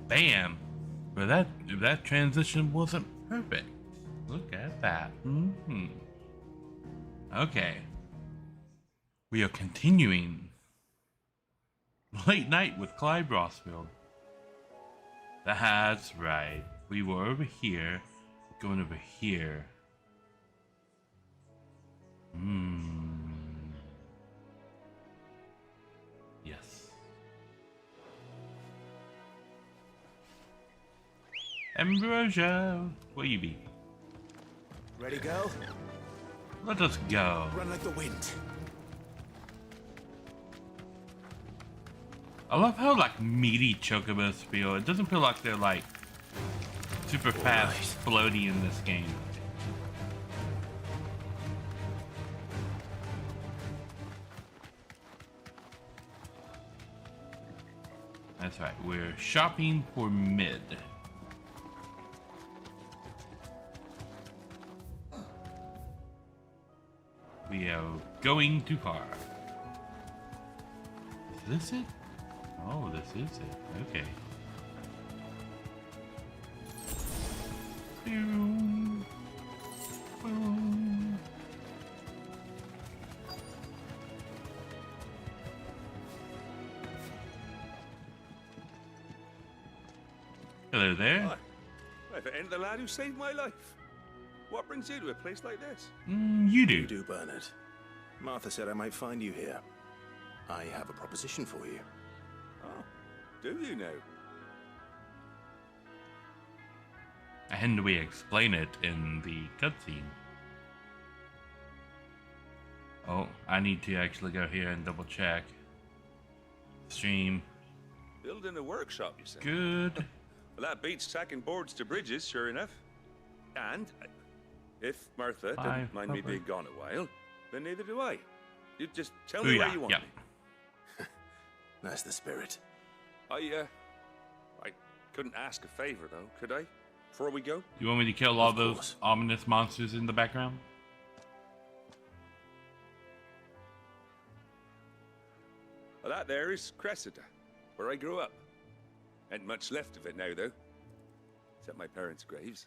Bam! But that transition wasn't perfect. Look at that. Okay. We are continuing Late Night with Clyde Rossfield. That's right. We were over here. Going over here. Yes. Ambrosia, where you be? Ready, go? Let us go. Run like the wind. I love how like meaty chocobos feel. It doesn't feel like they're like super fast, floaty in this game. That's right. We're shopping for mid. We are going too far. Is this it? Oh, this is it. Okay. Boom. Boom. Hello there. Hi. If it ain't the lad who saved my life. What brings you to a place like this? You do. You do, Bernard. Martha said I might find you here. I have a proposition for you. Oh, do you now? And we explain it in the cutscene. Oh, I need to actually go here and double check. Stream. Building a workshop, you say? Good. Well, that beats tacking boards to bridges, sure enough. And if Martha didn't mind me being gone a while, then neither do I. You just tell me where you want me. That's the spirit. I couldn't ask a favor, though, could I? Before we go? You want me to kill all those ominous monsters in the background? Well, that there is Cressida, where I grew up. Ain't much left of it now, though. Except my parents' graves.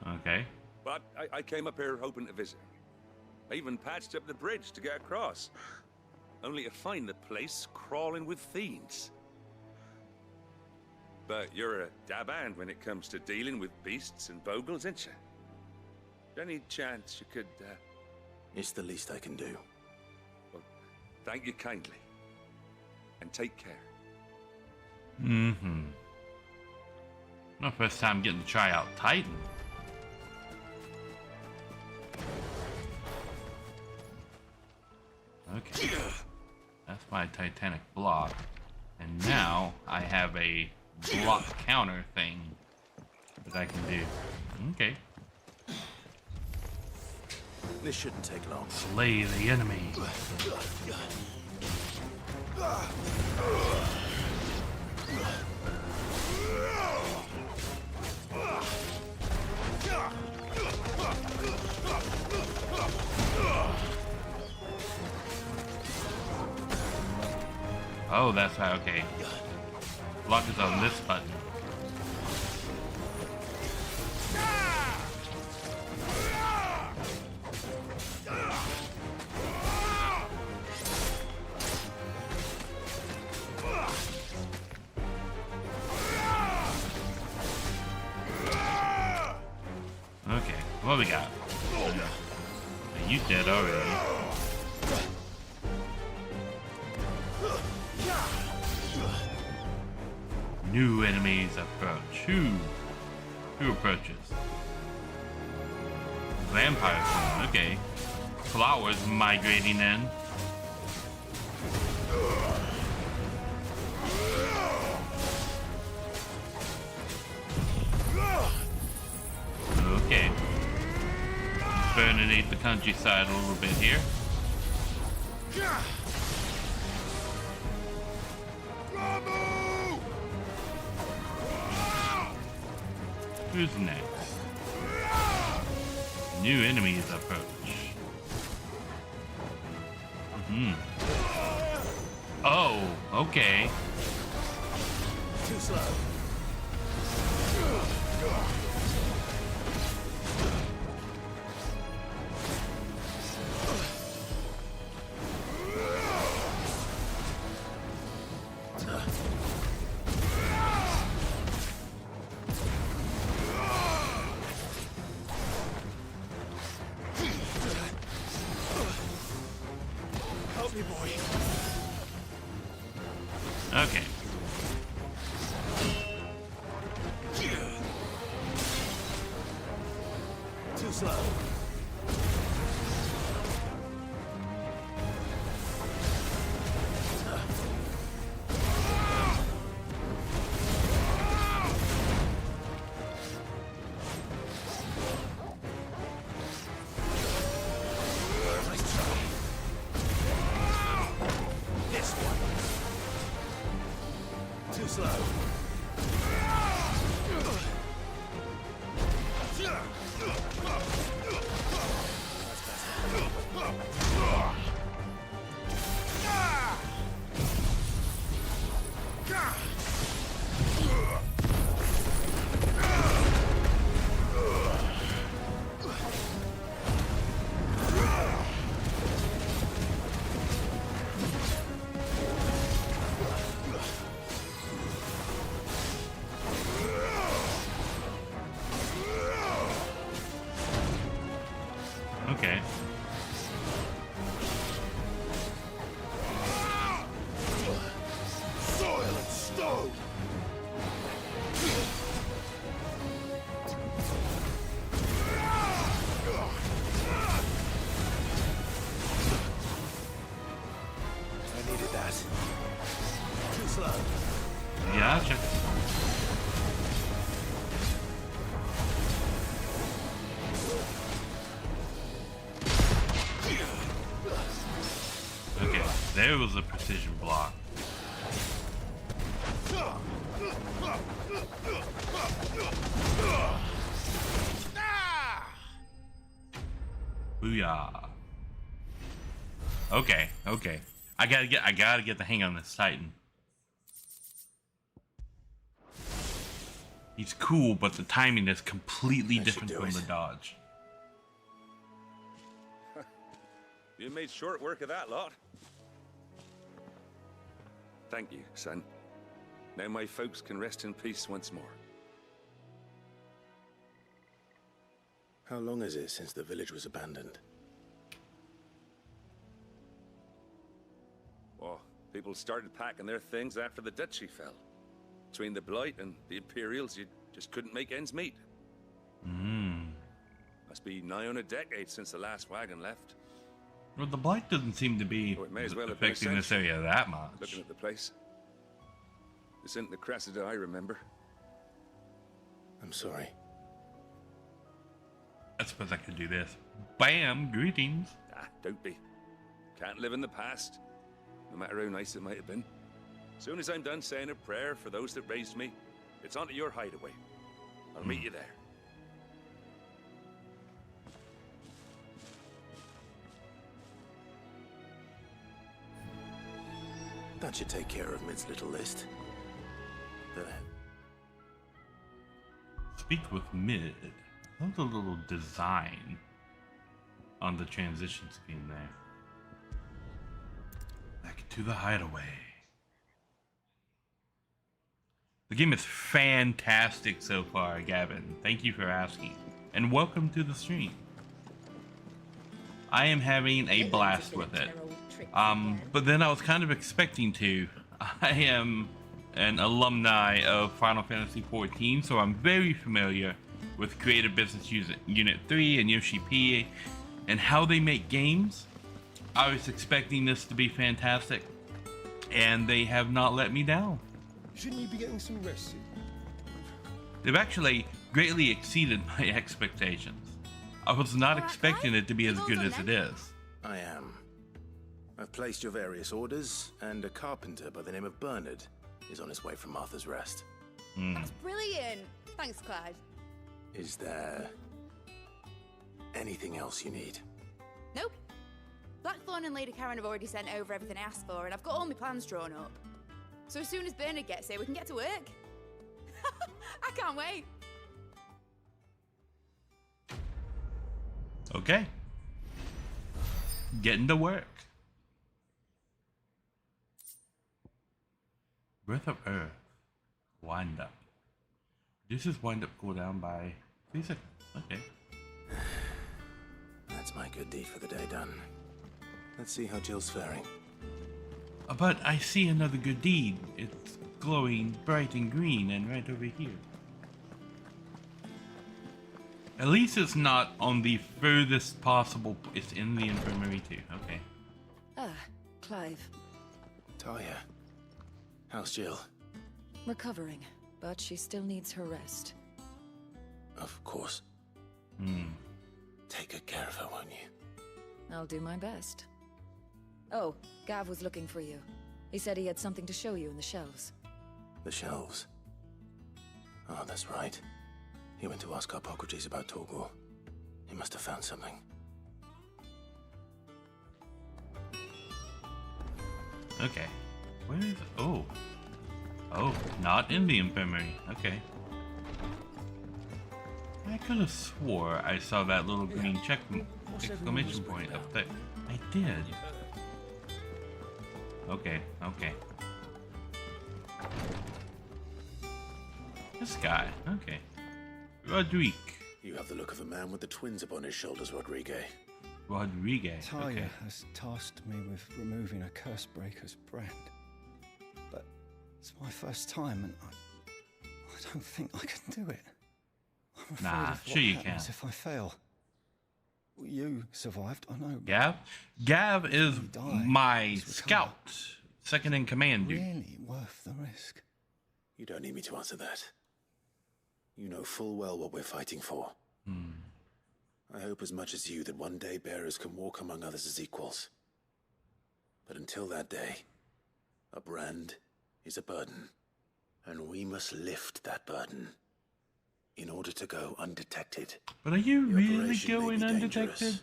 Okay. But I came up here hoping to visit. I even patched up the bridge to get across. Only to find the place crawling with fiends. But you're a dab hand when it comes to dealing with beasts and bogles, ain't you? Any chance you could, It's the least I can do. Well, thank you kindly. And take care. My first time getting to try out Titan. Okay. That's my Titanic block. And now I have a block counter thing that I can do. Okay. This shouldn't take long. Slay the enemy. Oh, that's right, okay. Block is on this button. Okay, what we got? You dead already. New enemies approach. Who approaches? Vampires. Okay. Flowers migrating in. Okay. Burnate the countryside a little bit here. Who's next? New enemies approach. Oh, okay. Too slow. Help me, boy. Okay. Too slow. Nice try. This one. Too slow. Okay. Soil and stone. I needed that. Too slow. Gotcha. Okay, there was a precision block. Booyah. Okay, okay. I gotta get the hang on this Titan. He's cool, but the timing is completely That should different do from it. the dodge. You made short work of that lot. Thank you, son. Now my folks can rest in peace once more. How long is it since the village was abandoned? Oh, people started packing their things after the duchy fell. Between the Blight and the Imperials, you just couldn't make ends meet. Must be nigh on a decade since the last wagon left. Well, the blight doesn't seem to be Oh, it may as well have been affecting this essential. area that much. Looking at the place. This isn't the Cressida I remember. I'm sorry. I suppose I could do this. Bam! Greetings. Ah, don't be. Can't live in the past, no matter how nice it might have been. Soon as I'm done saying a prayer for those that raised me, it's onto your hideaway. I'll meet you there. That should take care of Mid's little list. There. Speak with Mid. I love the little design on the transition screen there. Back to the hideaway. The game is fantastic so far, Gavin. Thank you for asking. And welcome to the stream. I am having a blast with it. But then I was kind of expecting to. I am an alumni of Final Fantasy XIV, so I'm very familiar with Creative Business Unit 3 and Yoshi P and how they make games. I was expecting this to be fantastic, and they have not let me down. Shouldn't you be getting some rest? They've actually greatly exceeded my expectations. I was not expecting it to be as good as it is. I am. I've placed your various orders, and a carpenter by the name of Bernard is on his way from Martha's Rest. That's brilliant. Thanks, Clyde. Is there anything else you need? Nope. Blackthorn and Lady Karen have already sent over everything I asked for, and I've got all my plans drawn up. So as soon as Bernard gets here, we can get to work. I can't wait. Okay. Getting to work. Breath of Earth. Wind up. Reduces wind up cooldown by 3 seconds. Okay. That's my good deed for the day done. Let's see how Jill's faring. But I see another good deed. It's glowing bright and green and right over here. At least it's not on the furthest possible. It's in the infirmary too. Okay. Ah, Clive. Talia. How's Jill? Recovering, but she still needs her rest. Of course. Take good care of her, won't you? I'll do my best. Oh, Gav was looking for you. He said he had something to show you in the shelves. The shelves. Oh, that's right. He went to ask Hippocrates about Torgor. He must have found something. Okay. Where is it? Oh. Oh, not in the infirmary. Okay. I could have swore I saw that little green check exclamation point up there. I did. Okay, okay. This guy, okay. Rodrigue. You have the look of a man with the twins upon his shoulders, Rodrigue. Rodrigue, Talia okay. has tasked me with removing a curse breaker's brand. But it's my first time, and I don't think I can do it. I'm afraid Nah, of what sure you happens can. if I fail. You survived, I know. Gav? Gav is You die, my he's recovered. scout. Second in command, dude. Really worth the risk. You don't need me to answer that. You know full well what we're fighting for. I hope as much as you that one day bearers can walk among others as equals. But until that day, a brand is a burden, and we must lift that burden in order to go undetected. But are you The really operation may going be undetected? dangerous.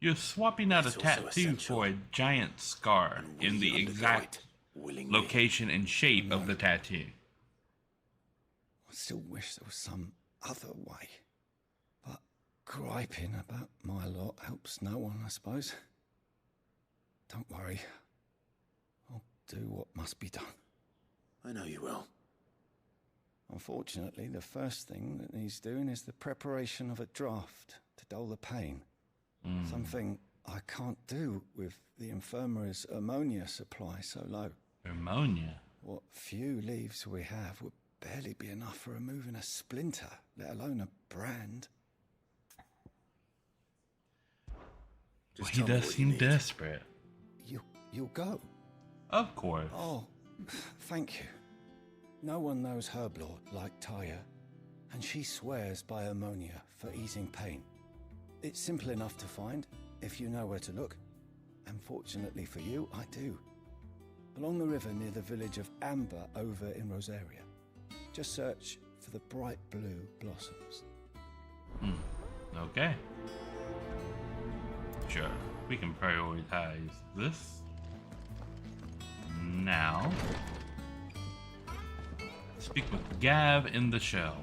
You're swapping out a It's also tattoo essential. for a giant scar And we in the undergo exact it willingly. location and shape of the tattoo. I still wish there was some other way. But griping about my lot helps no one, I suppose. Don't worry. I'll do what must be done. I know you will. Unfortunately, the first thing that needs doing is the preparation of a draft to dull the pain. Something I can't do with the infirmary's ammonia supply so low. Ammonia. What few leaves we have would barely be enough for removing a splinter, let alone a brand. Well, Just he tell me does what you seem need. desperate. You'll go. Of course. Oh, thank you. No one knows Herblord like Talia, and she swears by ammonia for easing pain. It's simple enough to find, if you know where to look. And fortunately for you, I do. Along the river near the village of Amber over in Rosaria. Just search for the bright blue blossoms. Okay. Sure. We can prioritize this. Now. Speak with Gav in the shells.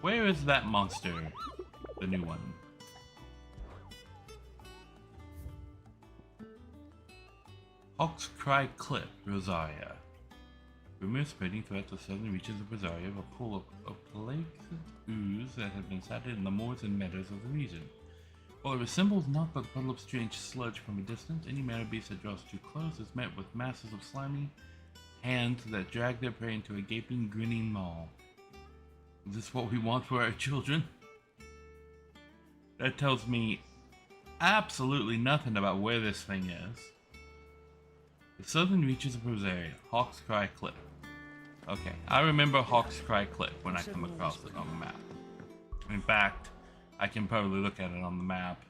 Where is that monster? The new one. Hawk's Cry Cliff, Rosaria. Rumors spreading throughout the southern reaches of Rosaria of a pool of plagues ooze that have been sighted in the moors and meadows of the region. While it resembles naught but a puddle of strange sludge from a distance, any mana beast that draws too close is met with masses of slimy hands that drag their prey into a gaping, grinning maw. Is this what we want for our children? That tells me absolutely nothing about where this thing is. The southern reaches of Rosaria, Hawk's Cry Cliff. Okay, I remember Hawk's Cry Cliff when I come across it on the map. In fact, I can probably look at it on the map.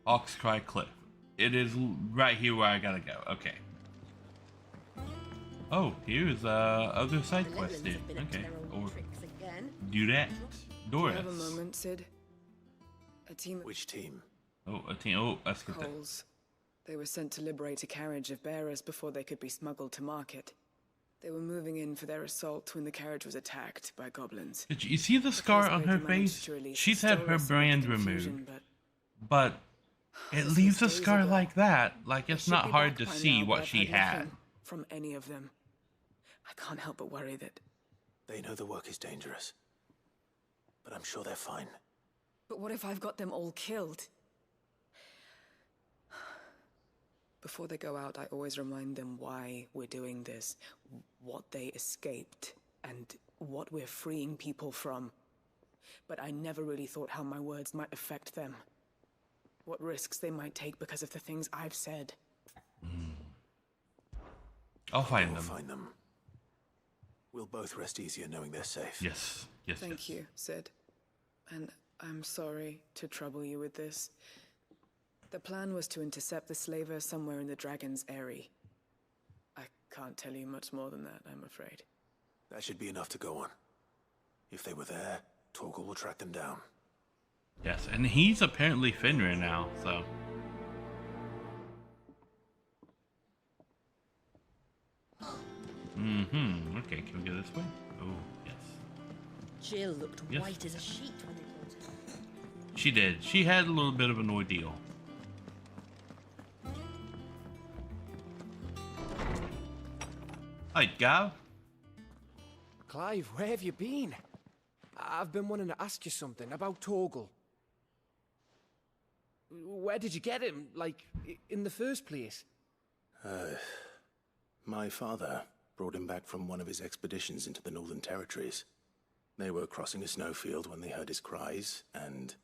Hawk's Cry Cliff. It is right here where I gotta go. Okay. Oh, here's other side quest here. Okay. Or do that. Doris. Have a moment, Sid. A team of Which team? Oh, a team. Oh, let's get that. Coles. They were sent to liberate a carriage of bearers before they could be smuggled to market. They were moving in for their assault when the carriage was attacked by goblins. Did you see the scar on her face? She's had her brand removed, but it leaves a scar like that. Like, it's not hard to see what she had. From any of them. I can't help but worry that... They know the work is dangerous. But I'm sure they're fine. But what if I've got them all killed? Before they go out, I always remind them why we're doing this, what they escaped, and what we're freeing people from. But I never really thought how my words might affect them. What risks they might take because of the things I've said. I'll find them. We'll find them. We'll both rest easier knowing they're safe. Yes. Yes. Thank you, Sid. And I'm sorry to trouble you with this. The plan was to intercept the slaver somewhere in the Dragon's Eyrie. I can't tell you much more than that, I'm afraid. That should be enough to go on. If they were there, Torgal will track them down. Yes, and he's apparently Fenrir now, so... Okay, can we go this way? Oh, yes. Jill looked white as a sheet when they brought her. She did. She had a little bit of an ordeal. Hi, Gav. Clive, where have you been? I've been wanting to ask you something about Torgal. Where did you get him, like, in the first place? My father brought him back from one of his expeditions into the Northern Territories. They were crossing a snowfield when they heard his cries, and,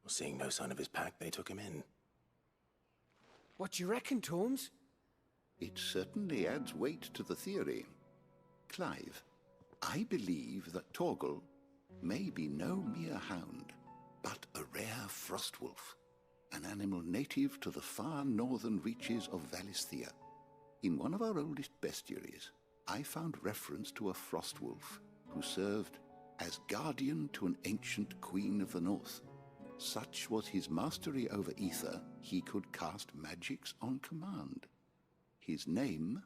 seeing no sign of his pack, they took him in. What do you reckon, Tomes? It certainly adds weight to the theory. Clive, I believe that Torgal may be no mere hound, but a rare frostwolf, an animal native to the far northern reaches of Valisthea. In one of our oldest bestiaries, I found reference to a frostwolf who served as guardian to an ancient queen of the north. Such was his mastery over ether, he could cast magics on command. His name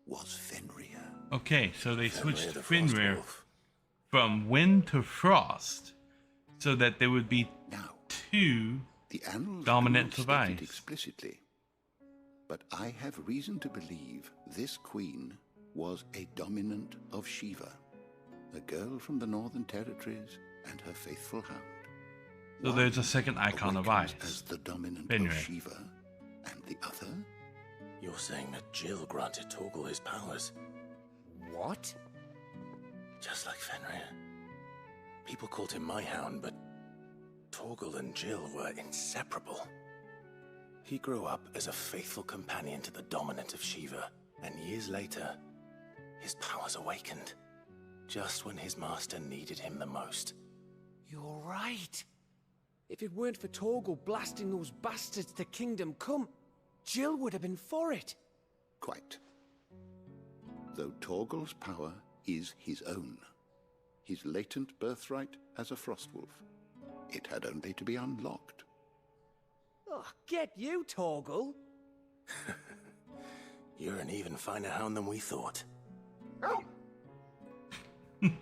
was Fenrir. Okay, so they switched Fenrir from wind to frost, so that there would be two dominant survives. Explicitly, but I have reason to believe this queen was a dominant of Shiva, a girl from the Northern Territories and her faithful hound. So there's a second icon of ice. As the dominant Fenrir. of Shiva, and the other? You're saying that Jill granted Torgal his powers? What? Just like Fenrir. People called him my hound, but Torgal and Jill were inseparable. He grew up as a faithful companion to the dominant of Shiva, and years later, his powers awakened, just when his master needed him the most. You're right. If it weren't for Torgal blasting those bastards to Kingdom Come, Jill would have been for it. Quite. Though Torgal's power is his own, his latent birthright as a frostwolf, it had only to be unlocked. Oh, get you, Torgal! You're an even finer hound than we thought.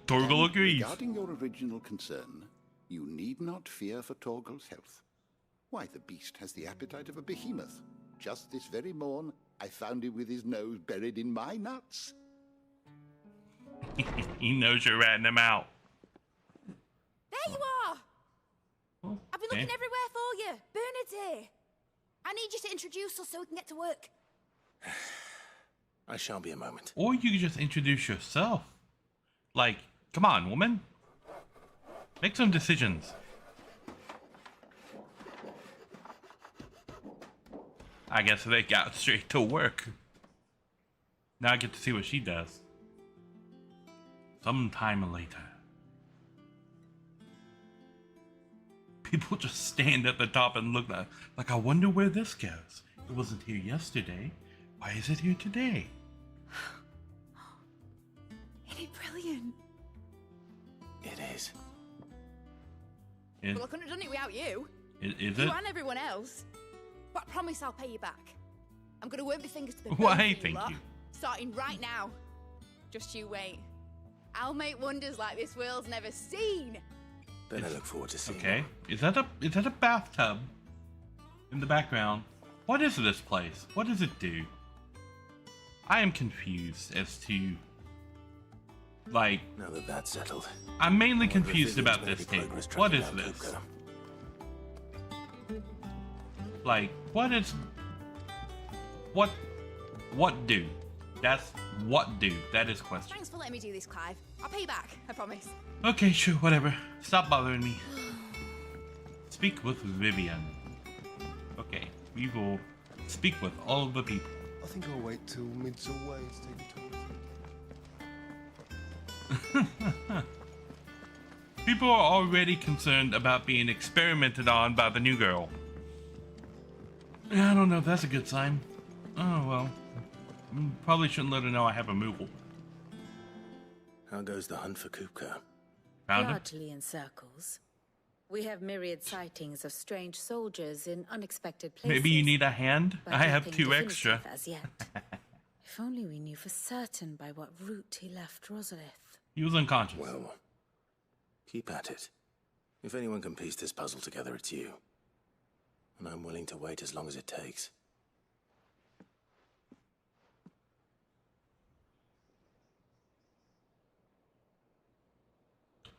Torgal agrees. Regarding your original concern, you need not fear for Torgal's health. Why, the beast has the appetite of a behemoth. Just this very morn, I found him with his nose buried in my nuts. He knows you're ratting him out. There you are! I've been looking everywhere for you. Bernard's here. I need you to introduce us so we can get to work. I shall be a moment. Or you could just introduce yourself. Like, come on, woman. Make some decisions. I guess they got straight to work. Now I get to see what she does. Sometime later. People just stand at the top and look like, I wonder where this goes. It wasn't here yesterday. Why is it here today? Isn't it brilliant? It is. Well, I couldn't have done it without you. Is You it? and everyone else. But I promise I'll pay you back. I'm going to work my fingers to the bone Why, for thank lot, you. starting right now. Just you wait. I'll make wonders like this world's never seen. Then I look forward to seeing Okay. Is that a bathtub in the background? What is this place? What does it do? I am confused as to, like... Now that that's settled, I'm mainly confused about this table. What is this? Like, what is... What do? That's what do. That is question. Thanks for letting me do this, Clive. I'll pay you back, I promise. Okay, sure, whatever. Stop bothering me. Speak with Vivian. Okay, we will speak with all of the people. I think I'll wait till mid's away to take a tour. People are already concerned about being experimented on by the new girl. I don't know if that's a good sign. Oh, well. Probably shouldn't let her know I have a Moogle. How goes the hunt for Kupka? Found him? Largely in circles. We have myriad sightings of strange soldiers in unexpected places. Maybe you need a hand? But I have nothing 2 extra. definitive as yet. If only we knew for certain by what route he left Rosalith. He was unconscious. Well, keep at it. If anyone can piece this puzzle together, it's you. And I'm willing to wait as long as it takes.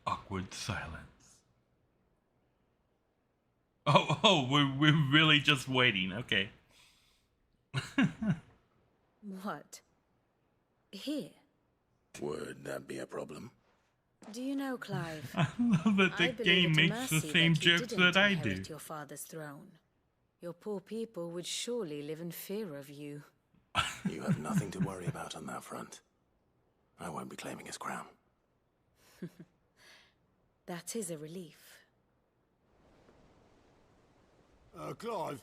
Awkward silence. Oh, we're really just waiting. Okay. What? Here? Would that be a problem? Do you know, Clive? I love that the game makes the same jokes that I do. Your father's throne. Your poor people would surely live in fear of you. You have nothing to worry about on that front. I won't be claiming his crown. That is a relief. Clive,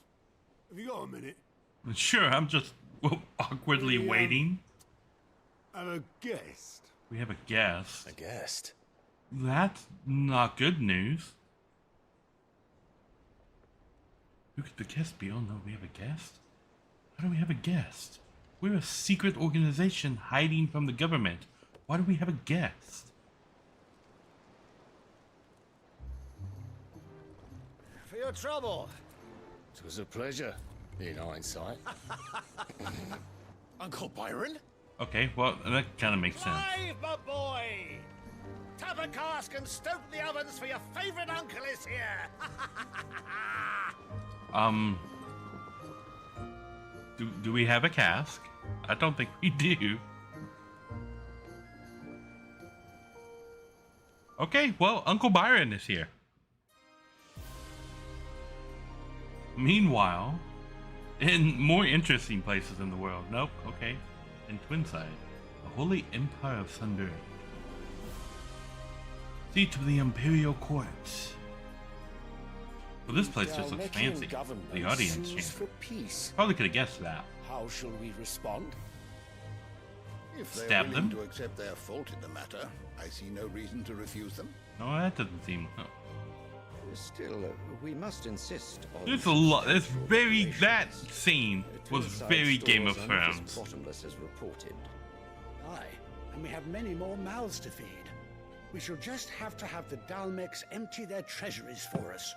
have you got a minute? Sure, I'm just awkwardly waiting. Have a guest. We have a guest. A guest? That's not good news. Who could the guest be? Oh no, we have a guest? How do we have a guest? We're a secret organization hiding from the government. Why do we have a guest? For your trouble. It was a pleasure, in hindsight. Uncle Byron? Okay, well, that kind of makes sense. Clive, my boy! Tap a cask and stoke the ovens for your favorite uncle is here! Do we have a cask? I don't think we do. Okay, well, Uncle Byron is here. Meanwhile, in more interesting places in the world. Nope, okay. In Twinside, the Holy Empire of Sunbury. Seat of the Imperial Court. Well, this place just looks fancy. The audience chamber. Probably could have guessed that. How shall we respond? If they're Stab willing them? to accept their fault in the matter, I see no reason to refuse them. No, that doesn't seem... Oh. Still, we must insist on... There's a lot. There's very... That scene was very Game of Thrones. Bottomless as reported. Aye, and we have many more mouths to feed. We shall just have to have the Dalmex empty their treasuries for us.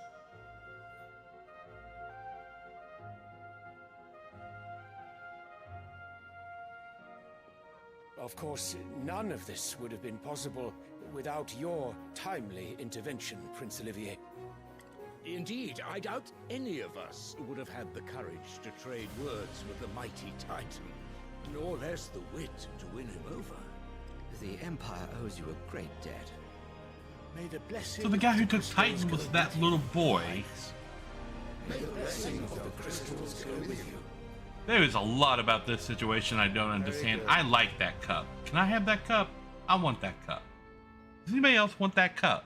Of course, none of this would have been possible without your timely intervention, Prince Olivier. Indeed, I doubt any of us would have had the courage to trade words with the mighty Titan, nor less the wit to win him over. The Empire owes you a great debt. May the blessing So the guy who took Titan was that little boy. May the blessing of the crystals go with you. There is a lot about this situation I don't understand. I like that cup. Can I have that cup? I want that cup. Does anybody else want that cup?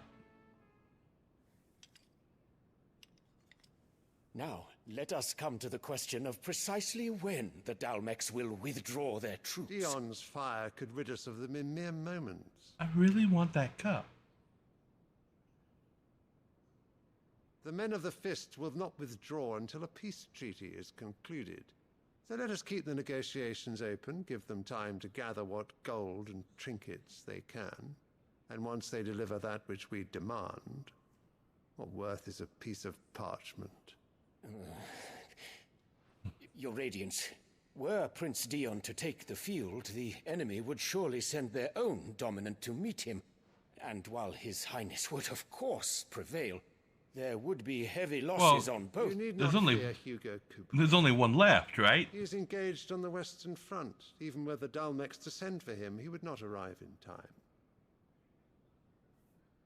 Now, let us come to the question of precisely when the Dalmex will withdraw their troops. Dion's fire could rid us of them in mere moments. I really want that cup. The men of the Fist will not withdraw until a peace treaty is concluded. So let us keep the negotiations open, give them time to gather what gold and trinkets they can, and once they deliver that which we demand, what worth is a piece of parchment? Your Radiance, were Prince Dion to take the field, the enemy would surely send their own dominant to meet him. And while His Highness would of course prevail, there would be heavy losses on both. You need not fear Hugo Cooper. There's only one left, right? He is engaged on the Western Front. Even were the Dalmex to send for him, he would not arrive in time.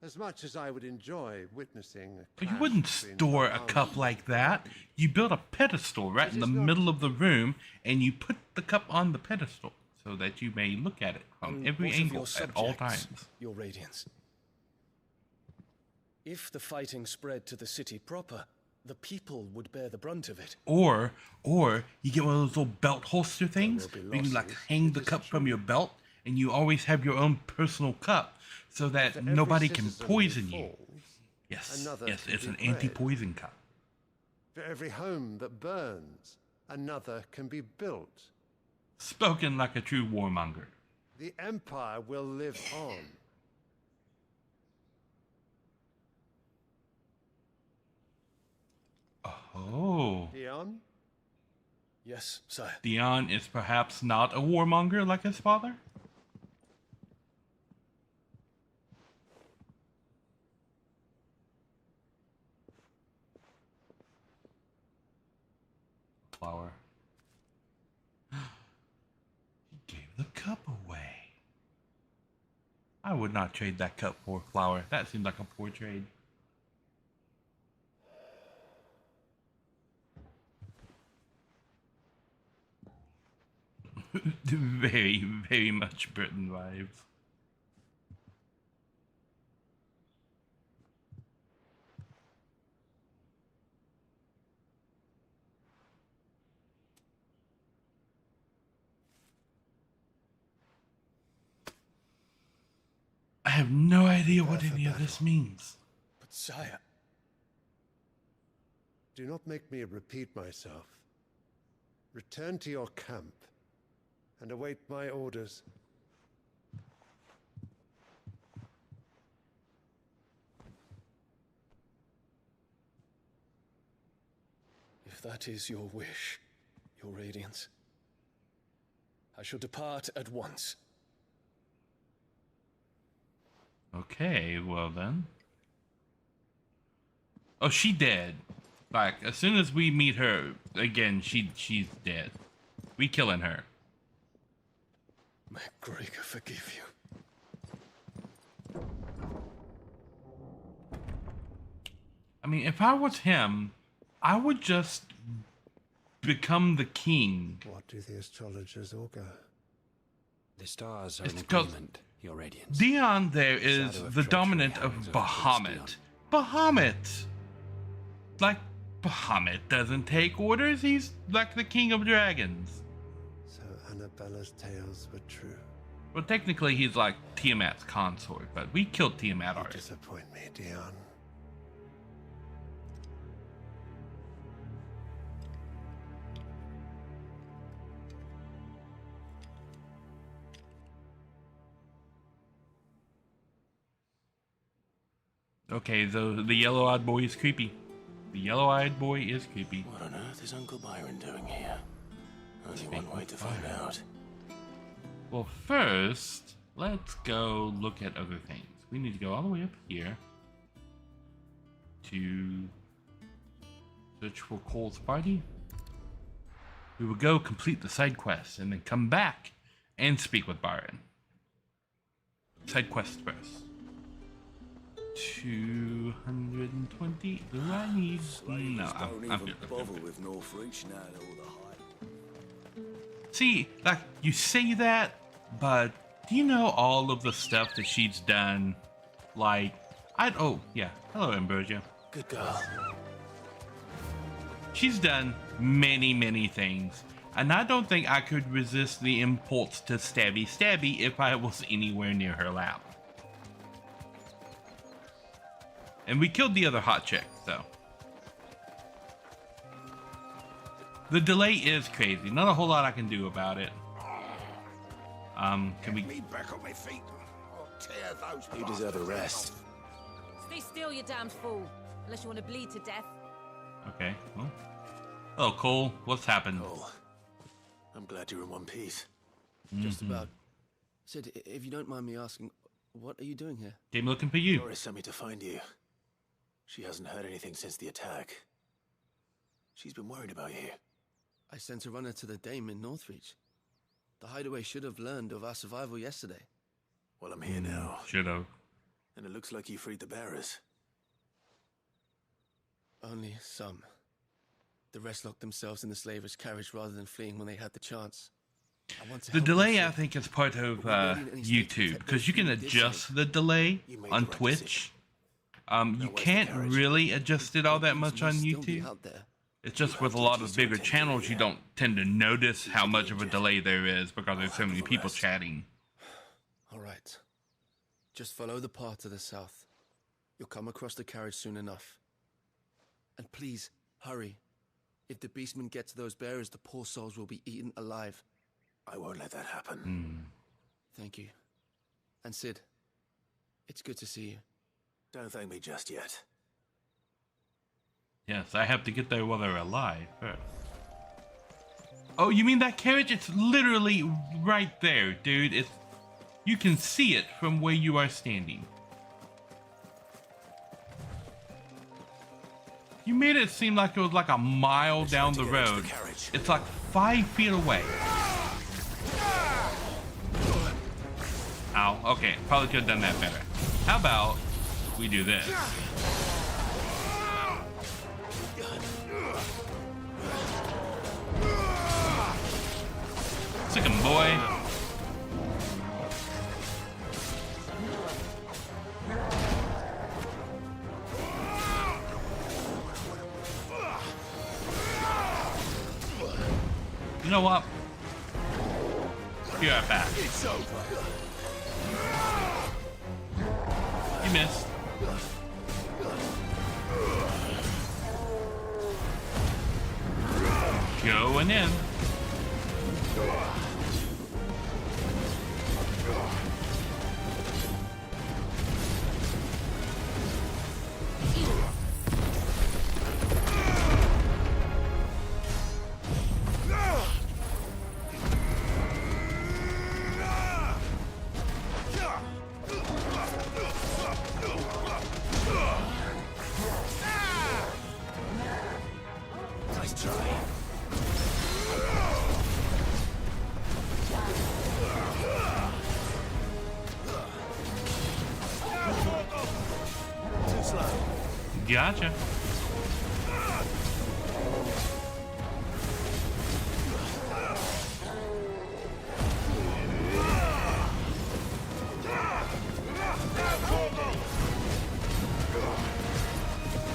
As much as I would enjoy witnessing a But you wouldn't store a cup like that. You build a pedestal right in the middle of the room, and you put the cup on the pedestal so that you may look at it from every angle at all times. Your Radiance. If the fighting spread to the city proper, the people would bear the brunt of it. Or you get one of those little belt holster things where you can like hang the cup from your belt, and you always have your own personal cup so that nobody can poison you. Yes, it's an anti-poison cup. For every home that burns, another can be built. Spoken like a true warmonger. The Empire will live on. Oh. Dion? Yes, sire. Dion is perhaps not a warmonger like his father? Flower. He gave the cup away. I would not trade that cup for a flower. That seems like a poor trade. Very, very much Britain vibes. I have no idea what any of this means. But sire... Do not make me repeat myself. Return to your camp and await my orders. If that is your wish, your Radiance, I shall depart at once. Okay, well then. Oh, she dead. Like, as soon as we meet her again, she's dead. We killing her. May Gregor forgive you. I mean, if I was him, I would just become the king. What do the astrologers augur? The stars are in agreement, your Radiance. Dion there is the dominant of Bahamut. Bahamut! Like, Bahamut doesn't take orders, he's like the king of dragons. So Annabella's tales were true. Well, technically he's like Tiamat's consort, but we killed Tiamat already. You disappoint me, Dion. Okay, so the yellow-eyed boy is creepy. The yellow-eyed boy is creepy. What on earth is Uncle Byron doing here? Only one way to find out. Well, first, let's go look at other things. We need to go all the way up here to search for Cole's party. We will go complete the side quest and then come back and speak with Byron. Side quest first. 220. Do I need? No, I'm good. See, like, you say that, but do you know all of the stuff that she's done? Like, oh, yeah. Hello, Ambrosia. Good girl. She's done many, many things, and I don't think I could resist the impulse to stabby if I was anywhere near her lap. And we killed the other hot chick, so. The delay is crazy. Not a whole lot I can do about it. Can we... Get me back on my feet. I'll tear those You deserve a rest. Stay still, you damned fool. Unless you want to bleed to death. Okay, well. Hello, Cole. What's happened? Cole, I'm glad you're in one piece. Just about. Sid, if you don't mind me asking, what are you doing here? Came looking for you. Doris sent me to find you. She hasn't heard anything since the attack. She's been worried about you. I sent a runner to the Dame in Northreach. The hideaway should have learned of our survival yesterday. Well, I'm here now. Should have. And it looks like you freed the bearers. Only some. The rest locked themselves in the slaver's carriage rather than fleeing when they had the chance. The delay, I think, is part of YouTube, because you can adjust the delay on Twitch. You can't really adjust it all that much on YouTube. It's just with a lot of bigger channels, you don't tend to notice how much of a delay there is because there's so many people chatting. All right. Just follow the path to the south. You'll come across the carriage soon enough. And please, hurry. If the beastmen get to those bearers, the poor souls will be eaten alive. I won't let that happen. Thank you. And Sid, it's good to see you. Don't thank me just yet. Yes, I have to get there while they're alive first. Oh, you mean that carriage? It's literally right there, dude. It's, you can see it from where you are standing. You made it seem like it was like a mile down the road. It's like 5 feet away. Ow, okay, probably could have done that better. How about we do this? Sick 'em, boy. You know what? Be right back. It's over. You missed. Going in. Nice try. Too slow. Gotcha.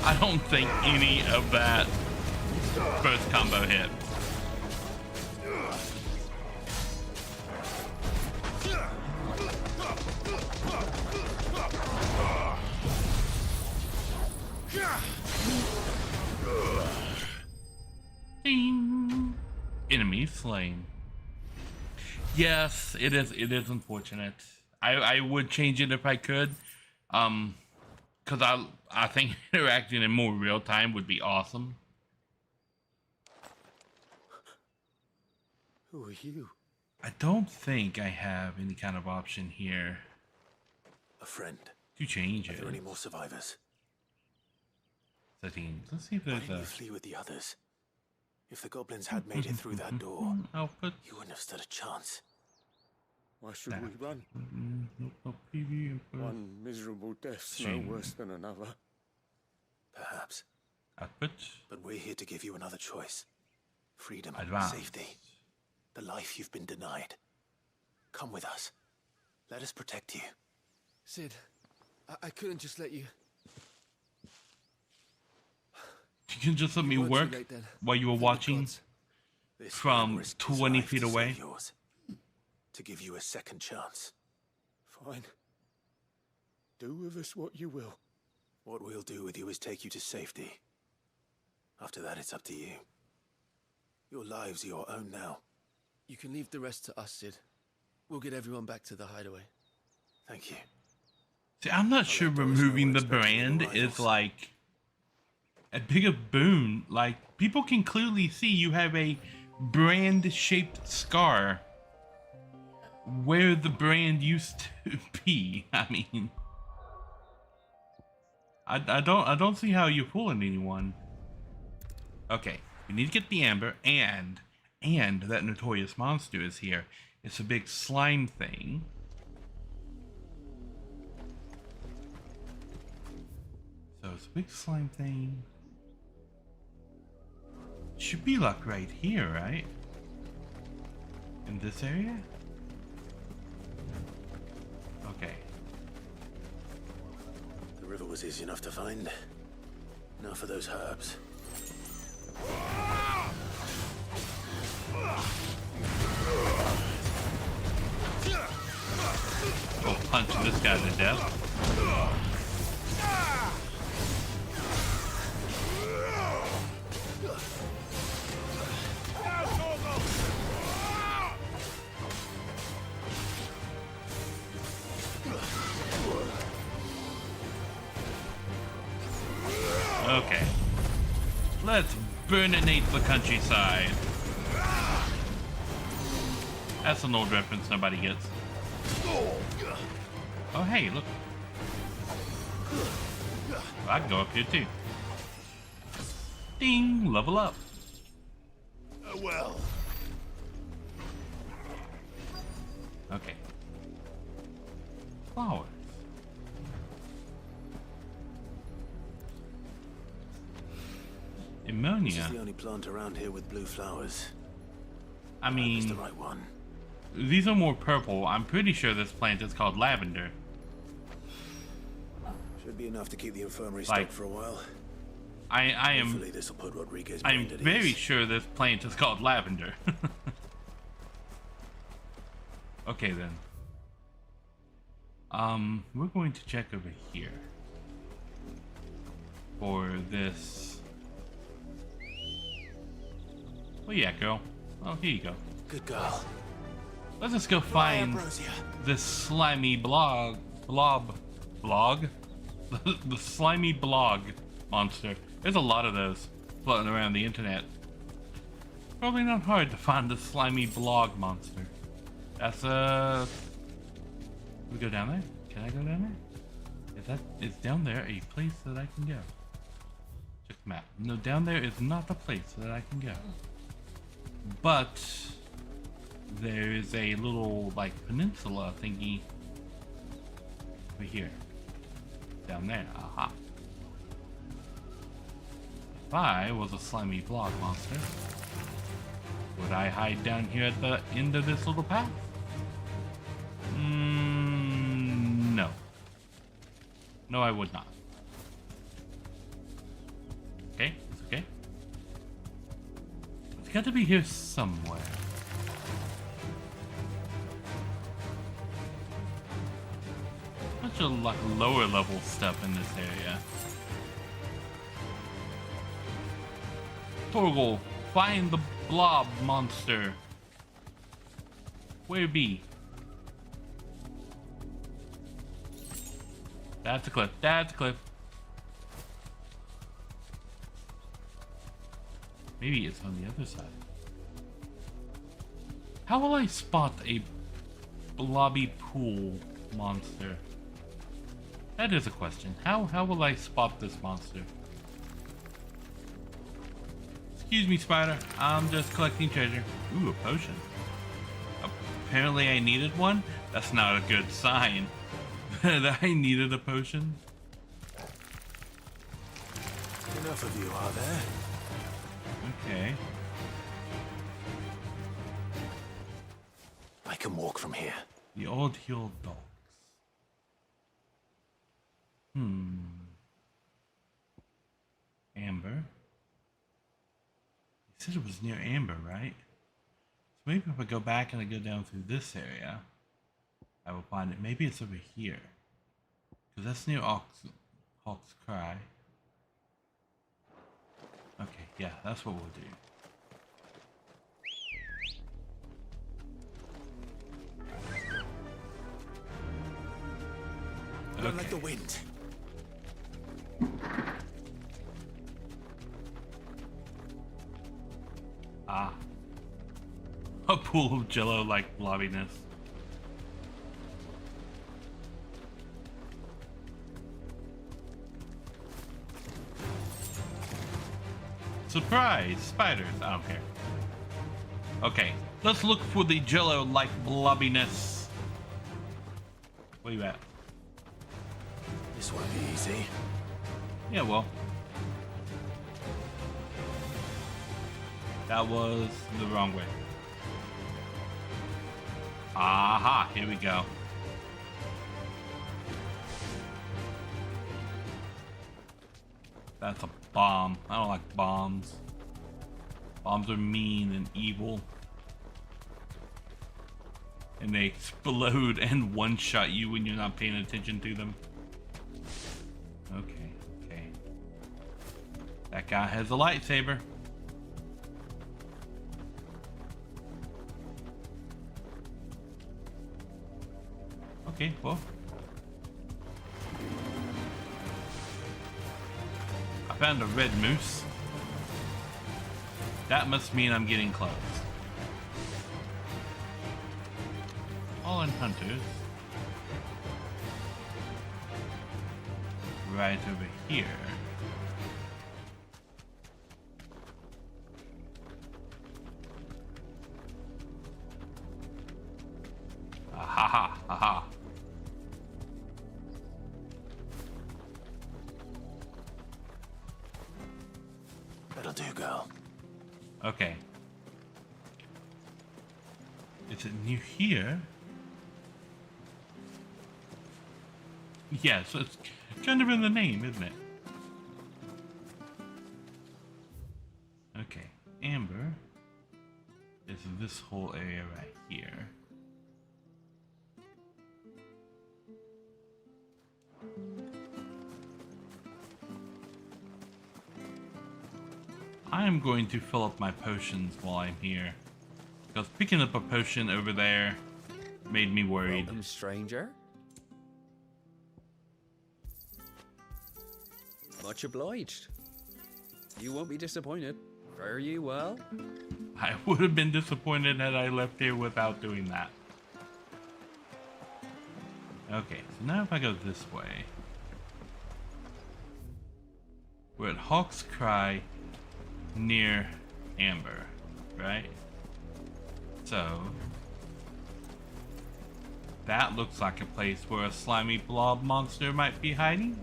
I don't think any of that first combo hit. Ding. Enemy slain. Yes, it is unfortunate. I would change it if I could. Because I think interacting in more real time would be awesome. Who are you? I don't think I have any kind of option here A friend. to change Are it. there any more survivors? Settings. Let's see if Why there's didn't a you flee with the others? If the goblins had made it through that door, output. you wouldn't have stood a chance. Why should we run? Preview. One miserable death's no worse than another. Perhaps. Output. But we're here to give you another choice. Freedom, Advance. safety, the life you've been denied. Come with us. Let us protect you. Sid, I couldn't just let you... You can just let me work while you were watching from 20 feet away. Yours, to give you a second chance. Fine. Do with us what you will. What we'll do with you is take you to safety. After that, it's up to you. Your lives are your own now. You can leave the rest to us, Sid. We'll get everyone back to the hideaway. Thank you. See, I'm not sure removing the brand is like a bigger boon. Like, people can clearly see you have a brand-shaped scar where the brand used to be. I mean, I don't see how you're fooling anyone. Okay, we need to get the amber, and that notorious monster is here. It's a big slime thing. So it's a big slime thing. Should be like right here, right? In this area? Okay. The river was easy enough to find. Now for those herbs. Oh, punching this guy to death. Okay. Let's burninate the countryside. That's an old reference nobody gets. Oh, hey, look. I can go up here too. Ding! Level up. Well. Okay. Flowers. Ammonia. This is the only plant around here with blue flowers. I mean, the right one. These are more purple. I'm pretty sure this plant is called lavender. Should be enough to keep the infirmary stocked for a while. I'm very sure this plant is called lavender. Okay then. We're going to check over here for this. Oh yeah, girl. Oh, here you go. Good girl. Let's just go find this slimy blob. The slimy blog monster. There's a lot of those floating around the internet. Probably not hard to find the slimy blog monster. That's Can we go down there? Can I go down there? If that is down there a place that I can go? Check the map. No, down there is not the place that I can go. But there is a little like peninsula thingy over here. Down there. Aha. If I was a slimy blog monster, would I hide down here at the end of this little path? No. No, I would not. Okay, it's okay. It's got to be here somewhere. Bunch of like lower level stuff in this area. Torgal, find the blob monster. Where be? That's a cliff. That's a cliff. Maybe it's on the other side. How will I spot a blobby pool monster? That is a question. How will I spot this monster? Excuse me, spider. I'm just collecting treasure. Ooh, a potion. Apparently I needed one? That's not a good sign. That I needed a potion. Enough of you, are there? Okay. I can walk from here. The old healed dogs. Amber. He said it was near Amber, right? So maybe if I go back and I go down through this area, I will find it. Maybe it's over here. Because that's near Hawk's Cry. Okay, yeah, that's what we'll do. Run like the wind. Ah. A pool of jello like blobbiness. Surprise! Spiders. I don't care. Okay, let's look for the jello like blobbiness. Where you at? This won't be easy. Yeah, well. That was the wrong way. Aha, here we go. That's a bomb. I don't like bombs. Bombs are mean and evil. And they explode and one-shot you when you're not paying attention to them. Okay, okay. That guy has a lightsaber. Okay, well. I found a red moose. That must mean I'm getting close. Fallen hunters. Right over here. Aha, aha. That'll do, girl. Okay. Is it near here? Yeah, so it's kind of in the name, isn't it? Okay, Amber is this whole area right here. I am going to fill up my potions while I'm here, because picking up a potion over there made me worried. Welcome, stranger. Much obliged. You won't be disappointed. Fare you well. I would have been disappointed had I left here without doing that. Okay, so now if I go this way, we're at Hawk's Cry near Amber, right? So that looks like a place where a slimy blob monster might be hiding.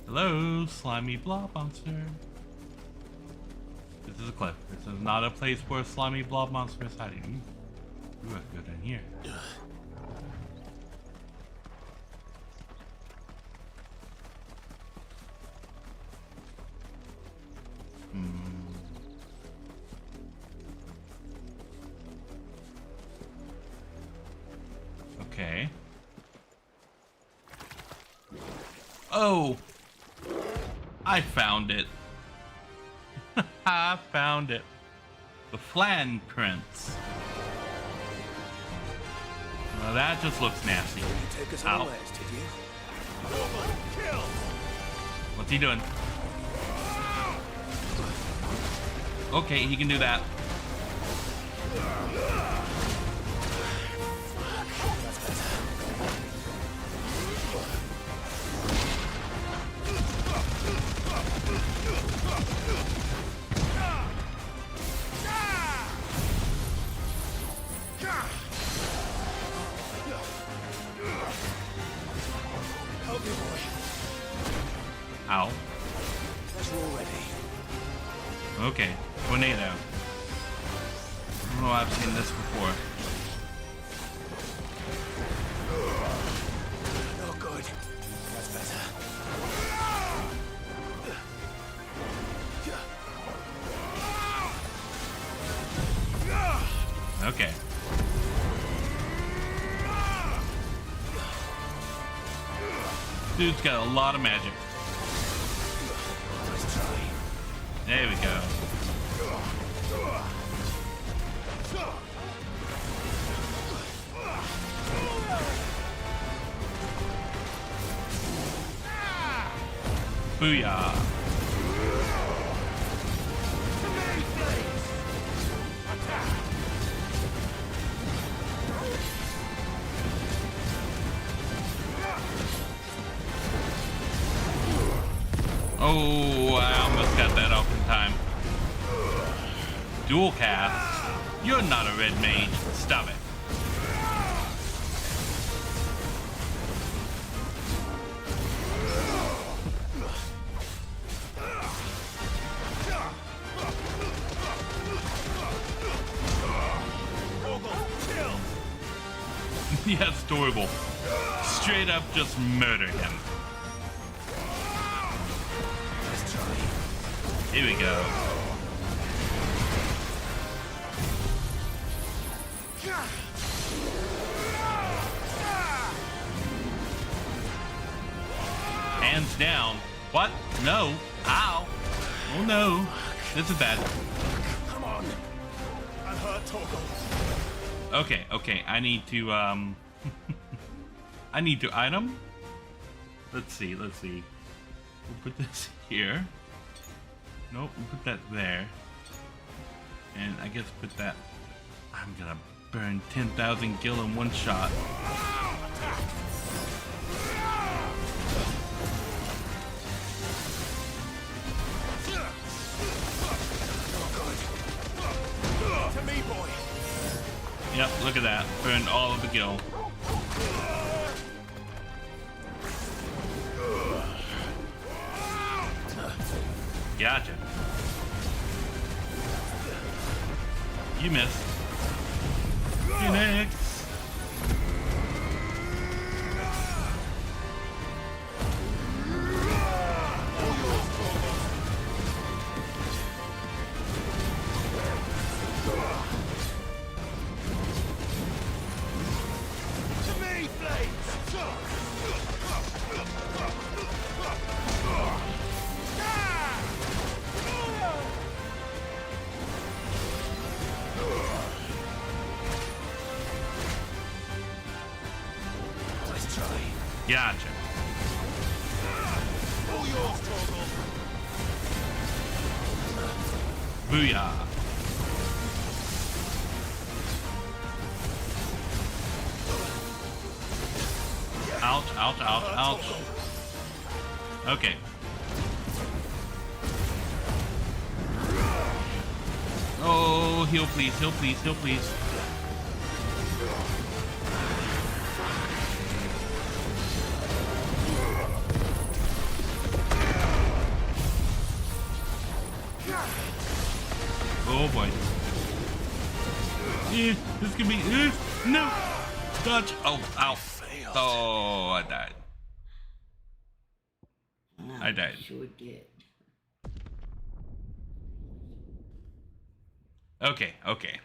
Hello, slimy blob monster. This is a cliff. This is not a place where a slimy blob monster is hiding. Ooh, I can go down here. Okay. Oh! I found it. I found it. The Flan Prince. Well, that just looks nasty. Ow. What's he doing? Okay, he can do that. Ow. That's all ready. Okay, tornado. I don't know, I've seen this before. No good. That's better. Okay. Dude's got a lot of magic. There we go. Booyah. Oh, I almost got that off in time. Dual cast. You're not a red mage. Stop it. Yeah, it's adorable. Straight up just murder him. Here we go. Hands down. What? No. Ow. Oh no. This is bad. Come on. I'm hurt, Torgal. Okay, okay. I need to I need to item. Let's see. We'll put this here. Nope, we'll put that there. And I guess put that. I'm gonna burn 10,000 gil in one shot. To me, boy. Yep, look at that. Burned all of the gil. Gotcha. You missed. Phoenix. Gotcha. All yours, Torgal. Booyah. Ouch, ouch, ouch, ouch. Okay. Oh, heal please, heal please, heal please. Oh boy. This could be. No! Dodge! Oh, ow. Oh, I died. I died. Sure did. Okay, okay.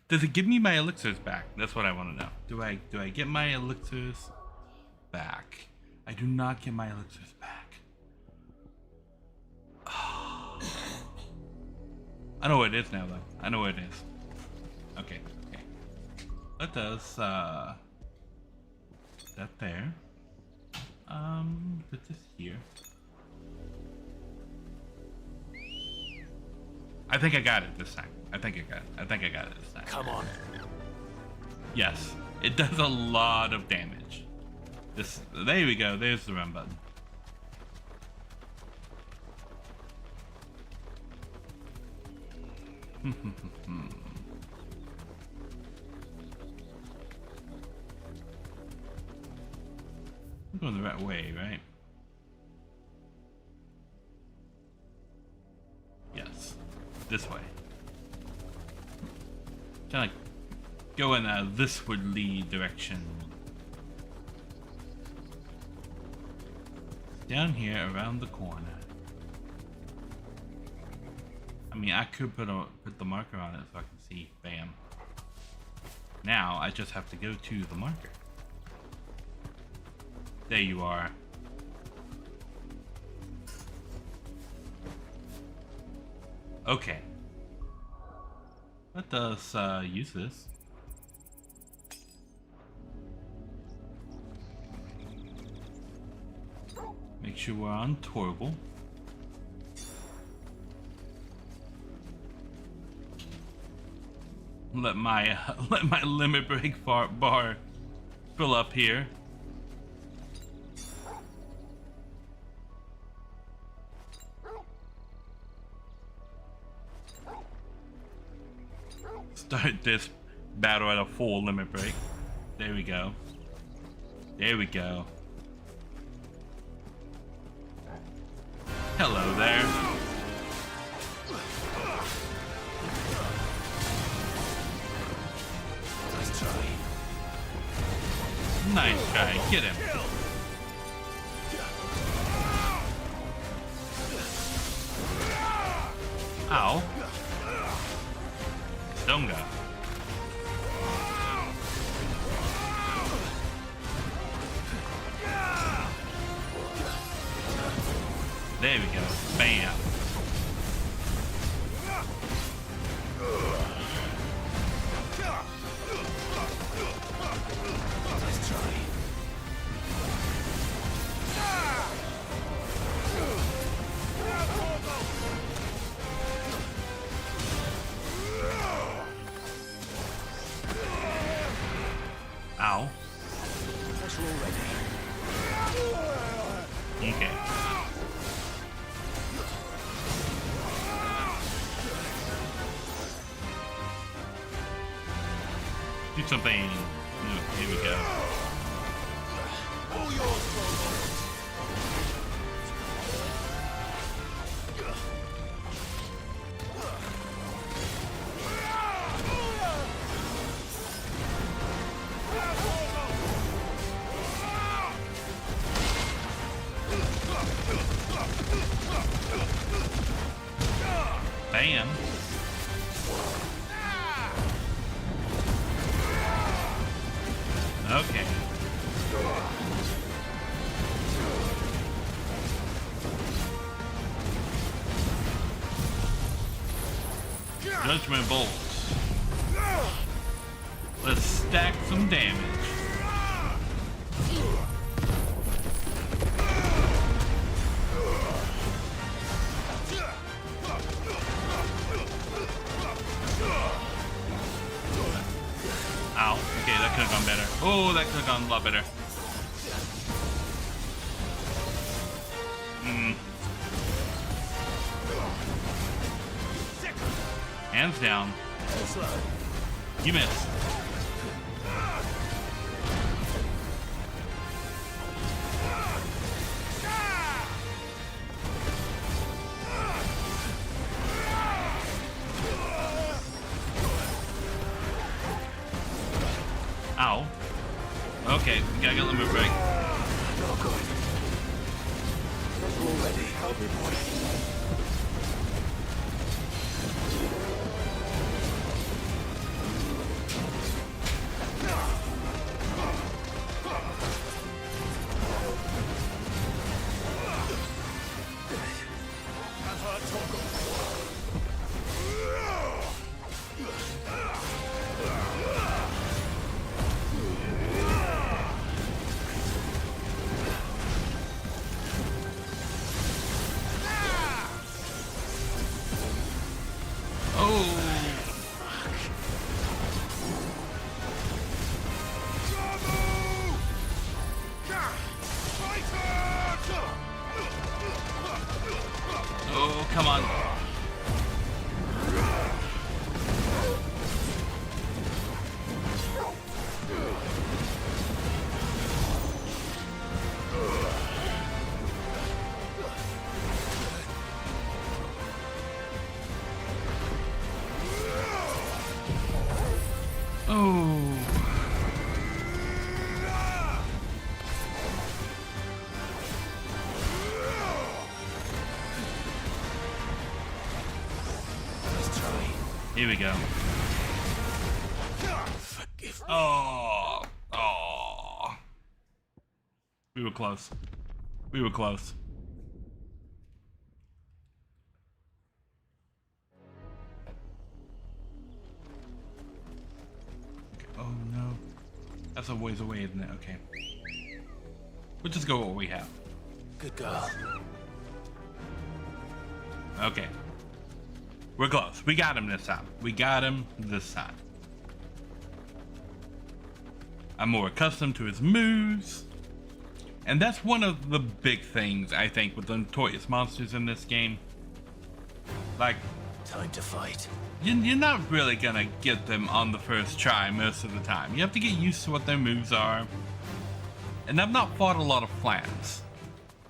Does it give me my elixirs back? That's what I want to know. Do I get my elixirs back? I do not get my elixirs back. Oh. I know what it is now, though. I know what it is. Okay, okay. Let us, that there. Put this here. I think I got it this time. I think I got it this time. Come on. Yes, it does a lot of damage. There we go. There's the run button. I'm going the right way, right? Yes, this way. Kind of go in a this-wardly direction. Down here, around the corner. I mean, I could put the marker on it so I can see. Bam. Now I just have to go to the marker. There you are. Okay. Let us use this. Make sure we're on Torval. Let my limit break bar fill up here. Start this battle at a full limit break. There we go. There we go. Hello there. Nice try. Nice try. Get him. Ow. Donga. There we go. Bam. Nice try. Ow. Pressure already. Okay. Do something. Here we go. All yours, Bam. Okay. Judgment bolts. Let's stack some damage. Ow. Okay, that could have gone better. Oh, that could have gone a lot better. Hands down. You missed. Ow. Okay, we gotta get a limit break. No good. Pressure already. Help me, boy. Oh, come on. Here we go. Oh, oh. We were close. We were close. Oh no. That's a ways away, isn't it? Okay. We'll just go with what we have. Good girl. Okay. We're close. We got him this time. We got him this time. I'm more accustomed to his moves. And that's one of the big things, I think, with the notorious monsters in this game. Like, time to fight. You're not really gonna get them on the first try most of the time. You have to get used to what their moves are. And I've not fought a lot of clans,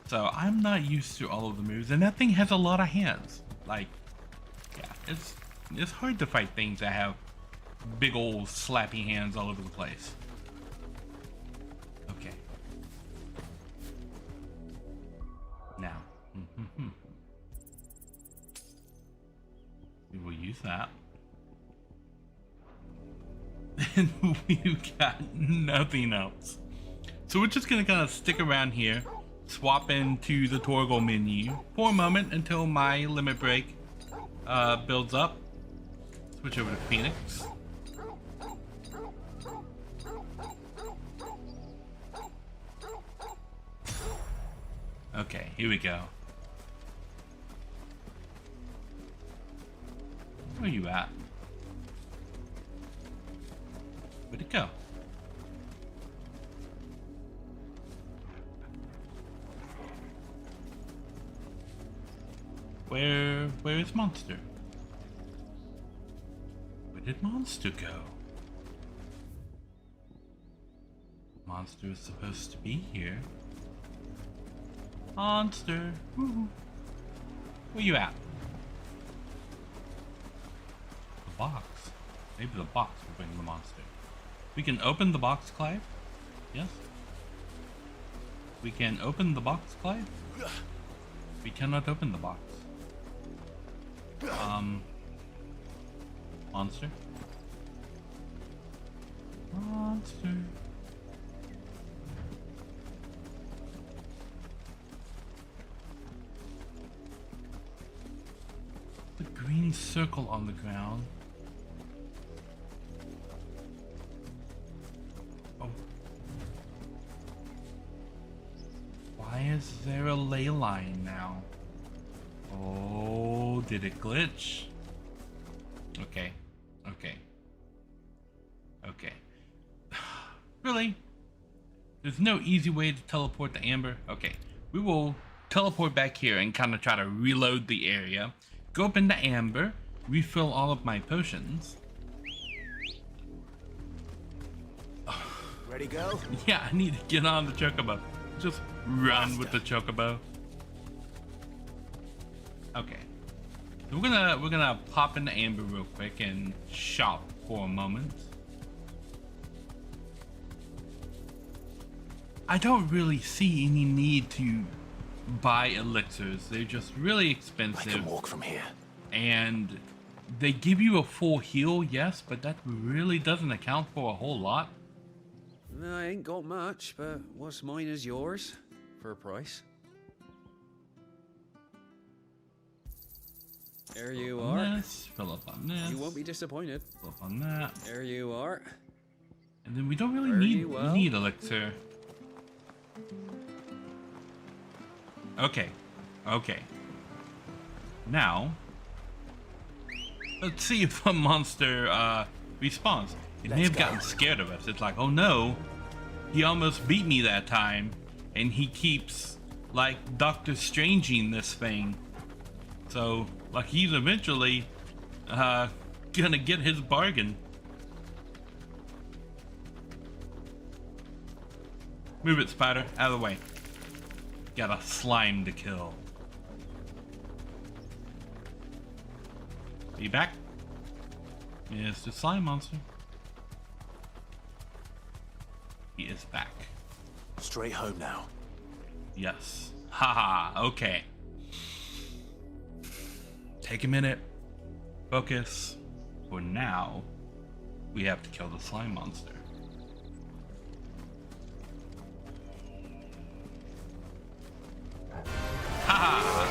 so I'm not used to all of the moves. And that thing has a lot of hands. Like, yeah, it's hard to fight things that have big old slappy hands all over the place. Okay. Now, we will use that. And we've got nothing else. So we're just gonna kind of stick around here, swap into the Torgal menu for a moment until my limit break builds up. Switch over to Phoenix. Okay, here we go. Where are you at? Where'd it go? Where is Monster? Where did Monster go? Monster is supposed to be here. Monster! Woo-hoo. Where you at? The box. Maybe the box will bring the monster. We can open the box, Clive? Yes? We can open the box, Clive? We cannot open the box. Monster? Monster. The green circle on the ground. Oh. Why is there a ley line now? Oh, did it glitch? Okay. Okay. Okay. Really? There's no easy way to teleport to Amber? Okay. We will teleport back here and kind of try to reload the area. Go up into Amber, refill all of my potions. Ready, go? Yeah, I need to get on the chocobo. Just run with the chocobo. Okay. So we're gonna pop into Amber real quick and shop for a moment. I don't really see any need to buy elixirs. They're just really expensive. I can walk from here. And they give you a full heal, yes, but that really doesn't account for a whole lot. I ain't got much, but what's mine is yours for a price. There you are. Fill up on this. You won't be disappointed. Fill up on that. There you are. And then we don't really need elixir. Okay. Okay. Now, let's see if a monster respawns. It may have gotten scared of us. It's like, oh no, he almost beat me that time, and he keeps like Doctor Stranging this thing. So, like, he's eventually gonna get his bargain. Move it, spider, out of the way. Got a slime to kill. Are you back? Yeah, it's the slime monster. He is back. Straight home now. Yes. Haha, okay. Take a minute. Focus. For now, we have to kill the slime monster. Haha!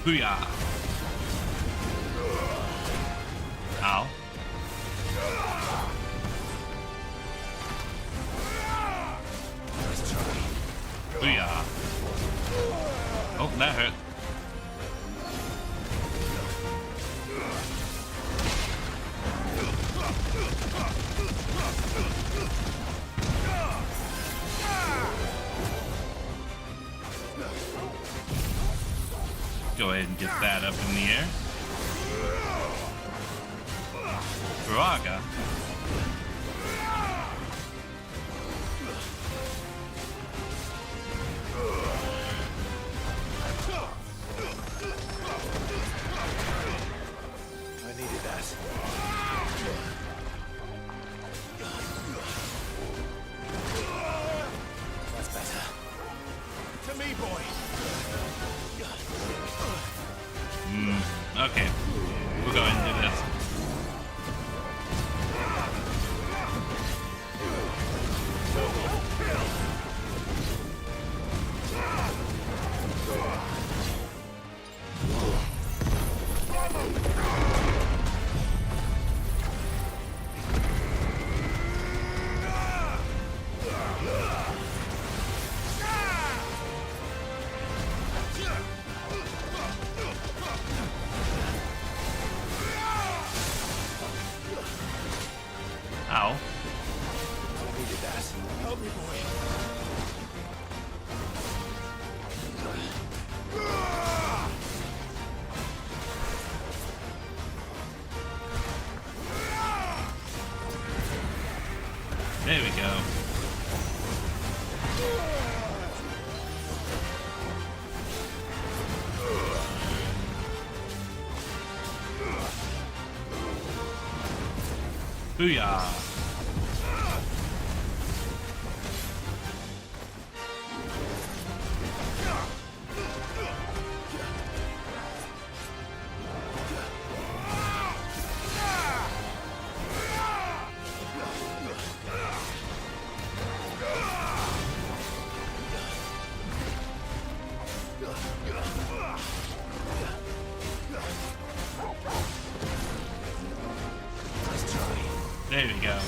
Booyah! Ow. that hurt. Go ahead and get that up in the air. Braga. I needed that. That's better. To me, boy. Okay. We'll go ahead and do this. Ow. I needed that. Help me, boy. There we go. Booyah! There we go.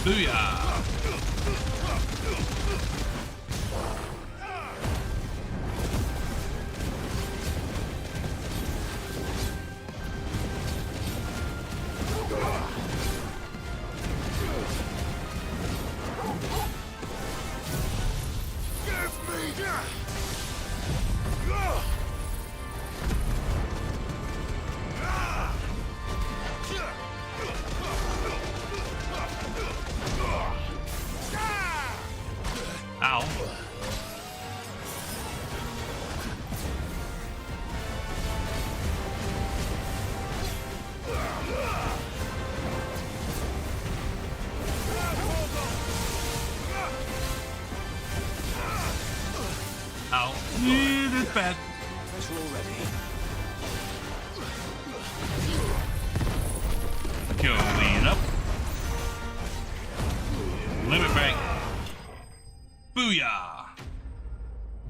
Booyah! Ow. Ow. Yeah, that's bad. Pressure already. Going up. Limit break. Booyah!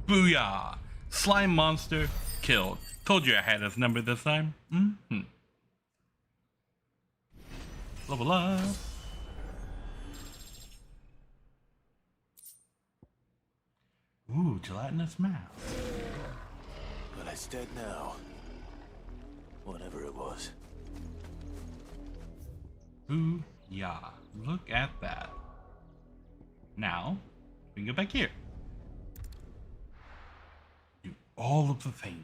Booyah! Slime monster killed. Told you I had his number this time. Level up. Ooh, gelatinous mouth. Well, it's dead now. Whatever it was. Booyah. Look at that. Now, we can go back here. Do all of the things.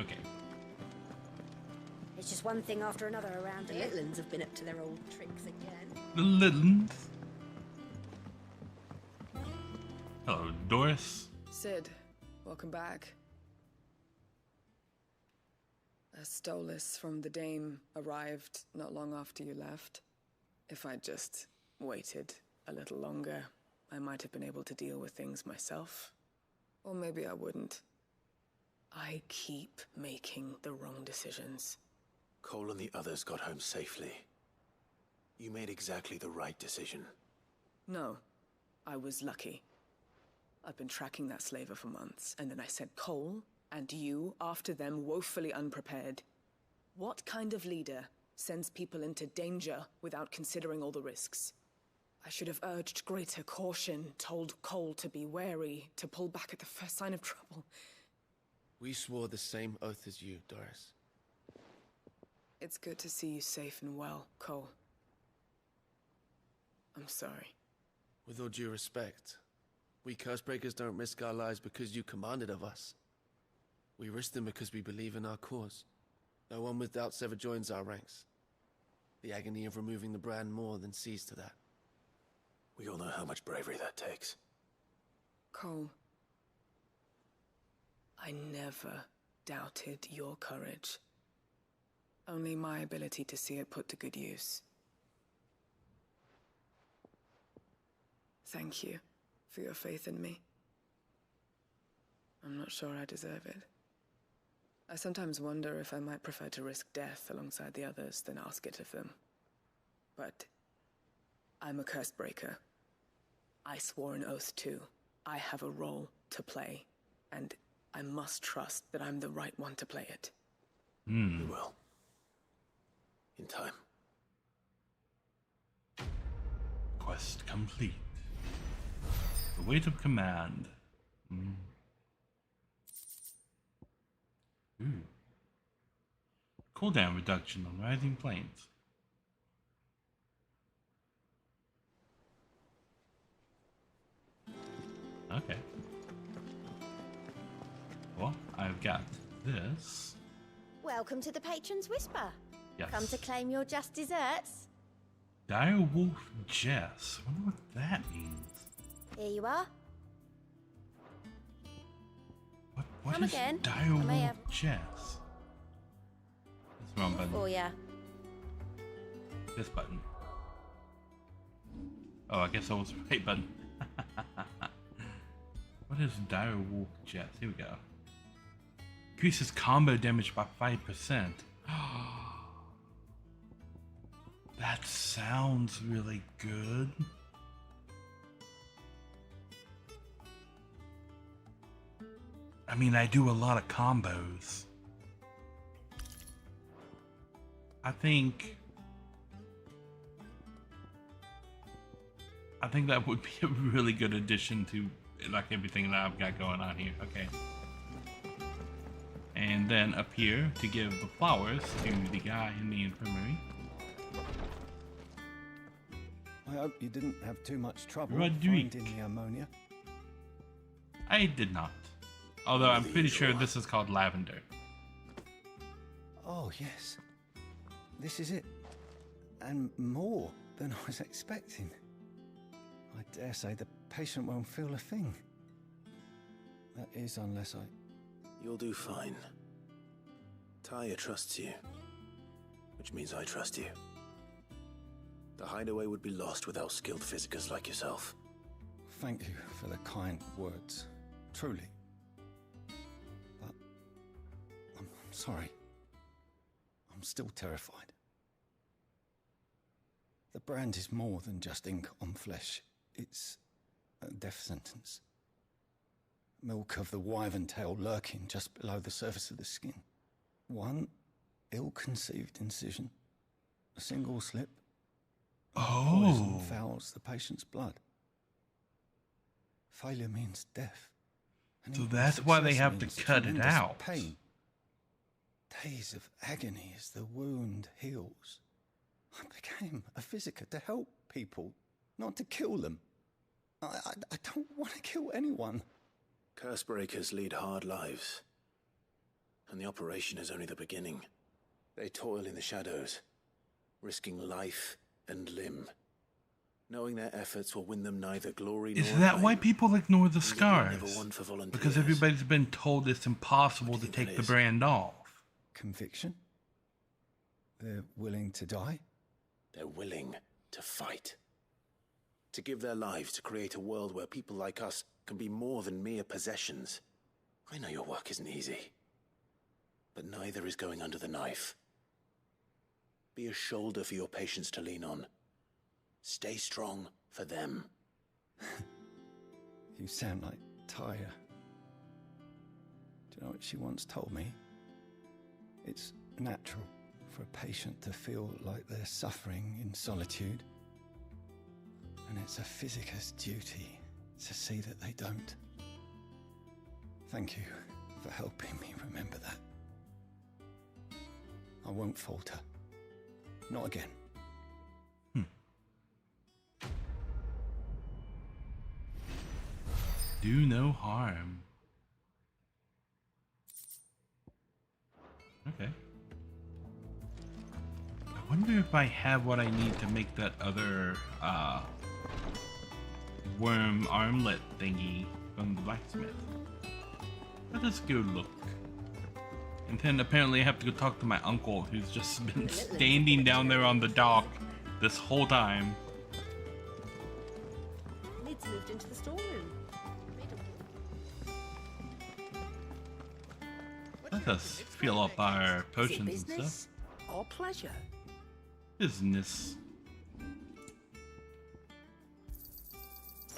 Okay. It's just one thing after another around here. The Littlands have been up to their old tricks again. The Littlands. Hello, Doris. Sid, welcome back. A Stolas from the Dame arrived not long after you left. If I'd just waited a little longer, I might have been able to deal with things myself. Or maybe I wouldn't. I keep making the wrong decisions. Cole and the others got home safely. You made exactly the right decision. No, I was lucky. I've been tracking that slaver for months, and then I sent Cole and you after them woefully unprepared. What kind of leader sends people into danger without considering all the risks? I should have urged greater caution, told Cole to be wary, to pull back at the first sign of trouble. We swore the same oath as you, Doris. It's good to see you safe and well, Cole. I'm sorry. With all due respect, we Cursebreakers don't risk our lives because you commanded of us. We risk them because we believe in our cause. No one with doubts ever joins our ranks. The agony of removing the brand more than sees to that. We all know how much bravery that takes. Cole, I never doubted your courage. Only my ability to see it put to good use. Thank you for your faith in me. I'm not sure I deserve it. I sometimes wonder if I might prefer to risk death alongside the others than ask it of them. But I'm a Cursebreaker. I swore an oath too. I have a role to play, and I must trust that I'm the right one to play it. You will. In time. Quest complete. The weight of command. Cooldown reduction on rising planes. Okay. Well, I've got this. Welcome to the Patron's Whisper. Yes. Come to claim your just desserts. Direwolf Jess. I wonder what that means. Here you are. What Come is again. Direwolf Jess? That's the wrong button. Oh yeah. This button. Oh, I guess that was the right button. What is Direwolf Jess? Here we go. Increases combo damage by 5%. That sounds really good. I mean, I do a lot of combos. I think that would be a really good addition to like everything that I've got going on here. Okay. And then up here to give the flowers to the guy in the infirmary. I hope you didn't have too much trouble Roderick. finding the ammonia. I did not. Although I'm pretty sure this is called lavender. Oh, yes. This is it. And more than I was expecting. I dare say the patient won't feel a thing. That is, unless I... You'll do fine. Tyre trusts you, which means I trust you. The hideaway would be lost without skilled physicers like yourself. Thank you for the kind words. Truly. But I'm sorry. I'm still terrified. The brand is more than just ink on flesh. It's a death sentence. Milk of the wyvern tail lurking just below the surface of the skin. One ill-conceived incision, a single slip, poison fouls the patient's blood. Failure means death. So that's why they have to cut it out. Pain. Days of agony as the wound heals. I became a physiker to help people, not to kill them. I don't want to kill anyone. Cursebreakers lead hard lives. And the operation is only the beginning. They toil in the shadows, risking life and limb, knowing their efforts will win them neither glory nor Is that fame. why people ignore the scars? Never one for volunteers. Because everybody's been told it's impossible to take the brand off. Conviction? They're willing to die? They're willing to fight. To give their lives to create a world where people like us can be more than mere possessions. I know your work isn't easy. But neither is going under the knife. Be a shoulder for your patients to lean on. Stay strong for them. You sound like Tyre. Do you know what she once told me? It's natural for a patient to feel like they're suffering in solitude. And it's a physicist's duty to see that they don't. Thank you for helping me remember that. I won't falter. Not again. Do no harm. Okay. I wonder if I have what I need to make that other worm armlet thingy from the blacksmith. Let us go look. And then apparently I have to go talk to my uncle, who's just been standing down there on the dock this whole time. Lid's moved into the storeroom. Let us fill up our potions and stuff. Or pleasure? Business.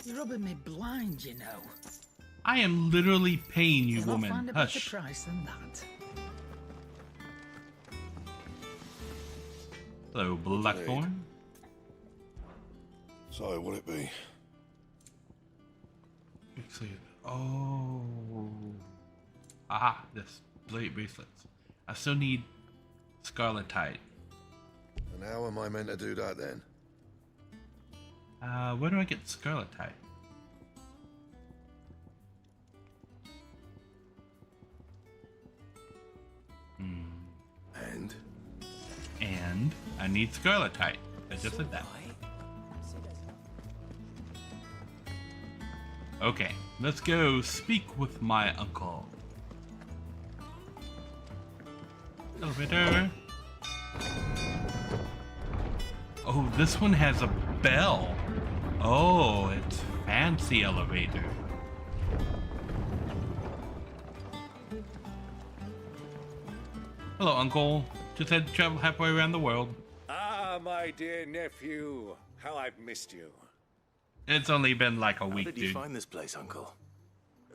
You're rubbing me blind, you know. I am literally paying you, woman. Find a Hush. better price than that. Hello, Blackthorn. So, what'll it be? Oh. Aha, this blade bracelets. I still need scarletite. And how am I meant to do that then? Where do I get scarletite? And I need scarletite. I just said that. Okay, let's go speak with my uncle. Elevator. Oh, this one has a bell. Oh, it's fancy elevator. Hello, uncle. Just had to travel halfway around the world. Ah, my dear nephew. How I've missed you. It's only been like a week, How did you dude. find this place, Uncle?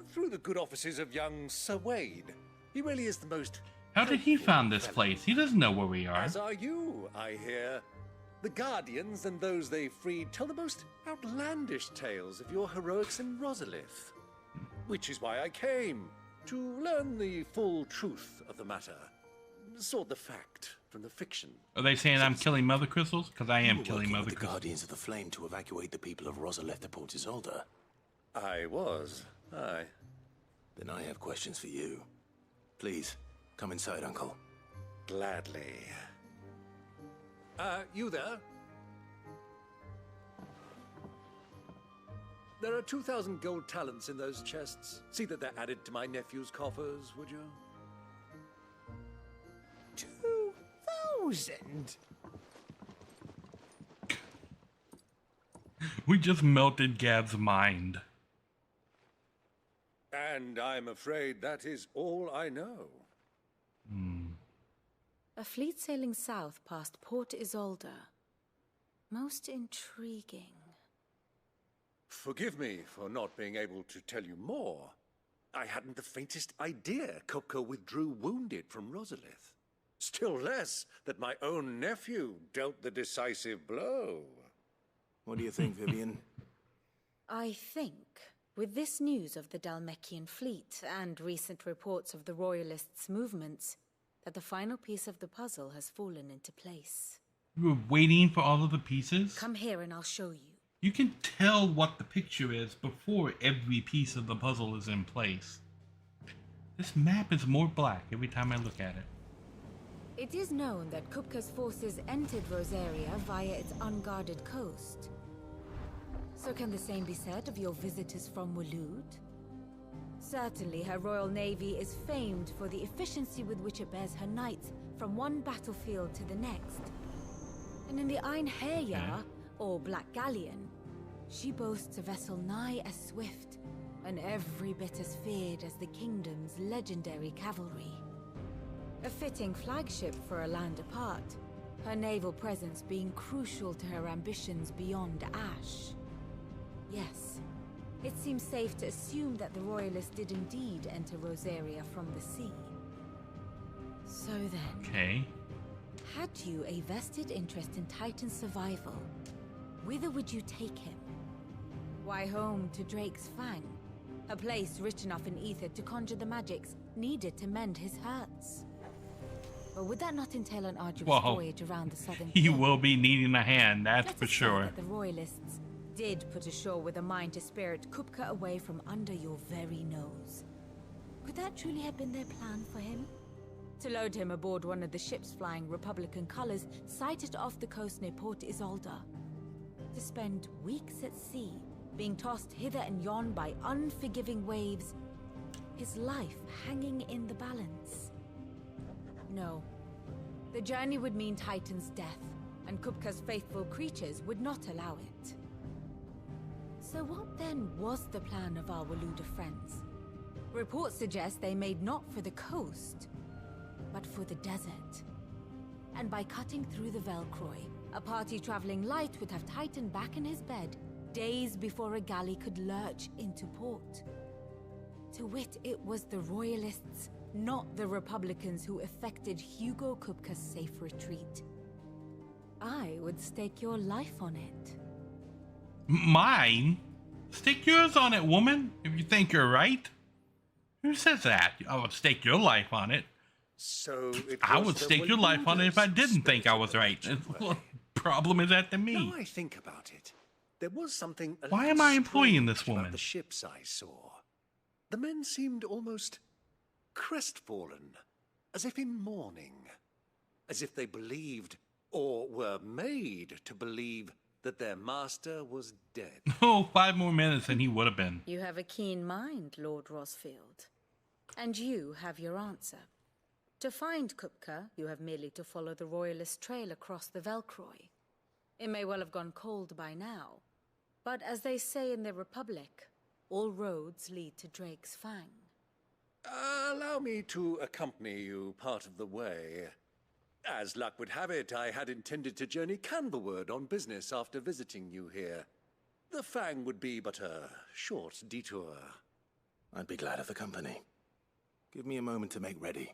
Through the good offices of young Sir Wade. He really is the most... How did he find this place? He doesn't know where we are. As are you, I hear. The Guardians and those they freed tell the most outlandish tales of your heroics in Rosalith. Which is why I came, to learn the full truth of the matter. Sort the fact from the fiction. Are they saying I'm killing Mother Crystals? Because I am You were killing working Mother with the Crystals. Guardians of the Flame to evacuate the people of Rosalith to Port Isolde. I was. Aye. Then I have questions for you. Please, come inside, Uncle. Gladly. You there? There are 2,000 gold talents in those chests. See that they're added to my nephew's coffers, would you? 2,000? We just melted Gab's mind. And I'm afraid that is all I know. A fleet sailing south past Port Isolde. Most intriguing. Forgive me for not being able to tell you more. I hadn't the faintest idea Kupka withdrew wounded from Rosalith. Still less that my own nephew dealt the decisive blow. What do you think, Vivian? I think, with this news of the Dalmekian fleet and recent reports of the Royalists' movements, that the final piece of the puzzle has fallen into place. You were waiting for all of the pieces? Come here and I'll show you. You can tell what the picture is before every piece of the puzzle is in place. This map is more black every time I look at it. It is known that Kupka's forces entered Rosaria via its unguarded coast. So can the same be said of your visitors from Waloed? Certainly her Royal Navy is famed for the efficiency with which it bears her knights from one battlefield to the next. And in the Einherjar, or Black Galleon, she boasts a vessel nigh as swift and every bit as feared as the kingdom's legendary cavalry. A fitting flagship for a land apart, her naval presence being crucial to her ambitions beyond Ash. Yes, it seems safe to assume that the Royalists did indeed enter Rosaria from the sea. So then... Okay. Had you a vested interest in Titan's survival, whither would you take him? Why, home to Drake's Fang, a place rich enough in ether to conjure the magics needed to mend his hurts. But would that not entail an arduous voyage around the southern He Cape? will be needing a hand, that's Let for us say sure. that the Royalists did put ashore with a mind to spirit Kupka away from under your very nose. Could that truly have been their plan for him? To load him aboard one of the ships flying Republican colors sighted off the coast near Port Isolde. To spend weeks at sea, being tossed hither and yon by unforgiving waves, his life hanging in the balance. No. The journey would mean Titan's death, and Kupka's faithful creatures would not allow it. So what then was the plan of our Waluda friends? Reports suggest they made not for the coast, but for the desert. And by cutting through the Velcroy, a party traveling light would have Titan back in his bed days before a galley could lurch into port. To wit, it was the Royalists, not the Republicans, who effected Hugo Kupka's safe retreat. I would stake your life on it. Mine? Stake yours on it, woman, if you think you're right. Who says that? I would stake your life on it. So I would stake your life on it if I didn't think I was right. What problem is that to me? Now I think about it, there was something. Why am I employing this woman? About the ships I saw. The men seemed almost crestfallen, as if in mourning, as if they believed, or were made to believe, that their master was dead. Oh, 5 more minutes and he would have been. You have a keen mind, Lord Rosfield. And you have your answer. To find Kupka, you have merely to follow the Royalist trail across the Velcroy. It may well have gone cold by now, but as they say in the Republic, all roads lead to Drake's Fang. Allow me to accompany you part of the way. As luck would have it, I had intended to journey Canberward on business after visiting you here. The Fang would be but a short detour. I'd be glad of the company. Give me a moment to make ready.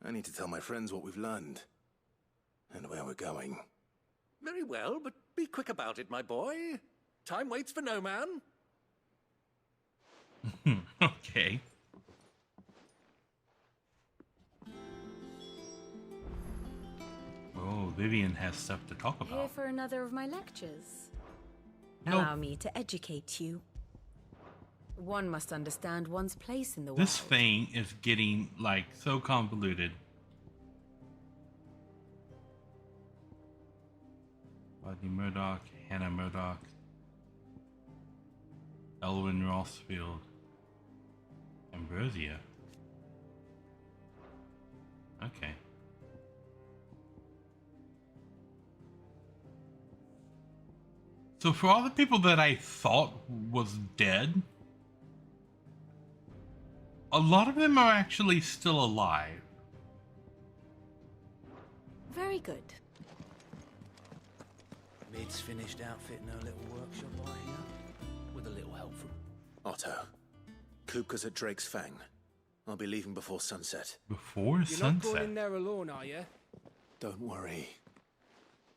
I need to tell my friends what we've learned. And where we're going. Very well, but be quick about it, my boy. Time waits for no man. Okay. Oh, Vivian has stuff to talk about. Here for another of my lectures. Nope. Allow me to educate you. One must understand one's place in the world. This thing is getting, like, so convoluted. Buddy Murdoch, Hannah Murdoch, Elwyn Rossfield, Ambrosia. Okay. So for all the people that I thought was dead, a lot of them are actually still alive. Very good. Mid's finished outfitting her little workshop right here, with a little help from... Otto, Kupka's at Drake's Fang. I'll be leaving before sunset. Before You're sunset? not going in there alone, are you? Don't worry.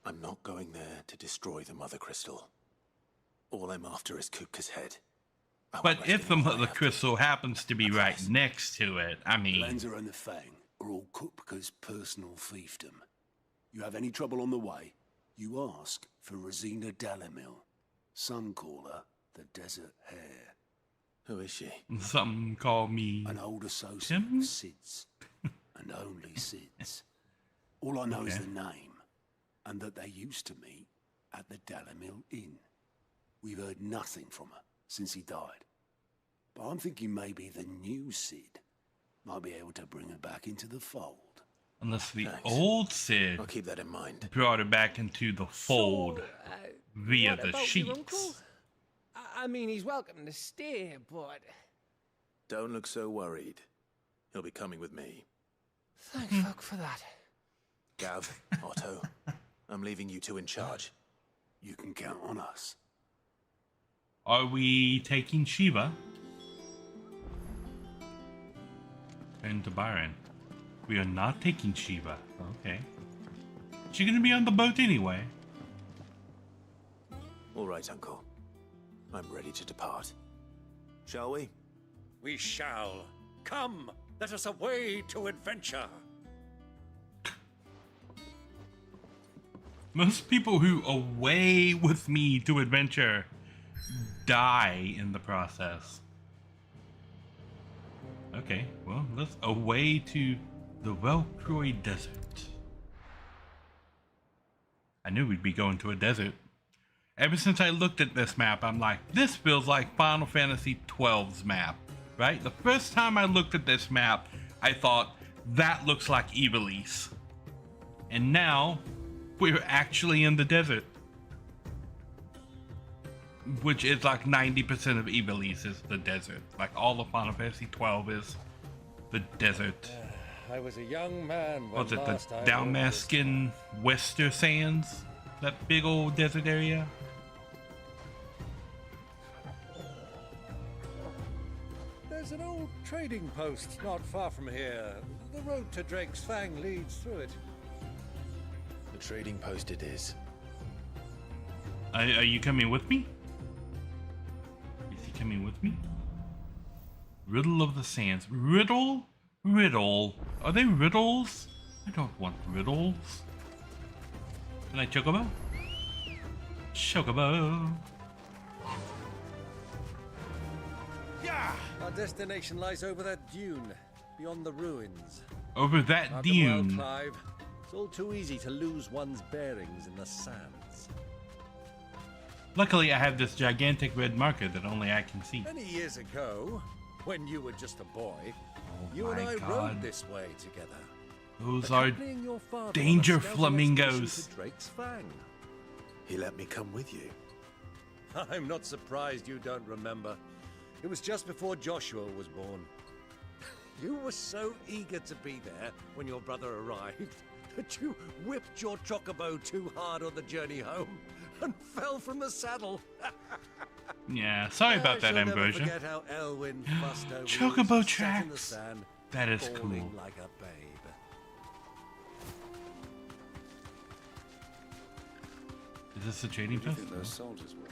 I'm not going there to destroy the Mother Crystal. All I'm after is Kupka's head. But if the Mother Crystal happens to be right next to it, I mean... Lanza and the Fang are all Kupka's personal fiefdom. You have any trouble on the way, you ask for Rosina Dalamil. Some call her the Desert Hare. Who is she? Some call me... An old associate of Sid's. And only Sid's. All I know is the name, and that they used to meet at the Dalamil Inn. We've heard nothing from her since he died. But I'm thinking maybe the new Sid might be able to bring her back into the fold. Unless the old Sid I'll keep that in mind. brought her back into the fold via What the about your sheets. uncle? I mean, he's welcome to stay, but... Don't look so worried. He'll be coming with me. Thank fuck for that. Gav, Otto, I'm leaving you two in charge. You can count on us. Are we taking Shiva? And to Byron. We are not taking Shiva. Okay. She's gonna be on the boat anyway. All right, Uncle. I'm ready to depart. Shall we? We shall. Come, let us away to adventure. Most people who away with me to adventure die in the process. Okay, well, let's away to the Velcroy Desert. I knew we'd be going to a desert. Ever since I looked at this map, I'm like, this feels like Final Fantasy XII's map, right? The first time I looked at this map, I thought, that looks like Ivalice. And now, we're actually in the desert. Which is like 90% of Ivalice is the desert. Like all of Final Fantasy XII is the desert. I was a young man when Was it the last I Dalmascan Wester Sands? That big old desert area? There's an old trading post not far from here. The road to Drake's Fang leads through it. The trading post it is. Are you coming with me? Is he coming with me? Riddle of the Sands. Riddle? Riddle. Are they riddles? I don't want riddles. Can I chocobo? Chocobo. Yeah! Our destination lies over that dune, beyond the ruins. Over that I've been well, dune. Clive. It's all too easy to lose one's bearings in the sands. Luckily, I have this gigantic red marker that only I can see. Many years ago, when you were just a boy, Oh you and my I God. rode this way together. Those are Accompanying your father on a danger scouting flamingos. expedition to Drake's Fang. He let me come with you. I'm not surprised you don't remember. It was just before Joshua was born. You were so eager to be there when your brother arrived that you whipped your chocobo too hard on the journey home and fell from the saddle. Yeah, sorry about that, I shall never Ambrosia. forget how Elwyn fussed over Chocobo you, sat in the tracks. sand, That is bawling cool. like a babe. Is this a trading What do you post? think those soldiers were?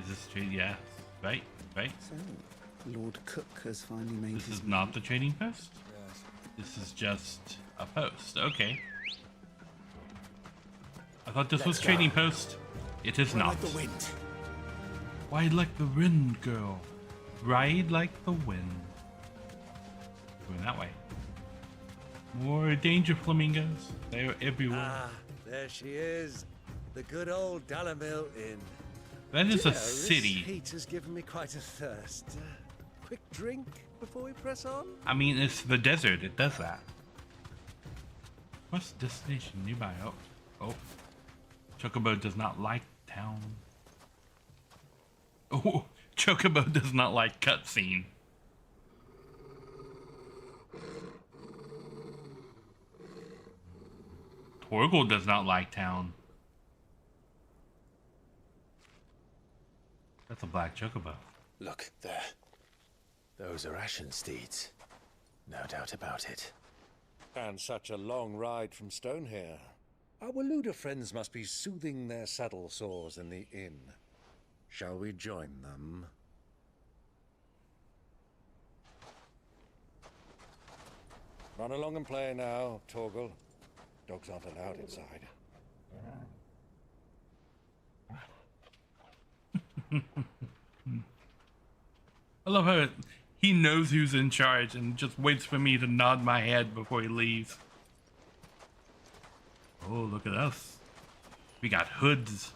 Is this trade? Yeah, right, right. So, Lord Cook has finally made This his is not the trading post. This is just a post. Okay. I thought this was trading post. It is not. Like the wind. Ride like the wind, girl. Ride like the wind. Going that way. More danger flamingos. They are everywhere. Ah, there she is. The good old Dalamil Inn. That is Do a you know, city. This heat has given me quite a thirst. Quick drink before we press on? I mean, it's the desert. It does that. What's the destination nearby? Oh, oh. Chocobo does not like town. Oh, Chocobo does not like cutscene. Torgal does not like town. That's a black Chocobo. Look, there. Those are Ashen steeds. No doubt about it. And such a long ride from Stonehair. Our Waluda friends must be soothing their saddle sores in the inn. Shall we join them? Run along and play now, Torgal. Dogs aren't allowed inside. I love how he knows who's in charge and just waits for me to nod my head before he leaves. Oh, look at us. We got hoods.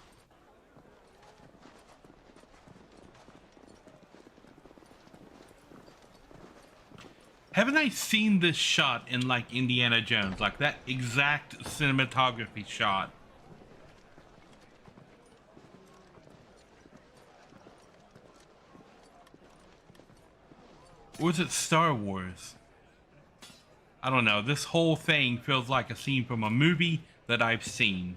Haven't I seen this shot in like Indiana Jones? Like that exact cinematography shot. Or is it Star Wars? I don't know. This whole thing feels like a scene from a movie that I've seen.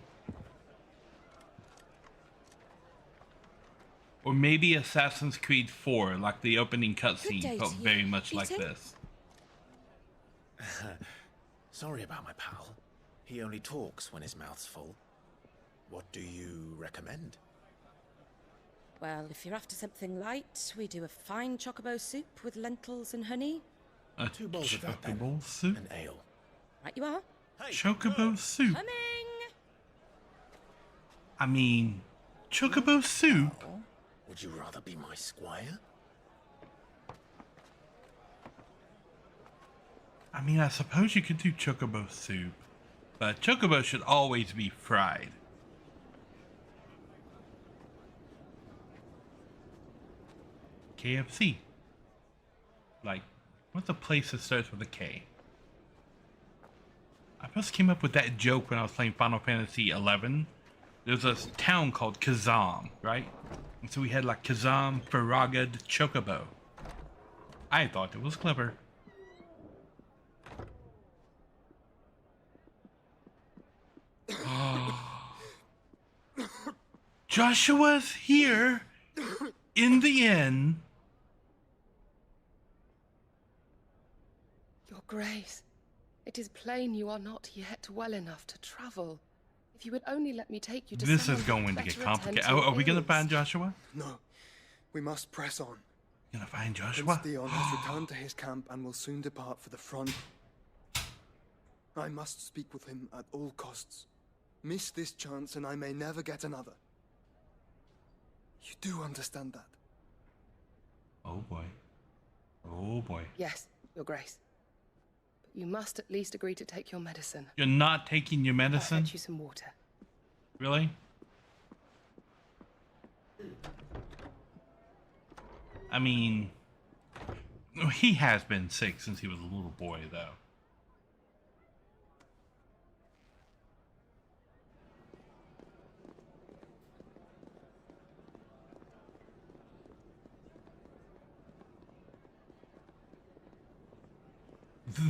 Or maybe Assassin's Creed 4, like the opening cutscene felt very much like this. Sorry about my pal. He only talks when his mouth's full. What do you recommend? Well, if you're after something light, we do a fine chocobo soup with lentils and honey. A 2 bowls of that then. chocobo soup? An ale. Right you are. Chocobo soup? Coming! I mean, chocobo soup? Would you rather be my squire? I mean, I suppose you could do chocobo soup, but chocobo should always be fried. KFC. Like, what's a place that starts with a K? I first came up with that joke when I was playing Final Fantasy XI. There's a town called Kazam, right? And so we had like Kazam Faragad Chocobo. I thought it was clever. Joshua's here in the inn. Your Grace, it is plain you are not yet well enough to travel. If you would only let me take you to This is someone going to better get complicated. attend to Are we going to ills. find Joshua? No. We must press on. You're going to find Joshua? Prince Dion has returned to his camp and will soon depart for the front. I must speak with him at all costs. Miss this chance and I may never get another. You do understand that? Oh boy. Oh boy. Yes, Your Grace. But you must at least agree to take your medicine. You're not taking your I'll medicine? fetch you some water. Really? I mean, he has been sick since he was a little boy, though.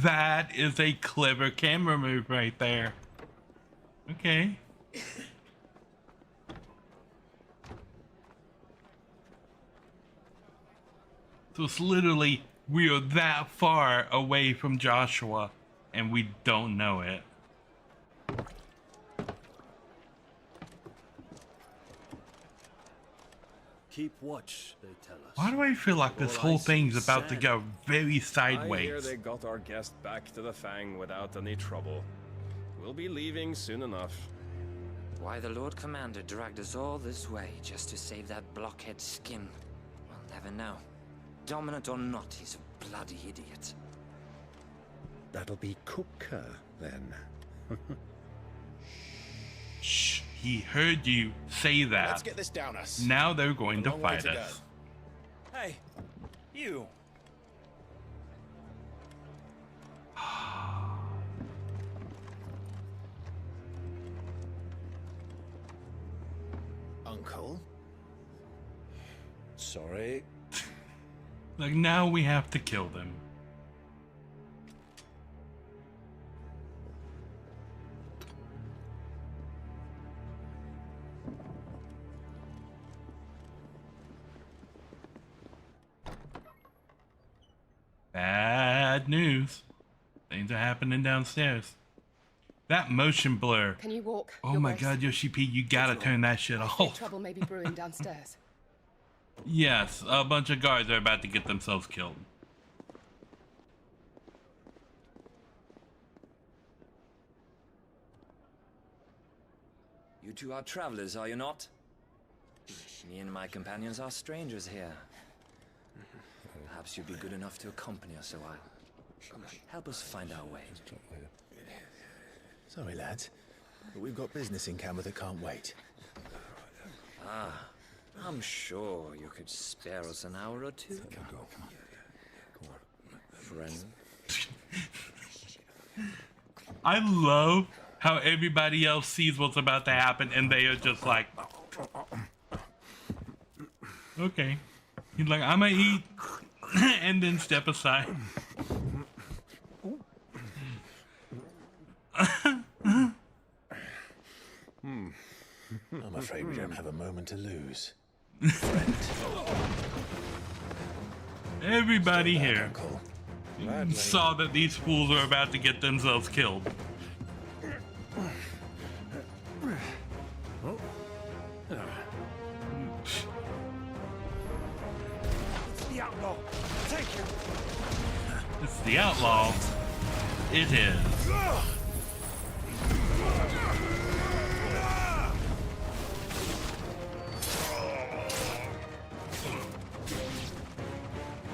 That is a clever camera move right there. Okay. So it's literally, we are that far away from Joshua and we don't know it. Keep watch, they tell us. Why do I feel like this whole thing's about to go very I hear sideways? they got our guest back to the Fang without any trouble. We'll be leaving soon enough. Why the Lord Commander dragged us all this way just to save that blockhead skin, we'll never know. Dominant or not, he's a bloody idiot. That'll be Cooker, then. Shh, he heard you say that. Let's get this down us. Now they're going to A long way fight to us. go. Hey, you. Uncle? Sorry. Like, now we have to kill them. Bad news. Things are happening downstairs. That motion blur. Can you walk? Oh Your my Grace? god, Yoshi P, you gotta turn that shit I fear off. trouble may be brewing downstairs. Yes, a bunch of guards are about to get themselves killed. You two are travelers, are you not? Me and my companions are strangers here. Perhaps you'd be good enough to accompany us a while. Help us find our way. Sorry, lads, but we've got business in camera that can't wait. Ah, I'm sure you could spare us an hour or two. Come on. Friend. I love how everybody else sees what's about to happen and they are just like, okay. He's like, I'm gonna eat and then step aside. afraid we don't have a moment to lose. Everybody here saw that these fools are about to get themselves killed. It's the outlaw. Take him. It's the outlaw. It is.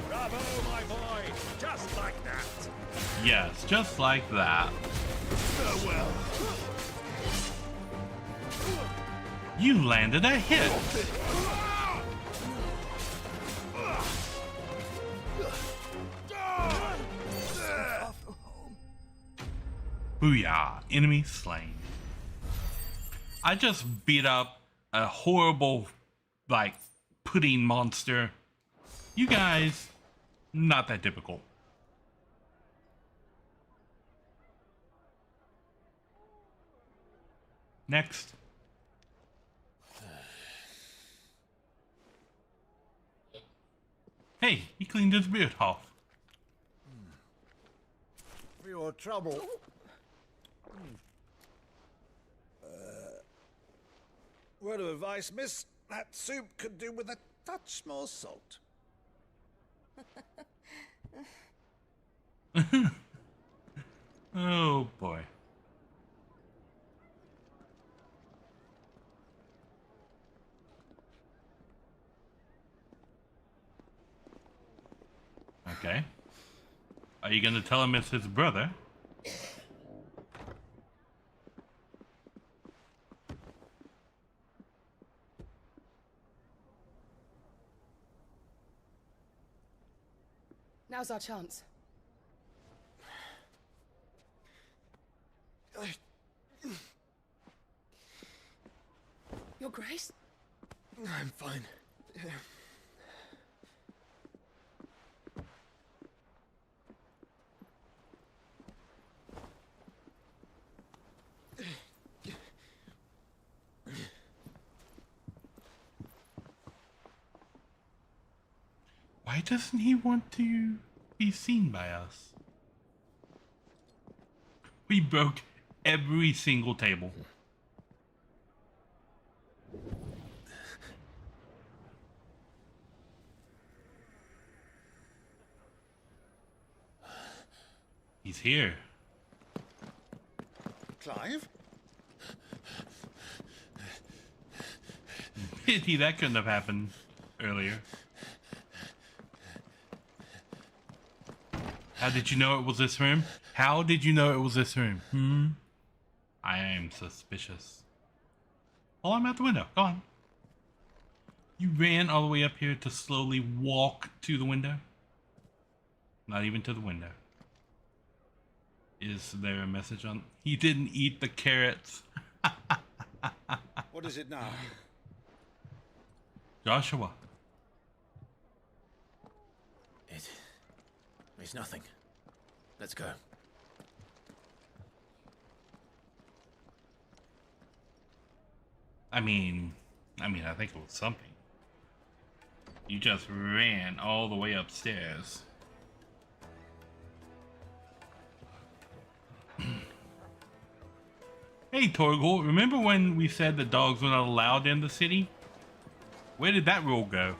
Bravo, my boy! Just like that! Yes, just like that. Farewell! You landed a hit. Booyah, enemy slain. I just beat up a horrible, like, pudding monster. You guys, not that difficult. Next. Hey, he cleaned his beard off. For your trouble. Word of advice, miss. That soup could do with a touch more salt. Oh boy. Okay. Are you gonna tell him it's his brother? Now's our chance. Your Grace? I'm fine. Why doesn't he want to be seen by us? We broke every single table. He's here. Clive? Pity that couldn't have happened earlier. How did you know it was this room? How did you know it was this room? I am suspicious. Oh, I'm out the window. Go on. You ran all the way up here to slowly walk to the window? Not even to the window. Is there a message on? He didn't eat the carrots. What is it now? Joshua. It's nothing. Let's go. I mean, I think it was something. You just ran all the way upstairs. Hey, Torgal, remember when we said the dogs were not allowed in the city? Where did that rule go?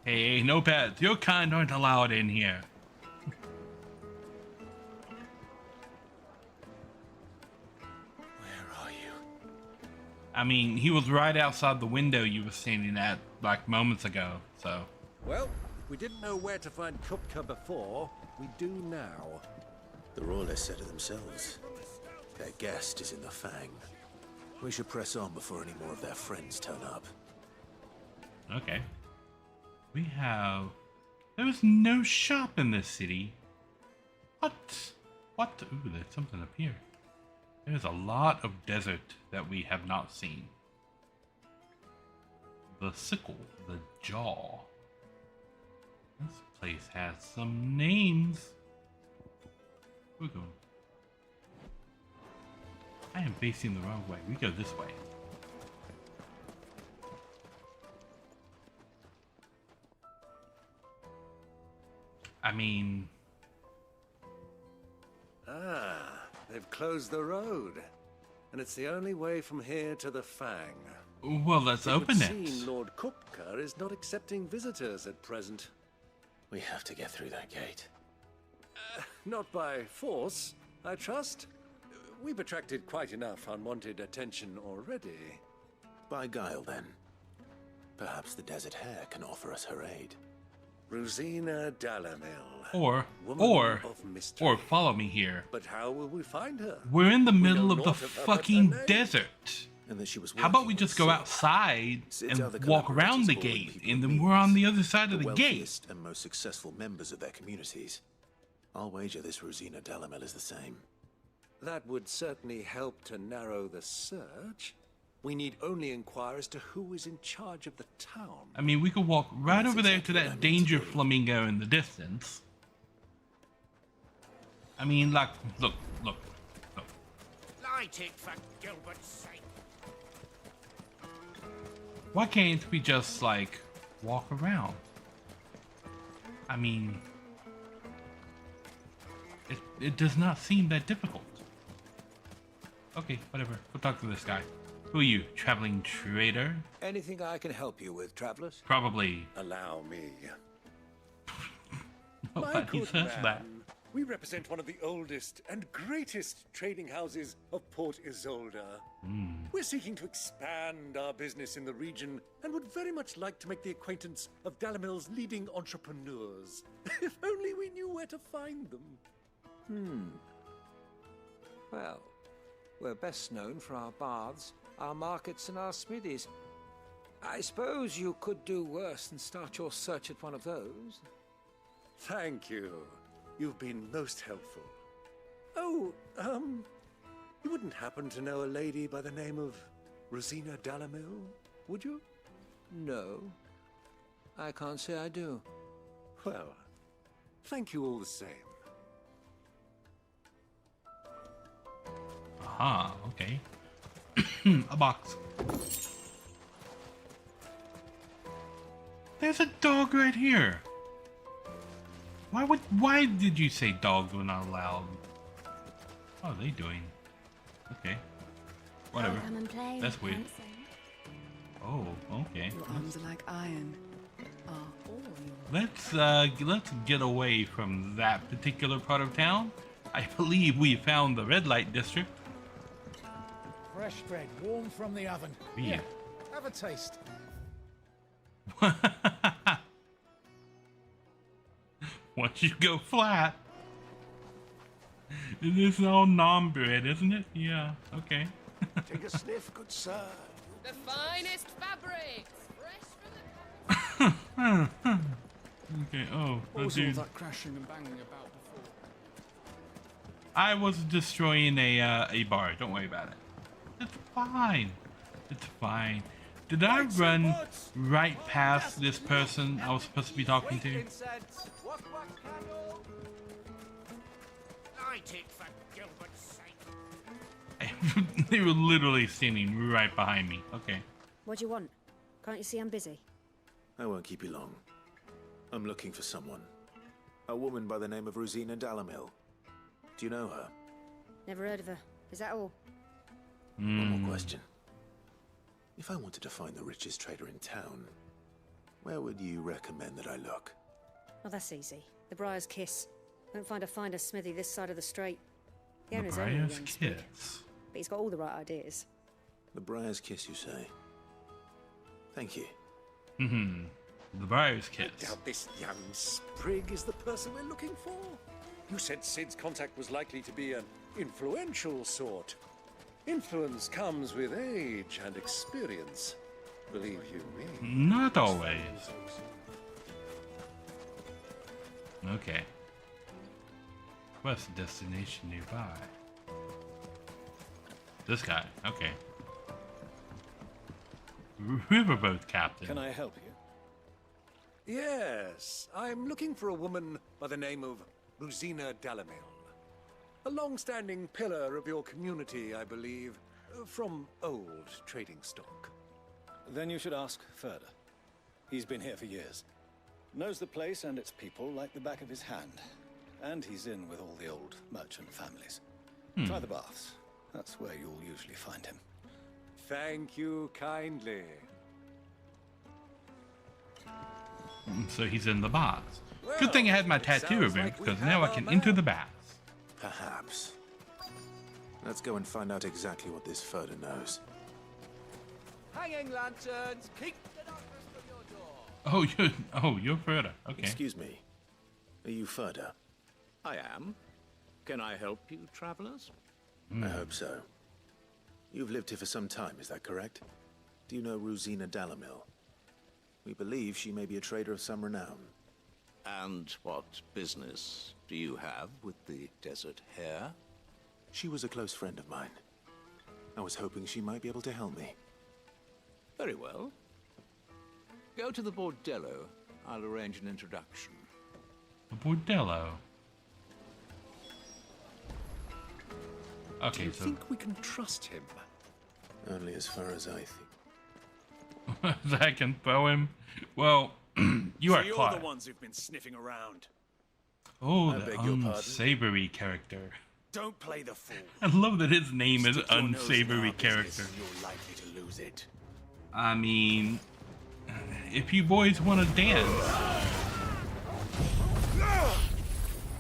Hey, no pets. Your kind aren't allowed in here. Where are you? I mean, he was right outside the window you were standing at, like, moments ago, so... Well, if we didn't know where to find Kupka before, we do now. The Rawless said it themselves. Their guest is in the Fang. We should press on before any more of their friends turn up. Okay. We have... There's no shop in this city. What? What? Ooh, there's something up here. There's a lot of desert that we have not seen. The sickle, the jaw. This place has some names. We're going. I am facing the wrong way. We go this way. I mean... Ah, they've closed the road. And it's the only way from here to the Fang. Well, let's open it. It would seem Lord Kupka is not accepting visitors at present. We have to get through that gate. Not by force, I trust. We've attracted quite enough unwanted attention already. By guile, then. Perhaps the Desert Hare can offer us her aid. Rosina Dalamil. Or follow me here. But how will we find her? We're in the middle of the naught of her but her fucking name. desert. And that she was How about we working just with go Sid. outside Sid's other and walk around the collaborators gate, all and then people we're on the means. other side of the gate. Wealthiest and most successful members of their communities. I'll wager this Rosina Dalamel is the same. That would certainly help to narrow the search. We need only inquire as to who is in charge of the town. I mean, we could walk right over there to that danger flamingo in the distance. I mean, like, look. Light it for Gilbert's sake. Why can't we just, like, walk around? I mean, it does not seem that difficult. Okay, whatever. We'll talk to this guy. Who are you, traveling trader? Anything I can help you with, travelers? Probably. Allow me. Nobody says that. We represent one of the oldest and greatest trading houses of Port Isolde. We're seeking to expand our business in the region and would very much like to make the acquaintance of Dalamil's leading entrepreneurs. If only we knew where to find them. Well, we're best known for our baths, our markets, and our smithies. I suppose you could do worse than start your search at one of those. Thank you. You've been most helpful. Oh, you wouldn't happen to know a lady by the name of Rosina Dalamil, would you? No, I can't say I do. Well, thank you all the same. Aha, okay. A box. There's a dog right here. Why did you say dogs were not allowed? What are they doing? Okay. Whatever. Come and play, That's weird. handsome. Oh, okay. Your arms are like iron. Are all yours. Let's get away from that particular part of town. I believe we found the red light district. Fresh bread, warm from the oven. Yeah. Here, have a taste. Once you go flat. This is all non-bread, isn't it? Yeah, okay. Take a sniff, good sir. The finest fabrics, fresh from the Okay, oh, What was all dude. that crashing and banging about before? I was destroying a bar. Don't worry about it. It's fine. It's fine. Did I run right past this person I was supposed to be talking to? Light it for Gilbert's sake. They were literally standing right behind me. Okay. What do you want? Can't you see I'm busy? I won't keep you long. I'm looking for someone. A woman by the name of Rosina Dalamil. Do you know her? Never heard of her. Is that all? One more question. If I wanted to find the richest trader in town, where would you recommend that I look? Oh, that's easy. The Briar's Kiss. Won't find a finer smithy this side of the strait. The The owner's only a Briar's young sprig, Kiss. but he's got all the right ideas. The Briar's Kiss, you say? Thank you. The Briar's Kiss. I doubt this young sprig is the person we're looking for. You said Sid's contact was likely to be an influential sort. Influence comes with age and experience. Believe you me. Not always. Okay. Quest destination nearby. This guy. Okay. Riverboat captain. Can I help you? Yes, I'm looking for a woman by the name of Rosina Dalamil. A long-standing pillar of your community, I believe, from old trading stock. Then you should ask further. He's been here for years. Knows the place and its people like the back of his hand. And he's in with all the old merchant families. Try the baths. That's where you'll usually find him. Thank you kindly. So he's in the baths. Good thing I had my tattoo removed, because now I can enter the baths. Perhaps. Let's go and find out exactly what this Furder knows. Hanging lanterns, keep the darkness from your door. You're Furder. Okay. Excuse me. Are you Furder? I am. Can I help you, travelers? I hope so. You've lived here for some time, is that correct? Do you know Rosina Dalamil? We believe she may be a trader of some renown. And what business do you have with the Desert Hare? She was a close friend of mine. I was hoping she might be able to help me. Very well. Go to the Bordello. I'll arrange an introduction. The Bordello. Okay, Do you so think we can trust him? Only as far as I think. I can throw him. Well, you are you're Clark. the ones who've been sniffing around. Oh, I the beg your pardon? unsavory character. Don't play the fool. I love that his name is Stick your nose in unsavory our business, character. You're likely to lose it. I mean, if you boys want to dance,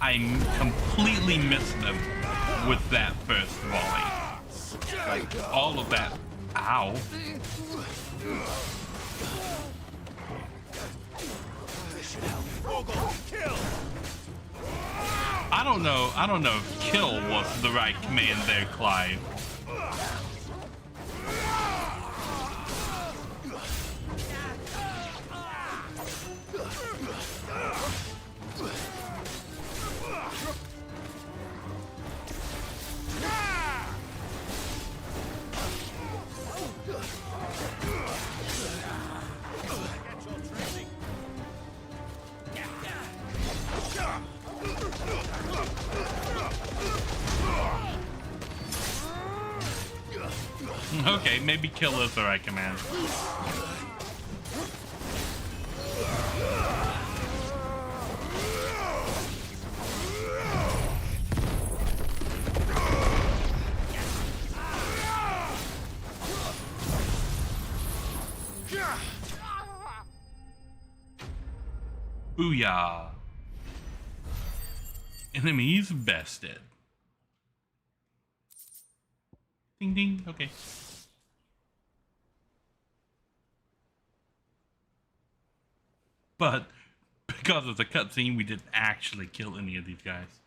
I completely missed them with that first volley. Like, all of that. Ow. I don't know if kill was the right command there, Clive. Okay, maybe kill is the right command. Booyah. Enemies bested. Ding ding, okay. But because of the cutscene, we didn't actually kill any of these guys.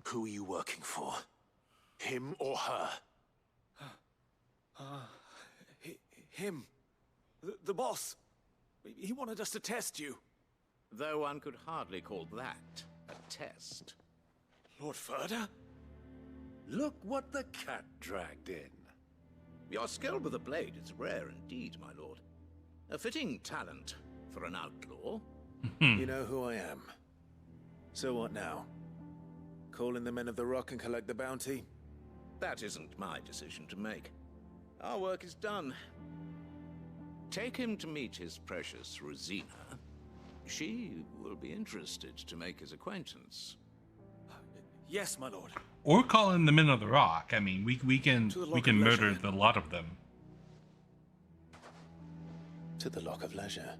Who are you working for? Him or her? Him. The boss. He wanted us to test you. Though one could hardly call that a test. Lord Furder? Look what the cat dragged in. Your skill with the blade is rare indeed, my lord. A fitting talent for an outlaw. You know who I am. So what now? Call in the Men of the Rock and collect the bounty? That isn't my decision to make. Our work is done. Take him to meet his precious Rosina. She will be interested to make his acquaintance. Yes, my lord. Or call in the Men of the Rock. I mean, we can murder the lot of them. To the Lock of Leisure.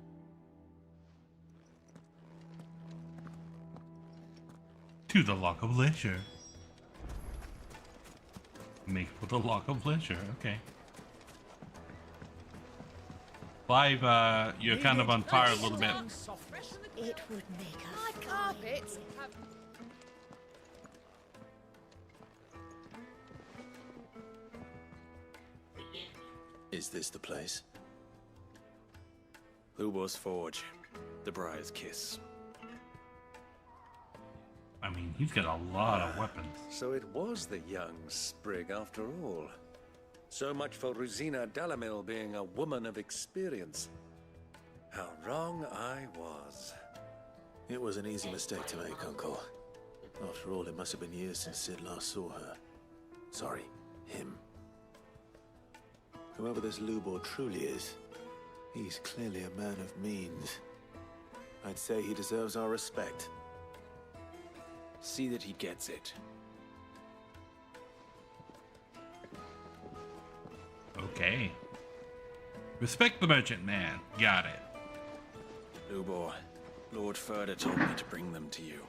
To the Lock of Leisure. Make for the Lock of Leisure. Okay. Clive, you're kind of on fire a little bit. It would make us. My carpets have... Is this the place? Lubos Forge. The Briar's Kiss. I mean, he's got a lot of weapons. So it was the young sprig after all. So much for Rosina Dalamil being a woman of experience. How wrong I was. It was an easy mistake to make, Uncle. After all, it must have been years since Sid last saw her. Sorry, him. Whoever this Lubor truly is, he's clearly a man of means. I'd say he deserves our respect. See that he gets it. Okay. Respect the merchant man. Got it. Lubor, Lord Furder told me to bring them to you.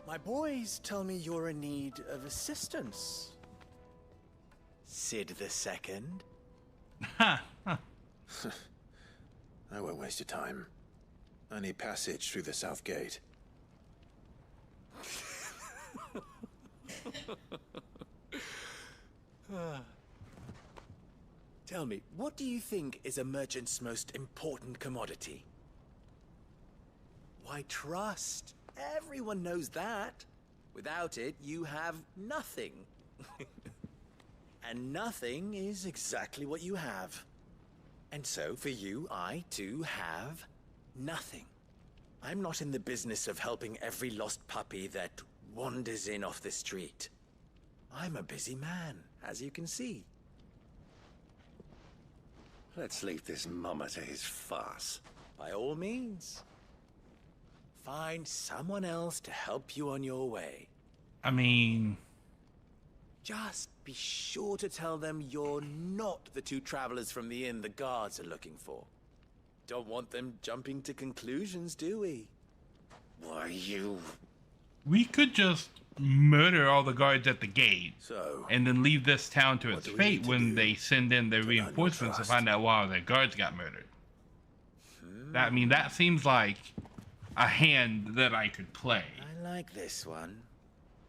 My boys tell me you're in need of assistance. Sid the Second. I won't waste your time. I need passage through the south gate. Tell me, what do you think is a merchant's most important commodity? Why, trust. Everyone knows that. Without it, you have nothing. And nothing is exactly what you have. And so, for you, I, too, have nothing. I'm not in the business of helping every lost puppy that wanders in off the street. I'm a busy man, as you can see. Let's leave this mummer to his farce. By all means. Find someone else to help you on your way. I mean... Just be sure to tell them you're not the two travelers from the inn the guards are looking for. Don't want them jumping to conclusions, do we? Why, you... We could just murder all the guards at the gate, and then leave this town to its fate when they send in their reinforcements to find out why their guards got murdered. I mean, that seems like a hand that I could play. I like this one.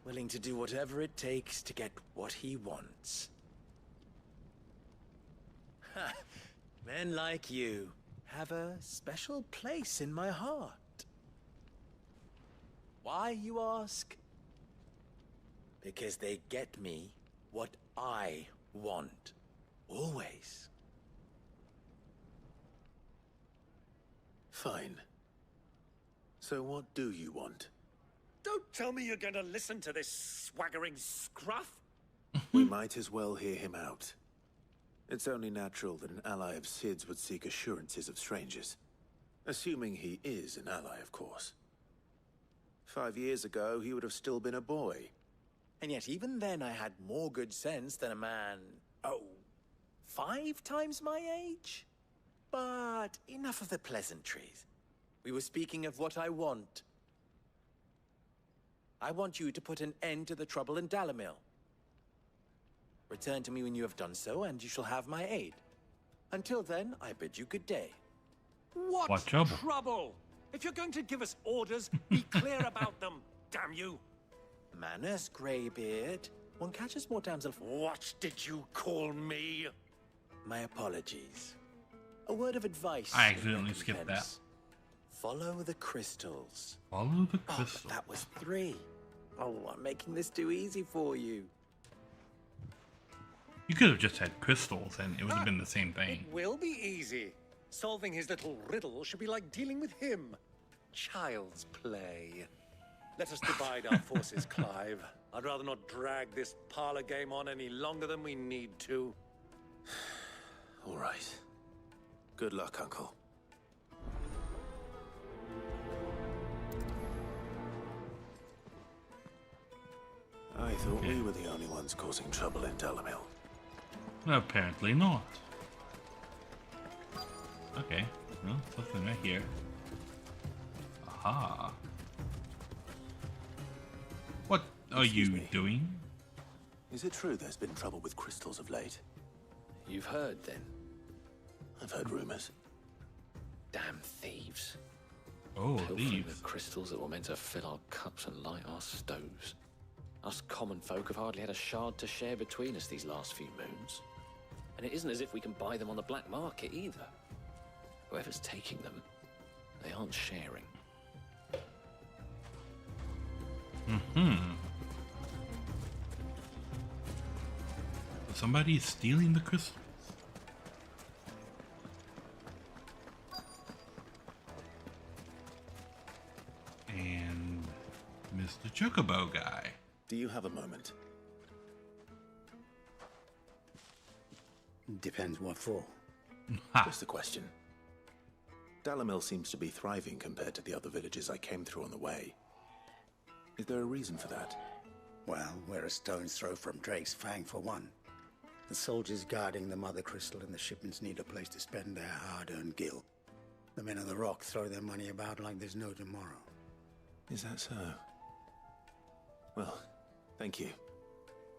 Willing to do whatever it takes to get what he wants. Men like you have a special place in my heart. Why, you ask? Because they get me what I want. Always. Fine. So what do you want? Don't tell me you're going to listen to this swaggering scruff. We might as well hear him out. It's only natural that an ally of Sid's would seek assurances of strangers. Assuming he is an ally, of course. 5 years ago, he would have still been a boy. And yet even then I had more good sense than a man, 5 times my age? But enough of the pleasantries. We were speaking of what I want. I want you to put an end to the trouble in Dalamil. Return to me when you have done so, and you shall have my aid. Until then, I bid you good day. What trouble? If you're going to give us orders, be clear about them, damn you! Manners, Greybeard. One catches more damsel... What did you call me? My apologies. A word of advice. I accidentally skipped that. Follow the crystals. Follow the crystals. That was 3. Oh, I'm making this too easy for you. You could have just had crystals and it would have been the same thing. It will be easy. Solving his little riddle should be like dealing with him. Child's play. Let us divide our forces, Clive. I'd rather not drag this parlor game on any longer than we need to. All right. Good luck, Uncle. I thought we were the only ones causing trouble in Dalamil. Apparently not. Okay, well, something right here. Aha. What are you doing? Is it true there's been trouble with crystals of late? You've heard, then? I've heard rumors. Damn thieves. Oh, Pilfering thieves. the crystals that were meant to fill our cups and light our stoves. Us common folk have hardly had a shard to share between us these last few moons. And it isn't as if we can buy them on the black market either. Whoever's taking them, they aren't sharing. Somebody's stealing the crystals. is the Chocobo guy. Do you have a moment? Depends what for. Just a question. Dalamil seems to be thriving compared to the other villages I came through on the way. Is there a reason for that? Well, we're a stone's throw from Drake's Fang for one. The soldiers guarding the Mother Crystal and the shipments need a place to spend their hard-earned gil. The men of the Rock throw their money about like there's no tomorrow. Is that so? Well, thank you.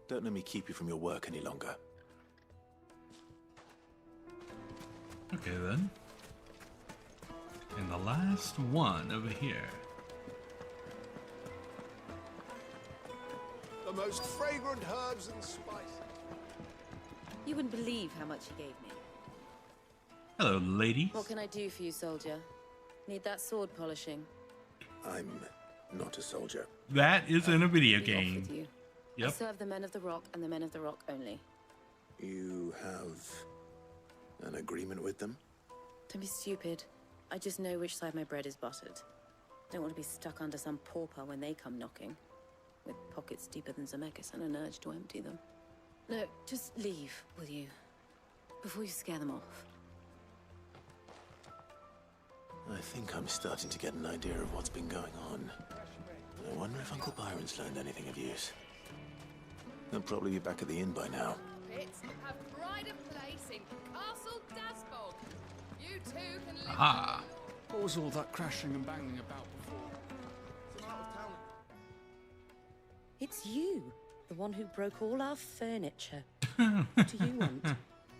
Don't let me keep you from your work any longer. Okay then. And the last one over here. The most fragrant herbs and spices. You wouldn't believe how much he gave me. Hello, ladies. What can I do for you, soldier? Need that sword polishing? I'm not a soldier. That is in a video Be off game. with you. I Yep. serve the men of the Rock and the men of the Rock only. You have an agreement with them? Don't be stupid. I just know which side my bread is buttered. Don't want to be stuck under some pauper when they come knocking. With pockets deeper than Zemeckis and an urge to empty them. No, just leave, will you? Before you scare them off. I think I'm starting to get an idea of what's been going on. I wonder if Uncle Byron's learned anything of use. He'll probably be back at the inn by now. Bits have pride of place in Castle Dasbog. You two can live. Aha. What was all that crashing and banging about before? It's you, the one who broke all our furniture. What do you want?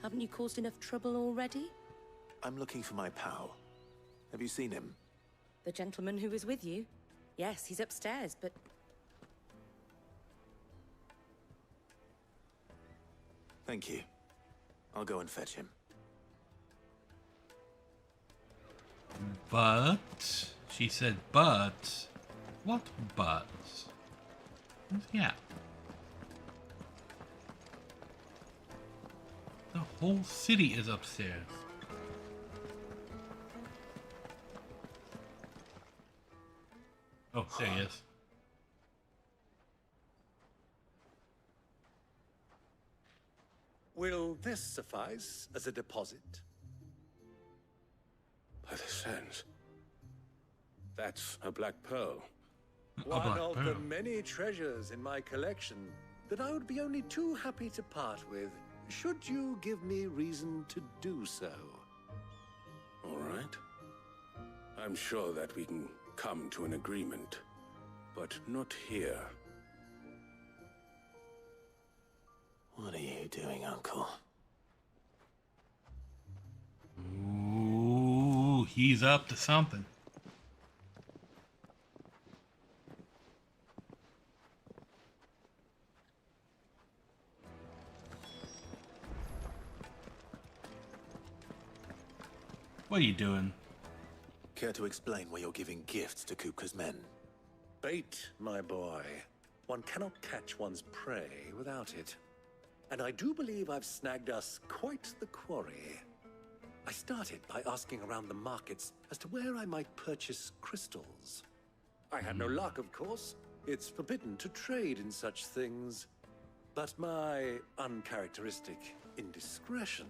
Haven't you caused enough trouble already? I'm looking for my pal. Have you seen him? The gentleman who was with you? Yes, he's upstairs, but... Thank you. I'll go and fetch him. But... She said but... What but? Yeah. The whole city is upstairs. Oh, there he is. Will this suffice as a deposit? By the sands. That's a black pearl. One of the many treasures in my collection that I would be only too happy to part with, should you give me reason to do so. All right. I'm sure that we can come to an agreement, but not here. What are you doing, Uncle? Ooh, he's up to something. What are you doing? Care to explain why you're giving gifts to Kupka's men? Bait, my boy. One cannot catch one's prey without it. And I do believe I've snagged us quite the quarry. I started by asking around the markets as to where I might purchase crystals. I had no luck, of course. It's forbidden to trade in such things. But my uncharacteristic indiscretion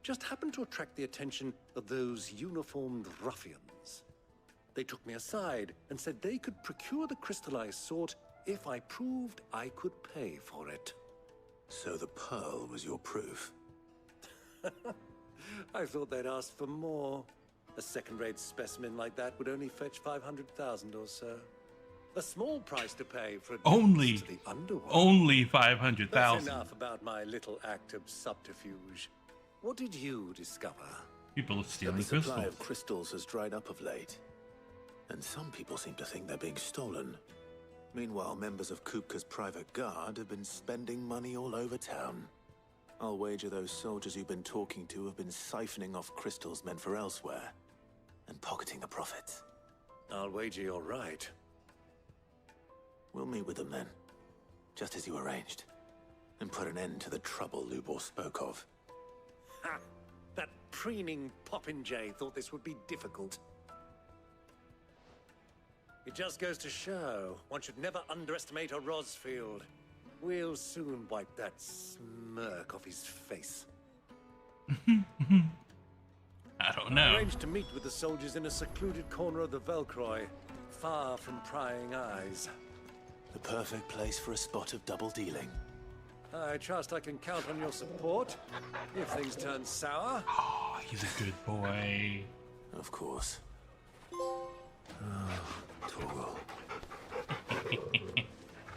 just happened to attract the attention of those uniformed ruffians. They took me aside and said they could procure the crystal I sought if I proved I could pay for it. So the pearl was your proof? I thought they'd ask for more. A second-rate specimen like that would only fetch 500,000 or so. A small price to pay for a Only, to the underworld. only That's 500,000. enough about my little act of subterfuge. What did you discover? People are stealing The supply crystals. of crystals has dried up of late, and some people seem to think they're being stolen. Meanwhile, members of Kupka's private guard have been spending money all over town. I'll wager those soldiers you've been talking to have been siphoning off crystals meant for elsewhere, and pocketing the profits. I'll wager you're right. We'll meet with them then, just as you arranged, and put an end to the trouble Lubor spoke of. Ha! That preening popinjay thought this would be difficult. It just goes to show one should never underestimate a Rosfield. We'll soon wipe that smirk off his face. I don't know. I arranged to meet with the soldiers in a secluded corner of the Velcroy, far from prying eyes. The perfect place for a spot of double dealing. I trust I can count on your support if things turn sour. Oh, he's a good boy. Of course. Oh, Torgal.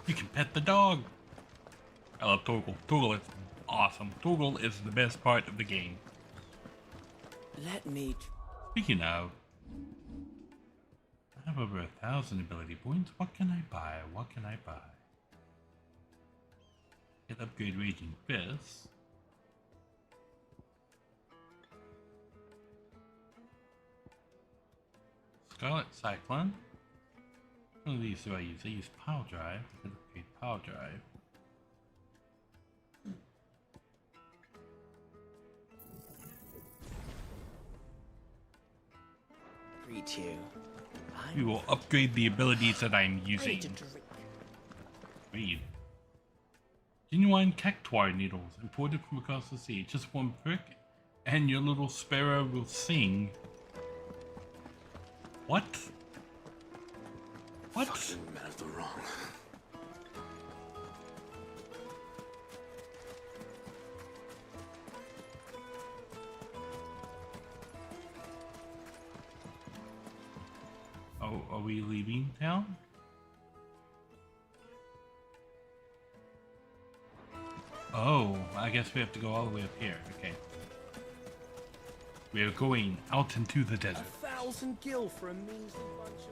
You can pet the dog. I love Torgal. Torgal is awesome. Torgal is the best part of the game. Let me... Speaking of, I have over 1,000 ability points. What can I buy? What can I buy? Get upgrade Raging Fist. Scarlet Cyclone. One of these do I use? I use Pile Drive. I can upgrade Pile Drive. Greet you. We will upgrade the abilities that I'm using. Read. Genuine cactuar needles imported from across the sea. Just one prick, and your little sparrow will sing. What? What? Fucking men of the wrong. Oh, are we leaving town? Oh, I guess we have to go all the way up here. Okay. We are going out into the desert. 1,000 gil for a measly bunch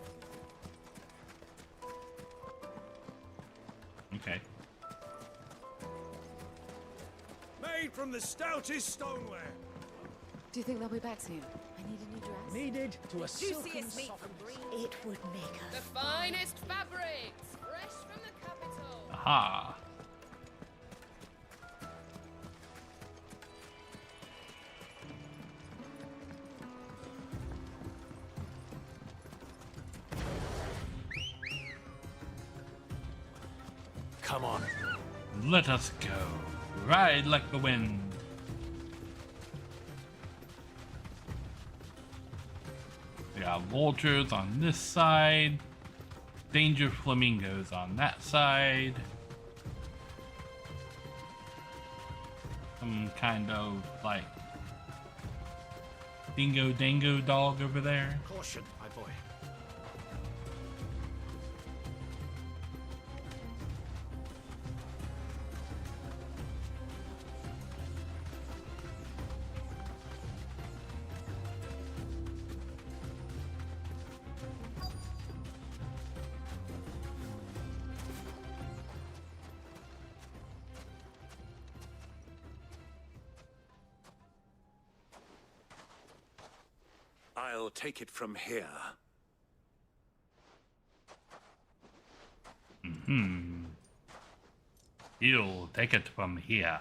of... Okay. Made from the stoutest stoneware. Do you think they'll be back soon? I need a new dress. Needed to a silken Juiciest meat soft... from Bree. It would make us. The finest fabrics, fresh from the capital. Aha. Come on. Let us go. Ride like the wind. We got vultures on this side. Danger flamingos on that side. Some kind of like dingo dango dog over there. Caution, my boy. I'll take it from here. You'll take it from here.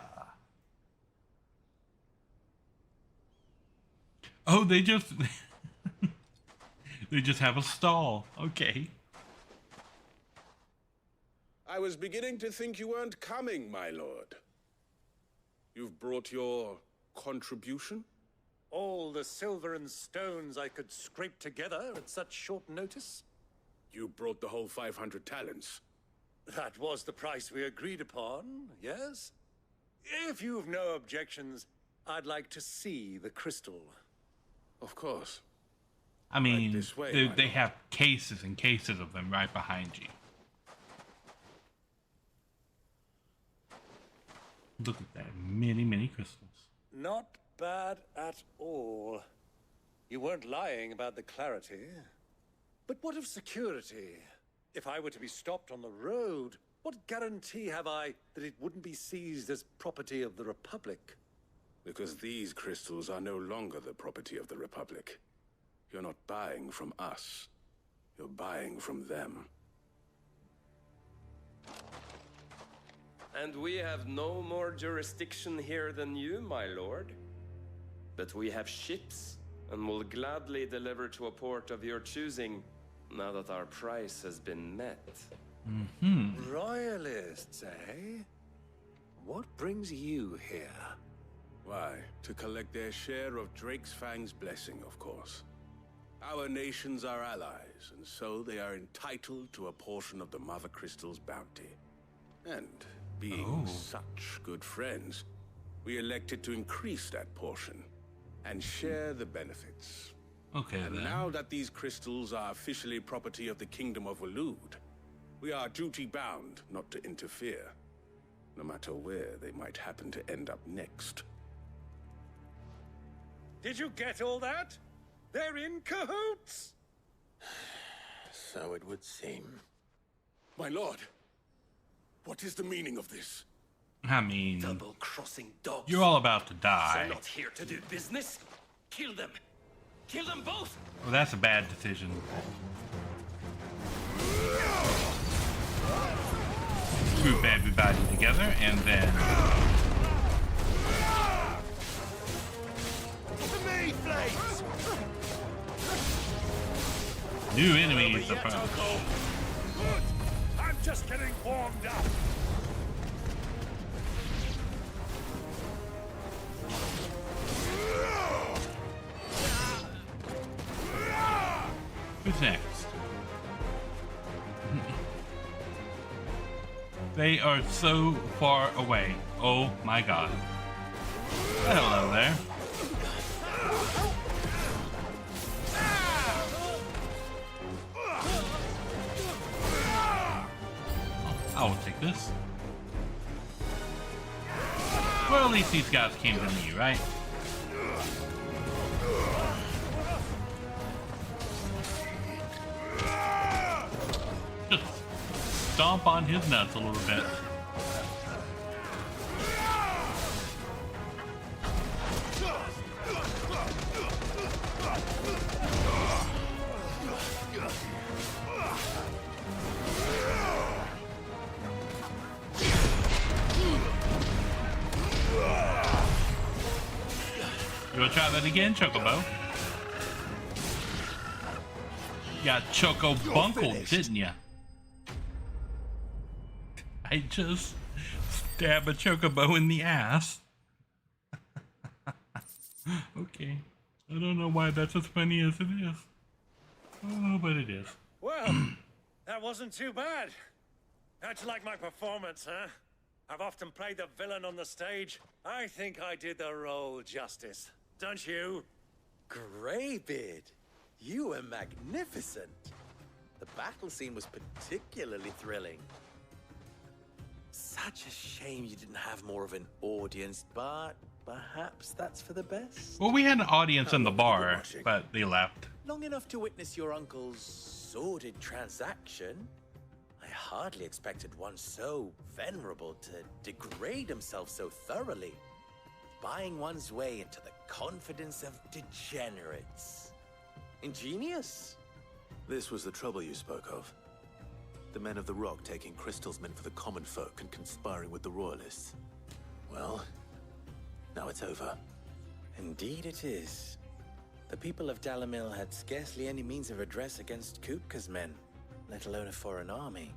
Oh, they just they just have a stall. Okay. I was beginning to think you weren't coming, my lord. You've brought your contribution? All the silver and stones I could scrape together at such short notice? You brought the whole 500 talents. That was the price we agreed upon, yes? If you've no objections, I'd like to see the crystal. Of course. I mean, Right this way, they have cases and cases of them right behind you. Look at that. Many, many crystals. Not bad at all. You weren't lying about the clarity. But what of security? If I were to be stopped on the road, what guarantee have I that it wouldn't be seized as property of the Republic? Because these crystals are no longer the property of the Republic. You're not buying from us. You're buying from them. And we have no more jurisdiction here than you, my lord. But we have ships, and will gladly deliver to a port of your choosing now that our price has been met. Royalists, eh? What brings you here? Why, to collect their share of Drake's Fang's blessing, of course. Our nations are allies, and so they are entitled to a portion of the Mother Crystal's bounty. And being such good friends, we elected to increase that portion and share the benefits. Okay, and then. now that these crystals are officially property of the Kingdom of Waloed, we are duty-bound not to interfere, no matter where they might happen to end up next. Did you get all that? They're in cahoots! So it would seem. My lord, what is the meaning of this? I mean, Double-crossing dogs. you're all about to die. So not here to do business. Kill them. Kill them both. Well, that's a bad decision. Group everybody together and then. New enemies approach. Good. I'm just getting warmed up. Who's next? They are so far away. Oh my god. Hello there. I will take this. Well, at least these guys came to me, right? Just stomp on his nuts a little bit. You wanna try that again, Chocobo? You got Choco bunkled, didn't ya? I just stabbed a Chocobo in the ass. Okay. I don't know why that's as funny as it is. Oh, but it is. Well, that wasn't too bad. How'd you like my performance, huh? I've often played the villain on the stage. I think I did the role justice. Don't you? Greybeard, you were magnificent. The battle scene was particularly thrilling. Such a shame you didn't have more of an audience, but perhaps that's for the best. Well, we had an audience in the bar, but they left. Long enough to witness your uncle's sordid transaction. I hardly expected one so venerable to degrade himself so thoroughly. Buying one's way into the confidence of degenerates. Ingenious. This was the trouble you spoke of. The men of the Rock taking crystals meant for the common folk and conspiring with the Royalists. Well, now it's over. Indeed it is. The people of Dalamil had scarcely any means of redress against Kupka's men, let alone a foreign army.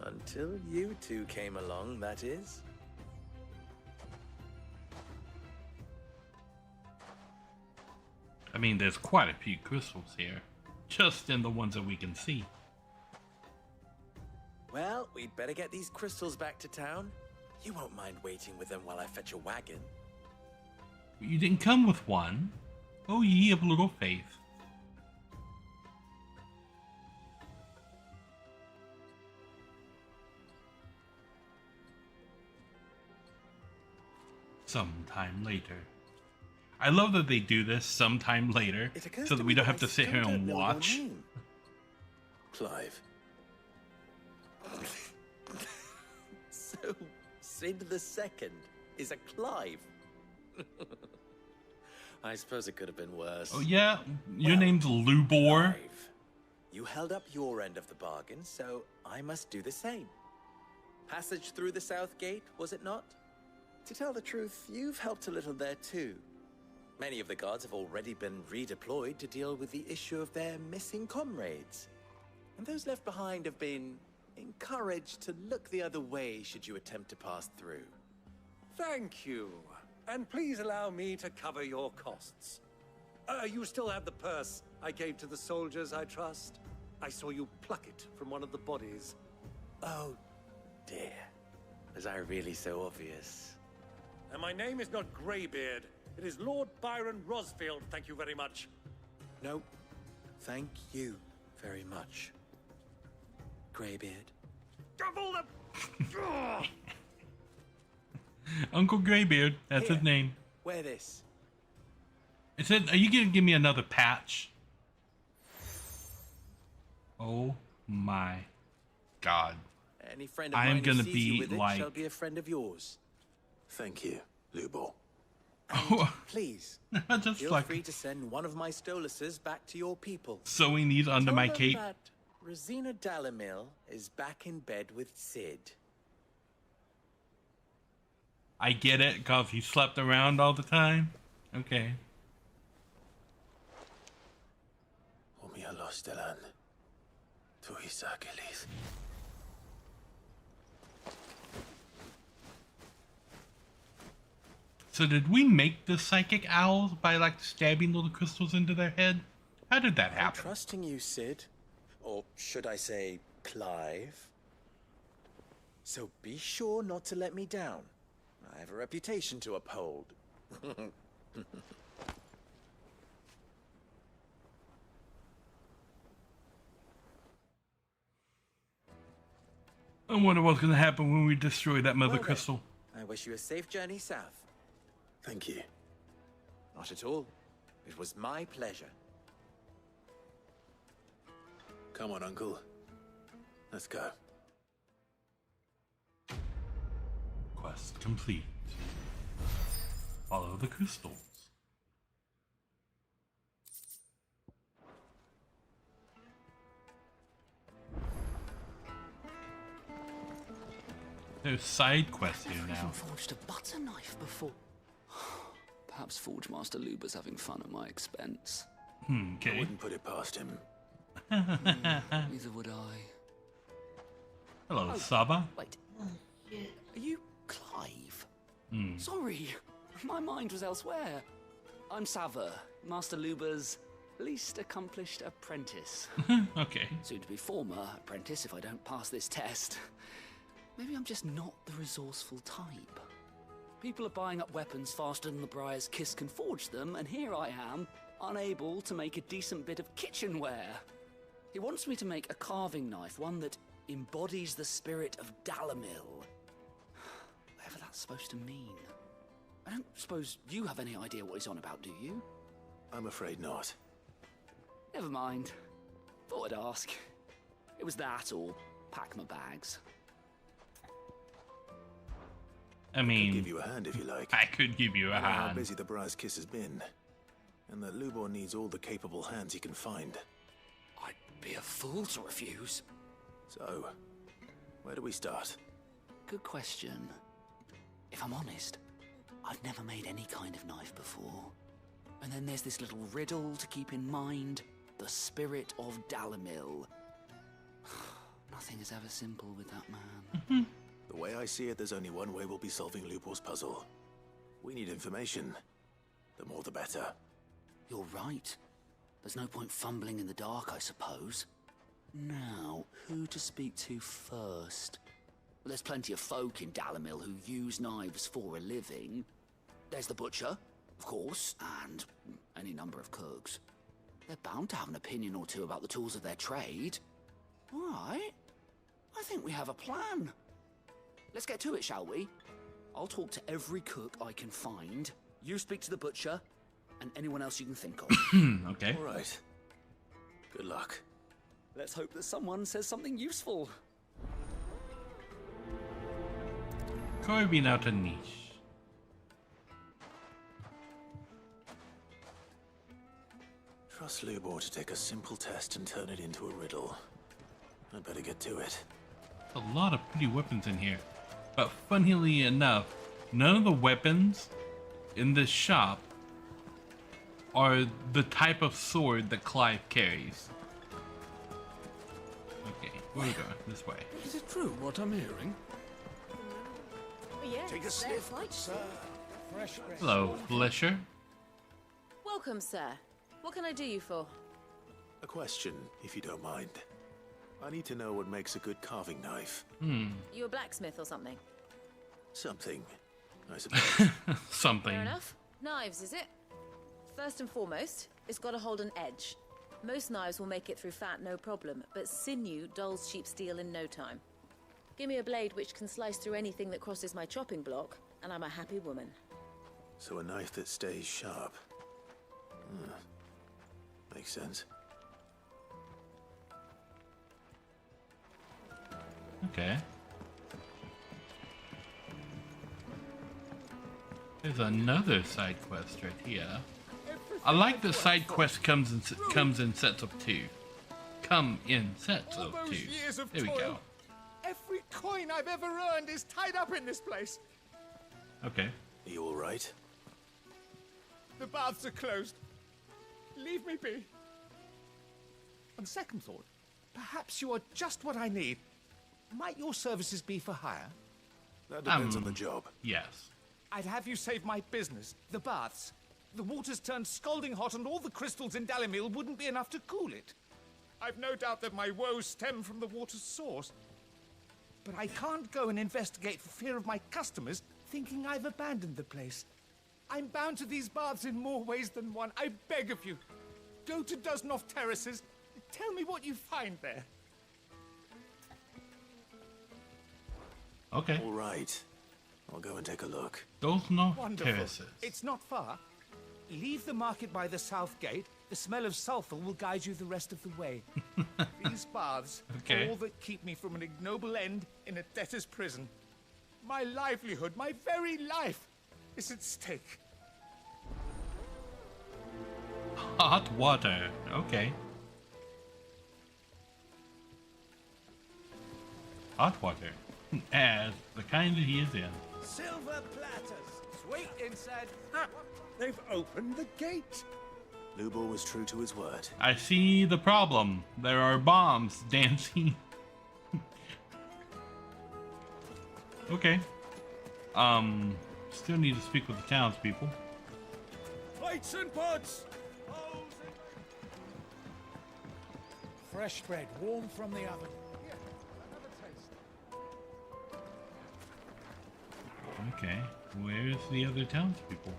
Until you two came along, that is. I mean, there's quite a few crystals here, just in the ones that we can see. Well, we'd better get these crystals back to town. You won't mind waiting with them while I fetch a wagon. You didn't come with one. Oh, ye of little faith. Sometime later. I love that they do this sometime later, so that we don't have to sit here and watch. Clive. So, Sid the Second is a Clive. I suppose it could have been worse. Oh yeah? Your name's Lubor? Clive, you held up your end of the bargain, so I must do the same. Passage through the South Gate, was it not? To tell the truth, you've helped a little there too. Many of the guards have already been redeployed to deal with the issue of their missing comrades. And those left behind have been encouraged to look the other way should you attempt to pass through. Thank you. And please allow me to cover your costs. You still have the purse I gave to the soldiers, I trust? I saw you pluck it from one of the bodies. Oh, dear. Was I really so obvious? And my name is not Greybeard. It is Lord Byron Rosfield, thank you very much. No, thank you very much, Greybeard. Double the... Uncle Greybeard, that's his name. Wear this. It said, are you going to give me another patch? Oh my god. Any friend of I am mine going who to sees you be with it like... shall be a friend of yours. Thank you, Lubo. And please, Just feel like free to send one of my Stoluses back to your people. sewing these under Tell my them cape. that Rosina Dalamil is back in bed with Sid. I get it, because he slept around all the time. Okay. Los Delan. Tuisa Achilles. So did we make the psychic owls by like stabbing little crystals into their head? How did that I'm happen? trusting you, Sid. Or should I say, Clive. So be sure not to let me down. I have a reputation to uphold. I wonder what's going to happen when we destroy that mother Well, crystal. I wish you a safe journey south. Thank you. Not at all. It was my pleasure. Come on, Uncle. Let's go. Quest complete. Follow the crystals. There's side quests here I've now. even forged a butter knife before. Perhaps Forge Master Luber's having fun at my expense. I Okay. wouldn't put it past him. Neither would I. Hello, Oh, Saba. Wait. Are you Clive? Hmm. Sorry, my mind was elsewhere. I'm Sava, Master Luber's least accomplished apprentice. Okay. Soon to be former apprentice if I don't pass this test. Maybe I'm just not the resourceful type. People are buying up weapons faster than the Briar's Kiss can forge them, and here I am, unable to make a decent bit of kitchenware. He wants me to make a carving knife, one that embodies the spirit of Dalamil. Whatever that's supposed to mean. I don't suppose you have any idea what he's on about, do you? I'm afraid not. Never mind. Thought I'd ask. It was that or pack my bags. I mean, give you a hand if you like. I could give you a I know how hand. busy the Briar's Kiss has been, and that Lubor needs all the capable hands he can find. I'd be a fool to refuse. So, where do we start? Good question. If I'm honest, I've never made any kind of knife before. And then there's this little riddle to keep in mind. The spirit of Dalamil. Nothing is ever simple with that man. The way I see it, there's only one way we'll be solving Lubor's puzzle. We need information. The more the better. You're right. There's no point fumbling in the dark, I suppose. Now, who to speak to first? Well, there's plenty of folk in Dalamil who use knives for a living. There's the butcher, of course, and any number of cooks. They're bound to have an opinion or two about the tools of their trade. All right. I think we have a plan. Let's get to it, shall we? I'll talk to every cook I can find. You speak to the butcher, and anyone else you can think of. Okay. All right. Good luck. Let's hope that someone says something useful. Carving out a niche. Trust Lubor to take a simple test and turn it into a riddle. I'd better get to it. A lot of pretty weapons in here. But funnily enough, none of the weapons in this shop are the type of sword that Clive carries. Okay, where are we going? This way. Is it true what I'm hearing? Yes, Take a sniff, sir. Fresh breath. Hello, Fletcher. Welcome, sir. What can I do you for? A question, if you don't mind. I need to know what makes a good carving knife. You a blacksmith or something? Something, I suppose. Something. Fair enough. Knives, is it? First and foremost, it's got to hold an edge. Most knives will make it through fat, no problem, but sinew dulls cheap steel in no time. Give me a blade which can slice through anything that crosses my chopping block, and I'm a happy woman. So a knife that stays sharp. Makes sense. Okay. There's another side quest right here. I like the side quest comes in sets of two. Come in sets of two. There we go. Every coin I've ever earned is tied up in this place. Okay. Are you all right? The baths are closed. Leave me be. On second thought, perhaps you are just what I need. Might your services be for hire? That depends on the job. Yes. I'd have you save my business, the baths. The water's turned scalding hot and all the crystals in Dalimil wouldn't be enough to cool it. I've no doubt that my woes stem from the water's source. But I can't go and investigate for fear of my customers thinking I've abandoned the place. I'm bound to these baths in more ways than one. I beg of you. Go to Dusnoff Terraces. Tell me what you find there. Okay. All right. I'll go and take a look. Dusnoff Wonderful. Terraces. It's not far. Leave the market by the south gate. The smell of sulfur will guide you the rest of the way. These baths Okay. are all that keep me from an ignoble end in a debtor's prison. My livelihood, my very life, is at stake. Hot water. Okay. Hot water. As the kind that he is in. Silver platters, sweet inside. They've opened the gate. Lubor was true to his word. I see the problem. There are bombs dancing. Okay. Still need to speak with the townspeople. Plates and pots. Fresh bread, warm from the oven. Here, another taste. Okay. Where's the other townspeople?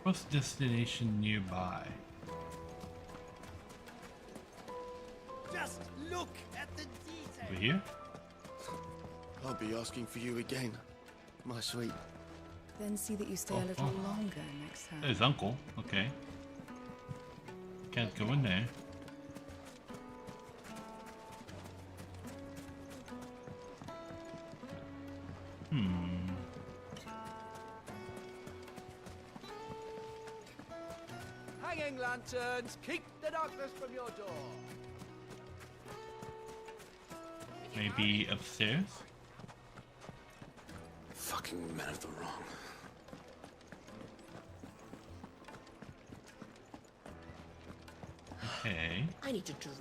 What's the destination nearby? Just look at the detail. Over here? I'll be asking for you again, my sweet. Then see that you stay a little longer next time. There's Uncle. Okay. Can't go in there. Hanging lanterns, keep the darkness from your door. Maybe upstairs? Fucking men of the wrong. Okay. I need to drink.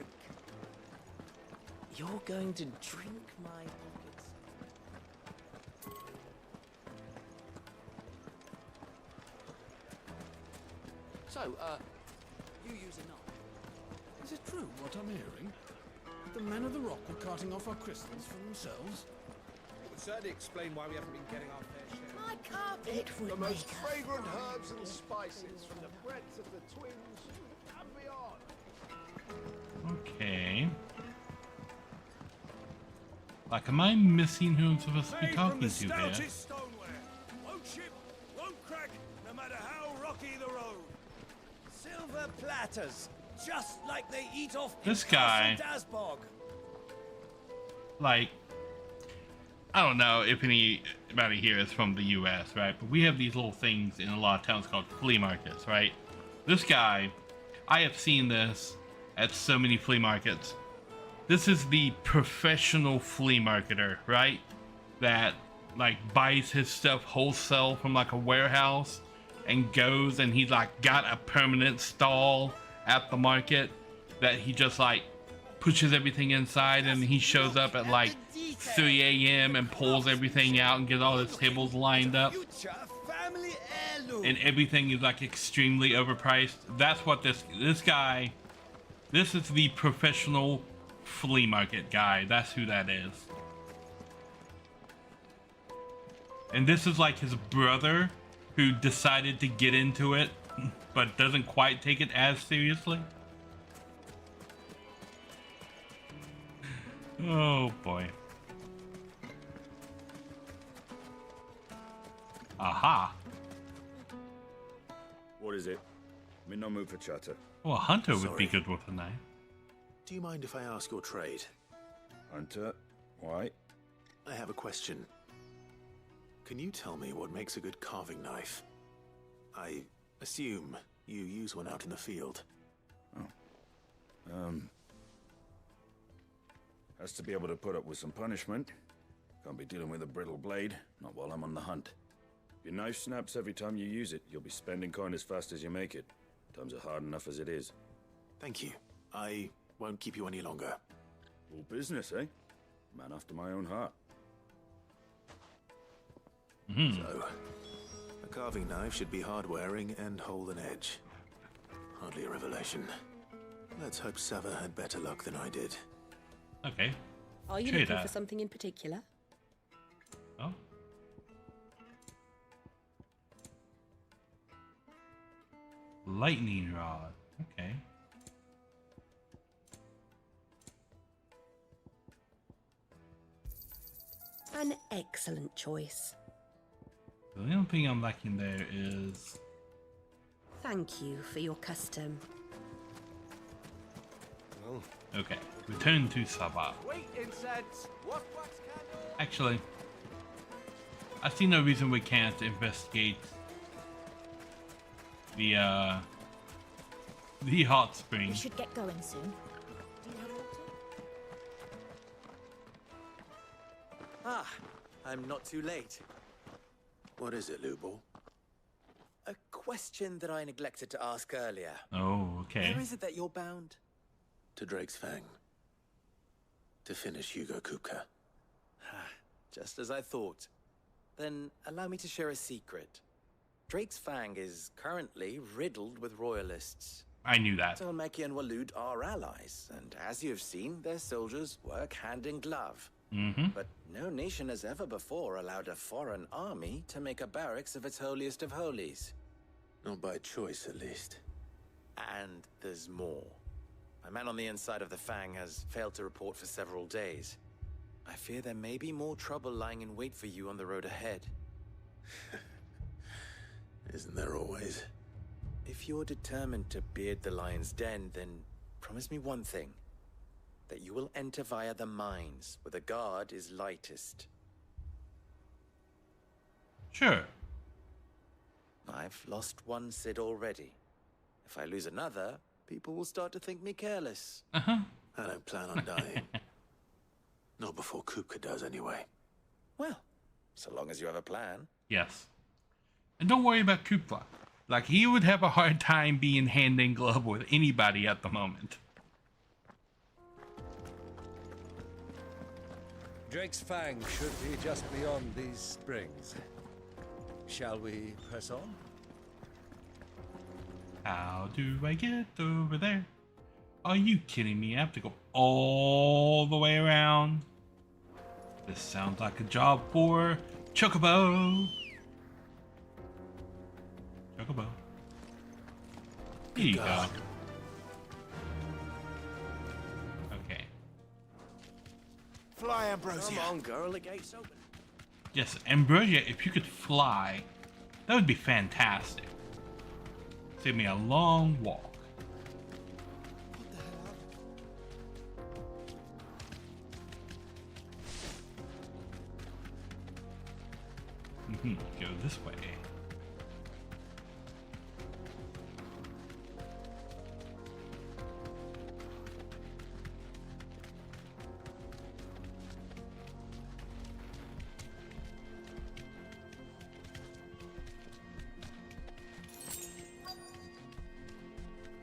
You're going to drink my pockets. So, you use a knife. Is it true what I'm hearing? That the men of the rock were carting off our crystals for themselves? It would certainly explain why we haven't been getting our fair share. My carpet The most fragrant herbs and spices from the breadth of the twins and beyond. Okay. Like, am I missing who I'm supposed to be talking to here? Stoneware. Won't chip, won't crack, no matter how rocky the road. Silver platters, just like they eat off This guy. Dasbog. Like, I don't know if anybody here is from the US, right? But we have these little things in a lot of towns called flea markets, right? This guy, I have seen this at so many flea markets. This is the professional flea marketer, right? That like buys his stuff wholesale from like a warehouse and goes and he's like got a permanent stall at the market that he just like pushes everything inside, and he shows up at like 3 a.m. and pulls everything out and gets all his tables lined up. And everything is like extremely overpriced. That's what this guy, this is the professional flea market guy. That's who that is. And this is like his brother who decided to get into it, but doesn't quite take it as seriously. Oh boy. Aha. What is it? I'm in no mood for chatter. Well, a hunter would be Sorry. good with a knife. Do you mind if I ask your trade? Hunter? Why? I have a question. Can you tell me what makes a good carving knife? I assume you use one out in the field. Has to be able to put up with some punishment. Can't be dealing with a brittle blade, not while I'm on the hunt. If your knife snaps every time you use it, you'll be spending coin as fast as you make it. Times are hard enough as it is. Thank you. I won't keep you any longer. All business, eh? Man after my own heart. So, a carving knife should be hard-wearing and hold an edge. Hardly a revelation. Let's hope Sava had better luck than I did. Okay. Are you Trade looking that. for something in particular? Oh. Lightning rod. Okay. An excellent choice. The only thing I'm lacking there is... Thank you for your custom. Well, Okay. Return to Sabah. Wait, incense! What wax candle? Actually, I see no reason we can't investigate the hot spring. We should get going soon. Ah, I'm not too late. What is it, Lubo? A question that I neglected to ask earlier. Oh, okay. Where is it that you're bound? To Drake's Fang. To finish Hugo Kupka. Just as I thought. Then allow me to share a secret. Drake's Fang is currently riddled with royalists. I knew that. Tolmeki and Walud are allies, and as you have seen, their soldiers work hand in glove. Mm-hmm. But no nation has ever before allowed a foreign army to make a barracks of its holiest of holies. Not by choice, at least. And there's more. A man on the inside of the Fang has failed to report for several days. I fear there may be more trouble lying in wait for you on the road ahead. Isn't there always? If you're determined to beard the lion's den, then promise me one thing. That you will enter via the mines, where the guard is lightest. Sure. I've lost one Cid already. If I lose another, people will start to think me careless. Uh-huh. I don't plan on dying. Not before Kupka does, anyway. Well, so long as you have a plan. Yes. And don't worry about Kupla. Like, he would have a hard time being hand in glove with anybody at the moment. Drake's Fang should be just beyond these springs. Shall we press on? How do I get over there? Are you kidding me? I have to go all the way around. This sounds like a job for Chocobo. Chocobo. Here you go. Okay. Fly, Ambrosia. Come on, girl, the gate's open. Yes, Ambrosia, if you could fly, that would be fantastic. Save me a long walk. Go this way.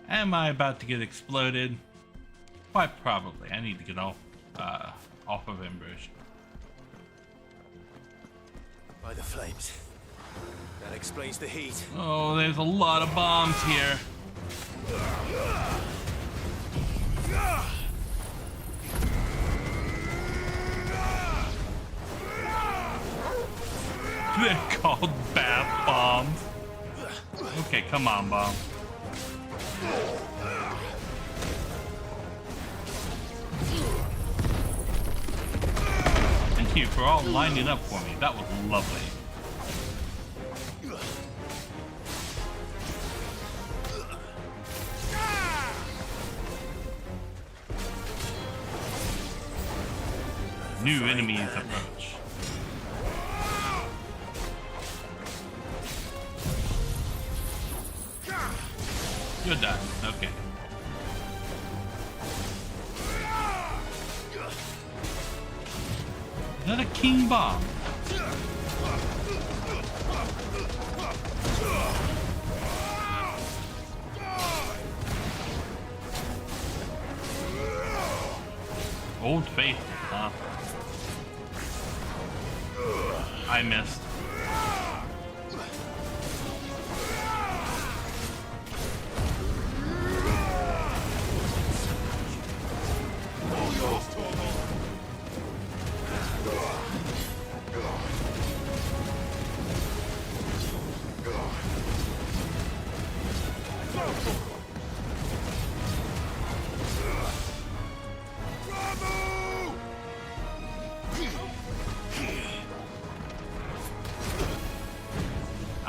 Am I about to get exploded? Quite probably. I need to get off of ambush. By the flames. That explains the heat. Oh, there's a lot of bombs here. They're called bath bombs. Okay, come on, bomb. Thank you for all lining up for me. That was lovely. New enemies approach. You're done. Okay. Is that a king bomb? Old Faithful, huh? I missed.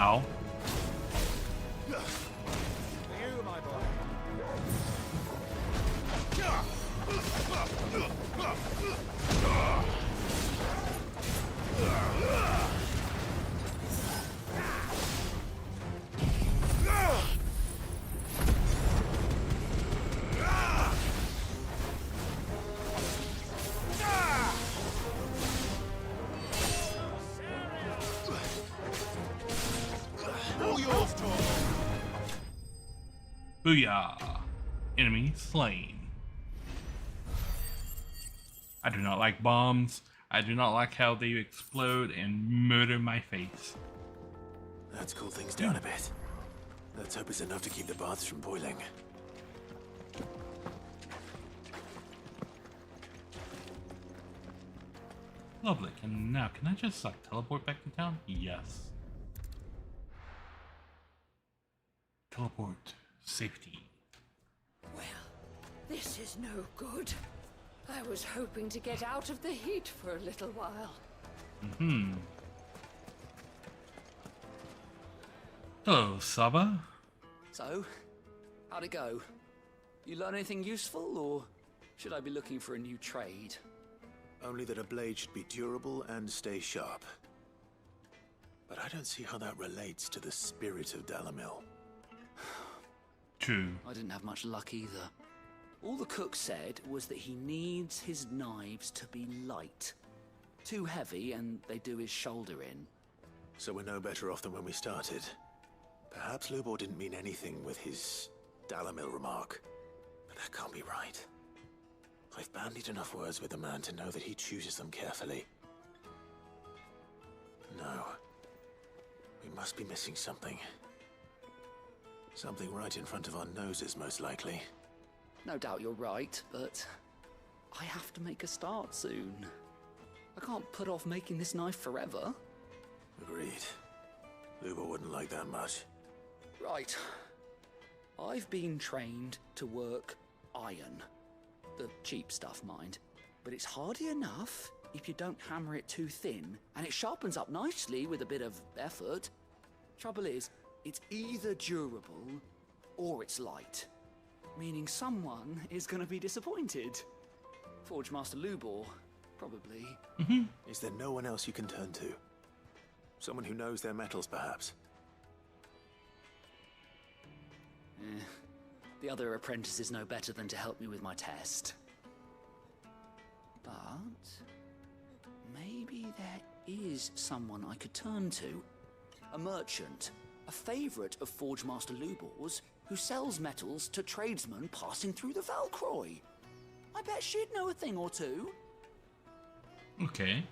Ow. Booyah! Enemy slain. I do not like bombs. I do not like how they explode and murder my face. Let's cool things down a bit. Let's hope it's enough to keep the baths from boiling. Lovely. Can I just like teleport back to town? Yes. Teleport. Safety. Well, this is no good. I was hoping to get out of the heat for a little while. Mm-hmm. Hello, Saba. So, how'd it go? You learn anything useful, or should I be looking for a new trade? Only that a blade should be durable and stay sharp. But I don't see how that relates to the spirit of Dalamil. True. I didn't have much luck either. All the cook said was that he needs his knives to be light. Too heavy and they do his shoulder in. So we're no better off than when we started. Perhaps Lubor didn't mean anything with his Dalamil remark. But that can't be right. I've bandied enough words with the man to know that he chooses them carefully. No. We must be missing something. Something right in front of our noses, most likely. No doubt you're right, but I have to make a start soon. I can't put off making this knife forever. Agreed. Lubor wouldn't like that much. Right. I've been trained to work iron. The cheap stuff, mind. But it's hardy enough if you don't hammer it too thin, and it sharpens up nicely with a bit of effort. Trouble is, it's either durable or it's light. Meaning someone is going to be disappointed. Forge Master Lubor, probably. Is there no one else you can turn to? Someone who knows their metals, perhaps? The other apprentices know better than to help me with my test. But maybe there is someone I could turn to. A merchant. A favourite of Forge Master Lubor's, who sells metals to tradesmen passing through the Valcroy. I bet she'd know a thing or two. Okay.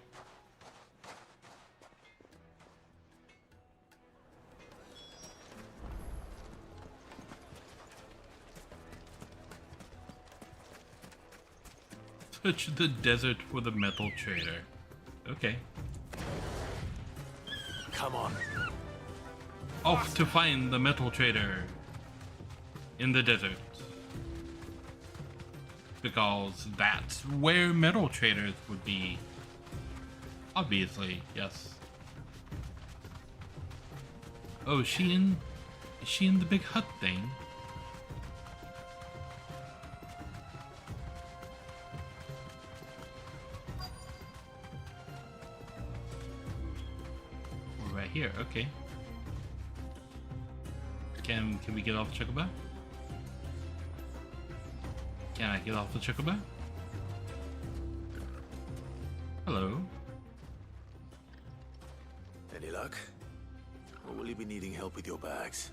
Search the desert for the metal trader. Okay. Come on. Off to find the metal trader in the desert. Because that's where metal traders would be. Obviously, yes. Oh, is she in the big hut thing? Right here, okay. Can we get off the chocobo? Can I get off the chocobo? Hello. Any luck? Or will you be needing help with your bags?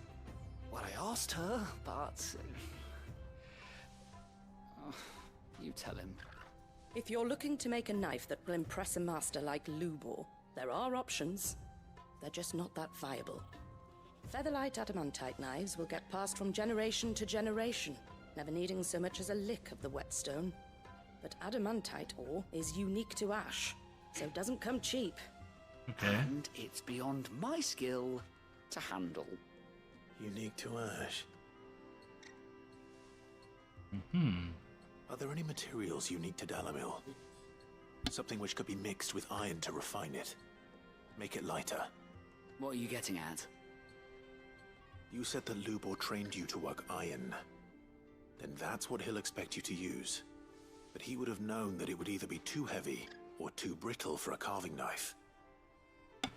Well, I asked her, but... you tell him. If you're looking to make a knife that will impress a master like Lubor, there are options. They're just not that viable. Featherlight adamantite knives will get passed from generation to generation, never needing so much as a lick of the whetstone. But adamantite ore is unique to ash, so it doesn't come cheap. Okay. And it's beyond my skill to handle. Unique to ash. Hmm. Are there any materials unique to Dalamil? Something which could be mixed with iron to refine it. Make it lighter. What are you getting at? You said that Lubor trained you to work iron. Then that's what he'll expect you to use. But he would have known that it would either be too heavy or too brittle for a carving knife.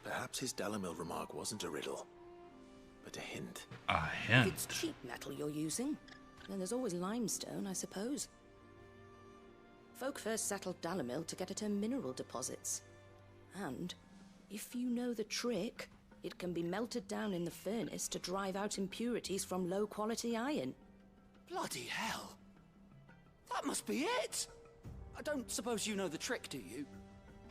Perhaps his Dalamil remark wasn't a riddle, but a hint. A hint? If it's cheap metal you're using, then there's always limestone, I suppose. Folk first settled Dalamil to get at her mineral deposits. And, if you know the trick, it can be melted down in the furnace to drive out impurities from low-quality iron. Bloody hell! That must be it! I don't suppose you know the trick, do you?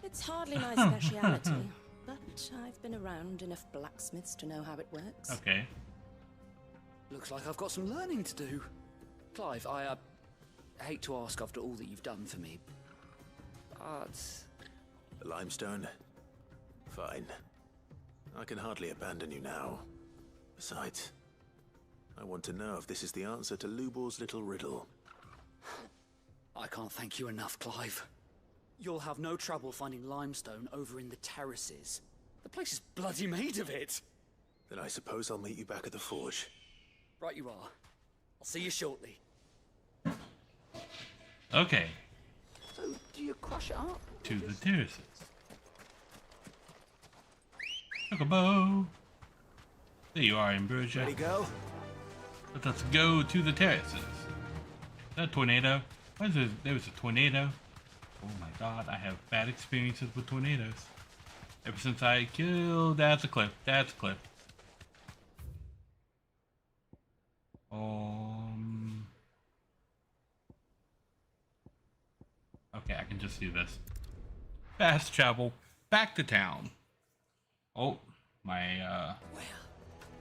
It's hardly my speciality, but I've been around enough blacksmiths to know how it works. Okay. Looks like I've got some learning to do. Clive, I hate to ask after all that you've done for me, but... The limestone? Fine. I can hardly abandon you now. Besides, I want to know if this is the answer to Lubor's little riddle. I can't thank you enough, Clive. You'll have no trouble finding limestone over in the terraces. The place is bloody made of it. Then I suppose I'll meet you back at the forge. Right you are. I'll see you shortly. Okay. So, do you crush it up? To the terraces. Chocobo. There you are, Ambrosia. Ready, go? Let us go to the terraces. Is that a tornado? Why is there was a tornado? Oh my god, I have bad experiences with tornadoes. Ever since I killed... That's a clip. That's a clip. Okay, I can just do this. Fast travel back to town. Oh, my Well,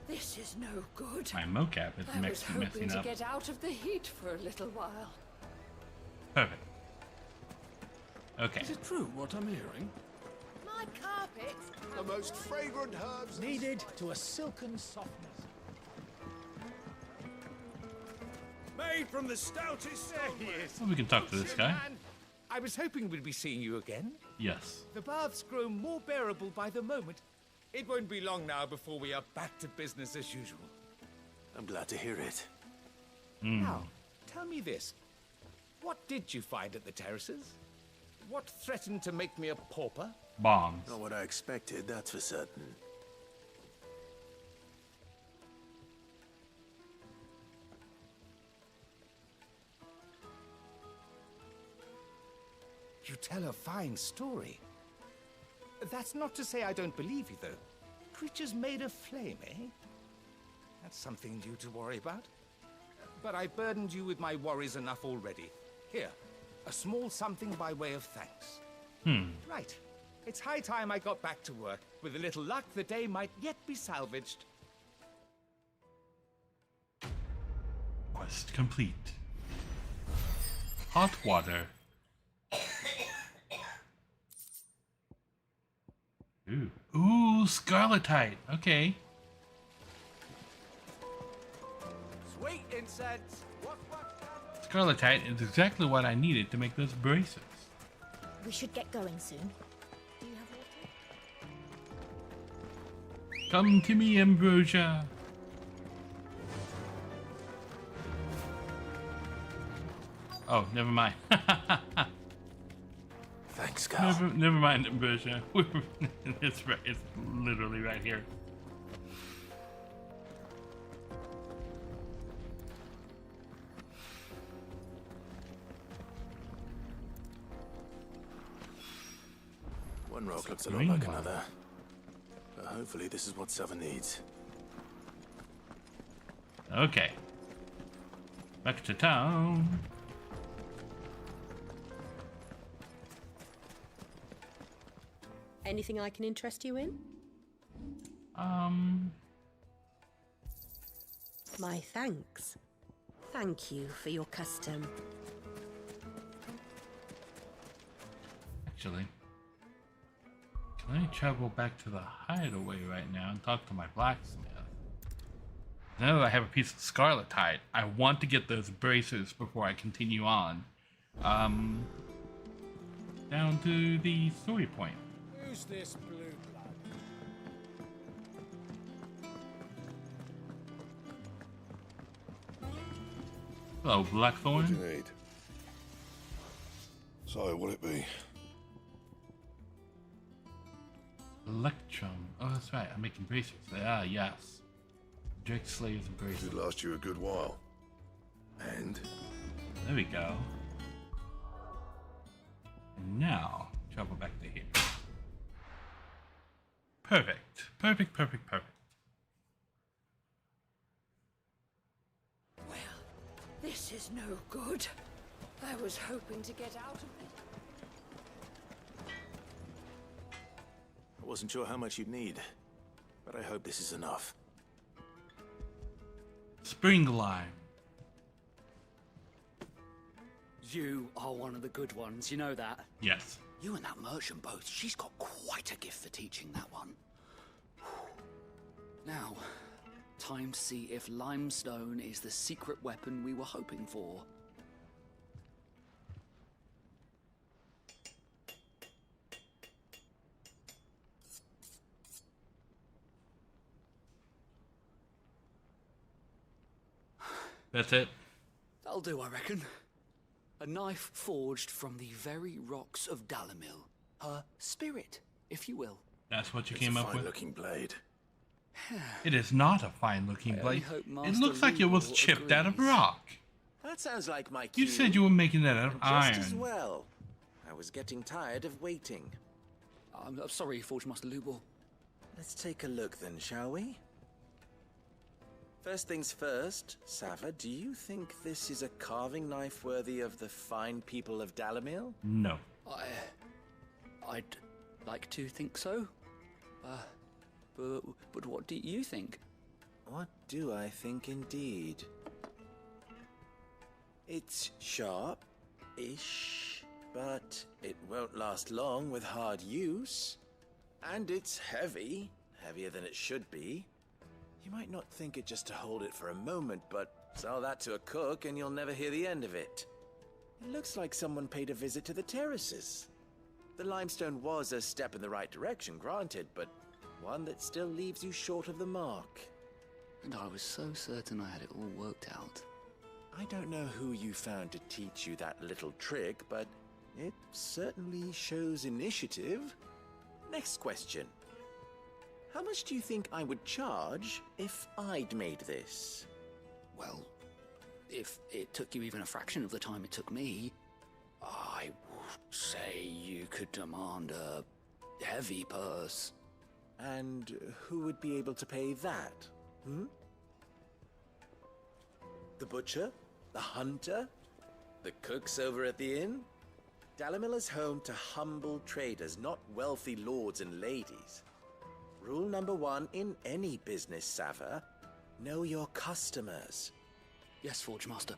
this is no good. my mocap is I was hoping messing to up. get out of the heat for a little while. Perfect. Okay. Is it true what I'm hearing? My carpet. The most fragrant herbs Needed to a silken softness. made from the stoutest There he is. Well, we can talk to this guy. Man, I was hoping we'd be seeing you again. Yes. The baths grow more bearable by the moment. It won't be long now before we are back to business as usual. I'm glad to hear it. Now, tell me this. What did you find at the terraces? What threatened to make me a pauper? Bombs. Not what I expected, that's for certain. You tell a fine story. That's not to say I don't believe you, though. Creatures made of flame, eh? something new to worry about. But I've burdened you with my worries enough already. Here, a small something by way of thanks. Right. It's high time I got back to work. With a little luck, the day might yet be salvaged. Quest complete. Hot water. Ooh, scarletite. Okay. Sweet incense. Scarletite is exactly what I needed to make those braces. We should get going soon. Come to me, Ambrosia. Oh, never mind. Thanks, Cal. Never mind, Ambrosia. It's right. It's literally right here. One rock looks a lot like another. But hopefully this is what Sava needs. Okay. Back to town. Anything I can interest you in? My thanks. Thank you for your custom. Actually, can I travel back to the hideaway right now and talk to my blacksmith? Now that I have a piece of scarletite, I want to get those bracers before I continue on. Down to the story point. Who's this blue blood? Hello, Blackthorn. What do you need? So, what'll it be? Electrum. Oh, that's right. I'm making bracers. Ah, yes. Drake Slayer's bracers. Should last you a good while. And? There we go. And now, travel back to here. Perfect. Perfect, perfect, perfect. Well, this is no good. I was hoping to get out of it. I wasn't sure how much you'd need, but I hope this is enough. Spring lime. You are one of the good ones, you know that? Yes. You and that merchant both, she's got quite a gift for teaching that one. Now, time to see if limestone is the secret weapon we were hoping for. That's it. That'll do, I reckon. A knife forged from the very rocks of Dalimil. Her spirit, if you will. That's what you came up with? Fine-looking blade. It is not a fine-looking blade. It looks like it was chipped out of rock. That sounds like my You said you were making that out of Just as iron. well. I was getting tired of waiting. I'm sorry, Forge Master Lubor. Let's take a look then, shall we? First things first, Sava, do you think this is a carving knife worthy of the fine people of Dalimil? No. I'd like to think so. But what do you think? What do I think indeed? It's sharp-ish, but it won't last long with hard use. And it's heavy, heavier than it should be. You might not think it just to hold it for a moment, but sell that to a cook and you'll never hear the end of it. It looks like someone paid a visit to the terraces. The limestone was a step in the right direction, granted, but one that still leaves you short of the mark. And I was so certain I had it all worked out. I don't know who you found to teach you that little trick, but it certainly shows initiative. Next question. How much do you think I would charge if I'd made this? Well, if it took you even a fraction of the time it took me, I would say you could demand a heavy purse. And who would be able to pay that? The butcher? The hunter? The cooks over at the inn? Dalimil is home to humble traders, not wealthy lords and ladies. Rule number 1 in any business, Sava: know your customers. Yes, Forge Master.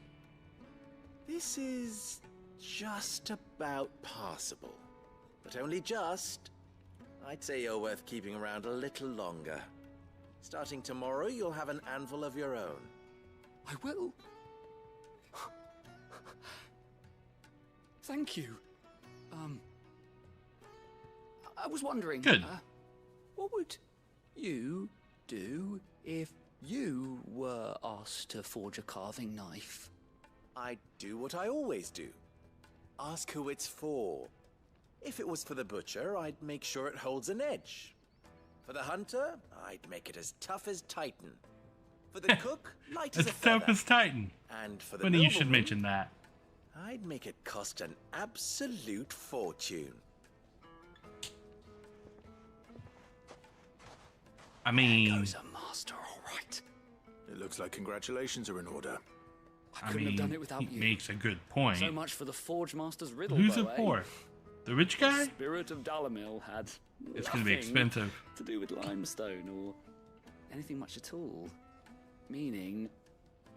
This is just about passable. But only just. I'd say you're worth keeping around a little longer. Starting tomorrow, you'll have an anvil of your own. I will. Thank you. I was wondering, Good. What would you do if you were asked to forge a carving knife? I'd do what I always do. Ask who it's for. If it was for the butcher, I'd make sure it holds an edge. For the hunter, I'd make it as tough as Titan. For the cook, light as a feather. Tough as Titan. And for the Funny you should nobleman, mention that. I'd make it cost an absolute fortune. I mean, There goes a master, all right. It looks like congratulations are in order. I couldn't have done it without he you. makes a good point. So much for the Forge Master's riddle, Who's though, it for? eh? The rich guy? The spirit of Dalimil had It's gonna be nothing expensive. to do with limestone or anything much at all. Meaning,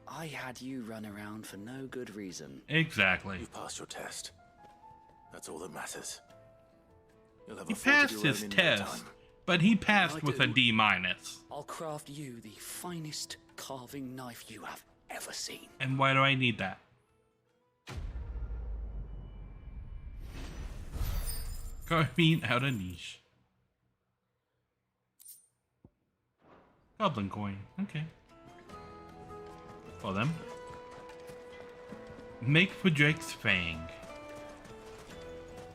I had you run around for no good reason. Exactly. You've passed your test. That's all that matters. You'll have He a forge of passed your his own in no test, time. but he passed I with do. a D minus. I'll craft you the finest carving knife you have ever seen. And why do I need that? Carving out a niche. Goblin coin. Okay. Well then. Make for Drake's Fang.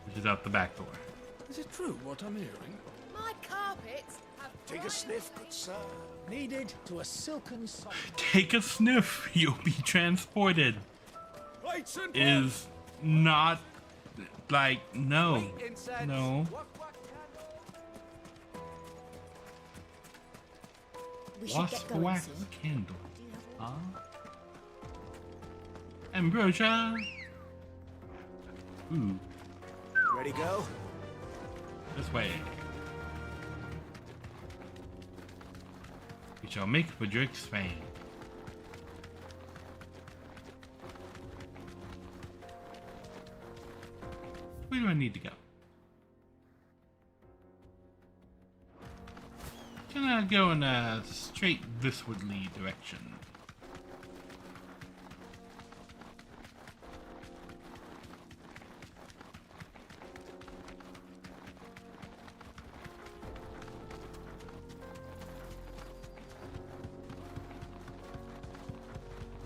Which is out the back door. Is it true what I'm hearing? My carpets have Take a sniff, good sir. Needed to a silken soft. Take a sniff, you'll be transported. Lights and Is not like no. No. We should Wasp get going wax soon. candle. Huh? Ambrosia. Ooh, Ready, go? this way. We shall make for Drake's Fang. Where do I need to go? Can I go in a straight thiswardly direction?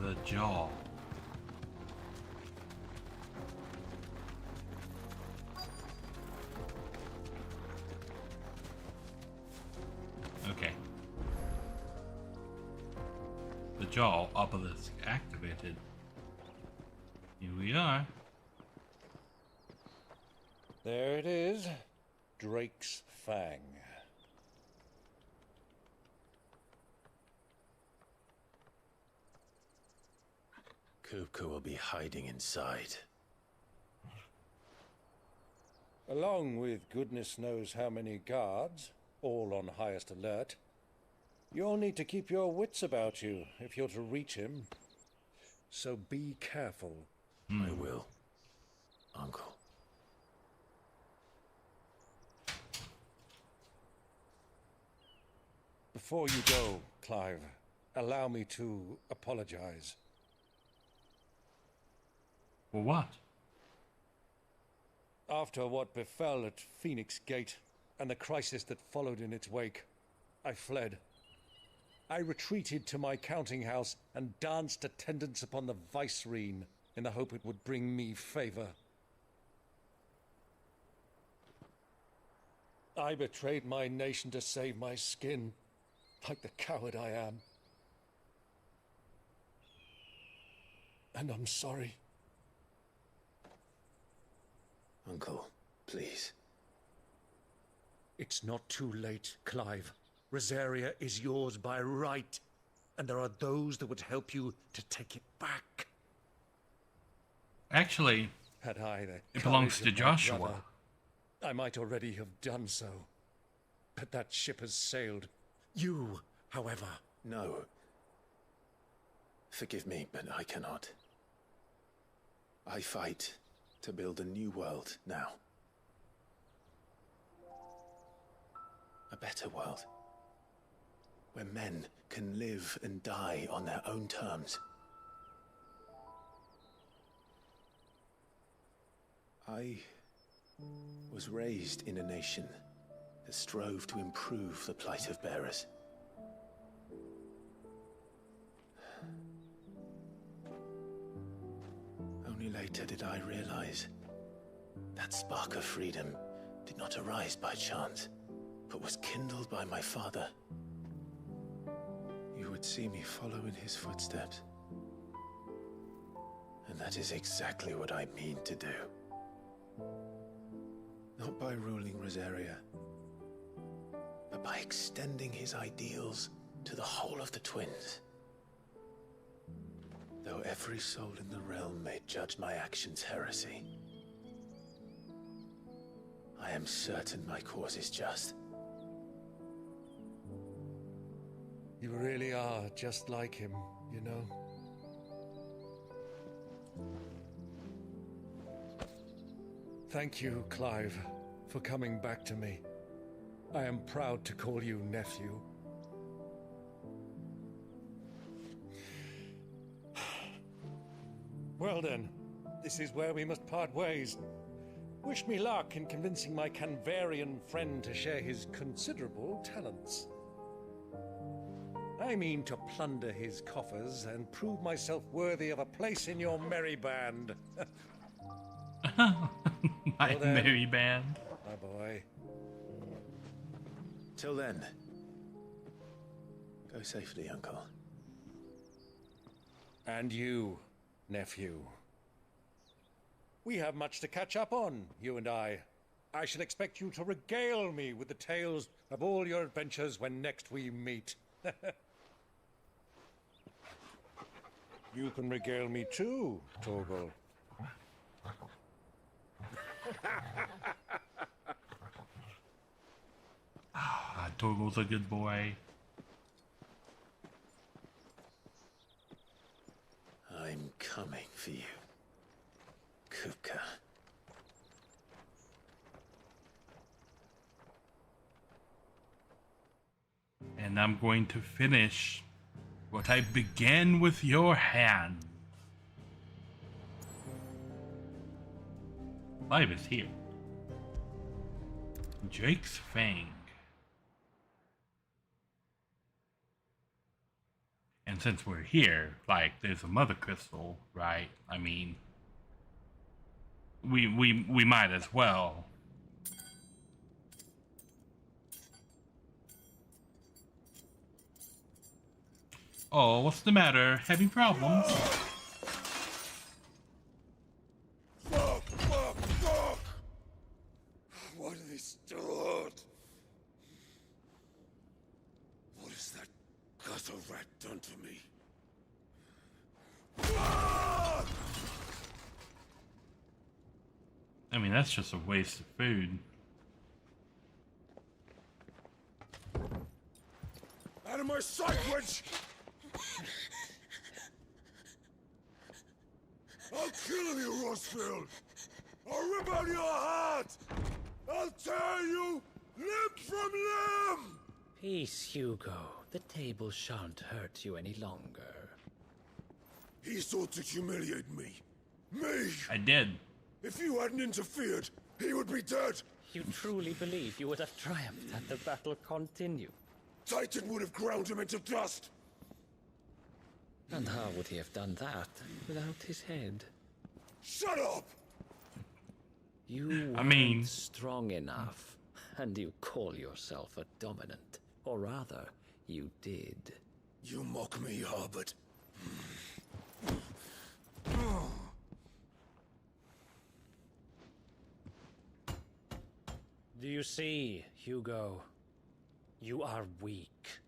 The jaw. Okay. The jaw obelisk activated. Here we are. There it is. Drake's Fang. Kupka will be hiding inside. Along with goodness knows how many guards, all on highest alert. You'll need to keep your wits about you if you're to reach him. So be careful. I will, Uncle. Before you go, Clive, allow me to apologize. For what? After what befell at Phoenix Gate and the crisis that followed in its wake, I fled. I retreated to my counting house and danced attendance upon the vicereine in the hope it would bring me favor. I betrayed my nation to save my skin, like the coward I am. And I'm sorry. Uncle, please. It's not too late, Clive. Rosaria is yours by right. and there are those that would help you to take it back. Actually, Had I the it belongs courage to of my Joshua. brother, I might already have done so. But that ship has sailed. You, however... No. Forgive me, but I cannot. I fight to build a new world now. A better world. Where men can live and die on their own terms. I was raised in a nation that strove to improve the plight of bearers. Only later did I realize that spark of freedom did not arise by chance, but was kindled by my father. You would see me follow in his footsteps. And that is exactly what I mean to do. Not by ruling Rosaria, but by extending his ideals to the whole of the twins. Though every soul in the realm may judge my actions heresy, I am certain my cause is just. You really are just like him, you know? Thank you, Clive, for coming back to me. I am proud to call you nephew. Well then, this is where we must part ways. Wish me luck in convincing my Canvarian friend to share his considerable talents. I mean to plunder his coffers and prove myself worthy of a place in your merry band. My merry band. My boy. Till then, go safely, Uncle. And you, nephew. We have much to catch up on, you and I. I shall expect you to regale me with the tales of all your adventures when next we meet. You can regale me too, Torgal. Torgal's a good boy. I'm coming for you, Kupka. And I'm going to finish what I began with your hand. Clive is here. Drake's Fang. And since we're here, like, there's a mother crystal, right? I mean, we might as well. Oh, what's the matter? Having problems? Fuck! What have they stored? What has that gutter rat done to me? I mean, that's just a waste of food. Out of my sight, witch! I'll kill you, Rossfield! I'll rip out your heart! I'll tear you limb from limb! Peace, Hugo. The table shan't hurt you any longer. He sought to humiliate me. Me! I did. If you hadn't interfered, he would be dead! You truly believe you would have triumphed had the battle continued? Titan would have ground him into dust! And how would he have done that without his head? Shut up! You weren't strong enough, and you call yourself a dominant. Or rather, you did. You mock me, Harbert. Do you see, Hugo? You are weak.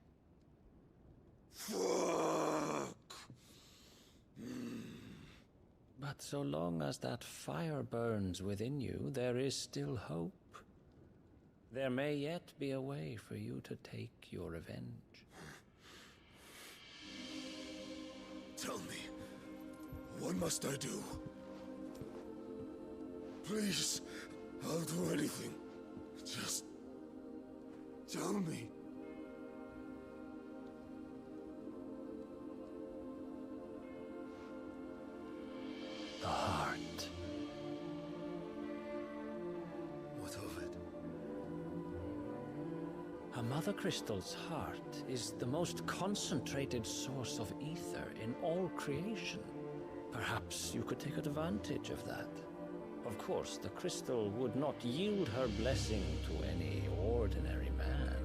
Fuck! But so long as that fire burns within you, there is still hope. There may yet be a way for you to take your revenge. Tell me, what must I do? Please, I'll do anything. Just tell me. The heart. What of it? A mother crystal's heart is the most concentrated source of ether in all creation. Perhaps you could take advantage of that. Of course, the crystal would not yield her blessing to any ordinary man.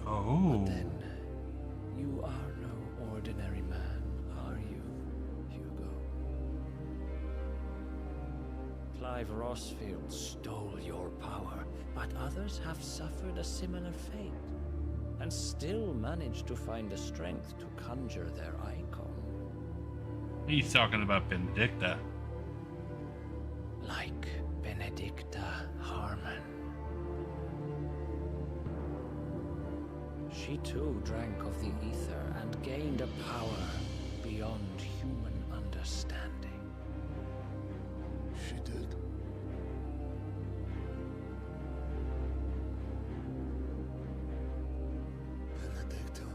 Oh. But then, you are no ordinary man, are you, Hugo? Clive Rossfield stole your power, but others have suffered a similar fate, and still managed to find the strength to conjure their icon. He's talking about Benedicta. Like Benedicta Harmon. She too drank of the ether and gained a power beyond human understanding. She did. Benedicta.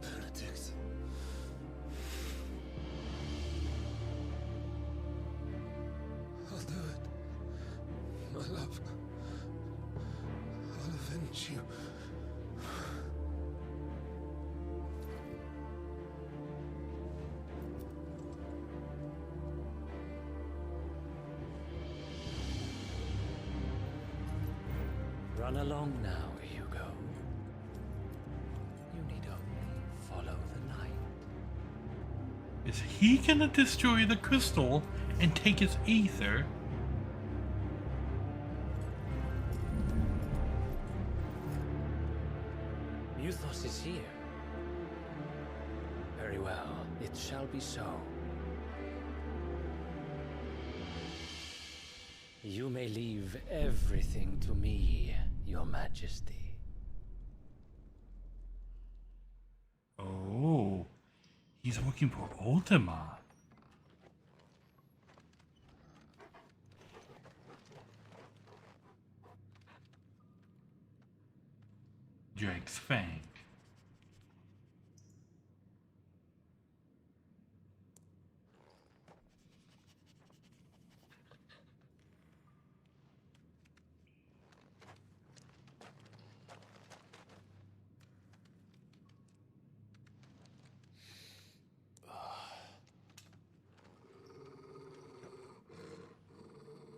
Benedict. I'll do it. My love. I'll avenge you. Run along now, Hugo. You need only follow the light. Is he gonna destroy the crystal and take its ether? Muthos is here. Very well, it shall be so. You may leave everything to me, Your Majesty. Oh, he's working for Ultima. Drake's Fang.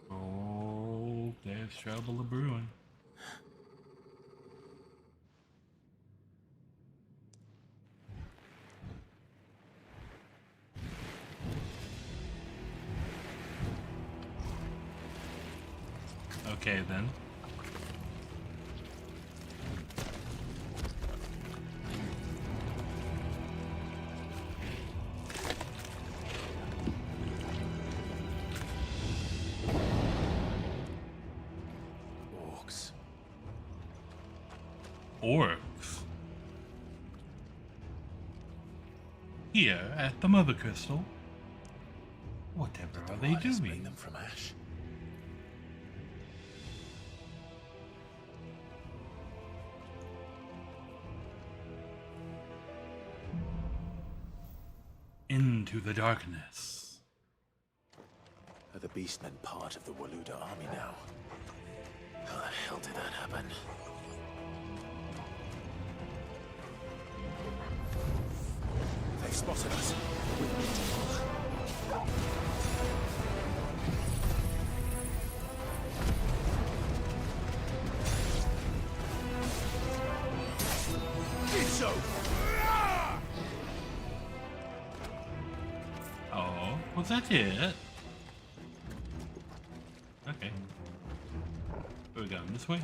Oh, there's trouble brewing. Okay, then. Orcs. Orcs? Here at the Mother Crystal? Whatever are they doing? Bring them from ash. Into the darkness. Are the beastmen part of the Waluda army now? How the hell did that happen? They've spotted us. We need to follow. So. Oh, was that it? Okay. Where are we going? This way?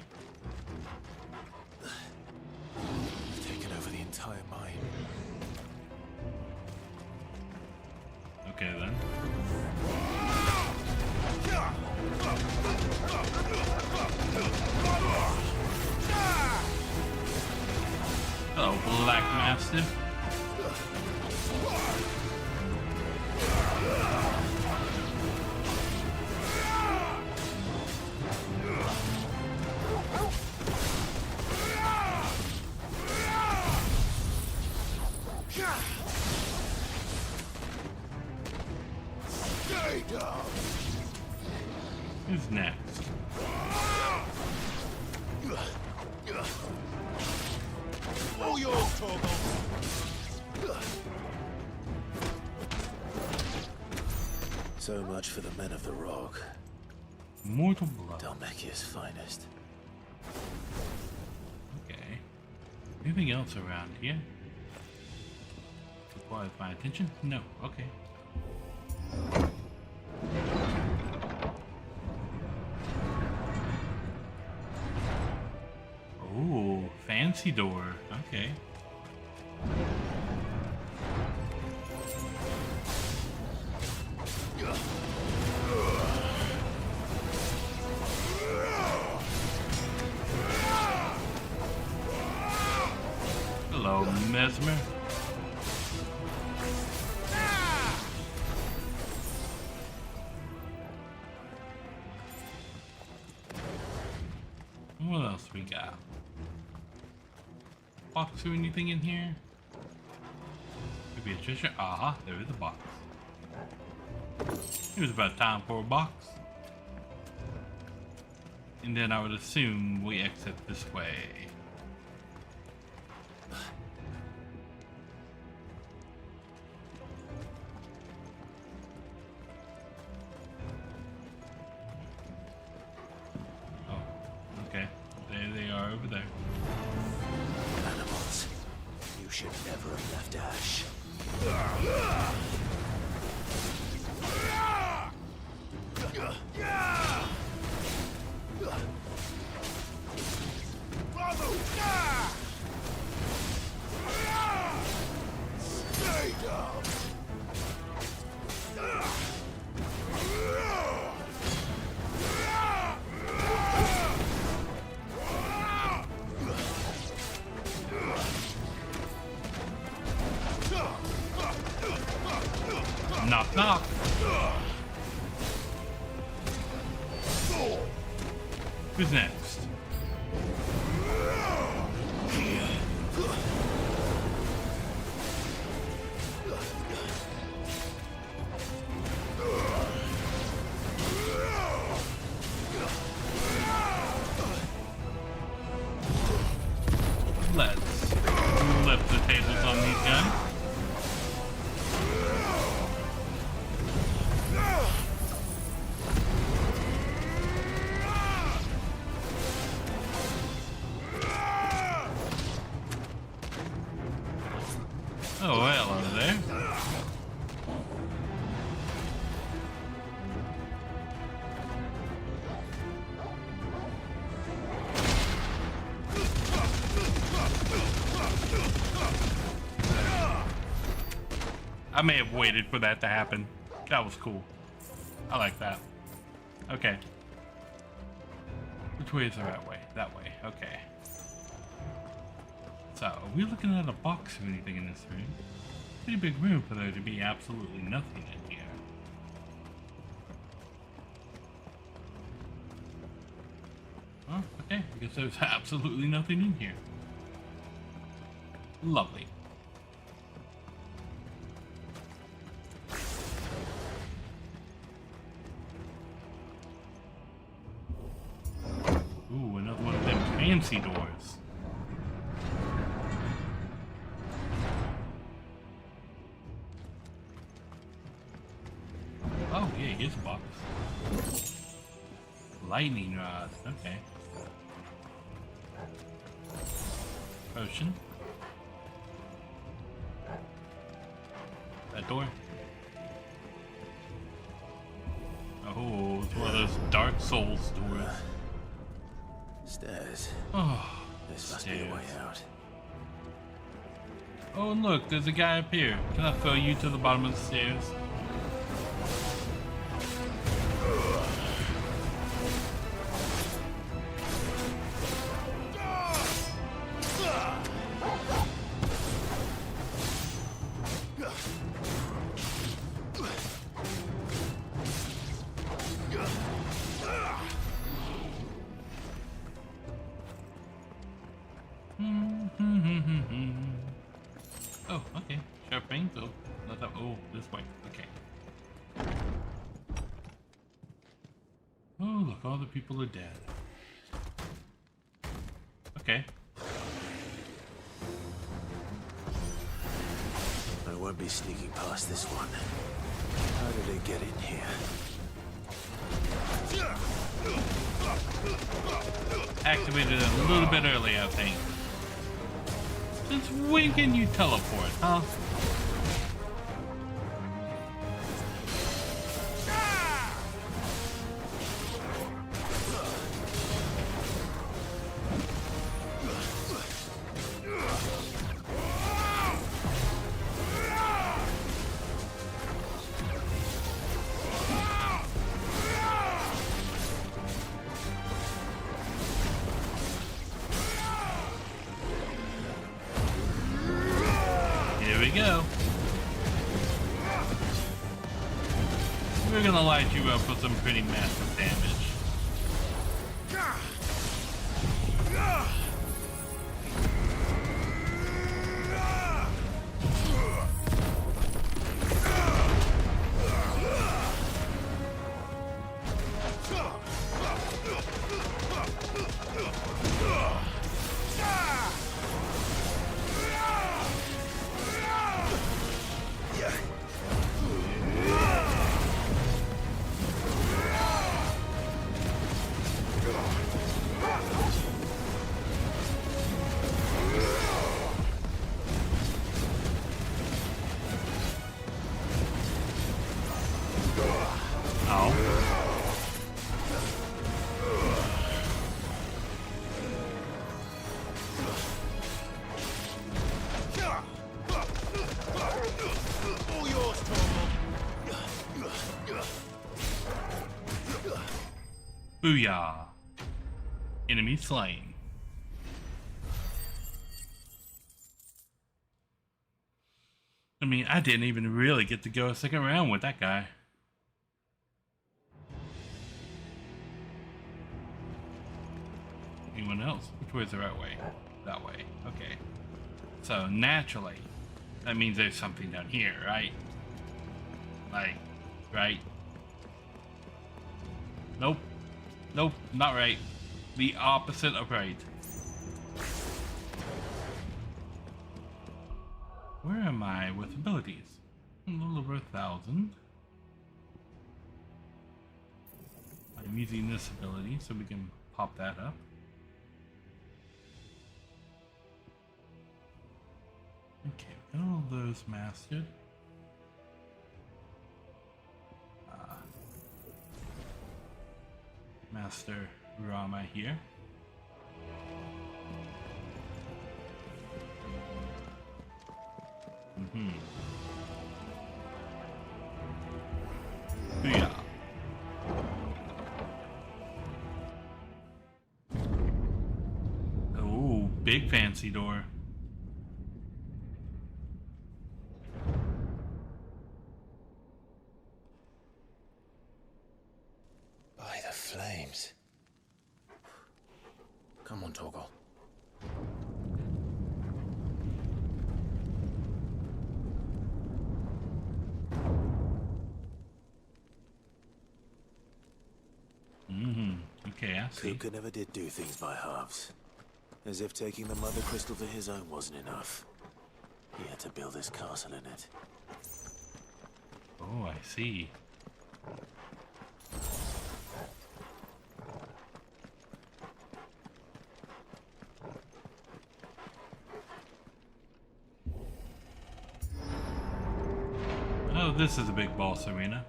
entire mine. Okay then. Oh, Black Mastiff. Who's next? All yours, Torgal. So much for the men of the rock. Mortal blow. Dhalmekia's finest. Okay. Anything else around here? Requires my attention? No. Okay. Oh, fancy door. Okay. Hello, Mesmer. What else we got? Box or anything in here? Maybe a treasure? Aha, there is a box. It was about time for a box. And then I would assume we exit this way. Should never have left Ash. Bravo! Stay down! Knock, knock. Who's next? Let's flip the tables on these guys. Oh, hello there. I may have waited for that to happen. That was cool. I like that. Okay. Which way is the right way? That way. Okay. So, are we looking at a box or anything in this room? Pretty big room for there to be absolutely nothing in here. Oh, okay. I guess there's absolutely nothing in here. Lovely. Ooh, another one of them fancy doors. Oh, yeah, here's a box. Lightning rod. Okay. Potion. That door. Oh, it's one of those Dark Souls doors. Stairs. Oh, this must be a way out. Oh, look, there's a guy up here. Can I throw you to the bottom of the stairs? Oh, okay. Sharp thing, so not that. Oh, this way. Okay. Oh, look, all the people are dead. Okay. I won't be sneaking past this one. How did it get in here? Activated it a little bit early, I think. Since when can you teleport, huh? Here we go. We're gonna light you up with some pretty massive damage. Booyah. Enemy slain. I mean, I didn't even really get to go a second round with that guy. Anyone else? Which way is the right way? That way. Okay. So, naturally, that means there's something down here, right? Like, right? Nope. Nope, not right. The opposite of right. Where am I with abilities? A little over 1,000. I'm using this ability so we can pop that up. Okay, we got all those mastered. Master Rama here. Booyah. Oh, big fancy door. By the flames. Come on, Torgal. Okay, I see. Kuka never did do things by halves. As if taking the Mother Crystal for his own wasn't enough. He had to build his castle in it. Oh, I see. Oh, this is a big boss arena.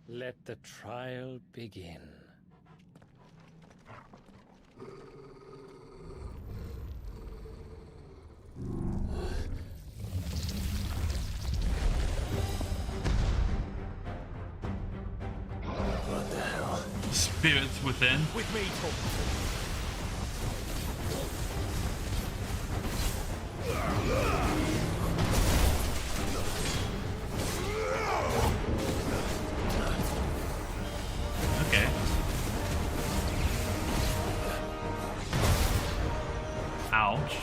Let the trial begin. spirits within. With me, Okay. Ouch.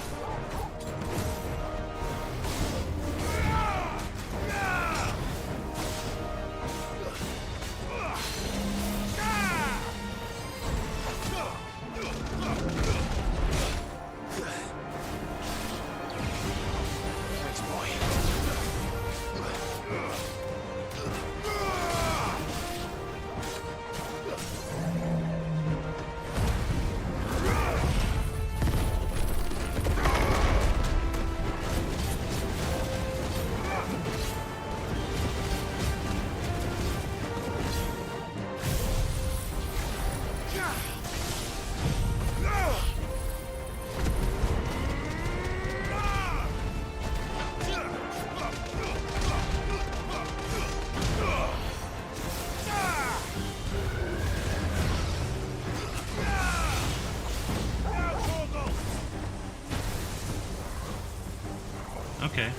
Okay.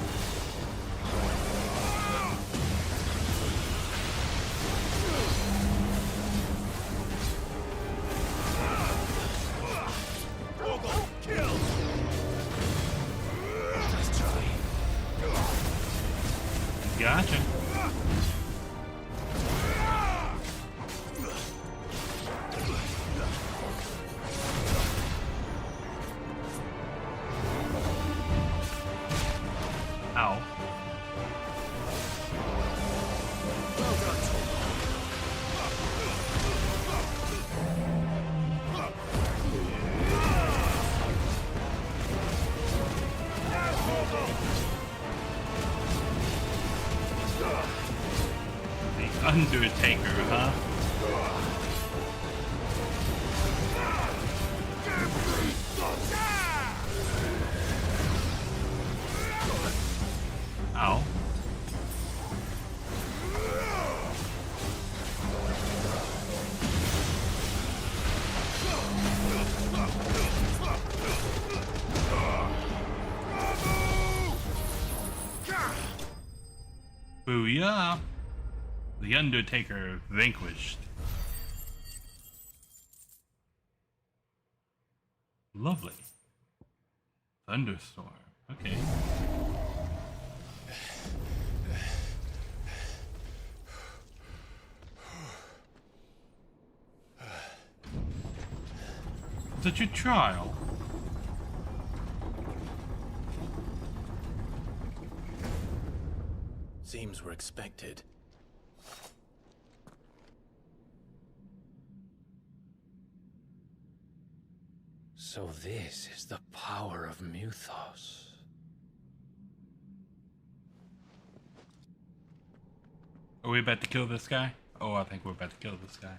Gotcha. Ow. The Undertaker, huh? Ow. Booyah! The Undertaker vanquished. Lovely. Thunderstorm. Okay. Such a trial. Seems we're expected. So this is the power of Muthos. Are we about to kill this guy? Oh, I think we're about to kill this guy.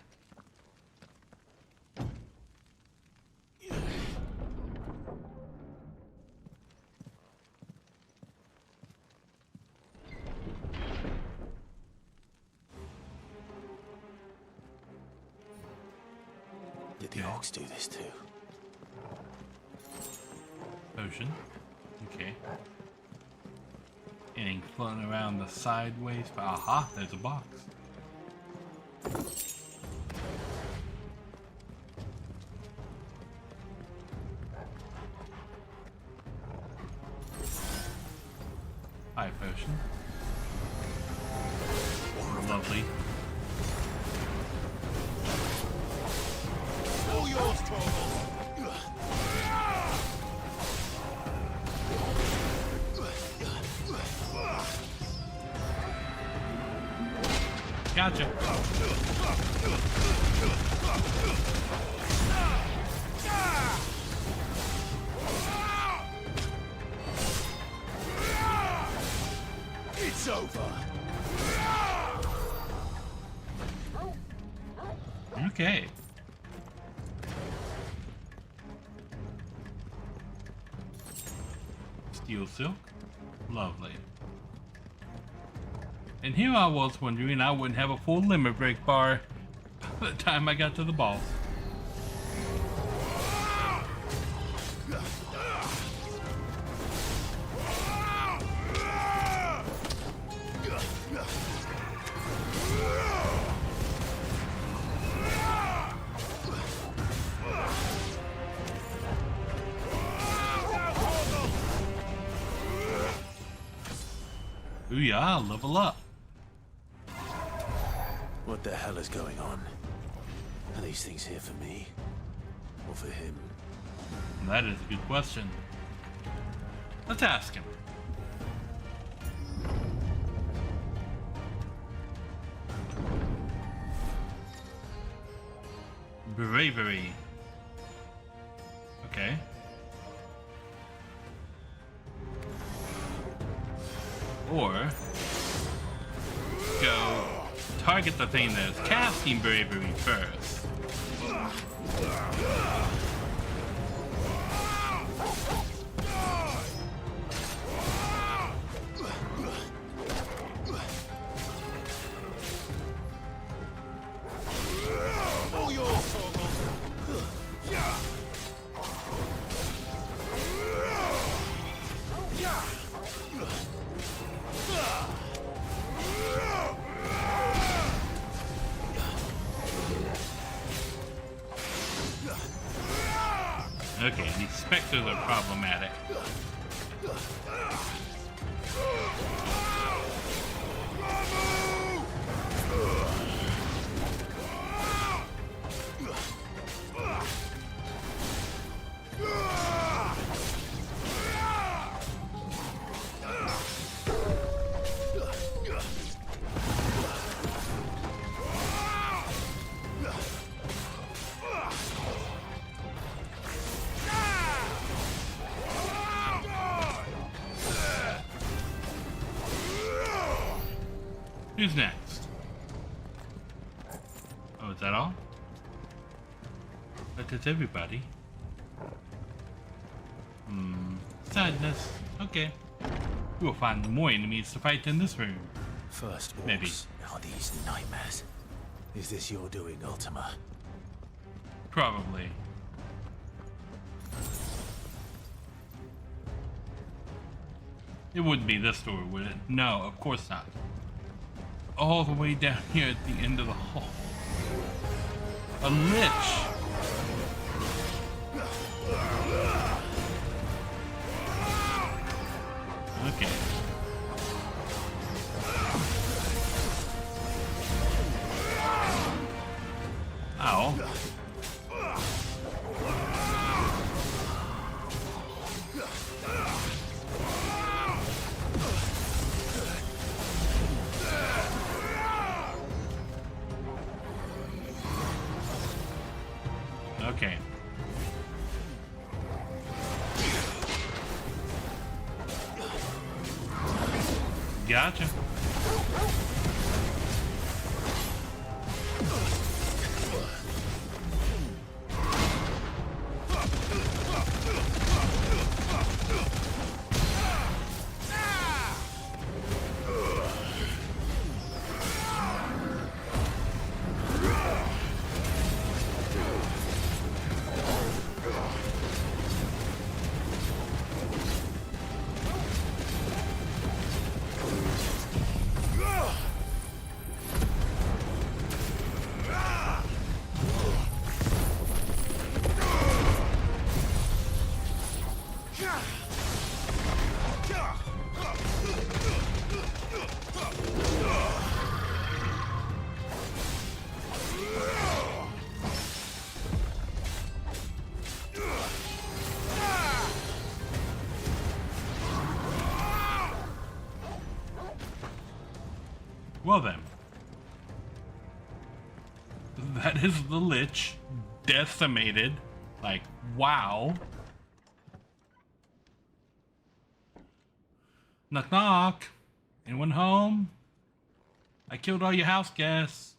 Did the orcs do this too? Potion. Okay. Anything floating around the sideways? Aha, there's a box. Hi, potion. Lovely. all yours, Torvald. Gotcha. It's over. Okay. Steel silk. Lovely. And here I was wondering I wouldn't have a full limit break bar. By the time I got to the boss. Ooh yeah, level up. What the hell is going on? Are these things here for me? Or for him? That is a good question. Let's ask him. Bravery. Okay. Or go target the thing that's casting bravery first. Okay, these specters are problematic. Who's next? Oh, is that all? That is everybody. Sadness. Okay. We'll find more enemies to fight in this room. First orcs. Maybe. Are these nightmares? Is this your doing, Ultima? Probably. It wouldn't be this door, would it? No, of course not. All the way down here at the end of the hall. A lich! Okay. Ow. Okay. Gotcha. Well then. That is the Lich. Decimated. Like, wow. Knock knock. Anyone home? I killed all your house guests.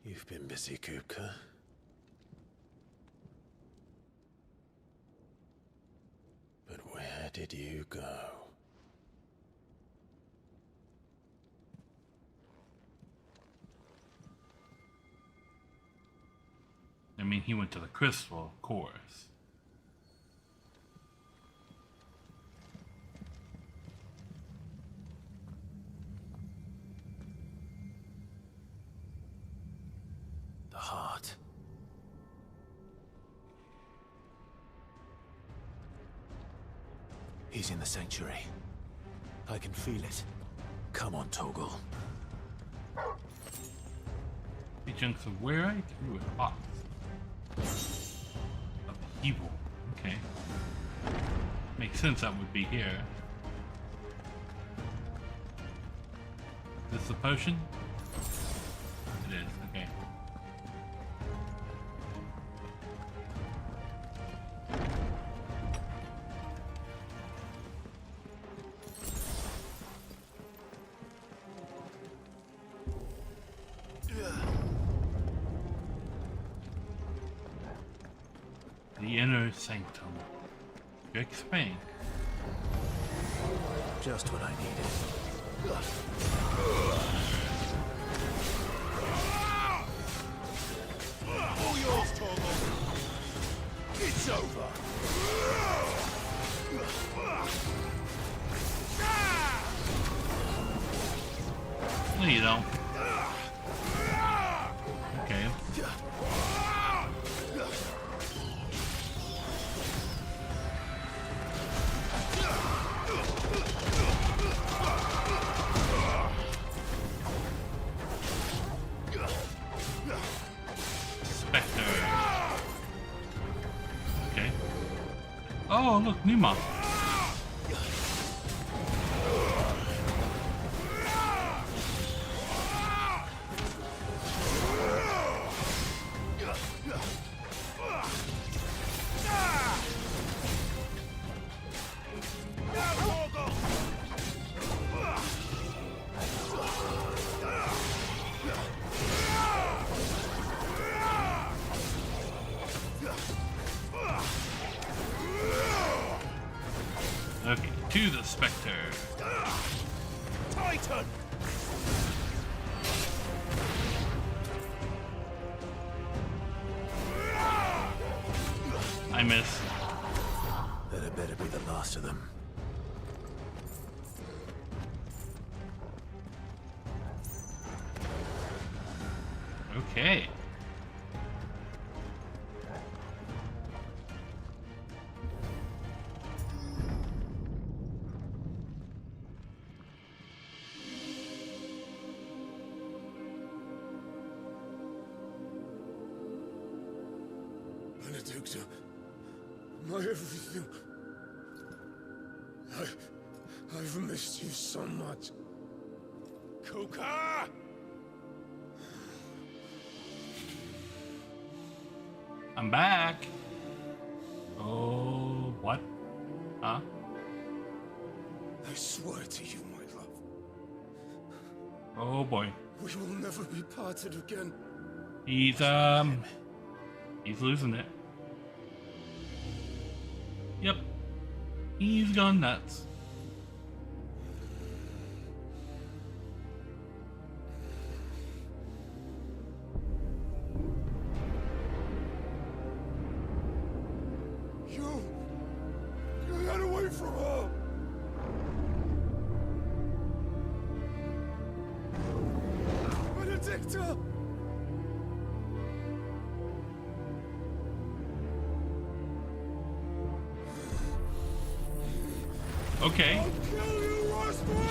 You've been busy, Kupka. But where did you go? I mean, he went to the crystal, of course. The heart. He's in the sanctuary. I can feel it. Come on, Toggle. The chunks of Wherein through a box. Of evil. Okay. Makes sense that would be here. Is this the potion? It is, okay. The inner sanctum. You explain. Just what I needed. All yours, Torgal. It's over. No, you don't. Okay. Okay. Oh, look, Nima. Okay, to the Spectre. Titan! I miss. That had better be the last of them. Okay. Benedicta, my everything. I've missed you so much. Kuka! I'm back. Oh, what? Huh? I swear to you, my love. Oh boy. We will never be parted again. He's losing it. Yep. He's gone nuts. You got away from her. Benedicta! Okay. I'll kill you, Roswell!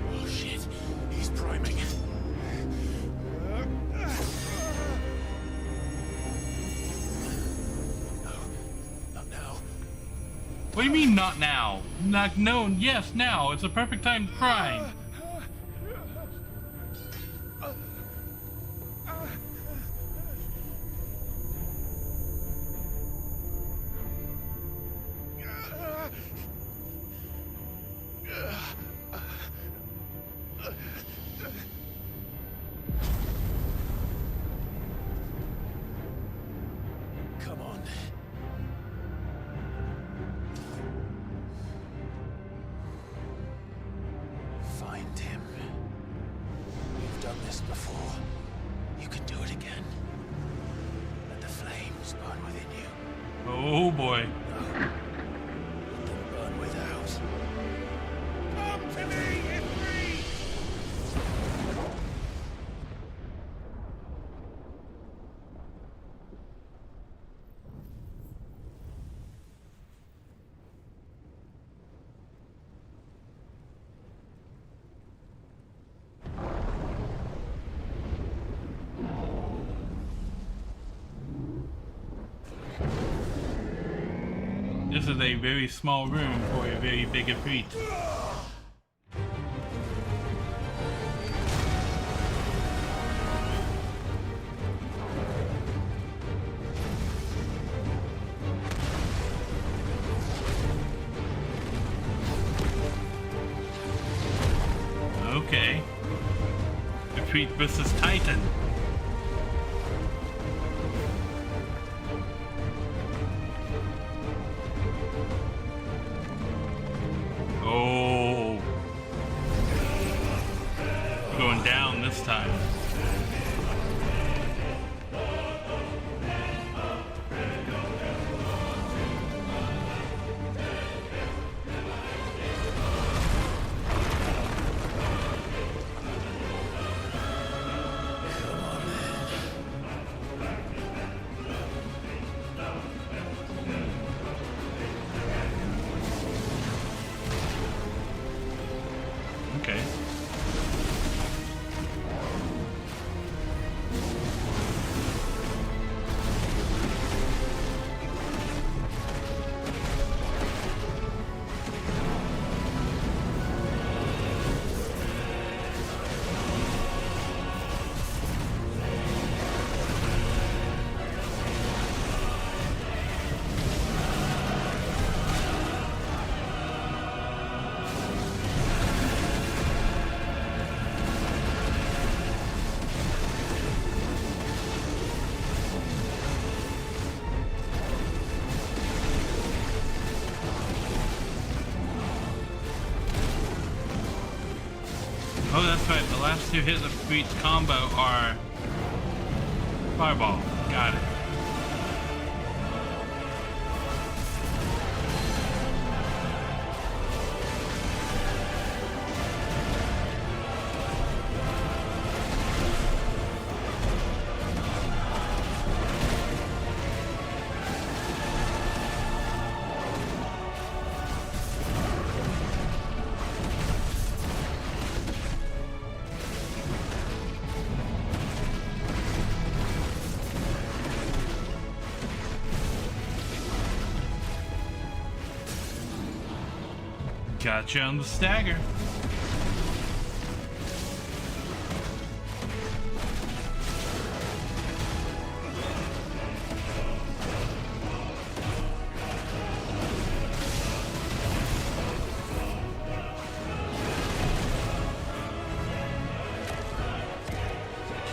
Oh shit, he's priming. No, not now. What do you mean not now? Not no, yes, now. It's a perfect time to prime. Come on. is a very small room for a very big Ifrit. Okay. Ifrit versus Titan. Oh. Going down this time. Okay. Oh, that's right. The last two hits of Ifrit's combo are Fireball. Got it. Gotcha on the stagger.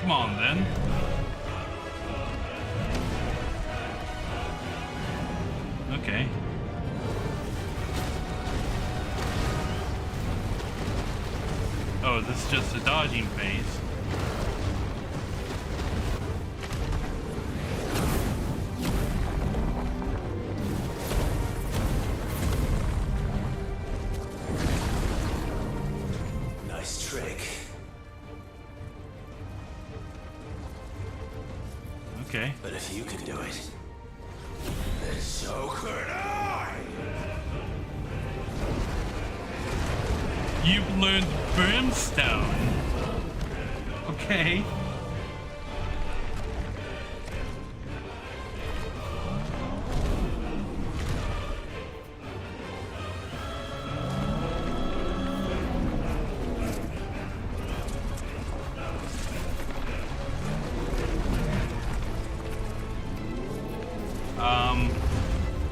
Come on then. Okay. Oh, this is just a dodging phase. Nice trick. Okay. But if you can do it, then so could I! You've learned Brimstone. Okay.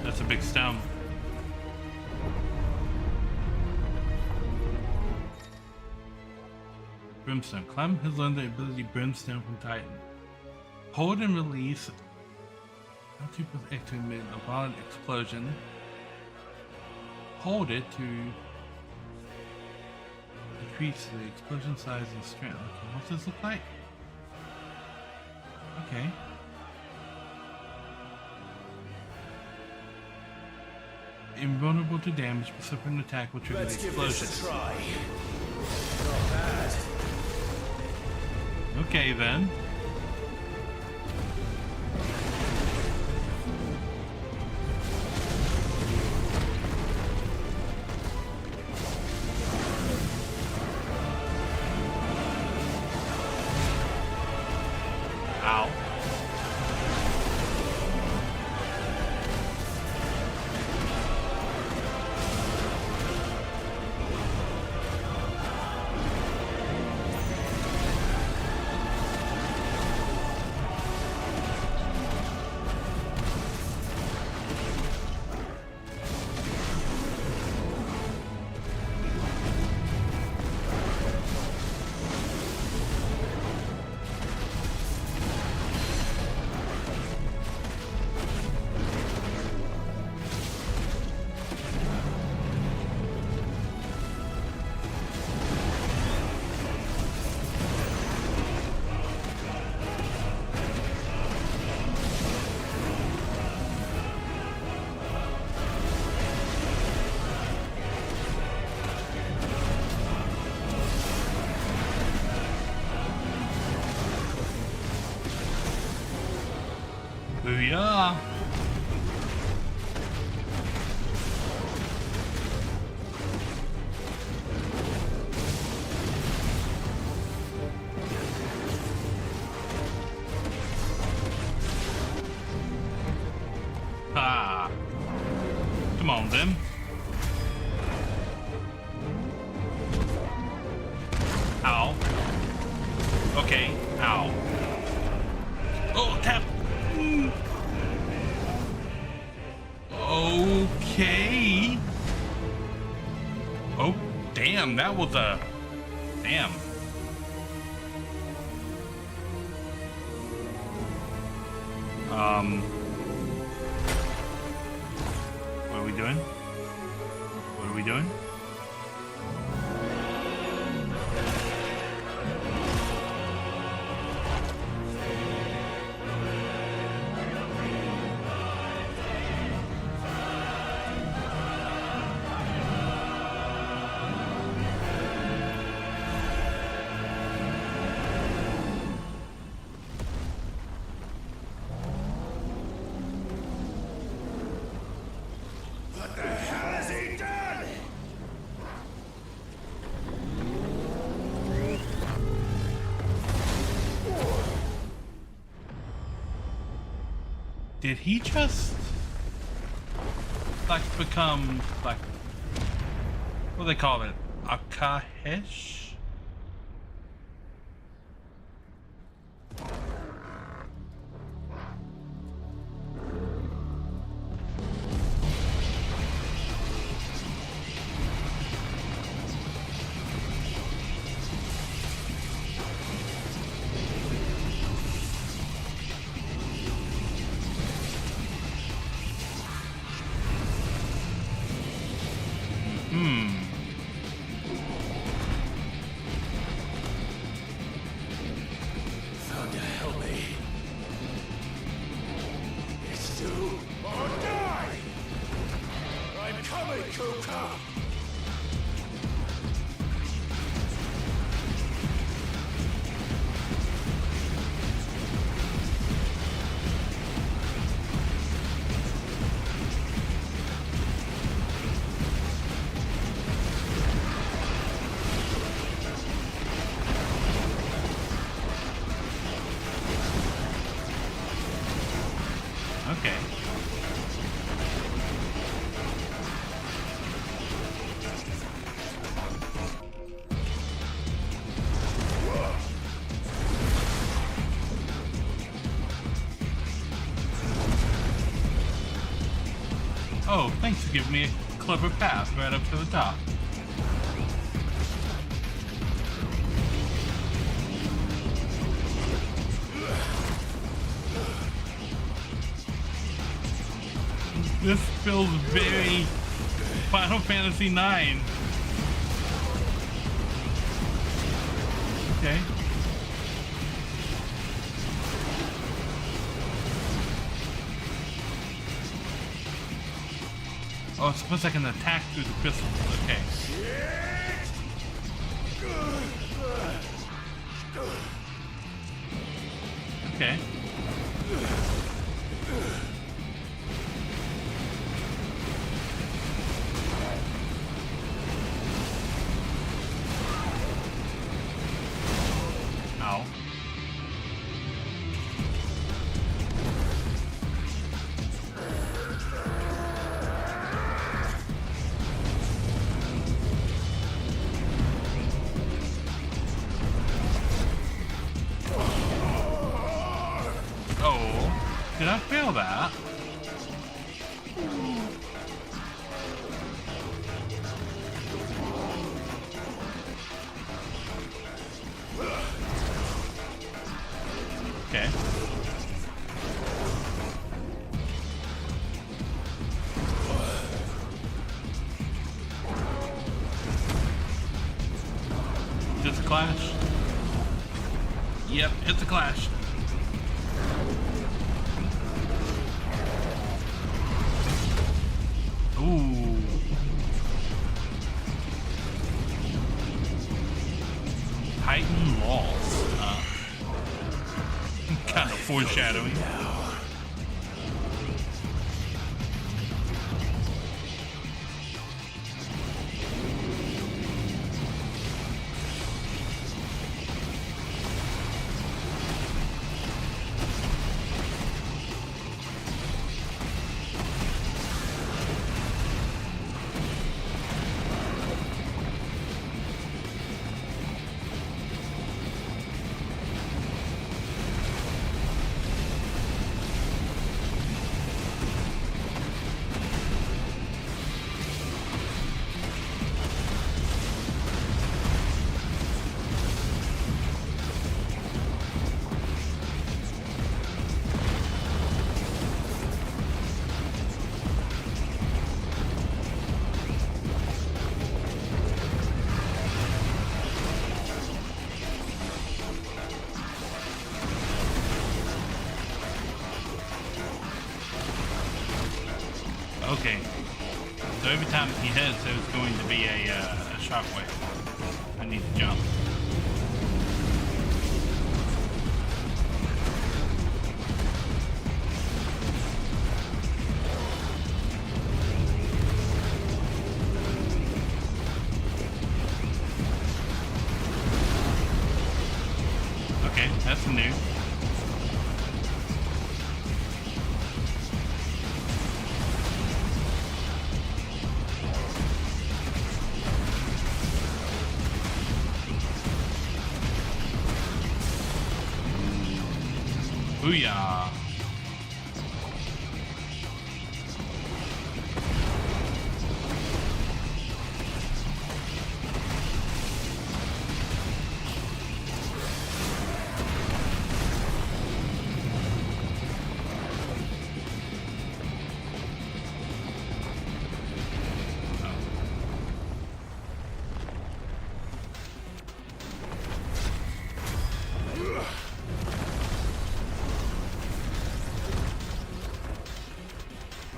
That's a big stone. Brimstone. Clem has learned the ability Brimstone from Titan. Hold and release L2 plus X to emit a violent explosion. Hold it to decrease the explosion size and strength. Okay, what's this look like? Okay. Invulnerable to damage, but suffering an attack will trigger the explosion. Let's give this a try. Not bad. Okay then. Ow. yeah. Ah. Come on, then. Ow. Okay. Ow. Oh, tap. Okay. Oh, damn. That was a... Damn. What are we doing? What are we doing? Did he just like become like what do they call it? Akahesh? Thunder, help me. It's do or die. I'm coming, Kuka. Okay. Oh, thanks for giving me a clever path right up to the top. This feels very Final Fantasy IX. Okay. Oh, it's supposed I can attack through the crystals. Okay. Okay. Ow. Oh, did I fail that? Okay. Just a clash? Yep, it's a clash. Ooh. Titan walls. Kind of foreshadowing. Yeah, so it's going to be a shockwave. I need to jump. Okay, that's new. Booyah!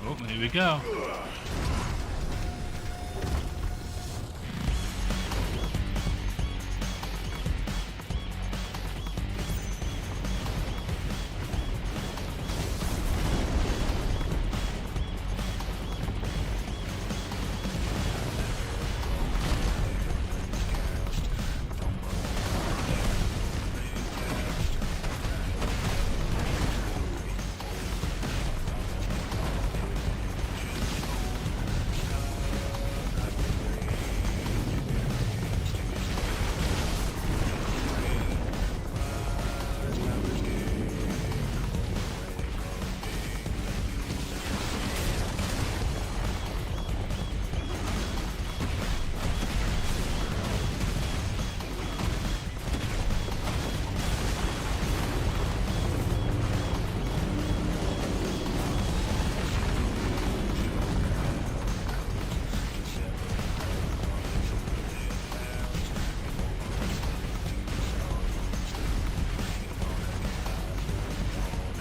Oh, here we go.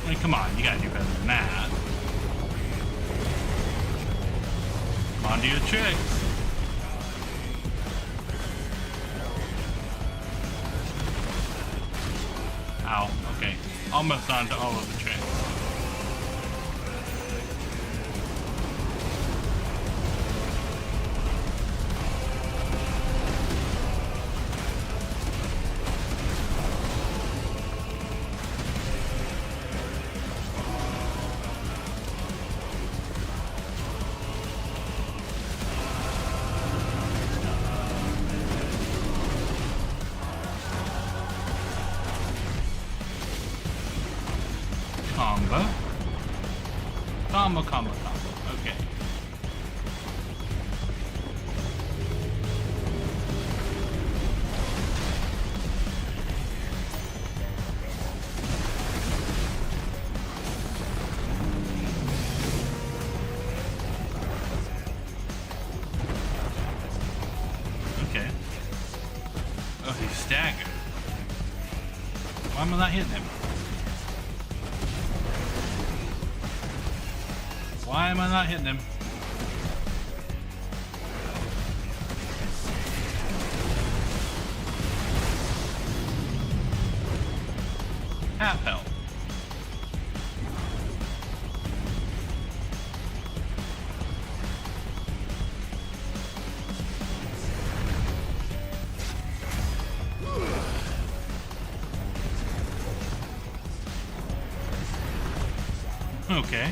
I mean, come on, you gotta do better than that. Come on, do your tricks. Ow, okay. Almost onto all of the tricks. Combo. Combo, combo, combo. Okay. Okay. Oh, he's staggered. Why am I not hitting him? Why am I not hitting him? Half health. Okay.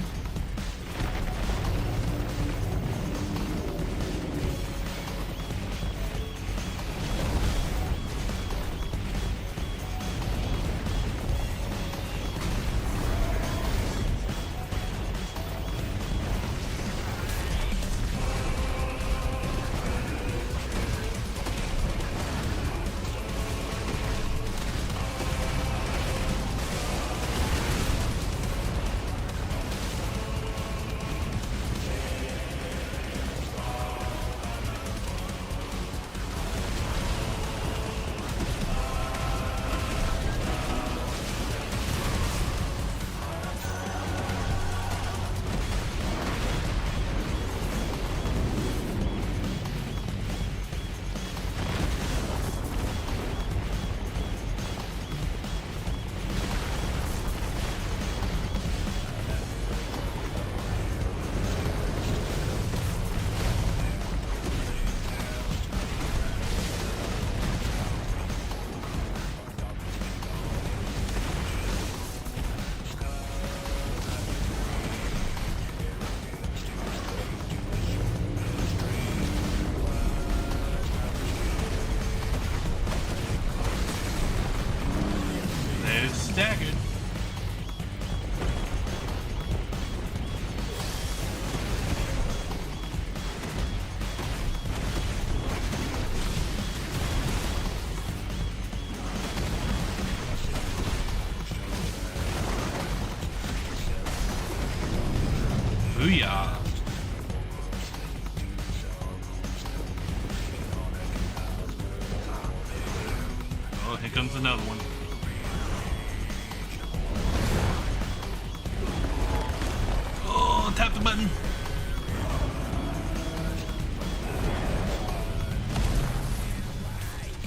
Booyah! Oh, here comes another one. Oh, tap the button.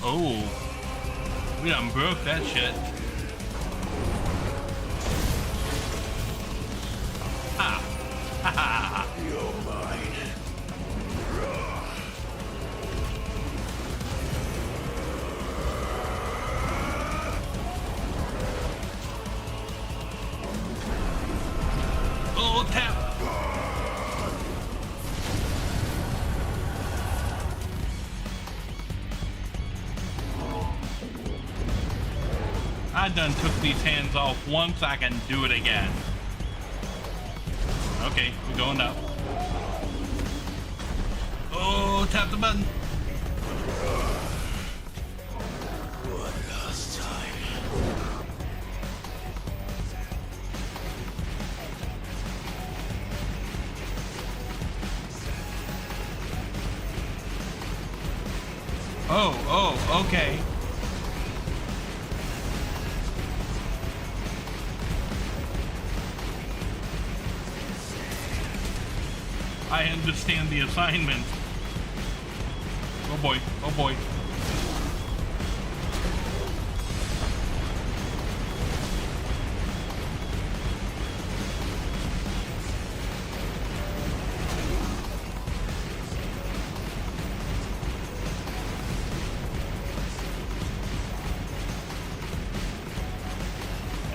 Oh, we done broke that shit. Ha! Ha ha! You're mine. Oh, tap! I done took these hands off once, I can do it again. Okay, we're going up. Oh, tap the button. One last time. Oh, okay. I understand the assignment. Oh boy, oh boy.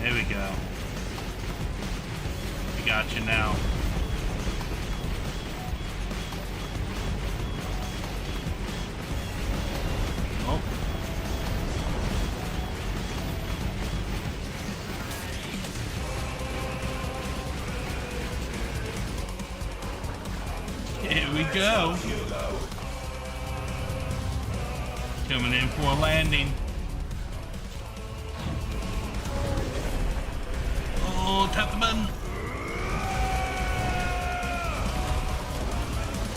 There we go. We got you now. Oh. Here we go. Coming in for a landing. Oh, tap the button.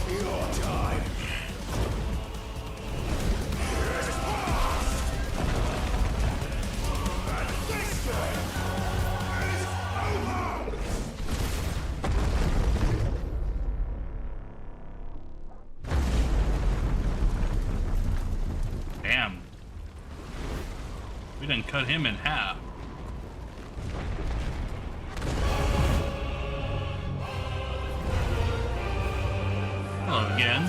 Your time. Damn. We done cut him in half. Hello again.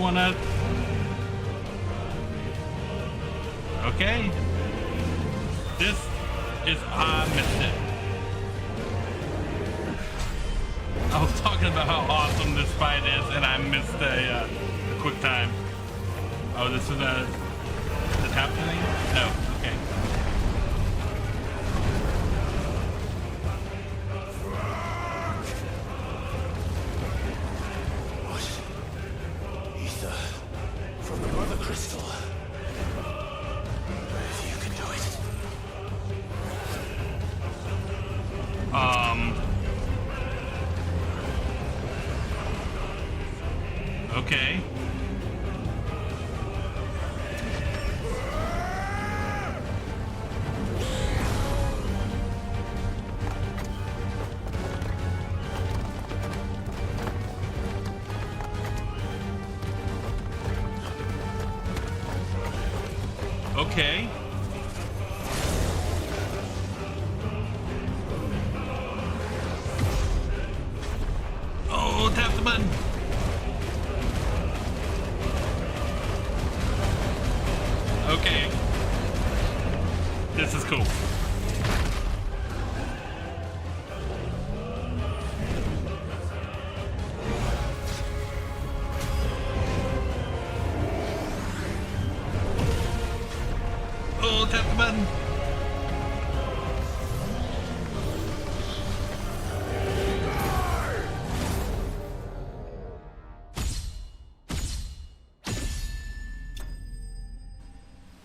wanna... Okay. This is... I missed it. I was talking about how awesome this fight is, and I missed a quick time. Oh, this is is it happening? No. Okay. Ether from the Mother Crystal. You can do it. Okay. Okay. Oh, tap the button. Okay. This is cool. Oh, tap the button.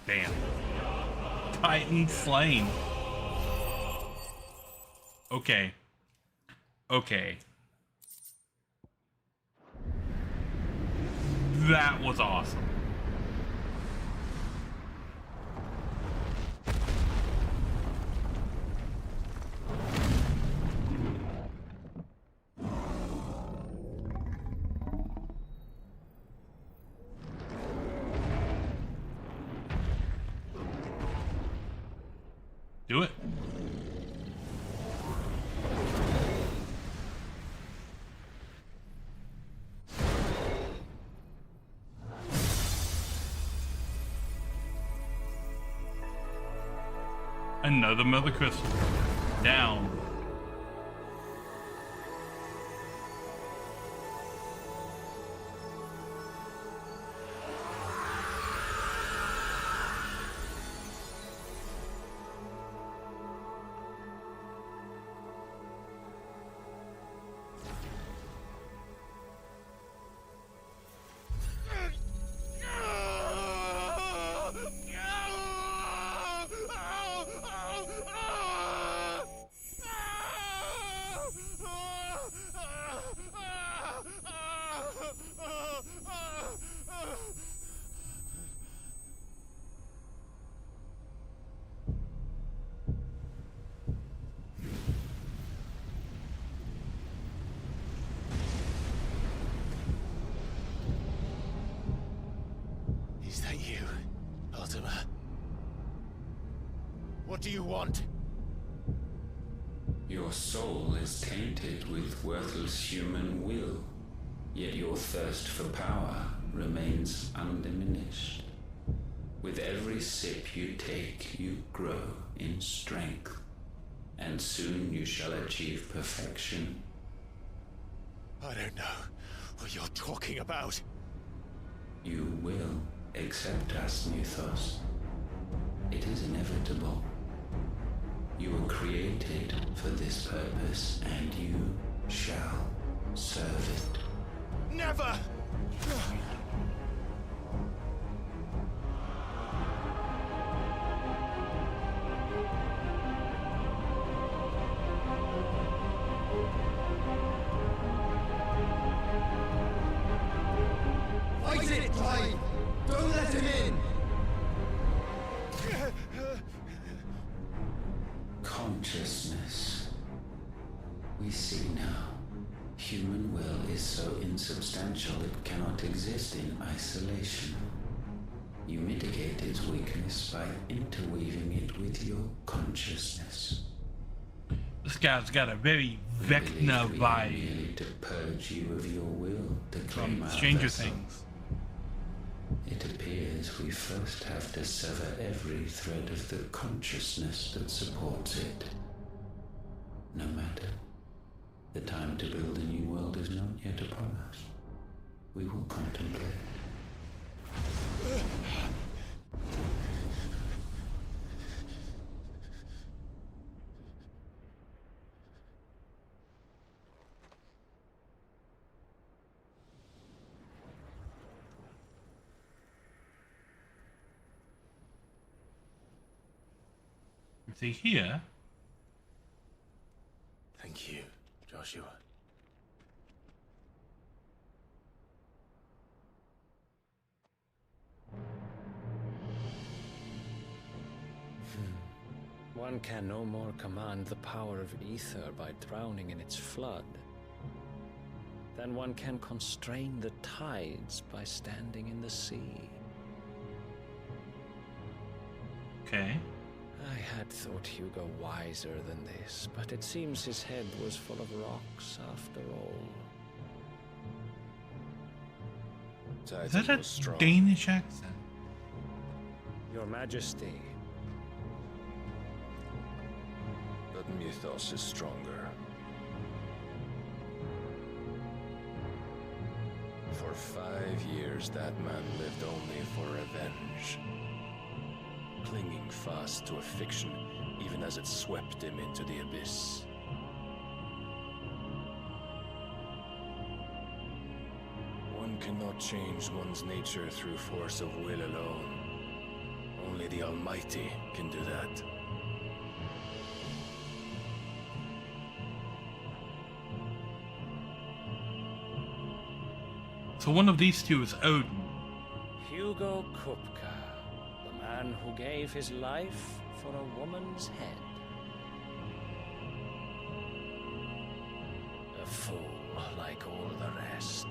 Damn. Titan slain. Okay. Okay. That was awesome. Do it. Another Mother Crystal. Down. Is that you, Ultima? What do you want? Your soul is tainted with worthless human will, yet your thirst for power remains undiminished. With every sip you take, you grow in strength, and soon you shall achieve perfection. I don't know what you're talking about. You will accept us, Mythos. It is inevitable. You were created for this purpose, and you shall serve it. Never! Fight it, Clive! Don't let him in! Consciousness. We see now. Human will is so insubstantial it cannot exist in isolation. You mitigate its weakness by interweaving it with your consciousness. This guy's got a very Vecna vibe. Merely to purge you of your will, to claim our Stranger vessel. Things. It appears we first have to sever every thread of the consciousness that supports it. No matter. The time to build a new world is not yet upon us. We will contemplate. See here. Thank you, Joshua. One can no more command the power of ether by drowning in its flood than one can constrain the tides by standing in the sea. Okay. I had thought Hugo wiser than this, but it seems his head was full of rocks after all. Is that a Danish accent? Your Majesty. But mythos is stronger. For 5 years, that man lived only for revenge. Clinging fast to a fiction, even as it swept him into the abyss. One cannot change one's nature through force of will alone. Only the Almighty can do that. So one of these two is Odin. Hugo Kupka, the man who gave his life for a woman's head. A fool like all the rest.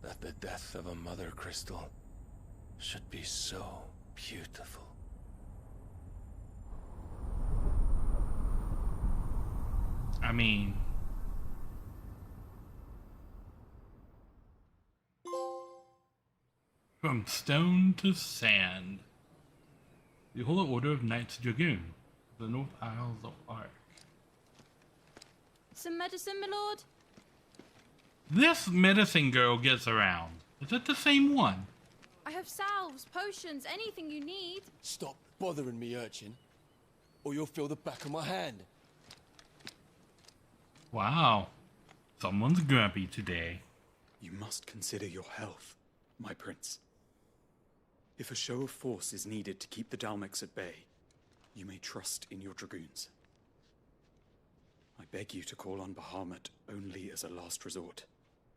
That the death of a mother crystal should be so beautiful. I mean, from stone to sand. The Holy Order of Knights Dragoon, the North Isles of Ark. Some medicine, my lord? This medicine girl gets around. Is it the same one? I have salves, potions, anything you need. Stop bothering me, urchin, or you'll feel the back of my hand. Wow. Someone's grumpy today. You must consider your health, my prince. If a show of force is needed to keep the Dalmex at bay, you may trust in your dragoons. I beg you to call on Bahamut only as a last resort.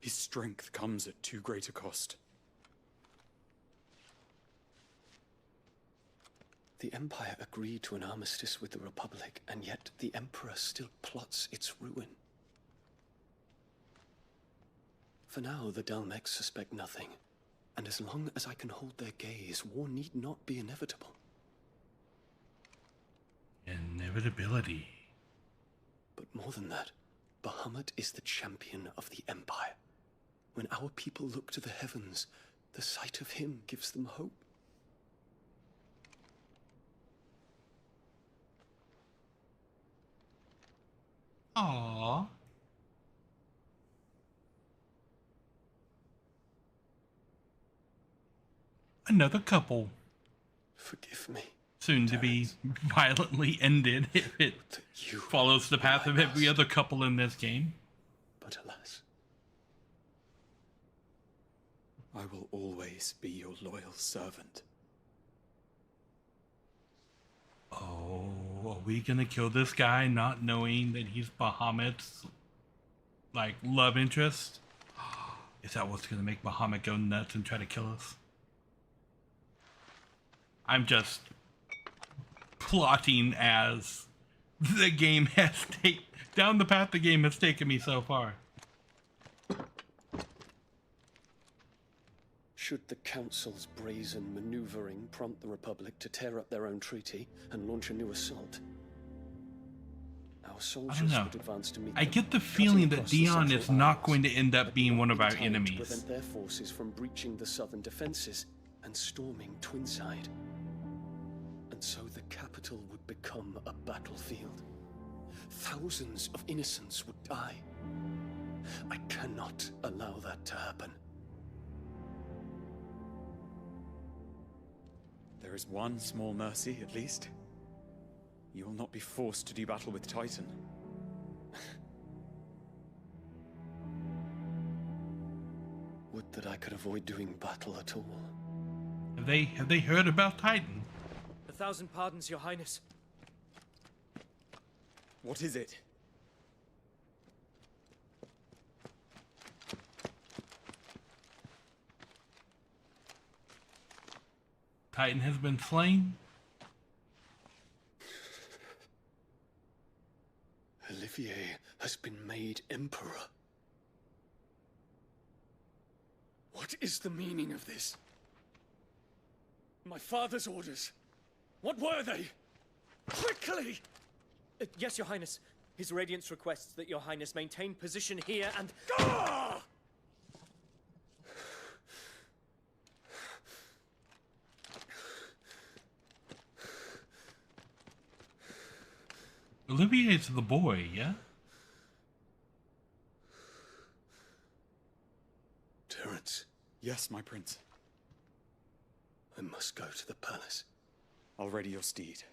His strength comes at too great a cost. The Empire agreed to an armistice with the Republic, and yet the Emperor still plots its ruin. For now, the Dalmex suspect nothing, and as long as I can hold their gaze, war need not be inevitable. Inevitability. But more than that, Bahamut is the champion of the Empire. When our people look to the heavens, the sight of him gives them hope. Aww. Another couple. Forgive me. Soon to be violently ended if it follows the path of every other couple in this game. But alas. I will always be your loyal servant. Oh, are we gonna kill this guy not knowing that he's Bahamut's, like, love interest? Is that what's gonna make Bahamut go nuts and try to kill us? I'm just plotting as the game has down the path the game has taken me so far. Should the Council's brazen maneuvering prompt the Republic to tear up their own treaty and launch a new assault, our I don't soldiers know. would advance to meet I them, get the cutting feeling that across the Dion Central is not Isles, going to end up being one of our in time to enemies. prevent their forces from breaching the southern defenses and storming Twinside. And so the capital would become a battlefield. Thousands of innocents would die. I cannot allow that to happen. There is one small mercy, at least. You will not be forced to do battle with Titan. Would that I could avoid doing battle at all. Have they heard about Titan? 1,000 pardons, Your Highness. What is it? Titan has been slain? Olivier has been made emperor. What is the meaning of this? My father's orders. What were they? Quickly! Yes, Your Highness. His Radiance requests that Your Highness maintain position here and... Ah! Olivier's the boy, yeah? Terence. Yes, my prince. I must go to the palace. I'll ready your steed.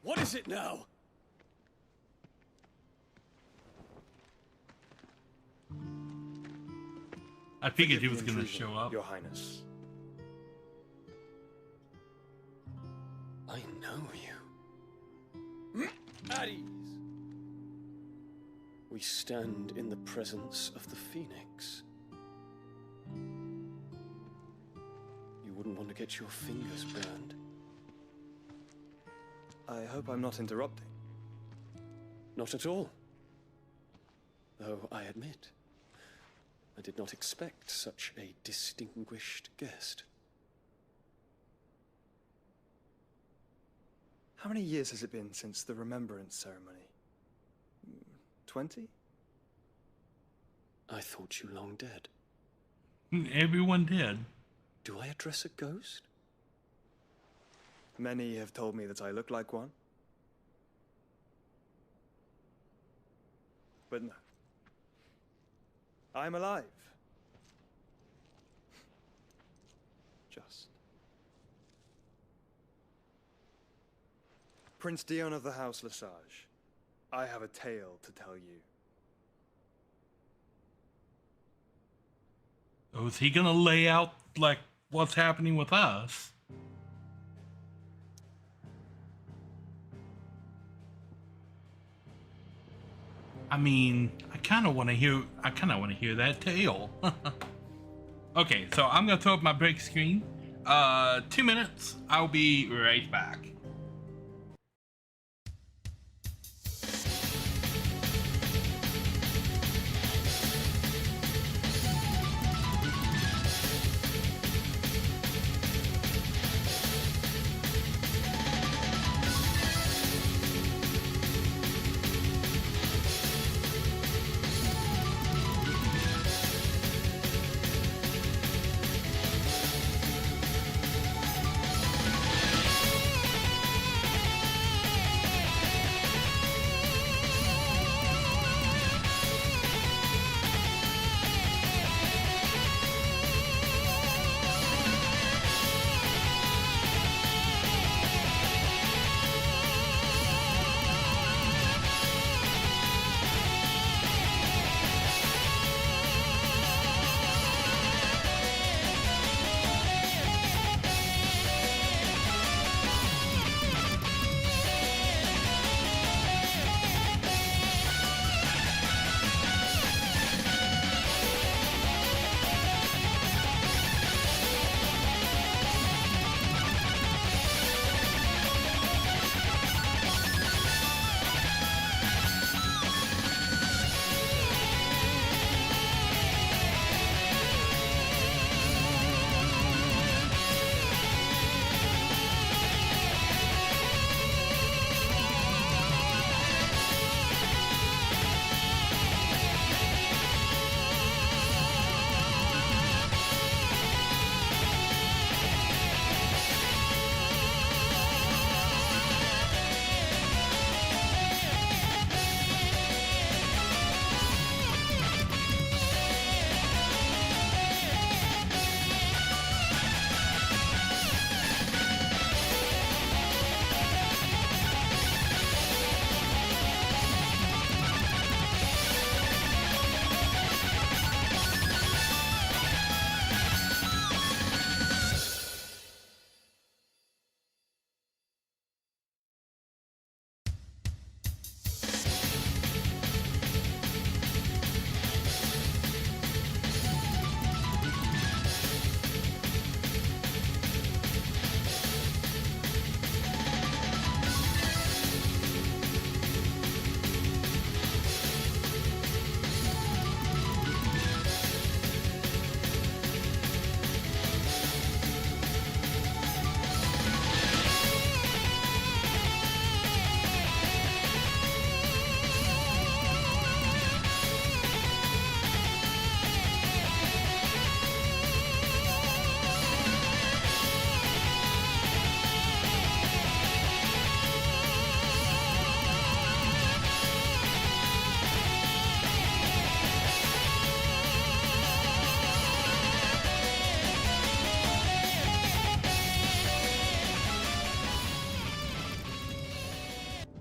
What is it now? I figured he was going to show up. Your Highness. I know you. At ease. We stand in the presence of the Phoenix. You wouldn't want to get your fingers burned. I hope I'm not interrupting. Not at all. Though I admit, I did not expect such a distinguished guest. How many years has it been since the Remembrance ceremony? 20? I thought you long dead. Everyone did. Do I address a ghost? Many have told me that I look like one. But no. I'm alive. Just. Prince Dion of the House Lesage, I have a tale to tell you. Oh, is he gonna lay out, like, what's happening with us? I mean, I kind of want to hear that tale. Okay, so I'm gonna throw up my break screen. 2 minutes. I'll be right back.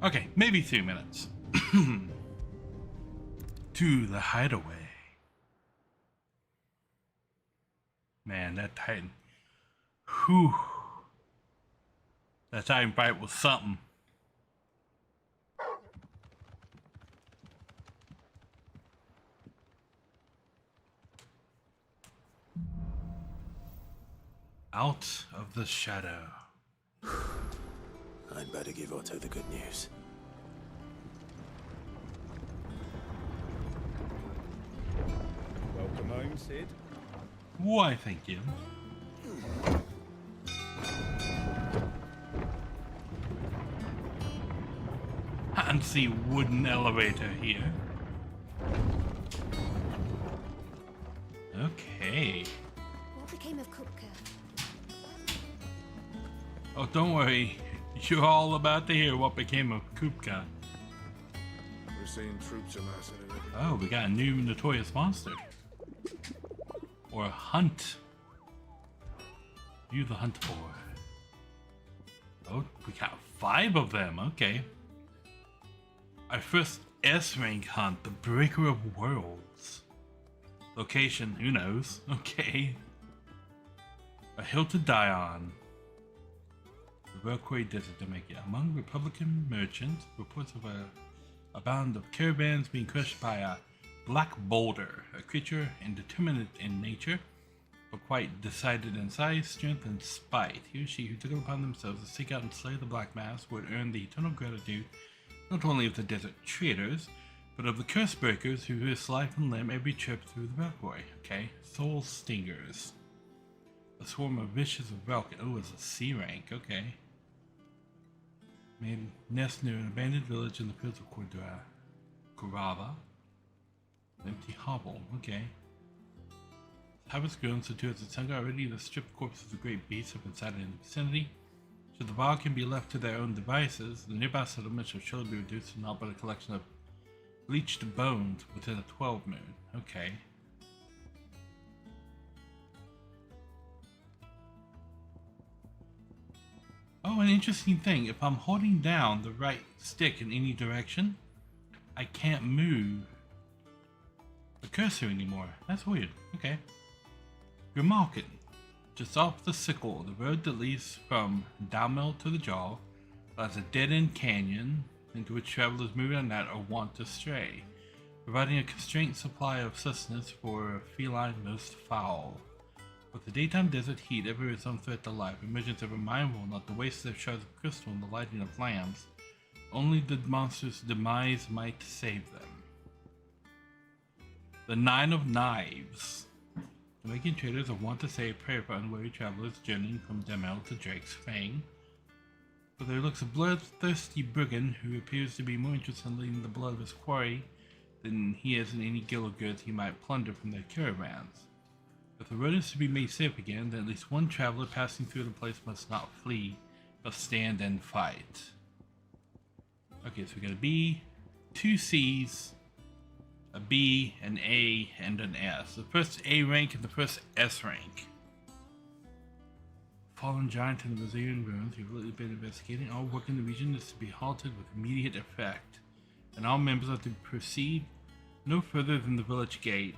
Okay, maybe 2 minutes. To the hideaway. Man, that Titan. Whew. That Titan fight was something. Out of the shadow. I'd better give Otto the good news. Welcome home, Sid. Why, thank you. Fancy wooden elevator here. Okay. What became of Kupka? Oh, don't worry. You're all about to hear what became of Kupka. We're seeing troops amassing in it. Oh, we got a new notorious monster. Or a hunt. You the hunt boy. Oh, we got 5 of them. Okay. Our first S-rank hunt, the Breaker of Worlds. Location, who knows? Okay. A hill to die on. The Velcroy Desert to make it. Among Republican merchants, reports of a band of caravans being crushed by a black boulder, a creature indeterminate in nature, but quite decided in size, strength, and spite. He or she who took it upon themselves to seek out and slay the Black Mass would earn the eternal gratitude not only of the desert traders, but of the curse breakers who risk life and limb every trip through the Velcroy. Okay, Soul Stingers. A swarm of vicious Velcro. Oh, it's a C rank. Okay. Made nest near an abandoned village in the fields of Kurava. Empty hovel. Okay. Habits grown so too as the Sangha already the stripped corpses of the great beasts have been sighted in the vicinity. Should the Vaal can be left to their own devices, the nearby settlement shall surely be reduced to naught but a collection of bleached bones within a 12 moon. Okay. Oh, an interesting thing. If I'm holding down the right stick in any direction, I can't move the cursor anymore. That's weird. Okay. Grimalkin. Just off the sickle, the road that leads from Dalmel to the Jaw lies a dead-end canyon into which travelers moving on that are wont to stray, providing a constrained supply of sustenance for a feline most foul. With the daytime desert heat ever is some threat to life, emergents ever mindful not to waste their shards of crystal in the lighting of lamps, only the monster's demise might save them. The 9 of Knives. The Making traders are wont to say a prayer for unwary travelers journeying from Demel to Drake's Fang. But there looks a bloodthirsty brigand who appears to be more interested in leading the blood of his quarry than he is in any gill of goods he might plunder from their caravans. If the road is to be made safe again, then at least one traveler passing through the place must not flee, but stand and fight. Okay, so we got a B, 2 C's, a B, an A, and an S. The first A rank and the first S rank. Fallen giant in the Brazilian ruins we've lately been investigating. All work in the region is to be halted with immediate effect, and all members are to proceed no further than the village gate,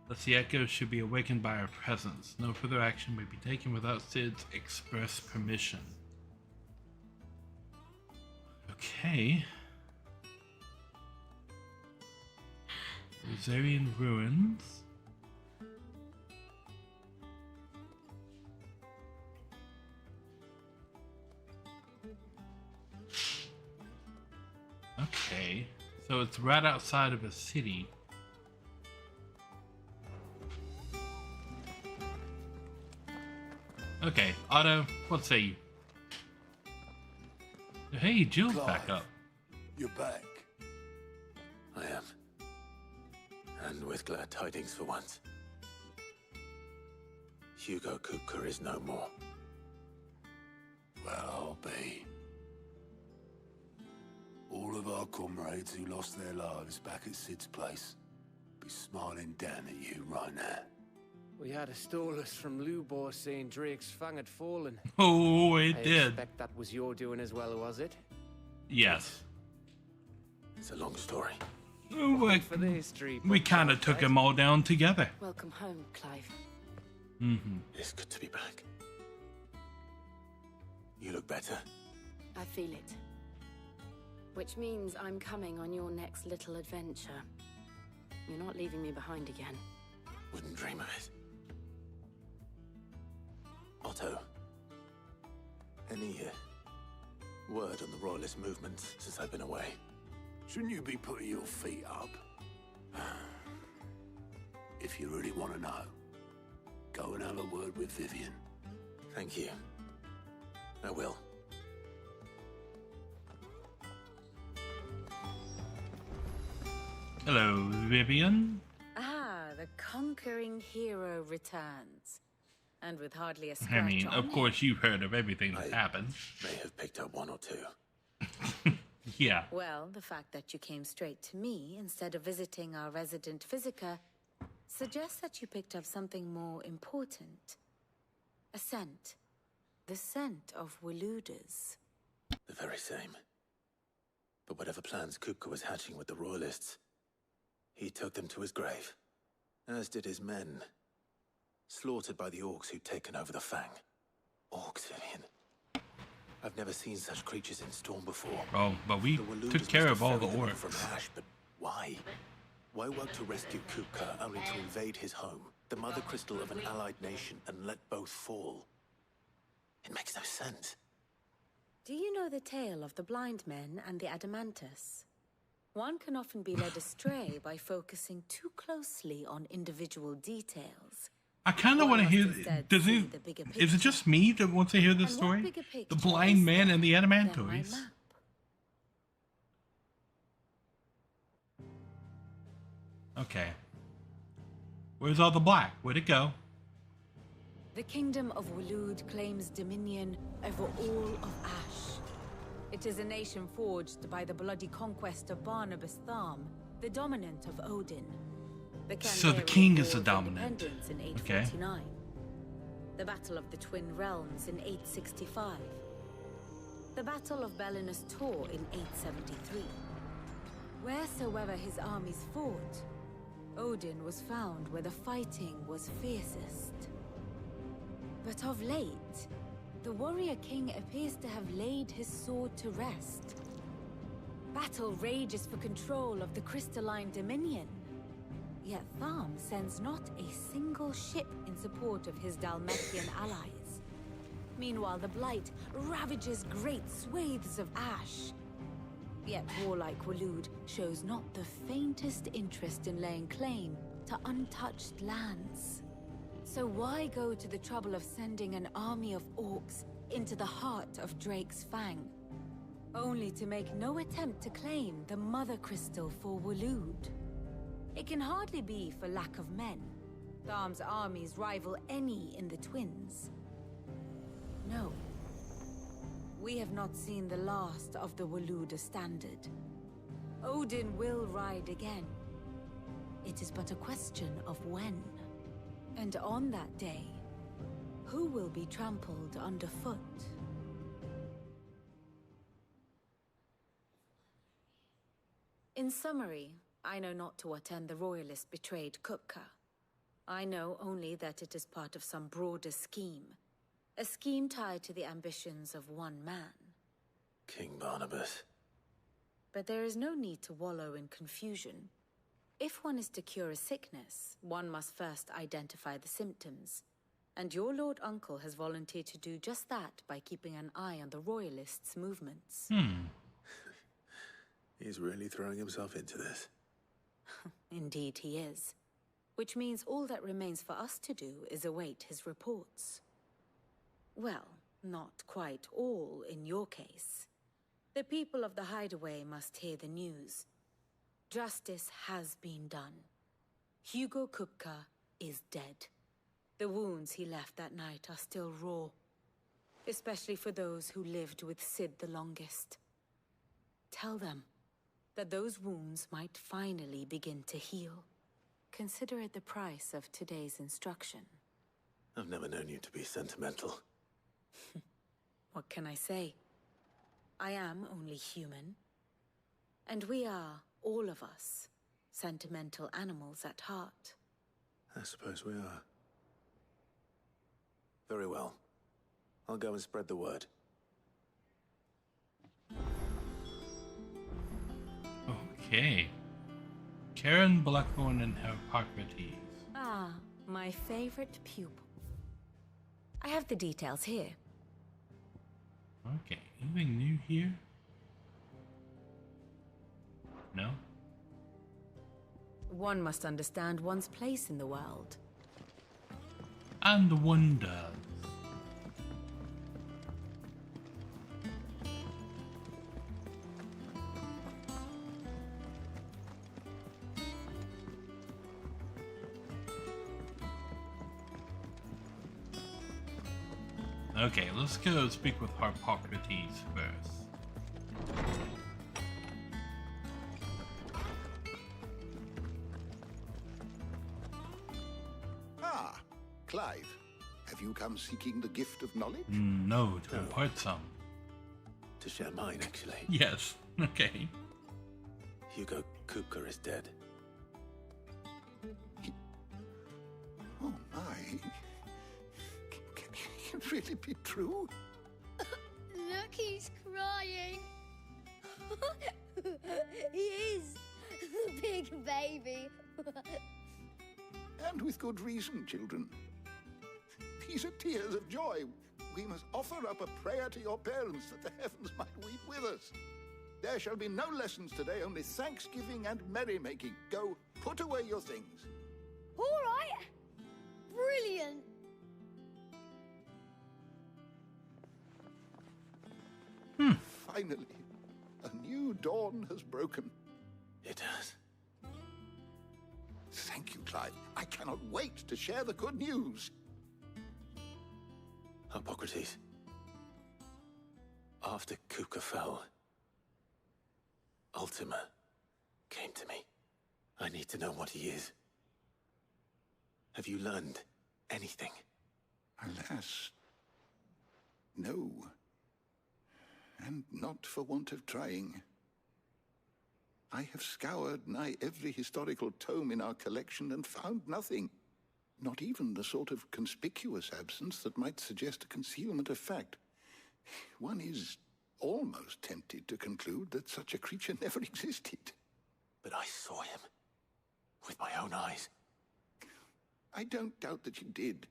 lest the echoes should be awakened by our presence. No further action may be taken without Sid's express permission. Okay. Rosarian ruins. Okay, so it's right outside of a city. Okay, Otto, what say you? Hey, Jill's back up. You're back. I am. And with glad tidings for once. Hugo Kupka is no more. Well, I'll be. All of our comrades who lost their lives back at Sid's place be smiling down at you right now. We had a stolus from Lubor saying Drake's Fang had fallen. Oh, it I did. expect that was your doing as well, was it? Yes. It's a long story. For the history. We kind of took them all down together. Welcome home, Clive. It's good to be back. You look better. I feel it. Which means I'm coming on your next little adventure. You're not leaving me behind again. Wouldn't dream of it. Otto, any word on the Royalist movement since I've been away? Shouldn't you be putting your feet up? If you really want to know, go and have a word with Vivian. Thank you. I will. Hello, Vivian. Ah, the conquering hero returns. And with hardly a scratch I mean, on of him. course you've heard of everything that happened. May have picked up one or two. Yeah. Well, the fact that you came straight to me instead of visiting our resident physiker suggests that you picked up something more important. A scent. The scent of Waludas. The very same. But whatever plans Kupka was hatching with the Royalists, he took them to his grave. As did his men. Slaughtered by the orcs who'd taken over the Fang. Orcs, Vivian. I've never seen such creatures in Storm before. Oh, but we took care of all the orcs. From Ash, but why? Why work to rescue Kupka only to invade his home, the mother crystal of an allied nation, and let both fall? It makes no sense. Do you know the tale of the blind men and the Adamantus? One can often be led astray by focusing too closely on individual details. I kind of want to hear. Is it just me that wants to hear this story? The blind man and the Adamantoids. Okay. Where's all the black? Where'd it go? The kingdom of Walud claims dominion over all of Ash. It is a nation forged by the bloody conquest of Barnabas Tharm, the dominant of Odin. So the king is the dominant. In 849. The Battle of the Twin Realms in 865. The Battle of Belinus Tor in 873. Wheresoever his armies fought, Odin was found where the fighting was fiercest. But of late, the warrior king appears to have laid his sword to rest. Battle rages for control of the crystalline dominion. Yet Tharm sends not a single ship in support of his Dalmatian allies. Meanwhile, the Blight ravages great swathes of Ash. Yet warlike Walud shows not the faintest interest in laying claim to untouched lands. So why go to the trouble of sending an army of orcs into the heart of Drake's Fang, only to make no attempt to claim the Mother Crystal for Walud? It can hardly be for lack of men. Tharm's armies rival any in the Twins. No. We have not seen the last of the Waluda standard. Odin will ride again. It is but a question of when. And on that day, who will be trampled underfoot? In summary, I know not to what end the Royalists betrayed Kupka. I know only that it is part of some broader scheme. A scheme tied to the ambitions of one man. King Barnabas. But there is no need to wallow in confusion. If one is to cure a sickness, one must first identify the symptoms. And your Lord Uncle has volunteered to do just that by keeping an eye on the Royalists' movements. He's really throwing himself into this. Indeed he is. Which means all that remains for us to do is await his reports. Well, not quite all in your case. The people of the Hideaway must hear the news. Justice has been done. Hugo Kupka is dead. The wounds he left that night are still raw, especially for those who lived with Sid the longest. Tell them that those wounds might finally begin to heal. Consider it the price of today's instruction. I've never known you to be sentimental. What can I say? I am only human. And we are, all of us, sentimental animals at heart. I suppose we are. Very well. I'll go and spread the word. Okay. Karen Blackthorn and Hippocrates. Ah, my favorite pupil. I have the details here. Okay, anything new here? No? One must understand one's place in the world. And one does. Okay, let's go speak with Hippocrates first. Ah, Clive. Have you come seeking the gift of knowledge? No, to impart some. To share mine, actually. Yes, okay. Hugo Kupka is dead. Oh my. Can it really be true? Look, he's crying. He is. The big baby. And with good reason, children. These are tears of joy. We must offer up a prayer to your parents that the heavens might weep with us. There shall be no lessons today, only thanksgiving and merrymaking. Go, put away your things. All right. Brilliant. Finally, a new dawn has broken. It has. Thank you, Clive. I cannot wait to share the good news. Hippocrates. After Kupka fell, Ultima came to me. I need to know what he is. Have you learned anything? Alas, no. And not for want of trying. I have scoured nigh every historical tome in our collection and found nothing. Not even the sort of conspicuous absence that might suggest a concealment of fact. One is almost tempted to conclude that such a creature never existed. But I saw him. With my own eyes. I don't doubt that you did.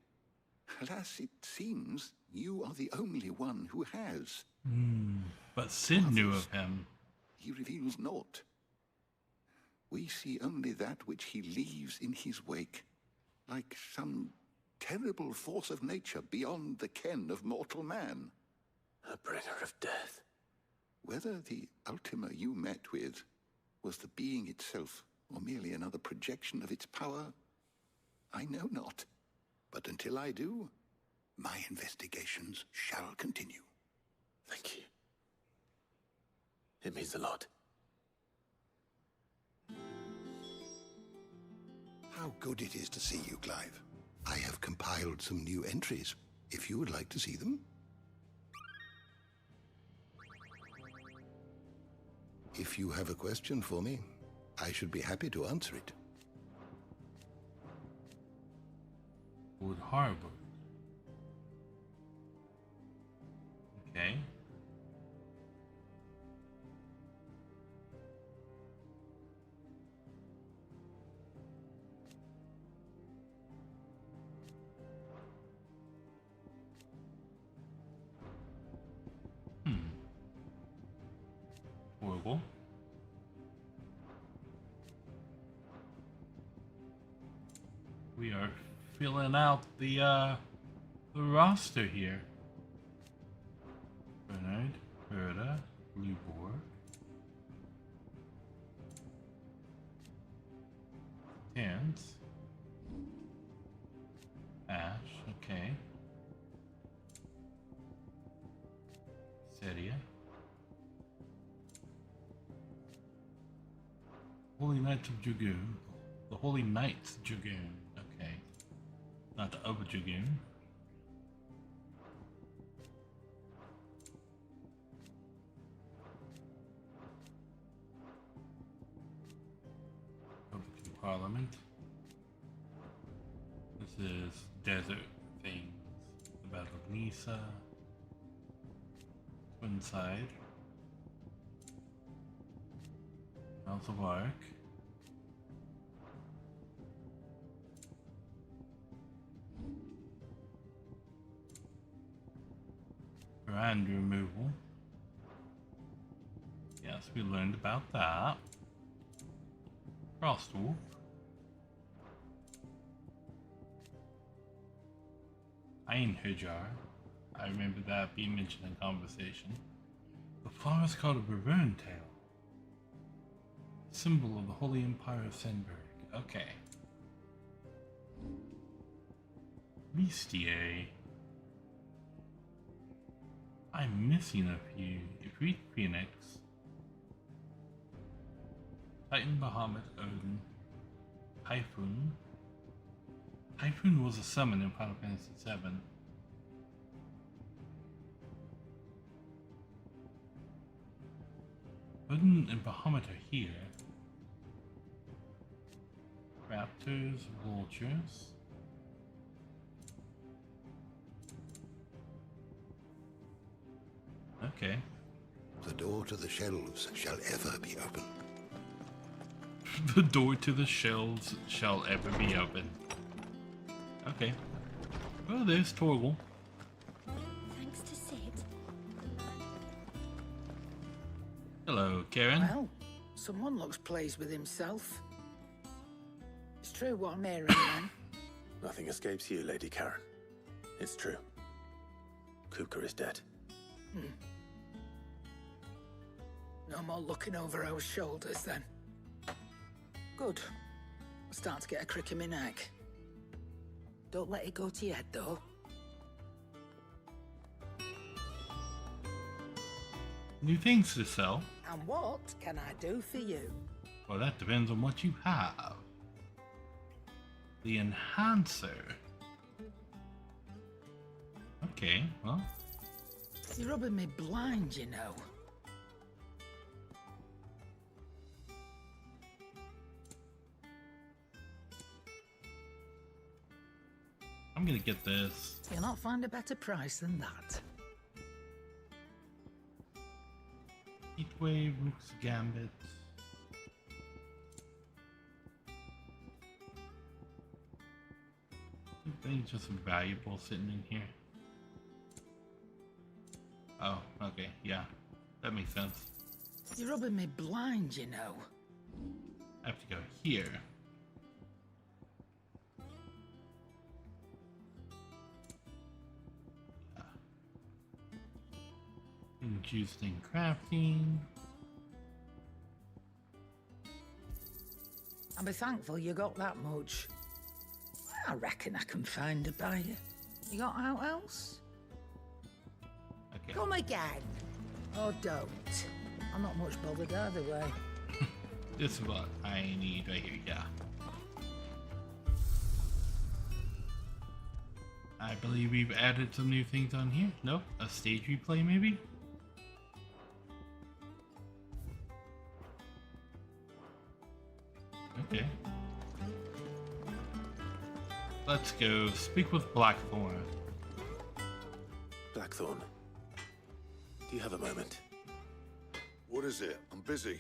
Alas, it seems you are the only one who has. But Sid knew of him. He reveals naught. We see only that which he leaves in his wake, like some terrible force of nature beyond the ken of mortal man. A bringer of death. Whether the Ultima you met with was the being itself, or merely another projection of its power, I know not. But until I do, my investigations shall continue. Thank you. It means a lot. How good it is to see you, Clive. I have compiled some new entries, if you would like to see them. If you have a question for me, I should be happy to answer it. Wood Harbor. Okay. Horrible. We are filling out the roster here. Bernard, Berta, Lubor, Tans, Ash, okay. Seria. Holy Knights of Dragoon. The Holy Knights Dragoon. Okay. Not the Upper Dragoon. Parliament. This is desert things. The Battle of Nisa. Twinside. House of Ark. Brand removal. Yes, we learned about that. Frostwolf. Iron Hujar. I remember that being mentioned in conversation. The forest called a Wherein Nari. Symbol of the Holy Empire of Senberg. Okay. Bestiae. I'm missing a few. Ifrit Phoenix. Titan Bahamut Odin. Typhoon. Typhoon was a summon in Final Fantasy VII. Odin and Bahamut are here. Raptors, vultures. Okay. The door to the shelves shall ever be open. The door to the shelves shall ever be open. Okay. Well, there's Torgal. Thanks to Sid. Hello, Karen. Well, someone looks pleased with himself. It's true what I'm hearing, then. Nothing escapes you, Lady Karen. It's true. Kupka is dead. No more looking over our shoulders, then. Good. I'm starting to get a crick in my neck. Don't let it go to your head, though. New things to sell. And what can I do for you? Well, that depends on what you have. The Enhancer. Okay, well. You're rubbing me blind, you know. I'm gonna get this. You'll not find a better price than that. Heatwave, Rook's Gambit. I think just valuable sitting in here. Oh, okay, yeah. That makes sense. You're rubbing me blind, you know. I have to go here. Interesting crafting. I'll be thankful you got that much. I reckon I can find a buyer. You got out else? Okay. Come again. Or don't. I'm not much bothered either way. This is what I need right here, yeah. I believe we've added some new things on here. Nope, a stage replay maybe? Okay. Let's go speak with Blackthorn. Blackthorn, do you have a moment? What is it? I'm busy.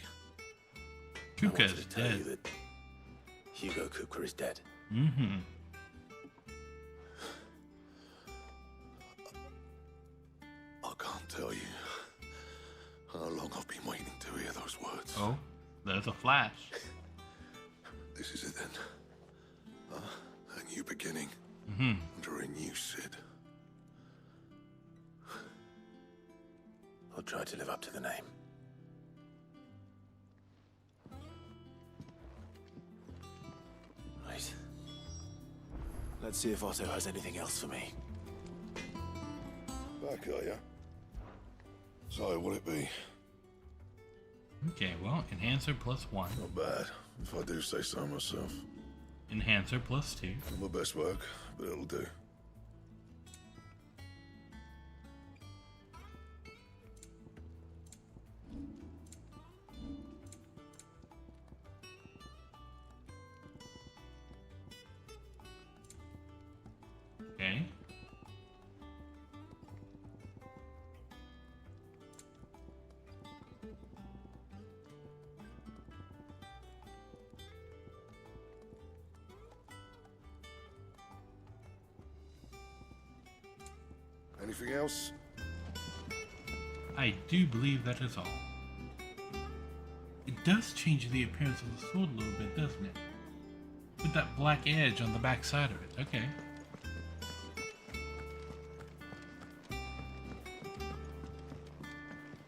Kupka I is wanted to tell dead. you that Hugo Kupka is dead. Mm-hmm. I can't tell you how long I've been waiting to hear those words. Oh, there's a flash. This is it then. A new beginning. Mm-hmm. Under a new Sid. I'll try to live up to the name. Right. Let's see if Otto has anything else for me. Back, are ya? So, what'll it be? Okay, well, Enhancer +1. Not bad, if I do say so myself. Enhancer +2. Not my best work, but it'll do. Anything else? I do believe that is all. It does change the appearance of the sword a little bit, doesn't it? With that black edge on the back side of it. Okay.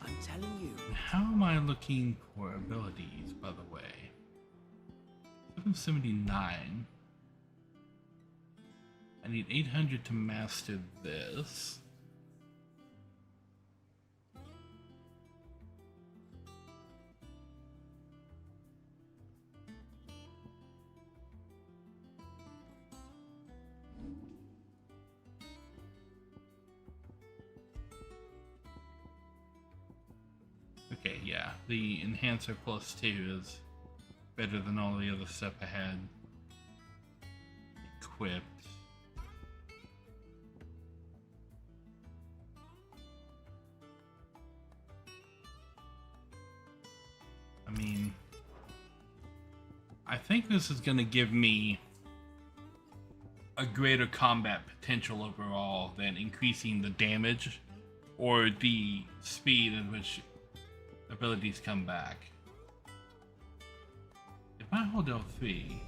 I'm telling you. How am I looking for abilities, by the way? 779. I need 800 to master this. Okay, yeah, the Enhancer plus 2 is better than all the other stuff I had equipped. I mean, I think this is going to give me a greater combat potential overall than increasing the damage or the speed at which abilities come back. If I hold L3,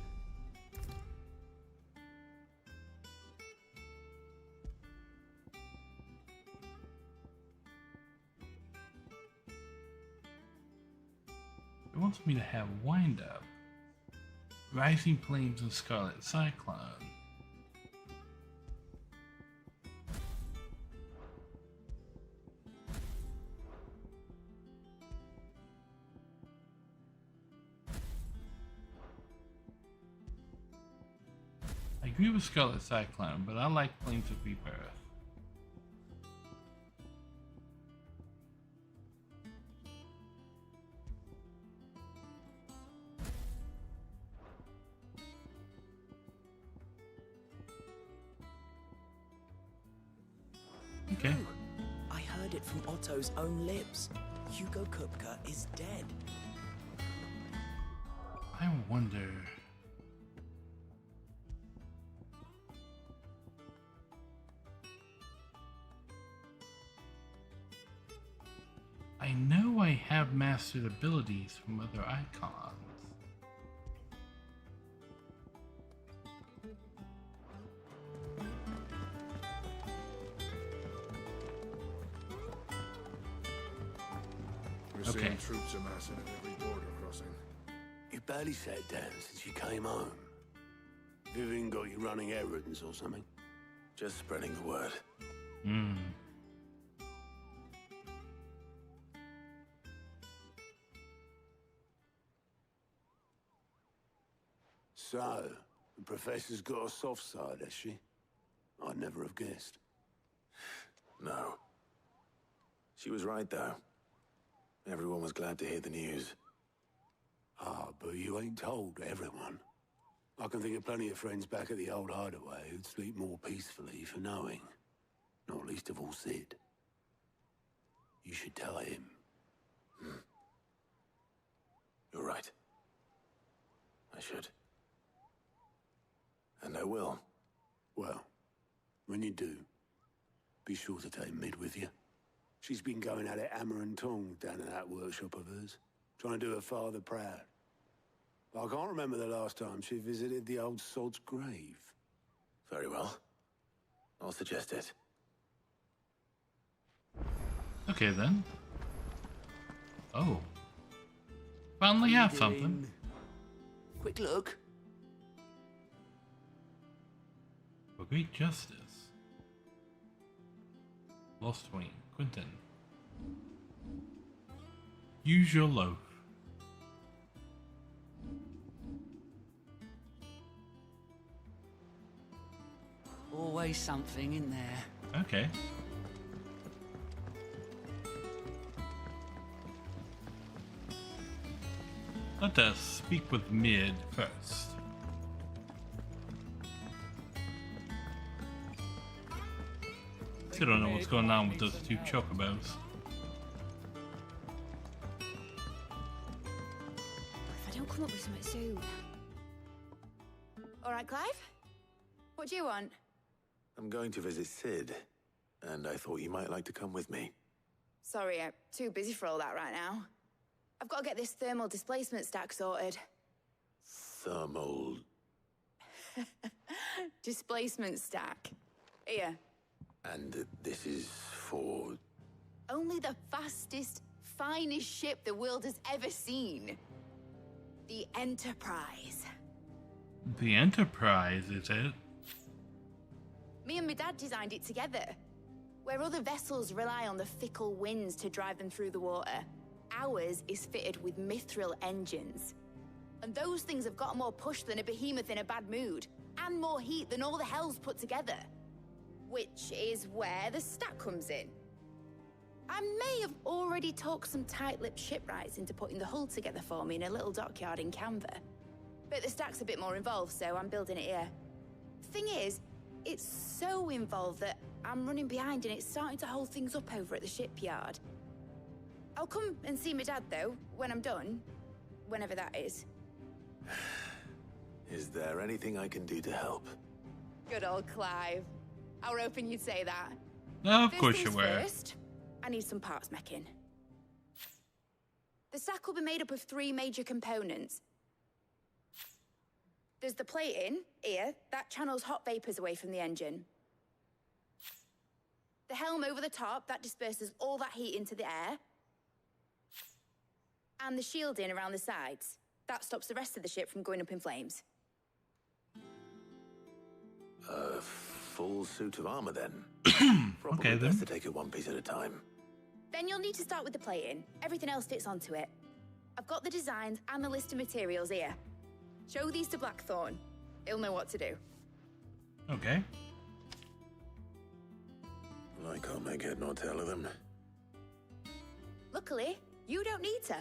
it wants me to have Wind Up, Rising Flames, and Scarlet Cyclone. I agree with Scarlet Cyclone, but I like Flames of Rebirth. Okay. I heard it from Otto's own lips. Hugo Kupka is dead. I wonder... I know I have mastered abilities from other icons. We're seeing troops amassing at every border crossing. You barely sat down since you came home. Vivian got you running errands or something? Just spreading the word. Hmm. So, the Professor's got a soft side, has she? I'd never have guessed. No. She was right, though. Everyone was glad to hear the news. Ah, but you ain't told everyone. I can think of plenty of friends back at the old hideaway who'd sleep more peacefully for knowing. Not least of all Sid. You should tell him. You're right. I should. And I will. Well, when you do, be sure to take Mid with you. She's been going at it hammer and tongs down in that workshop of hers, trying to do her father proud. I can't remember the last time she visited the old sod's grave. Very well. I'll suggest it. Okay then. Oh. Finally have something. Quick look. For great justice. Lost Wing, Quentin. Use your loaf. Always something in there. Okay. Let us speak with Mid first. Still don't know what's going on with those two chocobos. If I don't come up with something soon. All right, Clive? What do you want? I'm going to visit Sid. and I thought you might like to come with me. Sorry, I'm too busy for all that right now. I've got to get this thermal displacement stack sorted. Thermal... displacement stack. Here. And this is for... Only the fastest, finest ship the world has ever seen. The Enterprise. The Enterprise, is it? Me and my dad designed it together. Where other vessels rely on the fickle winds to drive them through the water, ours is fitted with mithril engines. And those things have got more push than a behemoth in a bad mood, and more heat than all the hells put together. Which is where the stack comes in. I may have already talked some tight-lipped shipwrights into putting the hull together for me in a little dockyard in Canva. But the stack's a bit more involved, so I'm building it here. Thing is, it's so involved that I'm running behind and it's starting to hold things up over at the shipyard. I'll come and see my dad, though, when I'm done. Whenever that is. Is there anything I can do to help? Good old Clive. I were hoping you'd say that. No, of First course you things were. First, I need some parts meching. The stack will be made up of 3 major components. There's the plating, here, that channels hot vapors away from the engine. The helm over the top, that disperses all that heat into the air. And the shielding around the sides. That stops the rest of the ship from going up in flames. A full suit of armor, then? Probably Okay, then. best to take it one piece at a time. Then you'll need to start with the plating. Everything else fits onto it. I've got the designs and the list of materials here. Show these to Blackthorn. He'll know what to do. Okay. I can't make head nor tail of them. Luckily, you don't need to.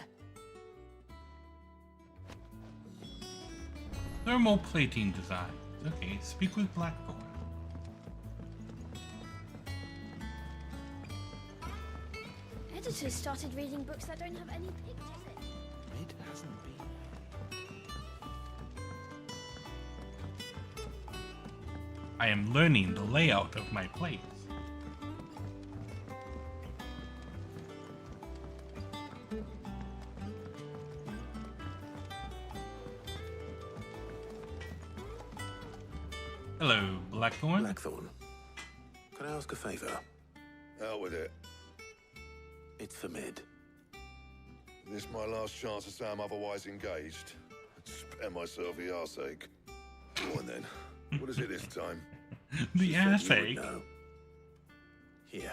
Thermal plating designs. Okay, speak with Blackthorn. Editors started reading books that don't have any pictures in. It hasn't been. I am learning the layout of my plates. Hello, Blackthorn. Blackthorn, can I ask a favor? Out with it. It's for Mid. This my last chance to say I'm otherwise engaged. Spare myself the arseache. Go on then. What is it this time? The ass ache. No. Here.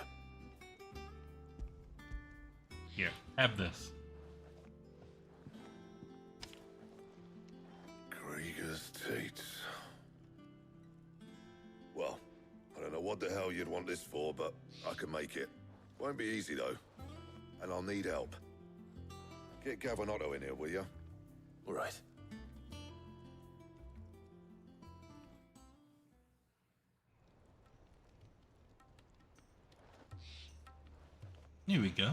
Here, have this. Krieger's teats. Well, I don't know what the hell you'd want this for, but I can make it. Won't be easy though, and I'll need help. Get Gavin-Otto in here, will you? All right. Here we go.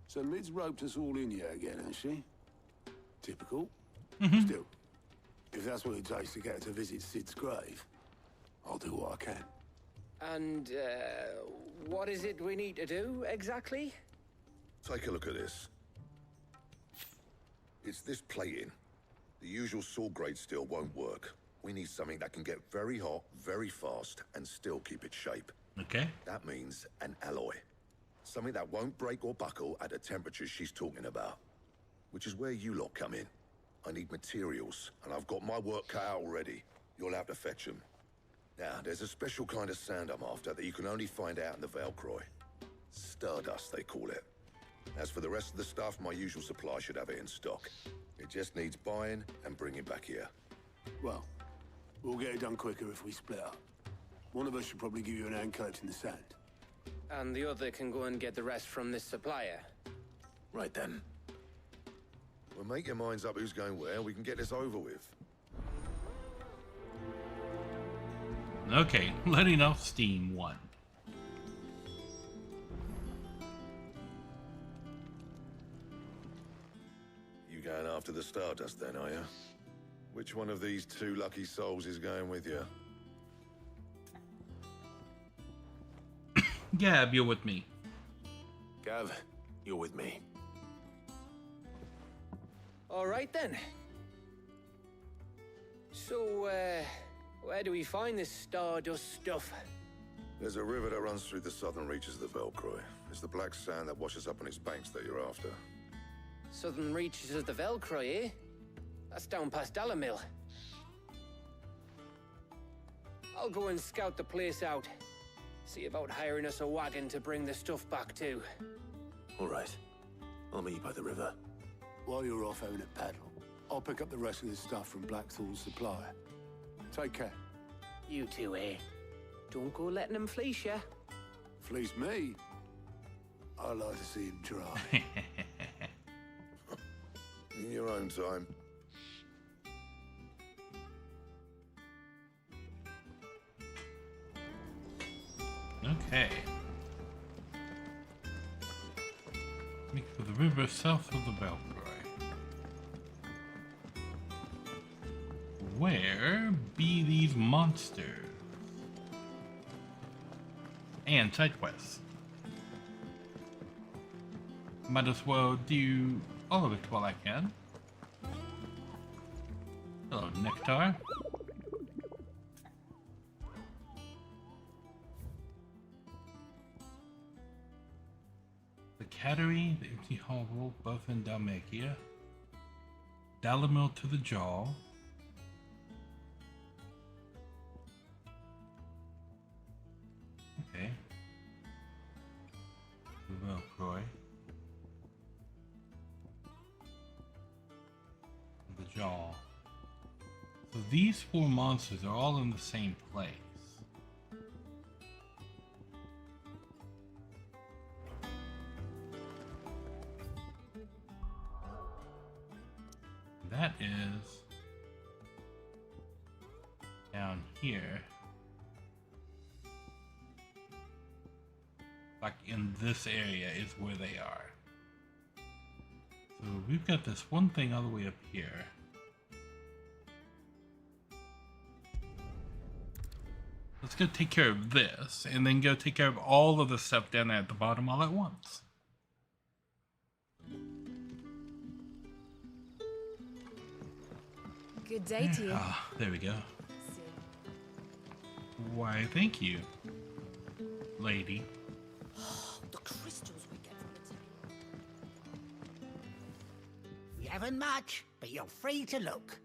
So Mid's roped us all in here again, has she? Typical. Mhm. Still, if that's what it takes to get her to visit Sid's grave, I'll do what I can. And, what is it we need to do, exactly? Take a look at this. It's this plating. The usual sword grade steel won't work. We need something that can get very hot, very fast, and still keep its shape. Okay. That means an alloy. Something that won't break or buckle at the temperatures she's talking about. Which is where you lot come in. I need materials, and I've got my work cut out already. You'll have to fetch them. Now, there's a special kind of sand I'm after that you can only find out in the Valcroy. Stardust, they call it. As for the rest of the stuff, my usual supply should have it in stock. It just needs buying and bringing back here. Well, we'll get it done quicker if we split up. One of us should probably give you an hand collecting the sand. And the other can go and get the rest from this supplier. Right then. Well, make your minds up who's going where, we can get this over with. Okay, letting off steam 1. You going after the Stardust then, are you? Which one of these 2 lucky souls is going with you? Gab, you're with me. Gav, you're with me. All right then. So, where do we find this stardust stuff? There's a river that runs through the southern reaches of the Velcroy. It's the black sand that washes up on its banks that you're after. Southern reaches of the Velcroy, eh? That's down past Dalamil. I'll go and scout the place out. See about hiring us a wagon to bring the stuff back to. All right. I'll meet you by the river. While you're off having a paddle, I'll pick up the rest of the stuff from Blackthorn's supplier. Take care. You two, eh? Don't go letting them fleece ya. Fleece me? I like to see him try. In your own time. Okay. Make for the river south of the Velcroy. Where be these monsters? And side quests. Might as well do all of it while I can. Hello, Nectar. The Cattery, the Empty Hovel, both in Dalmatia. Dalamil to the Jaw. Okay. The Velcroy. The Jaw. So these four monsters are all in the same place. That is down here. Like in this area is where they are. So we've got this one thing all the way up here. Let's go take care of this and then go take care of all of the stuff down there at the bottom all at once. Good day to you. Ah, there we go. Why, thank you, lady. The crystals we get from the town. We haven't much, but you're free to look.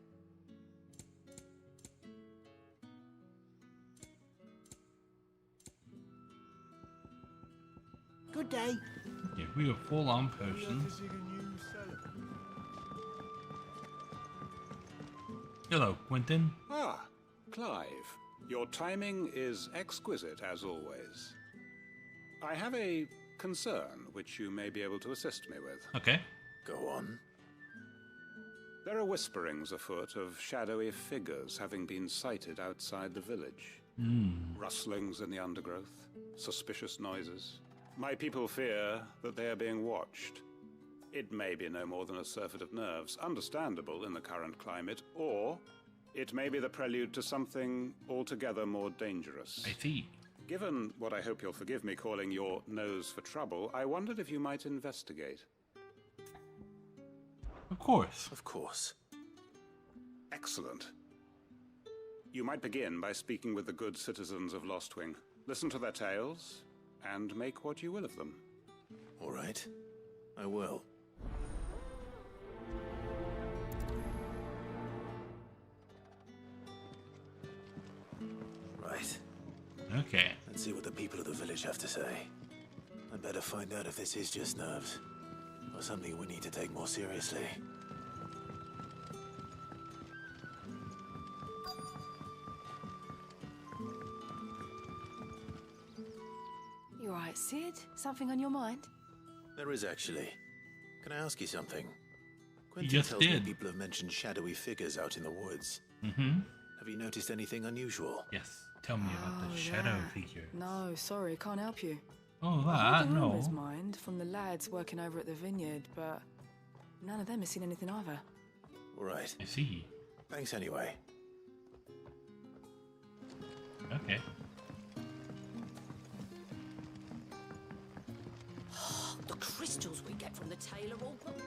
Good day. Yeah, we have full-on potions. Hello, Quentin. Ah, Clive. Your timing is exquisite, as always. I have a concern which you may be able to assist me with. Okay. Go on. There are whisperings afoot of shadowy figures having been sighted outside the village. Rustlings in the undergrowth, suspicious noises. My people fear that they are being watched. It may be no more than a surfeit of nerves, understandable in the current climate, or it may be the prelude to something altogether more dangerous. I see. Given what I hope you'll forgive me calling your nose for trouble, I wondered if you might investigate. Of course. Of course. Excellent. You might begin by speaking with the good citizens of Lostwing. Listen to their tales, and make what you will of them. All right. I will. Right. Okay. Let's see what the people of the village have to say. I'd better find out if this is just nerves, or something we need to take more seriously. You alright, Sid? Something on your mind? There is actually. Can I ask you something? You Quentin just tells me did. people have mentioned shadowy figures out in the woods. Mm-hmm. Have you noticed anything unusual? Yes. Tell me about the shadow figure. No, sorry, can't help you. Oh, I that? heard the rumours, No. mind, from the lads working over at the vineyard, but none of them have seen anything either. All right. I see. Thanks anyway. Okay. the crystals we get from the tailor all but work.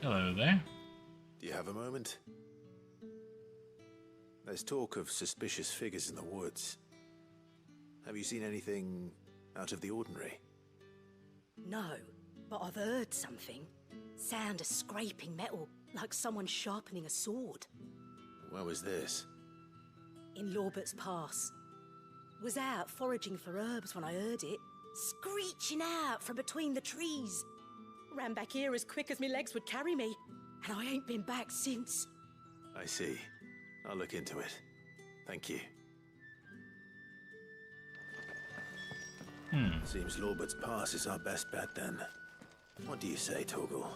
Hello there. Do you have a moment? There's talk of suspicious figures in the woods. Have you seen anything out of the ordinary? No, but I've heard something. Sound of scraping metal, like someone sharpening a sword. Where was this? In Lorbert's Pass. Was out foraging for herbs when I heard it, screeching out from between the trees. Ran back here as quick as my legs would carry me, and I ain't been back since. I see. I'll look into it. Thank you. Seems Lorbert's Pass is our best bet then. What do you say, Torgal?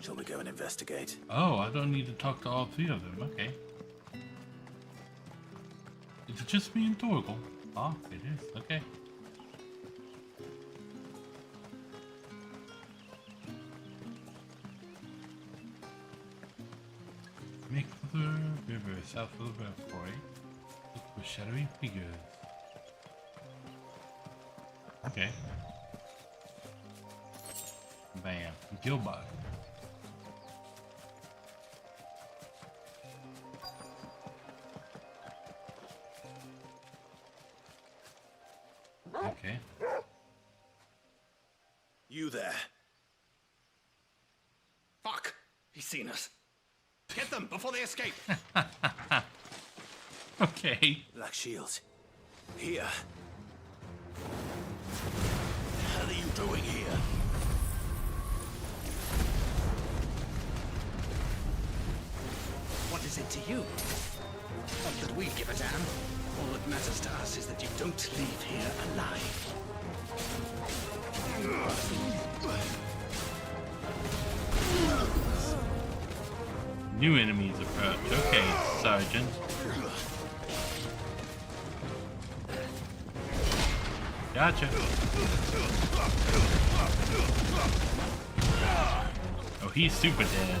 Shall we go and investigate? Oh, I don't need to talk to all three of them. Okay. Is it just me and Torgal? Ah, it is. Okay. Make for the river, south of the Belfry. Look for shadowy figures. Okay. Bam. Gilbot. Okay. You there? Fuck! He's seen us. Get them before they escape. Okay. Black Shields. Here. What the hell are you doing here? What is it to you? Not that we give a damn. All that matters to us is that you don't leave here alive. New enemies approach. Okay, Sergeant. Gotcha. Oh, he's super dead.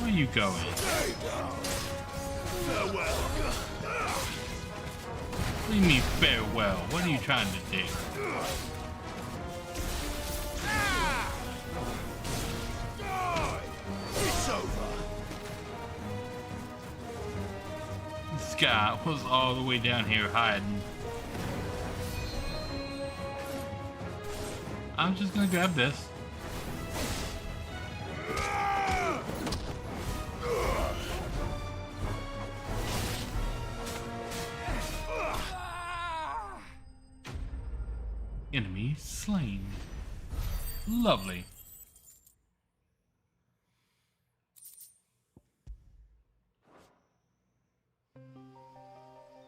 Where are you going? Farewell. What do you mean farewell? What are you trying to do? It's over. This guy was all the way down here hiding. I'm just gonna grab this. Enemy slain. Lovely.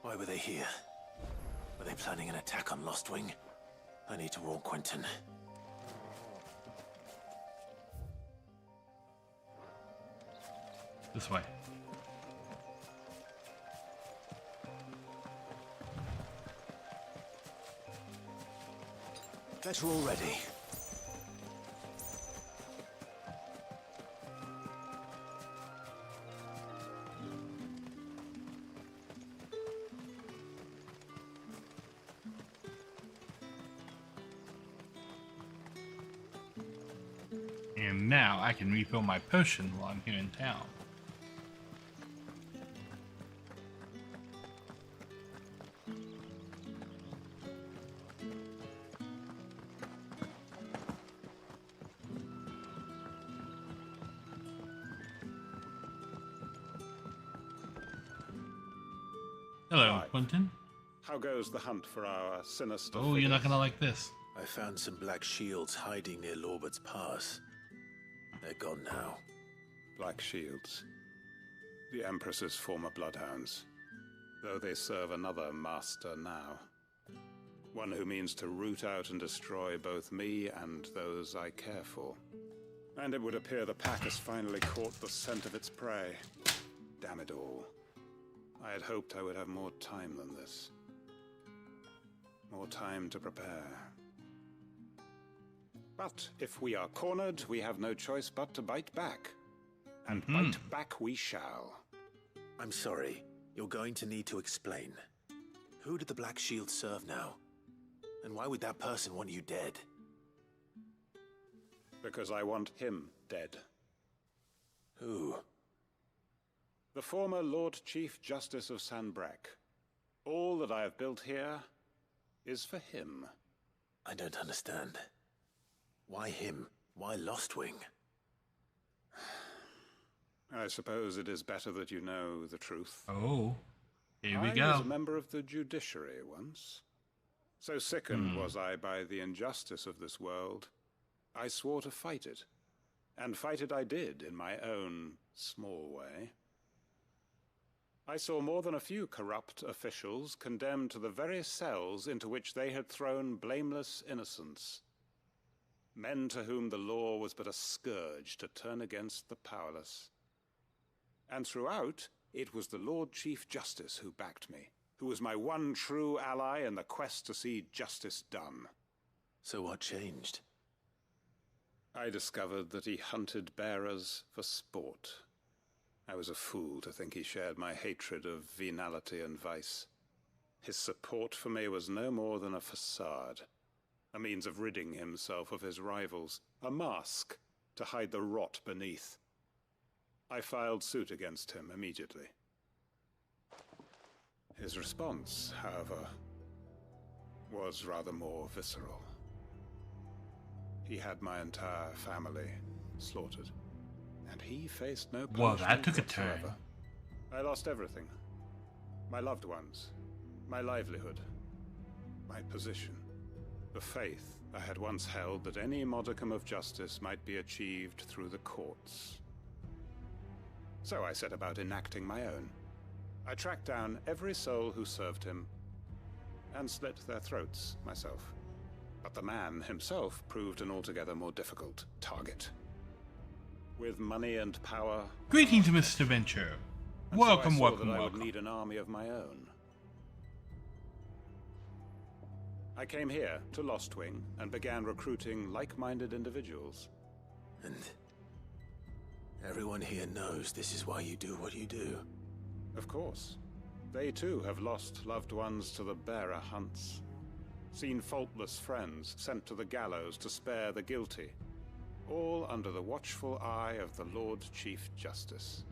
Why were they here? Were they planning an attack on Lostwing? I need to warn Quentin. This way. Get all ready. And now I can refill my potion while I'm here in town. Hello, Quentin. How goes the hunt for our sinister Oh, you're not gonna like this. I found some black shields hiding near Lorbert's Pass. They're gone now. Black shields. The Empress's former bloodhounds, though they serve another master now. One who means to root out and destroy both me and those I care for. And it would appear the pack has finally caught the scent of its prey. Damn it all. I had hoped I would have more time than this. More time to prepare. But if we are cornered, we have no choice but to bite back. And bite back we shall. I'm sorry. You're going to need to explain. Who did the Black Shield serve now? And why would that person want you dead? Because I want him dead. Who? The former Lord Chief Justice of Sanbreque. All that I have built here is for him. I don't understand. Why him? Why Lostwing? I suppose it is better that you know the truth. Oh, here we go. I was a member of the judiciary once. So sickened was I by the injustice of this world, I swore to fight it. And fight it I did in my own small way. I saw more than a few corrupt officials condemned to the very cells into which they had thrown blameless innocents. Men to whom the law was but a scourge to turn against the powerless. And throughout, it was the Lord Chief Justice who backed me, who was my one true ally in the quest to see justice done. So what changed? I discovered that he hunted bearers for sport. I was a fool to think he shared my hatred of venality and vice. His support for me was no more than a facade, a means of ridding himself of his rivals, a mask to hide the rot beneath. I filed suit against him immediately. His response, however, was rather more visceral. He had my entire family slaughtered, and he faced no punishment. Well, that took a turn. Whatsoever. I lost everything. My loved ones, my livelihood, my position, the faith I had once held that any modicum of justice might be achieved through the courts. So I set about enacting my own. I tracked down every soul who served him, and slit their throats myself. But the man himself proved an altogether more difficult target. With money and power... Greetings, Mr. Venture. Welcome, so I saw welcome, that I welcome. would need an army of my own. I came here to Lostwing and began recruiting like-minded individuals. And everyone here knows this is why you do what you do. Of course. They too have lost loved ones to the bearer hunts. Seen faultless friends sent to the gallows to spare the guilty. All under the watchful eye of the Lord Chief Justice.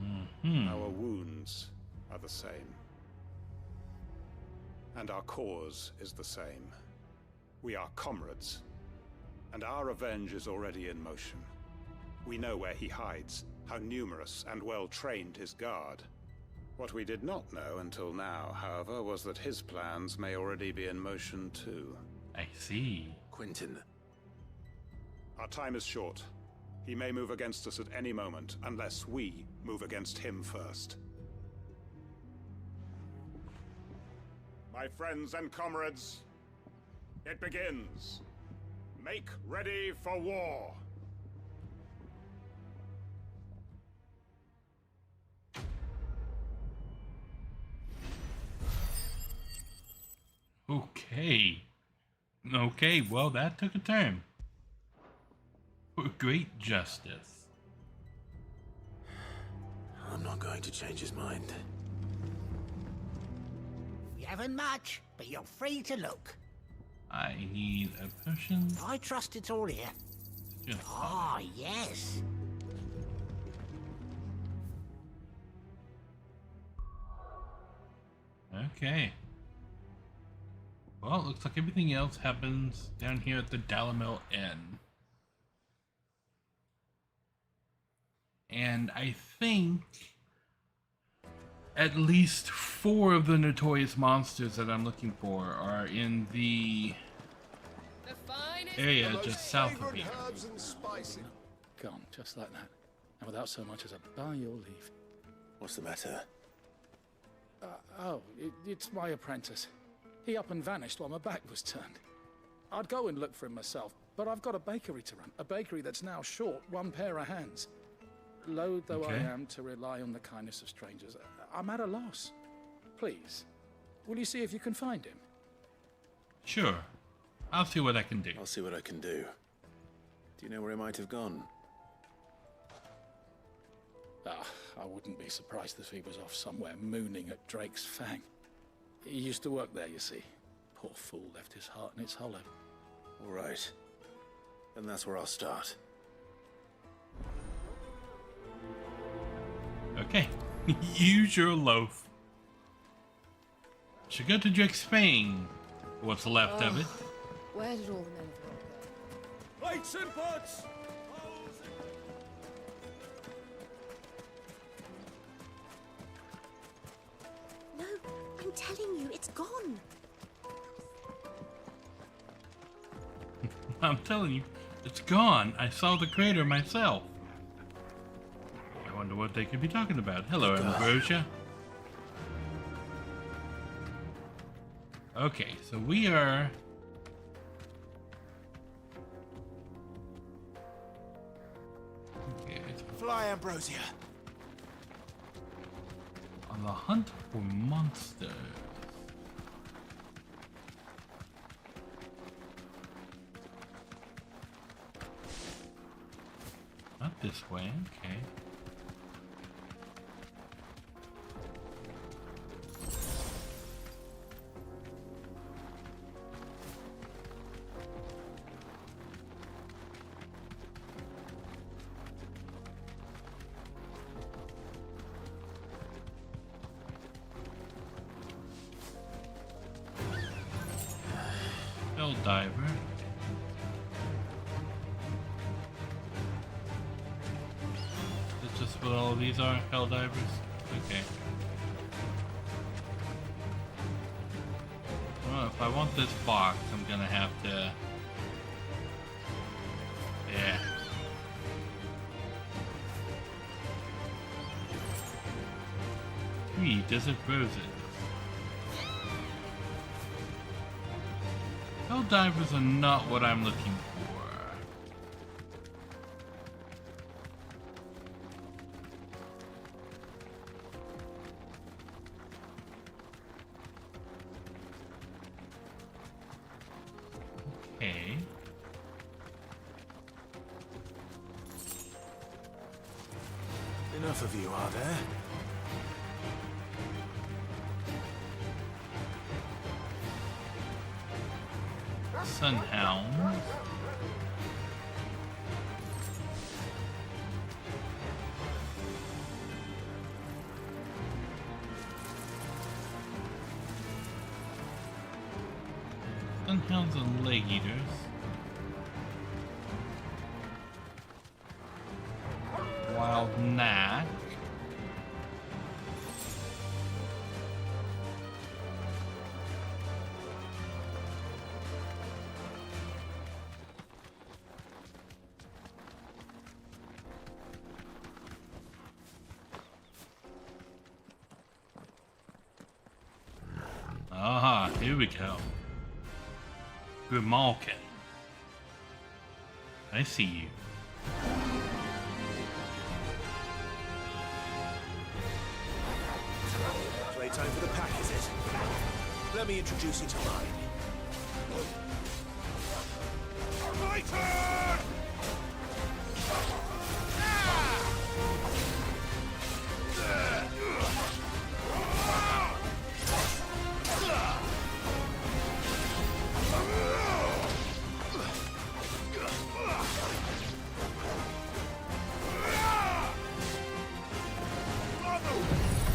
Our wounds are the same. And our cause is the same. We are comrades. And our revenge is already in motion. We know where he hides, how numerous and well-trained his guard. What we did not know until now, however, was that his plans may already be in motion too. I see. Quentin. Our time is short. He may move against us at any moment, unless we move against him first. My friends and comrades, it begins. Make ready for war. Okay. Okay, well, that took a turn. For great justice. I'm not going to change his mind. We haven't much, but you're free to look. I need a potion. I trust it's all here. Just Ah, yes. Okay. Well, it looks like everything else happens down here at the Dalamil Inn. And I think at least 4 of the notorious monsters that I'm looking for are in the area just south of here. Gone, just like that. And without so much as a by your leave. What's the matter? It's my apprentice. He up and vanished while my back was turned. I'd go and look for him myself, but I've got a bakery to run. A bakery that's now short one pair of hands. Loath though I am to rely on the kindness of strangers, I'm at a loss. Please, will you see if you can find him? Sure. I'll see what I can do. I'll see what I can do. Do you know where he might have gone? I wouldn't be surprised if he was off somewhere mooning at Drake's Fang. He used to work there, you see. Poor fool left his heart in its hollow. All right. Then that's where I'll start. Okay. Use your loaf. Should go to Drake's Fang. What's left of it? Where did all the men go? Plates and pots! No, I'm telling you, it's gone. I'm telling you, it's gone. I saw the crater myself. I wonder what they could be talking about. Hello, Ambrosia. Okay, so we are... Okay, Fly, Ambrosia. on the hunt for monsters. Not this way, okay. Hell diver. That's just what all of these are, hell divers. Okay. Well, if I want this box, I'm gonna have to. Yeah. Desert roses. Hell divers are not what I'm looking for. Okay. Enough of you, are there? Sunhound. Sunhounds and leg eaters. Wild knack. Aha, here we go. Grimalkin. I see you. Playtime for the pack, is it? Let me introduce you to mine. My turn!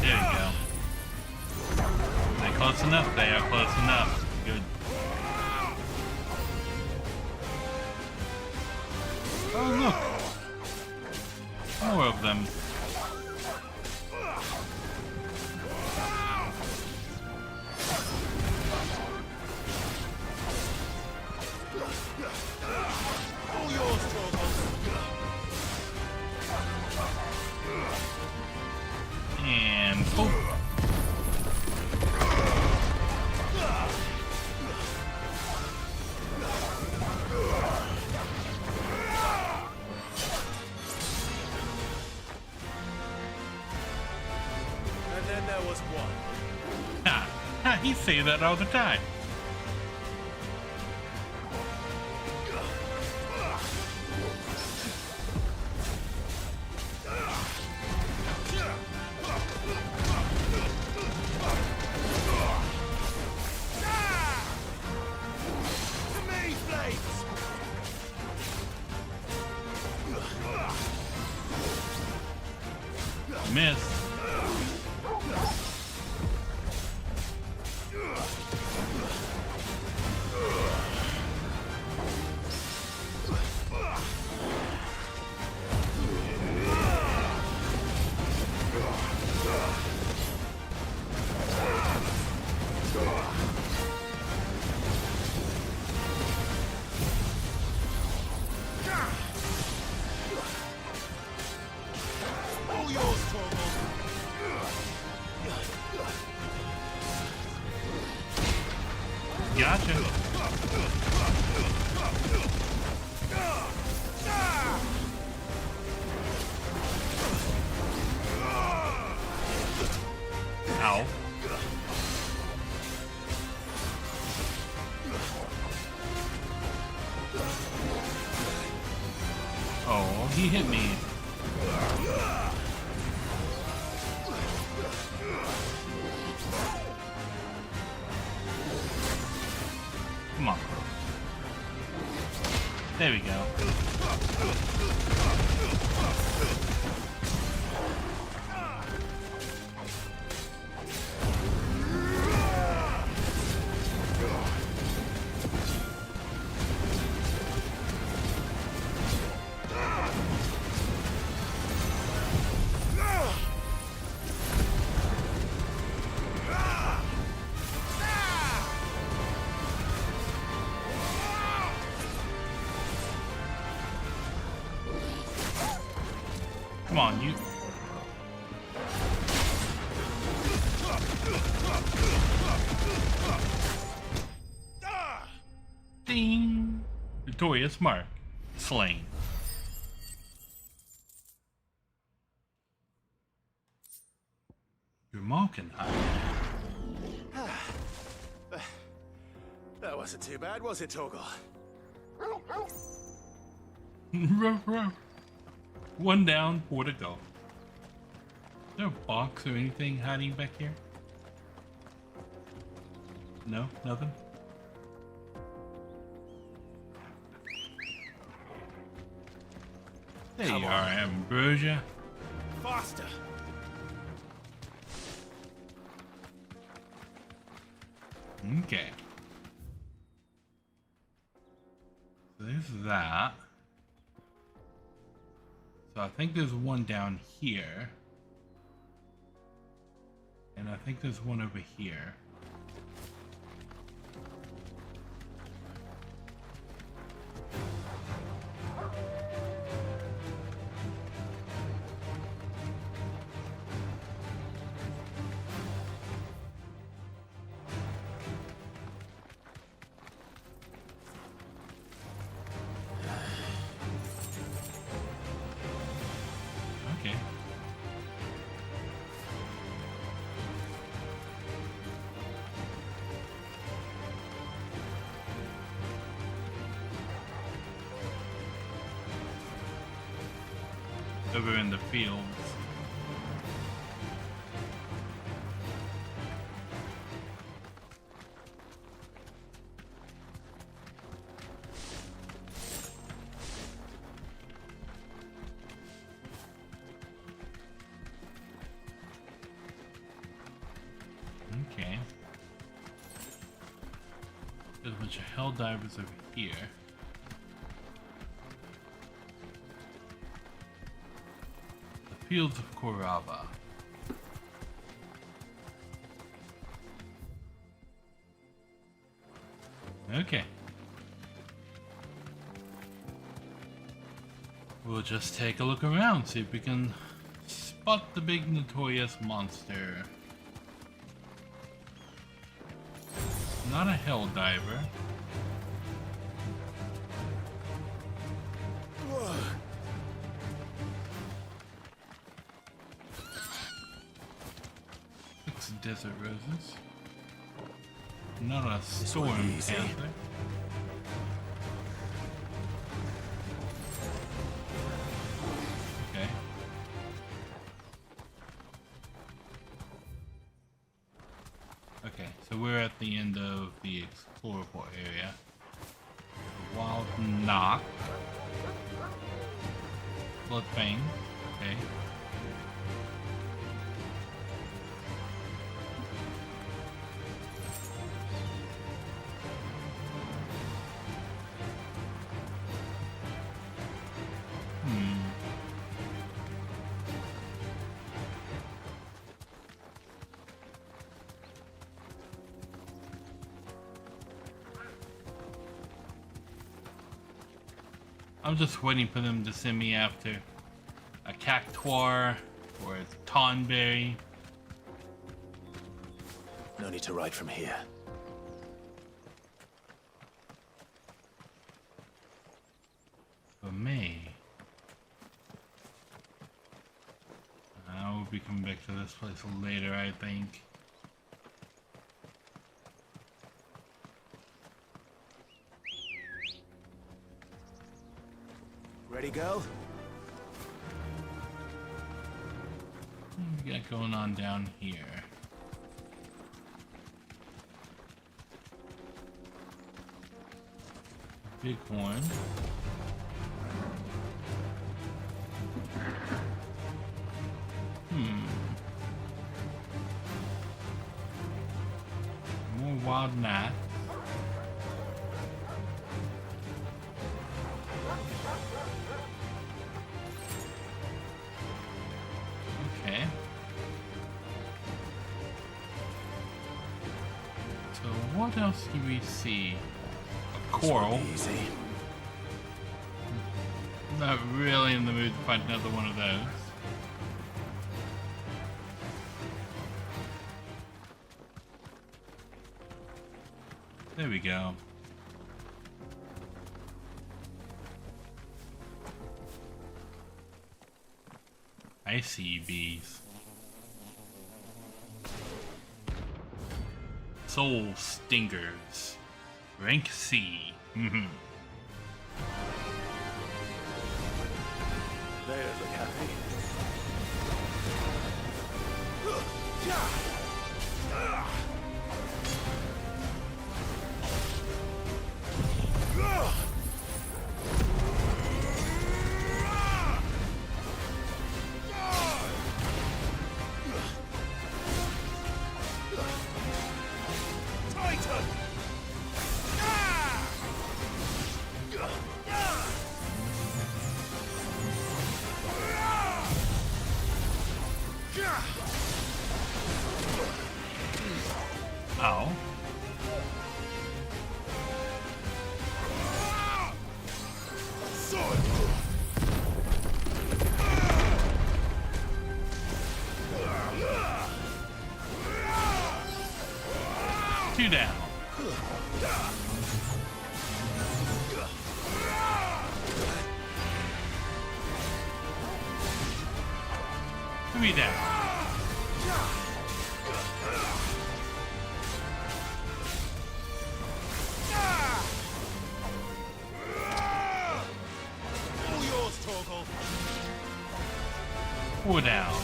There we go. They're close enough. They are close enough. Good. Oh, look. More of them. All yours, Trollboss. Oh. And then there was one. He say that all the time. Miss. All yours, Torgal. Gotcha. Ow. Oh, he hit me. Come on. There we go. Come on, you. Ding! Victorious mark. Slain. You're mocking her. That wasn't too bad, was it, Torgal? Ruff, ruff. One down, 4 to go. Is there a box or anything hiding back here? No? Nothing? There you are, Ambrosia. Faster! Okay. So there's that. So I think there's one down here. And I think there's one over here. Okay. Over in the fields. Okay. There's a bunch of hell divers over here. The fields of Korava. Okay. We'll just take a look around, see if we can spot the big notorious monster. Not a hell diver. Six desert roses. Not a storm panther. Okay. Okay, so we're at the end of the explorable area. Wild knock. Bloodfang. Okay. I'm just waiting for them to send me after a cactuar or a tonberry. No need to ride from here. For me, I will be coming back to this place later, I think. Ready, go? What we got going on down here? Bighorn. More wild gnat. Okay. So what else do we see? A coral. Easy. Not really in the mood to find another one of those. There we go. I see you, bees. Soul stingers. Rank C. They look happy. Ow. Two down. Three down. Four down.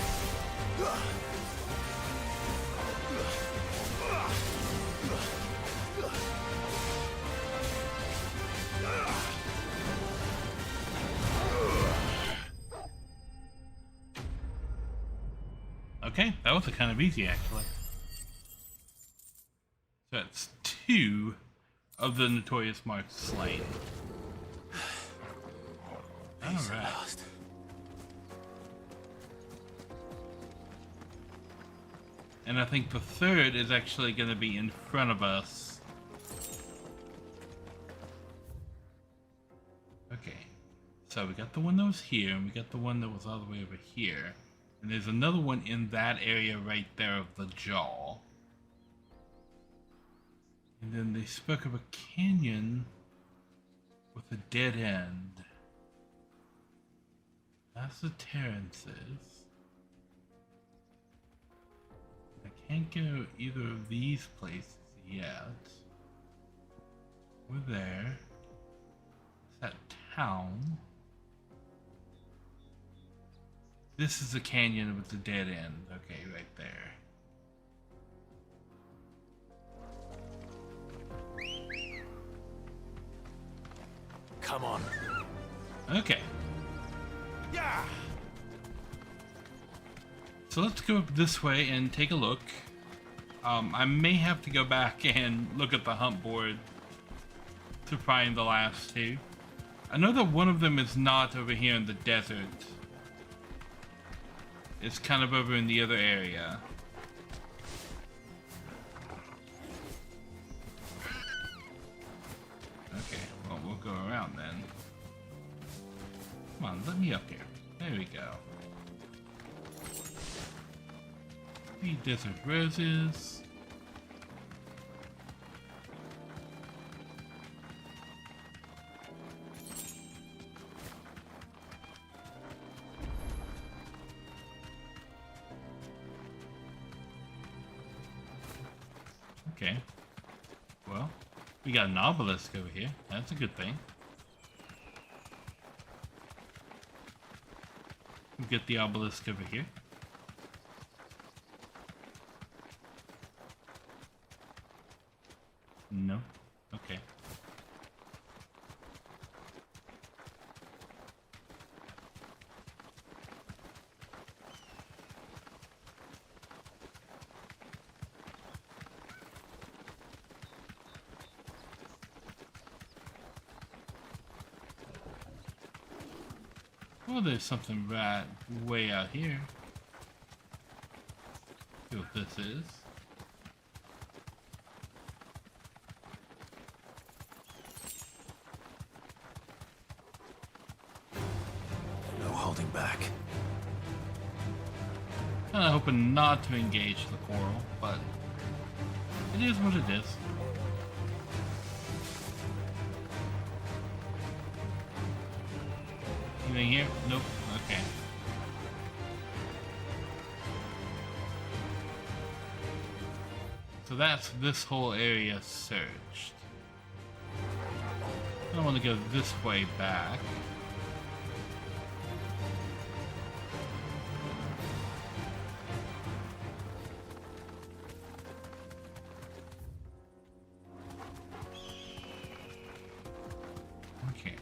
Okay, that was kind of easy actually. So that's two of the notorious marks slain. Alright. And I think the third is actually going to be in front of us. Okay. So we got the one that was here, and we got the one that was all the way over here. And there's another one in that area right there of the jaw. And then they spoke of a canyon with a dead end. That's the Terrances. I can't go either of these places yet. We're there. It's that town. This is a canyon with the dead end. Okay, right there. Come on. Okay. Yeah. So let's go up this way and take a look. I may have to go back and look at the hunt board to find the last two. I know that one of them is not over here in the desert. It's kind of over in the other area. Okay, well, we'll go around then. Come on, let me up here. There we go. 3 desert roses. Okay. Well, we got an obelisk over here. That's a good thing. We'll get the obelisk over here. No? Okay. Well, there's something right way out here. See what this is. No holding back. Kinda hoping not to engage the coral, but it is what it is. Anything here? Nope. Okay. So that's this whole area searched. I want to go this way back. Okay.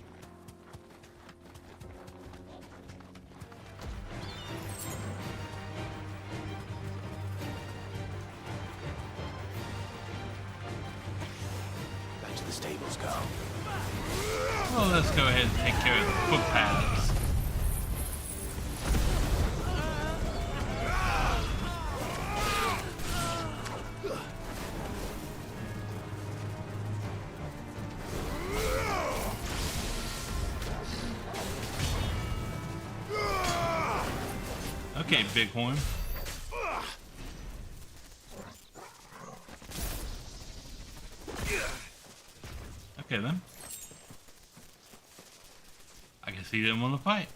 Back to the stables, go. Well, let's go ahead and take care of the footpaths. Okay, Bighorn. Okay then. I guess he didn't want to fight.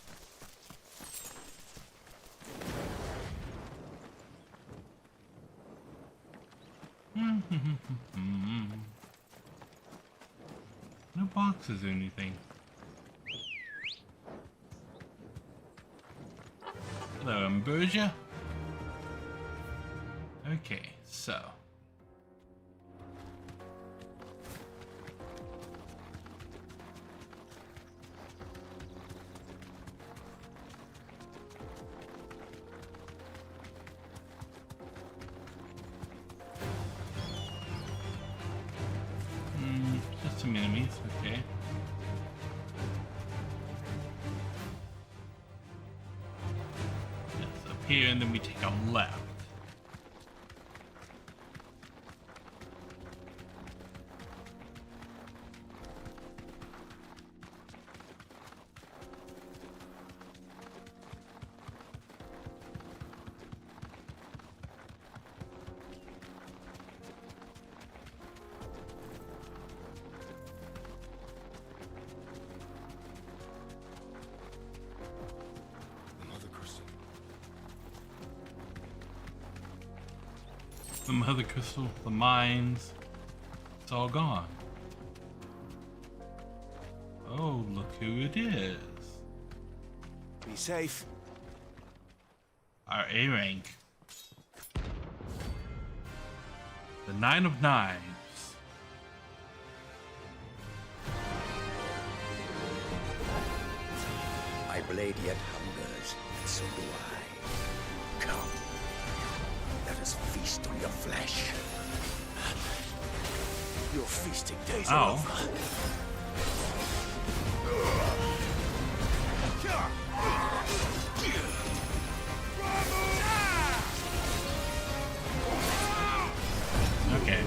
No boxes or anything. Hello, Ambrosia. Okay, so. Just some enemies, okay. Yes, up here and then we take a left. The mother crystal, the mines, it's all gone. Oh, look who it is. Be safe. Our A rank. The 9 of Knives. My blade yet hungers, and so do I. Come, let us feast on your flesh. Your feasting days are over. Okay.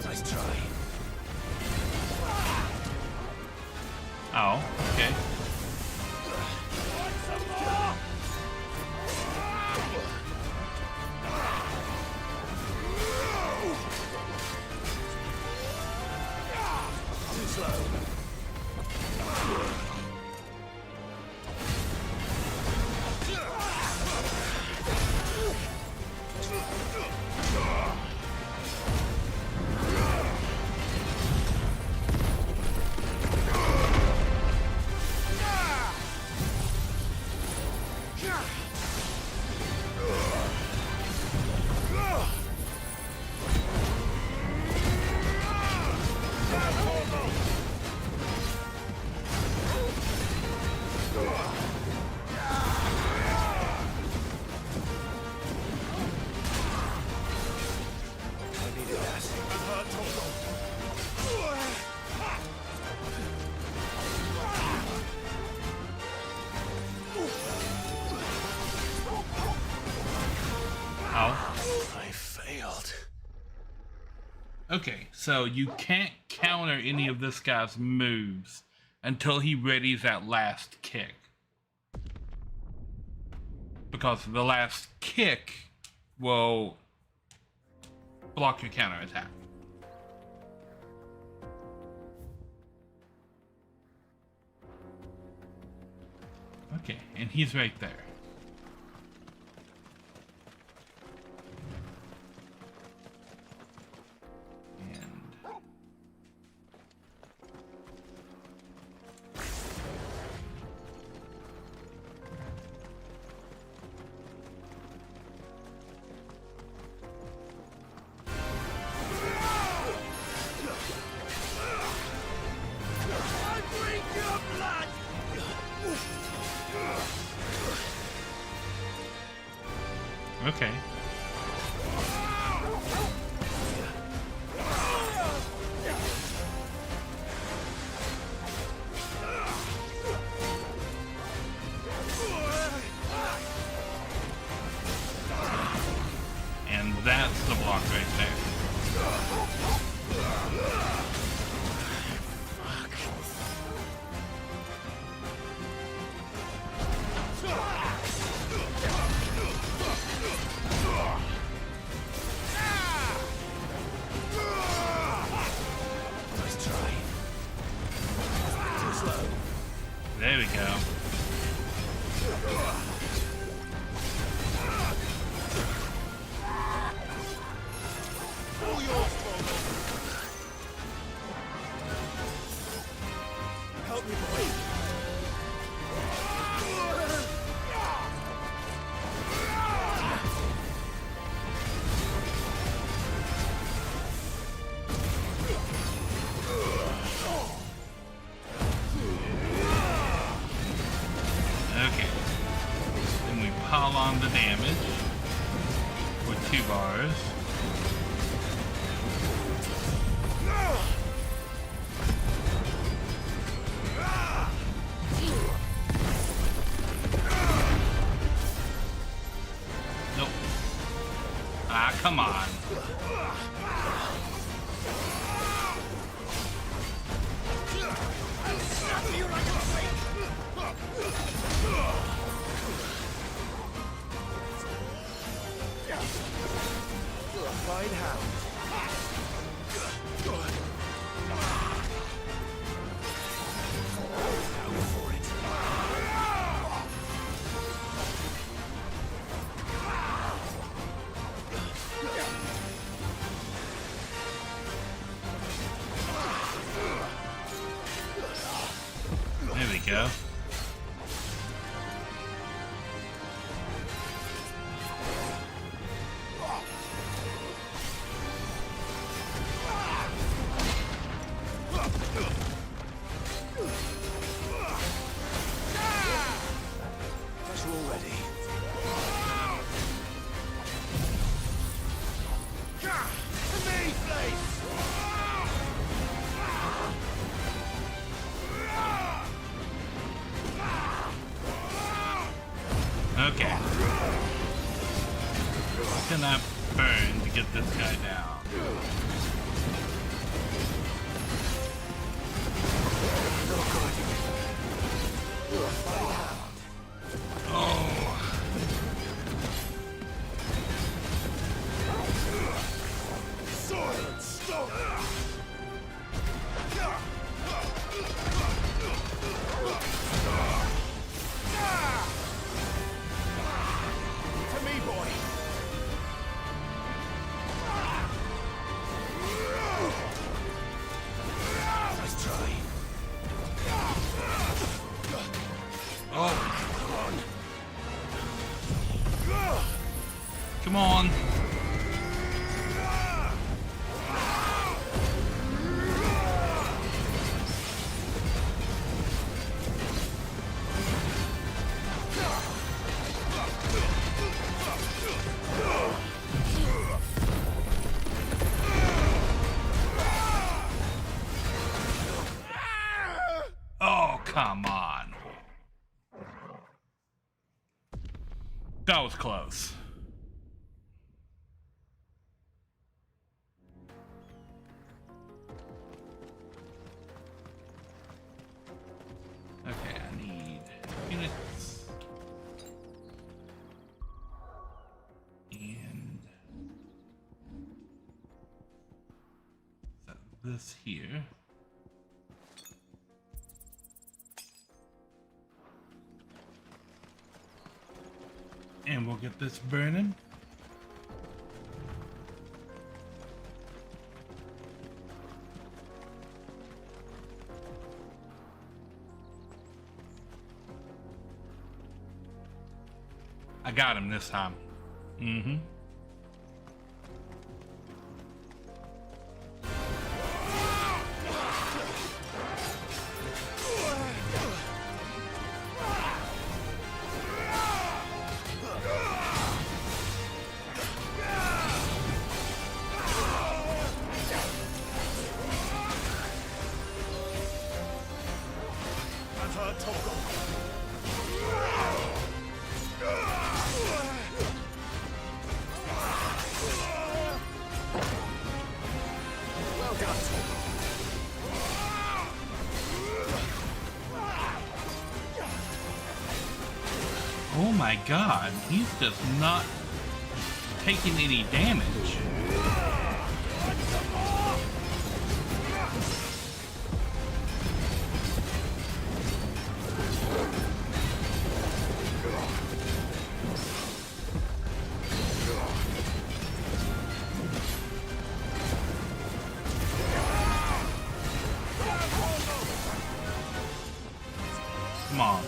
Nice try. Oh, okay. Too slow. Okay, so you can't counter any of this guy's moves until he readies that last kick. Because the last kick will block your counter attack. Okay, and he's right there. Okay. And that's the block right there. There we go. Help me, boy. Okay. Then we pile on the damage with 2 bars. Nope. Ah, come on. go. Okay. Can I burn to get this guy down? Oh. Come on. Oh, come on. That was close. Okay, I need units. And set this here. And we'll get this burning. I got him this time. Mm-hmm. Oh my god, he's just not taking any damage. Come on.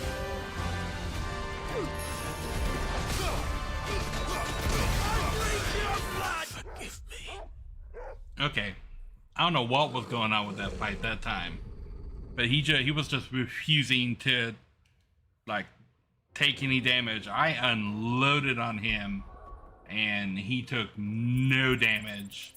Okay, I don't know what was going on with that fight that time, but he was just refusing to like take any damage. I unloaded on him and he took no damage.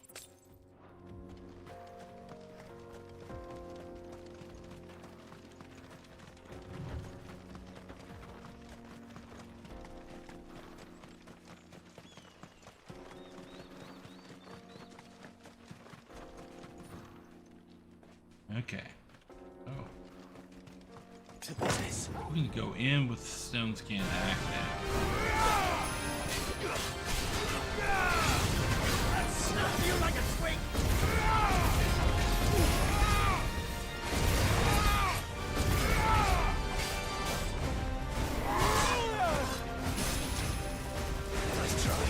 Okay. Oh. We're gonna go in with Stone Skin active. Snap you like a twig. Nice try.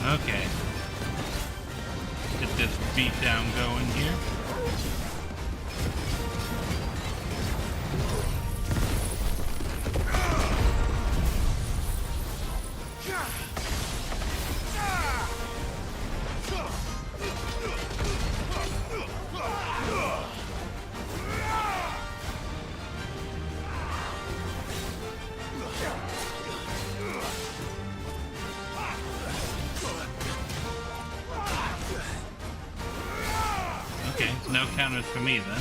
Okay. Get this beat down going here. Okay, no counters for me then.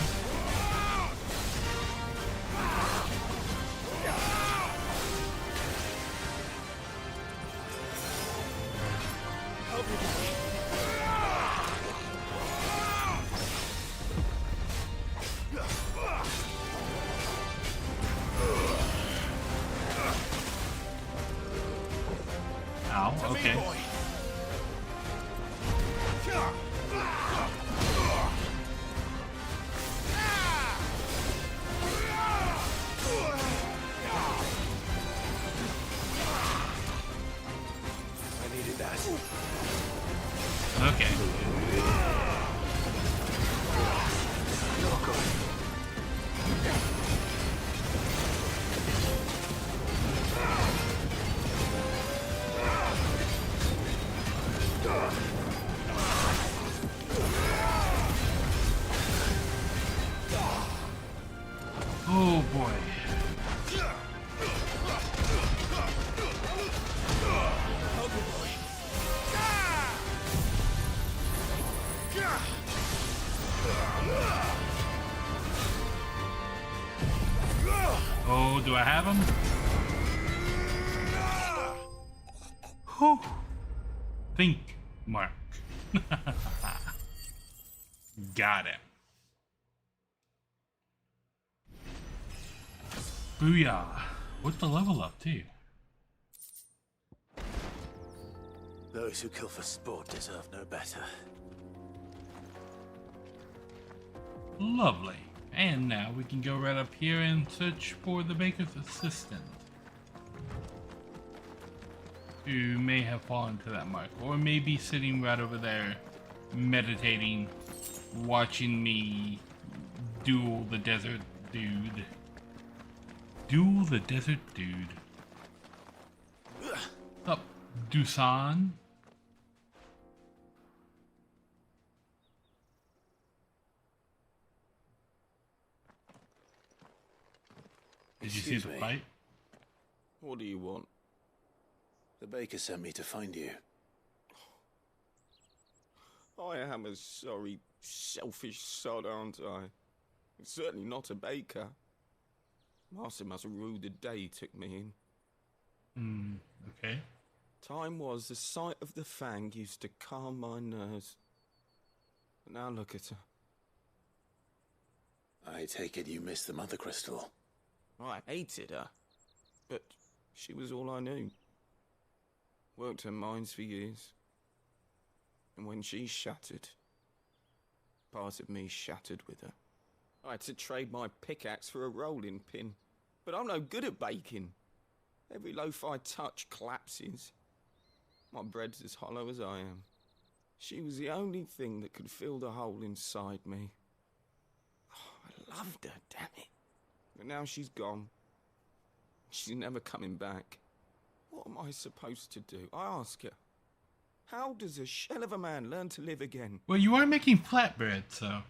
Ow, okay. I needed that. Okay. Oh boy. Oh, do I have him? Whew. Think, Mark. Got it. Booyah. What's the level up to? Those who kill for sport deserve no better. Lovely. And now we can go right up here and search for the baker's assistant, who may have fallen to that mark, or may be sitting right over there meditating, watching me duel the desert dude. Duel the desert dude. Up, Dusan? Did you see the fight? What do you want? The baker sent me to find you. I am a sorry, selfish sod, aren't I? I'm certainly not a baker. Master must have ruled the day he took me in. Okay. Time was the sight of the fang used to calm my nerves. But now look at her. I take it you missed the mother crystal. I hated her, but she was all I knew. Worked her mines for years. And when she shattered, part of me shattered with her. I had to trade my pickaxe for a rolling pin, but I'm no good at baking. Every loaf I touch collapses. My bread's as hollow as I am. She was the only thing that could fill the hole inside me. Oh, I loved her, damn it. But now she's gone. She's never coming back. What am I supposed to do? I ask her. How does a shell of a man learn to live again? Well, you are making flatbread, so...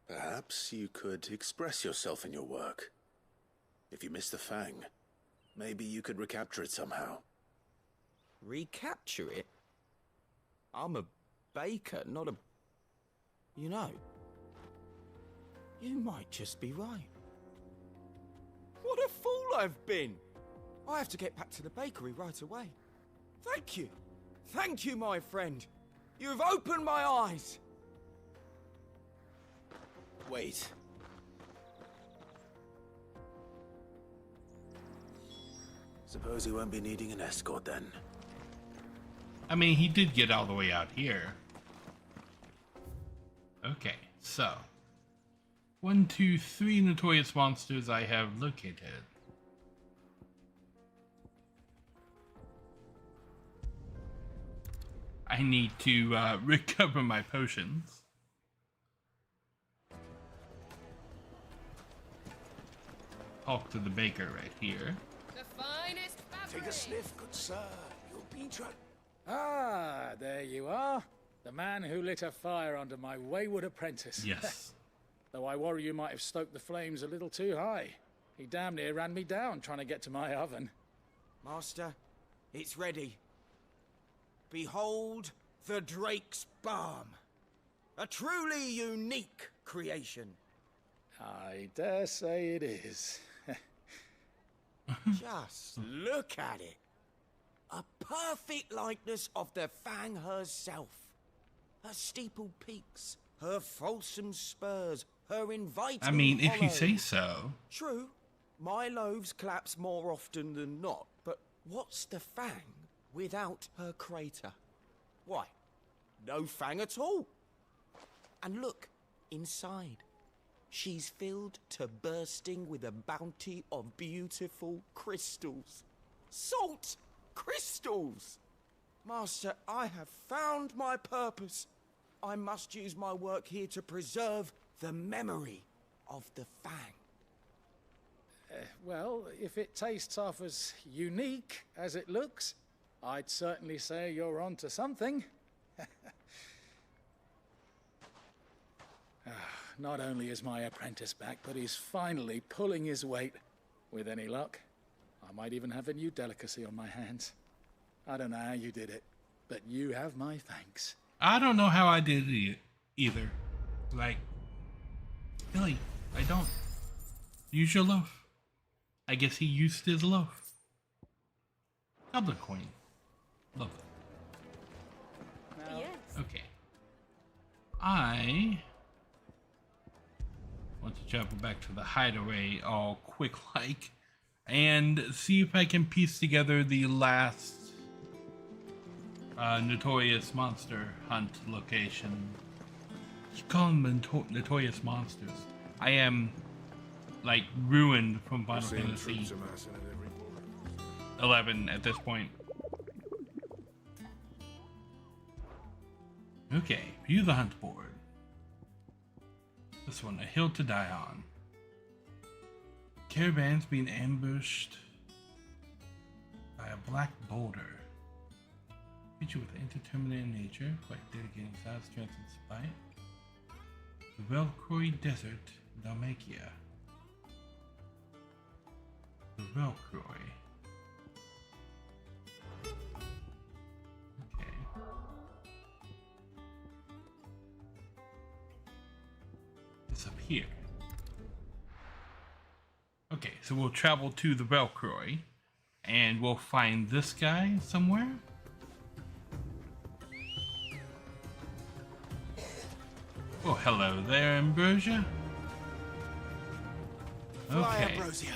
Perhaps you could express yourself in your work. If you miss the fang, maybe you could recapture it somehow. Recapture it? I'm a baker, not a... You know, you might just be right. What a fool I've been! I have to get back to the bakery right away. Thank you. Thank you, my friend. You've opened my eyes. Wait. Suppose you won't be needing an escort then. I mean, he did get all the way out here. Okay, so 1, 2, 3 notorious monsters I have located. I need to recover my potions. Talk to the baker right here. The finest fabric. Take a sniff, good sir. You'll be Ah, there you are. The man who lit a fire under my wayward apprentice. Yes. Though I worry you might have stoked the flames a little too high. He damn near ran me down trying to get to my oven. Master, it's ready. Behold the Drake's Balm. A truly unique creation. I dare say it is. Just look at it. A perfect likeness of the Fang herself. Her steeple peaks, her fulsome spurs, her inviting I mean, if you hollow. say so. True, my loaves collapse more often than not, but what's the Fang without her crater? Why, no Fang at all. And look, inside. She's filled to bursting with a bounty of beautiful crystals. Salt crystals! Master, I have found my purpose. I must use my work here to preserve the memory of the Fang. Well, if it tastes half as unique as it looks, I'd certainly say you're onto something. Not only is my apprentice back, but he's finally pulling his weight. With any luck, I might even have a new delicacy on my hands. I don't know how you did it, but you have my thanks. I don't know how I did it either. Like, really, I don't. Use your loaf. I guess he used his loaf. Goblin coin. Love it. Yes. Okay. I want to travel back to the hideaway all quick-like and see if I can piece together the last notorious monster hunt location. You call them notorious monsters. I am like ruined from Final Fantasy 11 at this point. Okay, view the hunt board. This one, a hill to die on. Caravans being ambushed by a black boulder. Creature with indeterminate nature, quite dedicating size, strength, and spite. The Velcroy Desert, Dalmatia. The Velcroy. Okay. It's up here. Okay, so we'll travel to the Velcroy and we'll find this guy somewhere. Oh, hello there, Ambrosia. Okay. Ambrosia.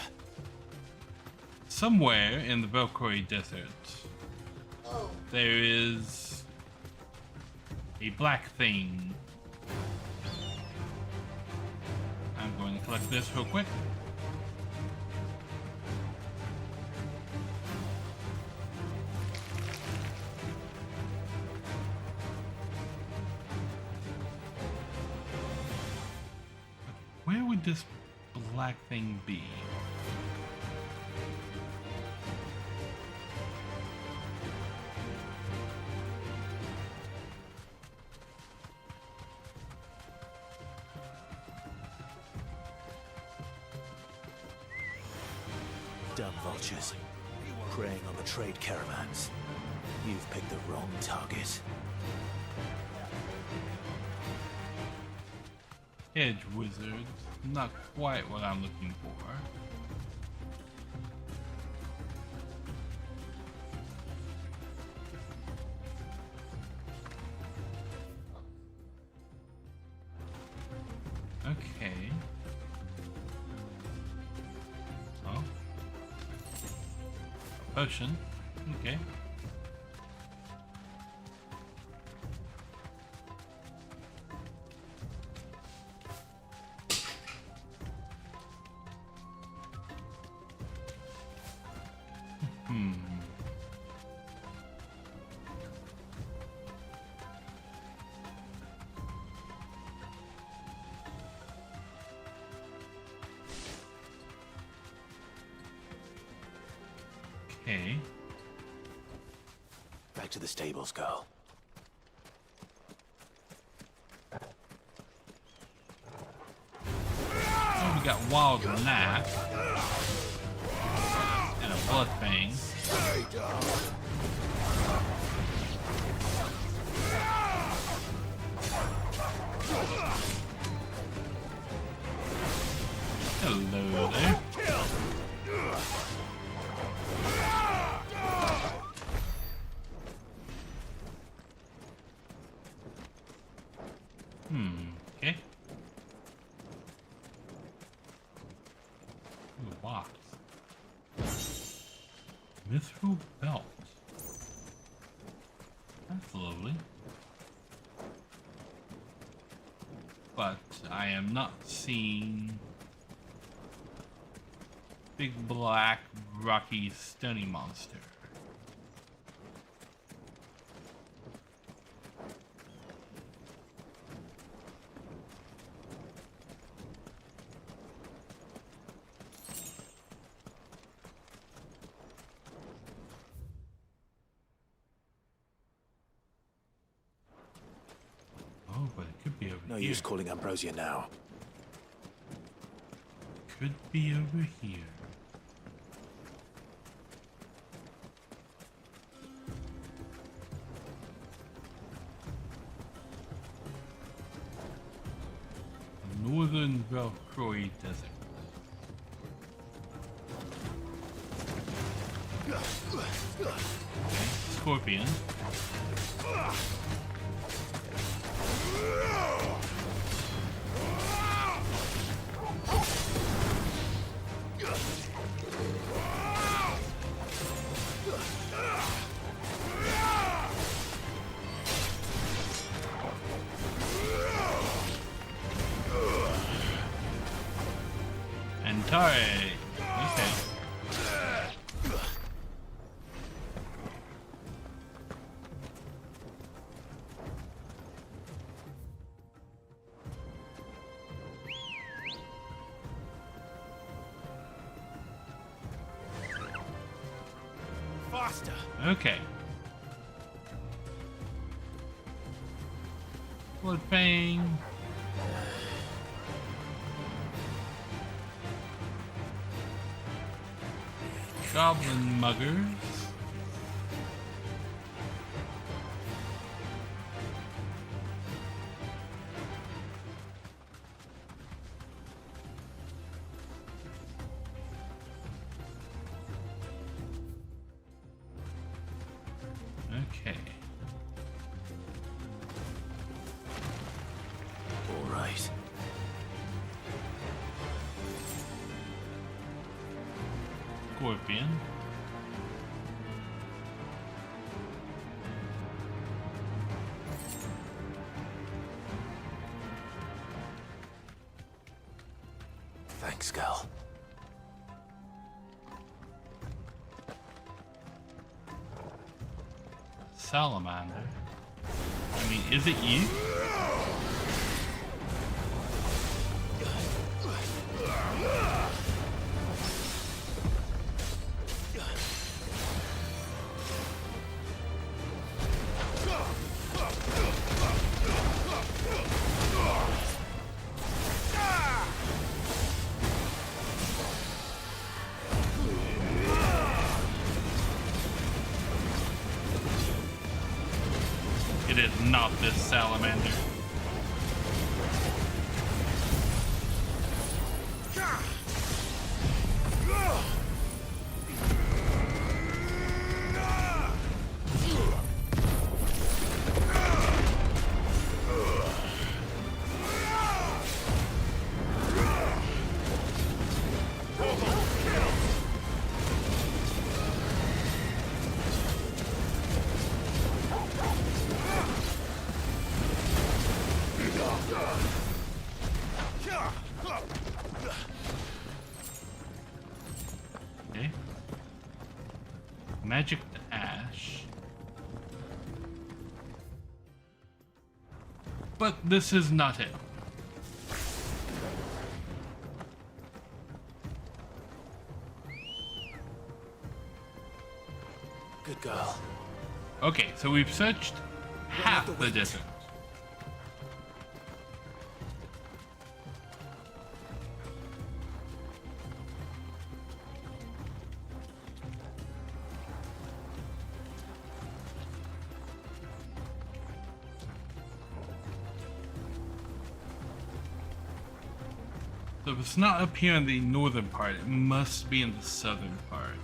Somewhere in the Velcroy Desert, there is a black thing. I'm going to collect this real quick. Where would this black thing be? Dumb vultures, preying on the trade caravans. You've picked the wrong target. Hedge wizard, not quite what I'm looking for. Okay. Oh. A potion. Okay. Okay. Back to the stables, girl. Oh, we got Wild Knife and a Bloodfang. Hello there. Okay. Ooh, box. Mithril belt. That's lovely. But I am not seeing big black rocky stunning monster. Oh, but it could be over No here. use calling Ambrosia now. Could be over here. Northern Velcroy Desert. Okay, Scorpion. And Tare. Okay. Faster. Okay. Bloodfang. Goblin muggers. Okay. All right. Scorpion. Thanks, girl. Salamander. I mean, is it you? It is not this salamander. Okay. Magic to Ash. But this is not it. Good girl. Okay, so we've searched half the desert. So if it's not up here in the northern part, it must be in the southern part.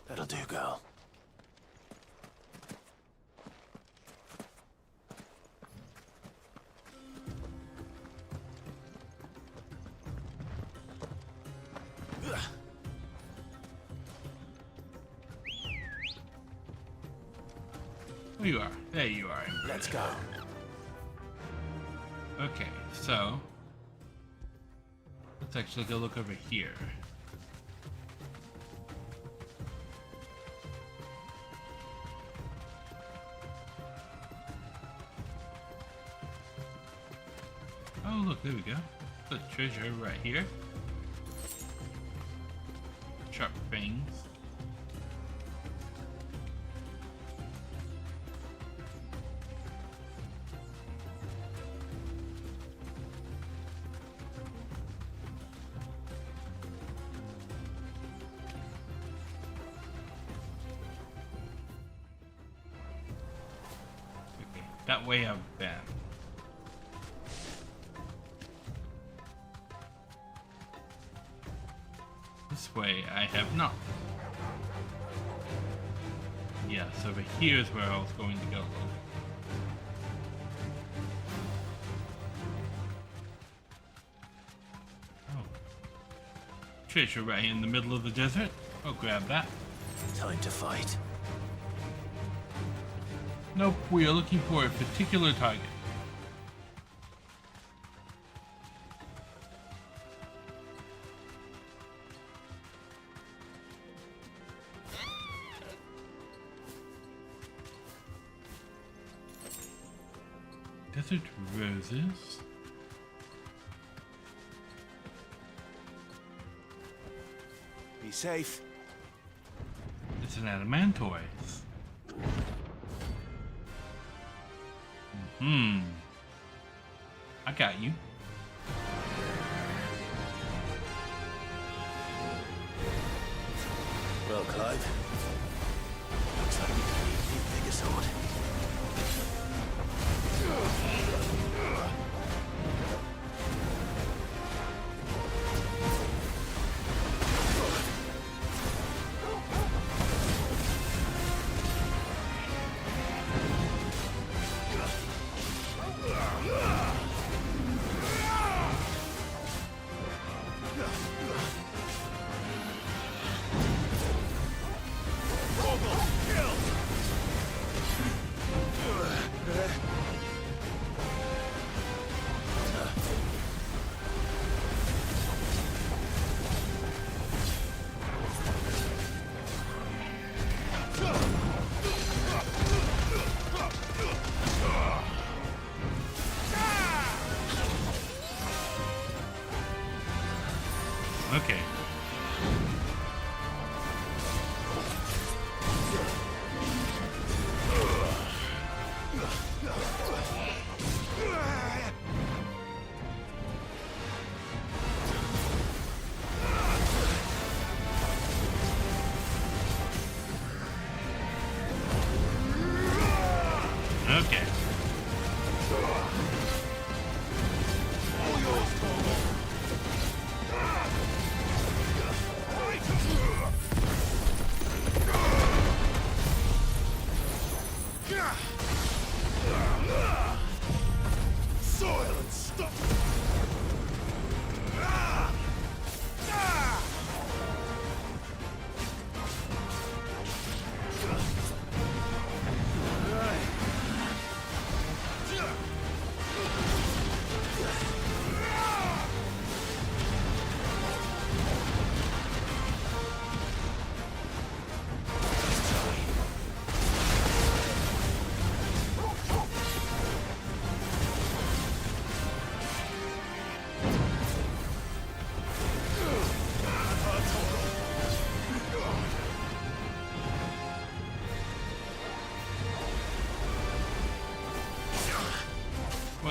That'll do, girl. There you are. There you are. Let's go. Okay, so let's actually go look over here. Oh, look, there we go. The treasure right here. Sharp fangs. Okay, that way I've been. This way I have not. Yes, over here is where I was going to go. Oh. Treasure right in the middle of the desert. I'll grab that. Time to fight. Nope, we are looking for a particular target. Desert roses. Be safe. It's an adamantoise. I got you. Well, Clive. Looks like we can need a bigger sword. Okay. Okay.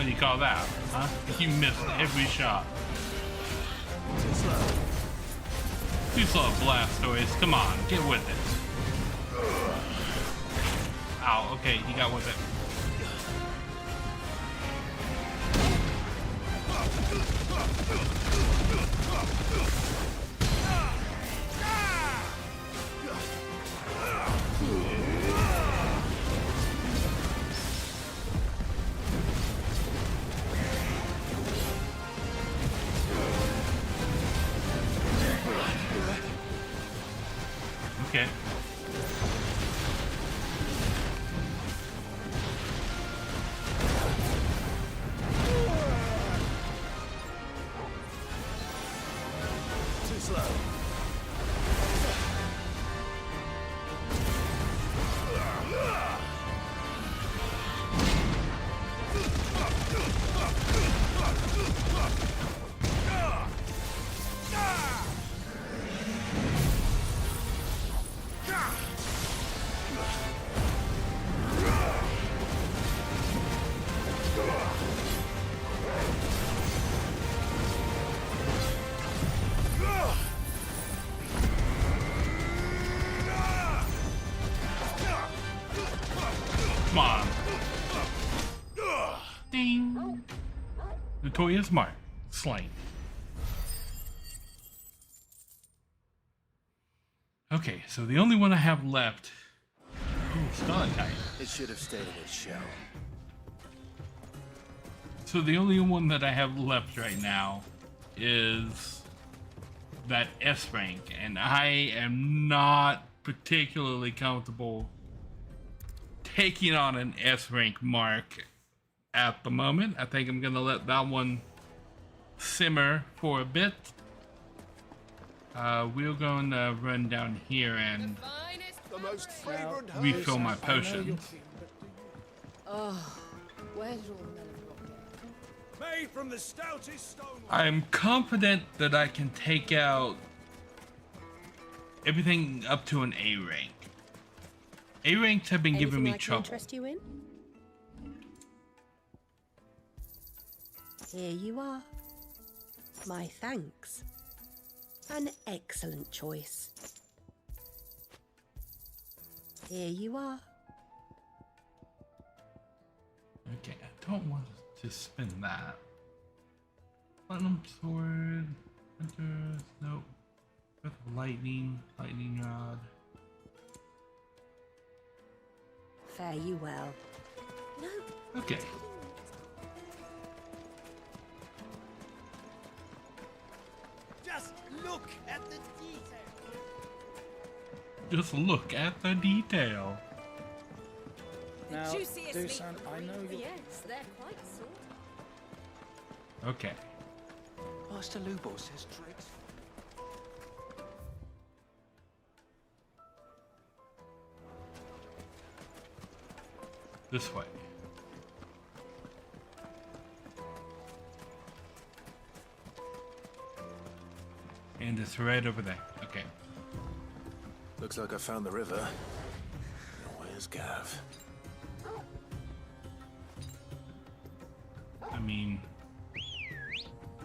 do you call that? Huh? You missed every shot. Too slow. Too slow, Blastoise. Come on, get with it. Ow, okay, he got with it. Okay. Too slow. Come on. Ding. Notorious Mark. Slain. Okay, so the only one I have left. Oh, Stalactite. It should have stayed in its shell. So the only one that I have left right now is that S rank, and I am not particularly comfortable taking on an S rank mark at the moment. I think I'm gonna let that one simmer for a bit. We're gonna run down here and refill my potions. Oh, where's your melon rock? Made from the stoutest stone. I'm confident that I can take out everything up to an A rank. A ranks have been giving me trouble. Interest you in? Here you are. My thanks. An excellent choice. Here you are. Okay, I don't want to spin that. Platinum sword, hunters, nope. Breath of lightning, lightning rod. Fare you well. No. Okay. Just look at the detail. Just look at the detail. Now, Juiciest do meat some, for I know you. Yes, they're quite sort. Okay. Master Lubo says tricks. This way. And it's right over there. Okay. Looks like I found the river. Where's Gav? I mean,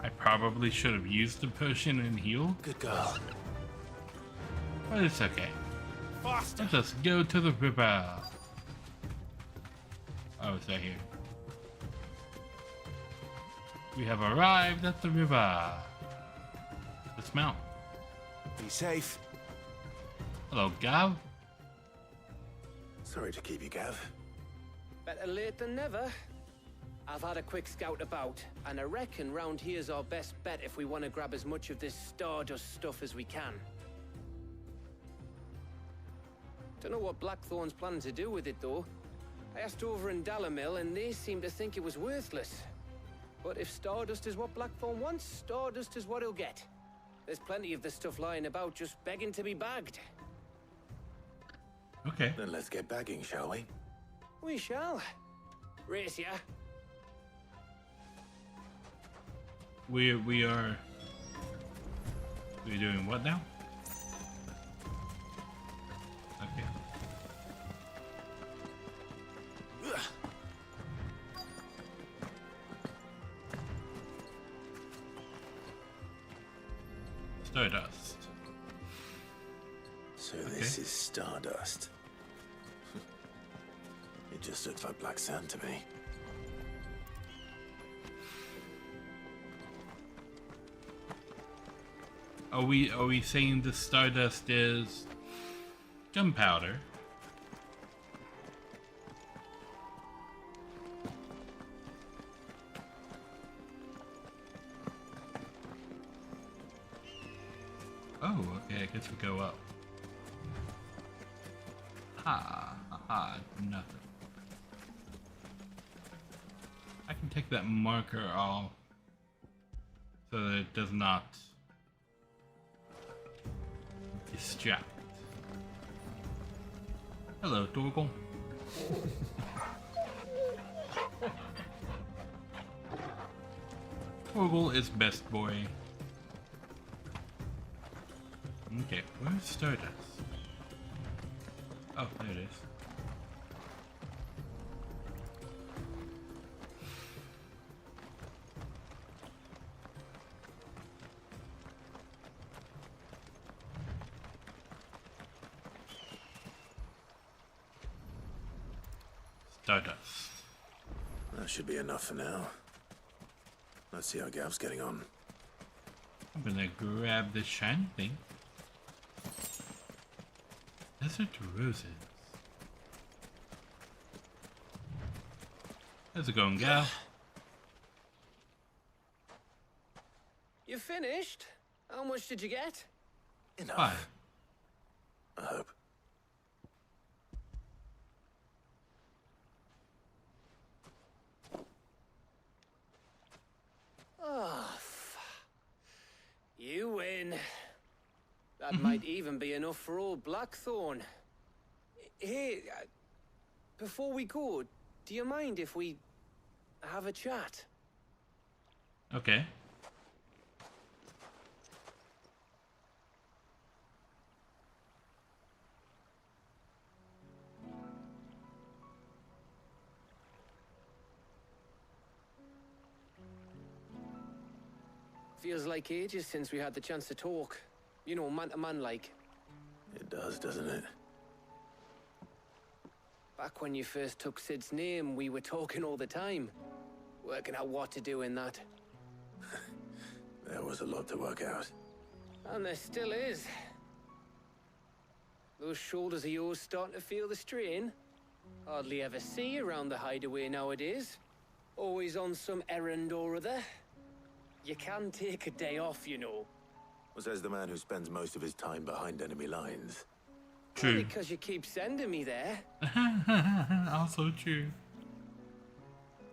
I probably should have used the potion and heal. Good girl. But it's okay. Faster. Let us go to the river. Oh, it's right here. We have arrived at the river. Dismount. Be safe. Hello, Gav. Sorry to keep you, Gav. Better late than never. I've had a quick scout about, and I reckon round here's our best bet if we want to grab as much of this Stardust stuff as we can. Don't know what Blackthorn's planning to do with it, though. I asked over in Dalamil, and they seem to think it was worthless. But if Stardust is what Blackthorn wants, Stardust is what he'll get. There's plenty of this stuff lying about, just begging to be bagged. Okay. Then let's get bagging, shall we? We shall. Race ya. We're doing what now? Okay. Stardust. So this is Stardust. It just looks like black sand to me. Are we saying the Stardust is gunpowder? Oh, okay, I guess we go up. Nothing. I can take that marker off so that it does not distract. Hello, Dorgle. Dorgle is best boy. Okay, where's Stardust? Oh, there it is. Stardust. That should be enough for now. Let's see how Gav's getting on. I'm gonna grab this shiny thing. Desert roses. How's it going, Gav? You finished? How much did you get? Enough. 5. I hope. Oh, you win. That might even be enough for old Blackthorn. Hey, before we go, do you mind if we have a chat? Okay. Feels like ages since we had the chance to talk. You know, man to man like. It does, doesn't it? Back when you first took Sid's name, we were talking all the time. Working out what to do in that. There was a lot to work out. And there still is. Those shoulders of yours starting to feel the strain. Hardly ever see you around the hideaway nowadays. Always on some errand or other. You can take a day off, you know. Says the man who spends most of his time behind enemy lines. True. Because you keep sending me there. Also true.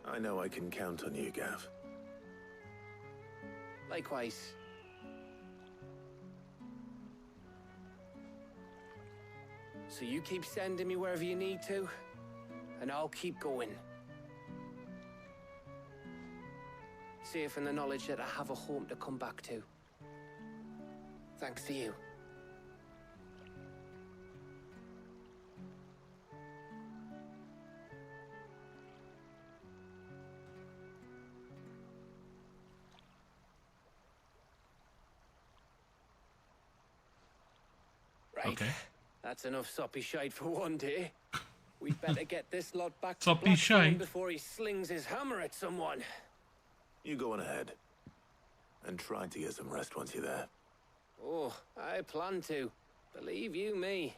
I know I can count on you, Gav. Likewise. So you keep sending me wherever you need to, and I'll keep going. Safe in the knowledge that I have a home to come back to. Thanks to you. Right. Okay. That's enough soppy shite for one day. We'd better get this lot back to Soppy Blackthorn shite. before he slings his hammer at someone. You go on ahead. And try to get some rest once you're there. Oh, I plan to. Believe you me.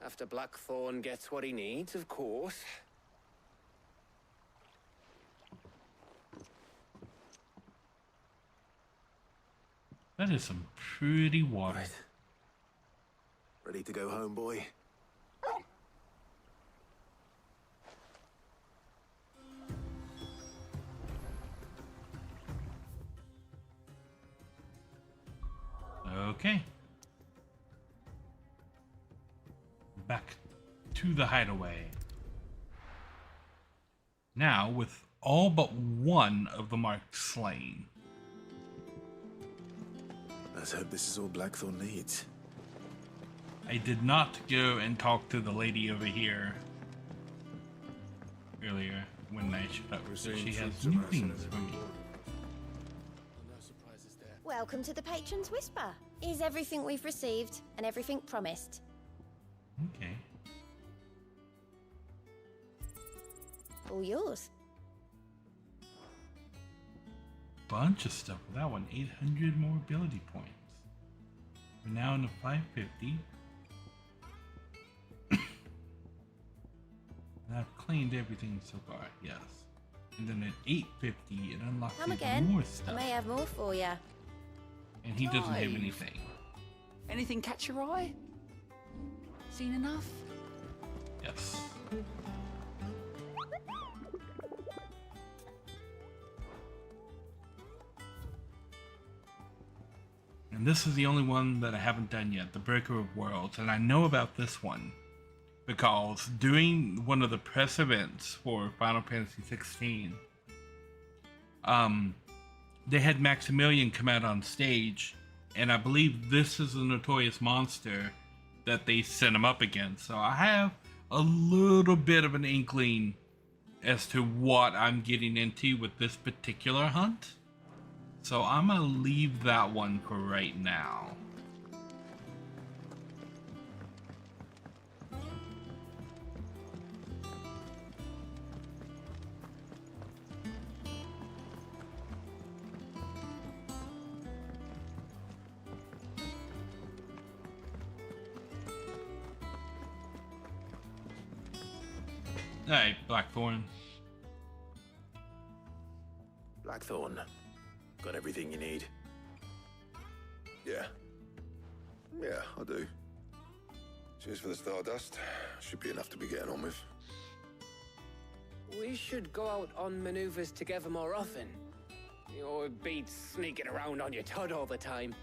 After Blackthorn gets what he needs, of course. That is some pretty water. Right. Ready to go home, boy? Okay. Back to the hideaway. Now, with all but one of the marked slain. Let's hope this is all Blackthorn needs. I did not go and talk to the lady over here earlier when I showed up. So she has new things for me. Well, Welcome to the Patron's Whisper. Is everything we've received and everything promised? Okay. All yours. Bunch of stuff with that one. 800 more ability points. We're now in the 550. And I've cleaned everything so far, yes. And then at 850, it unlocks Come even again. more I stuff. may have more for you. And he doesn't have Clive. anything. Anything catch your eye? Seen enough? Yes. And this is the only one that I haven't done yet, the Breaker of Worlds. And I know about this one because during one of the press events for Final Fantasy XVI, they had Maximilian come out on stage, and I believe this is the notorious monster that they sent him up against. So I have a little bit of an inkling as to what I'm getting into with this particular hunt. So I'm gonna leave that one for right now. Hey, Blackthorn. Blackthorn, got everything you need? Yeah. Yeah, I do. Cheers for the Stardust. Should be enough to be getting on with. We should go out on maneuvers together more often. You'll be sneaking around on your Todd all the time.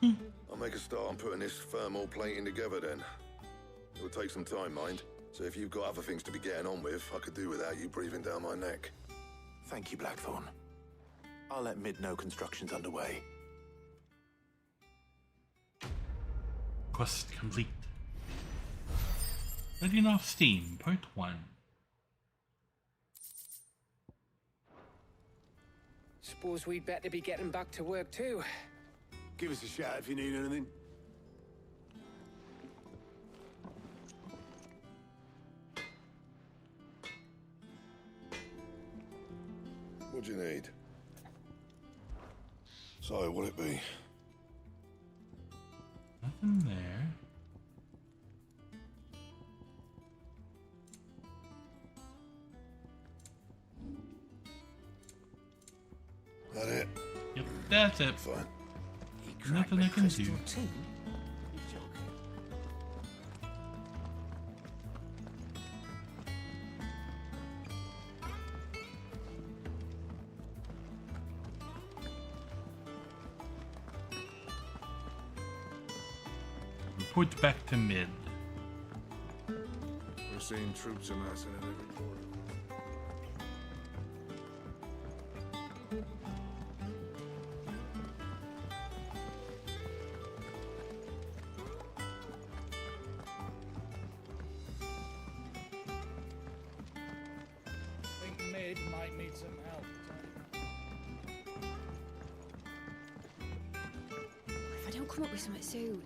I'll make a start on putting this thermal plating together then. It will take some time, mind. So if you've got other things to be getting on with, I could do without you breathing down my neck. Thank you, Blackthorn. I'll let Mid know construction's underway. Quest complete. Letting off steam, part 1. Suppose we'd better be getting back to work too. Give us a shout if you need anything. What do you need? So, what'll it be? Nothing there. That it? Yep, that's it. Fine. Nothing I can do. Report back to Mid. We're seeing troops amassing at every corner. I think Mid might need some help. If I don't come up with something soon.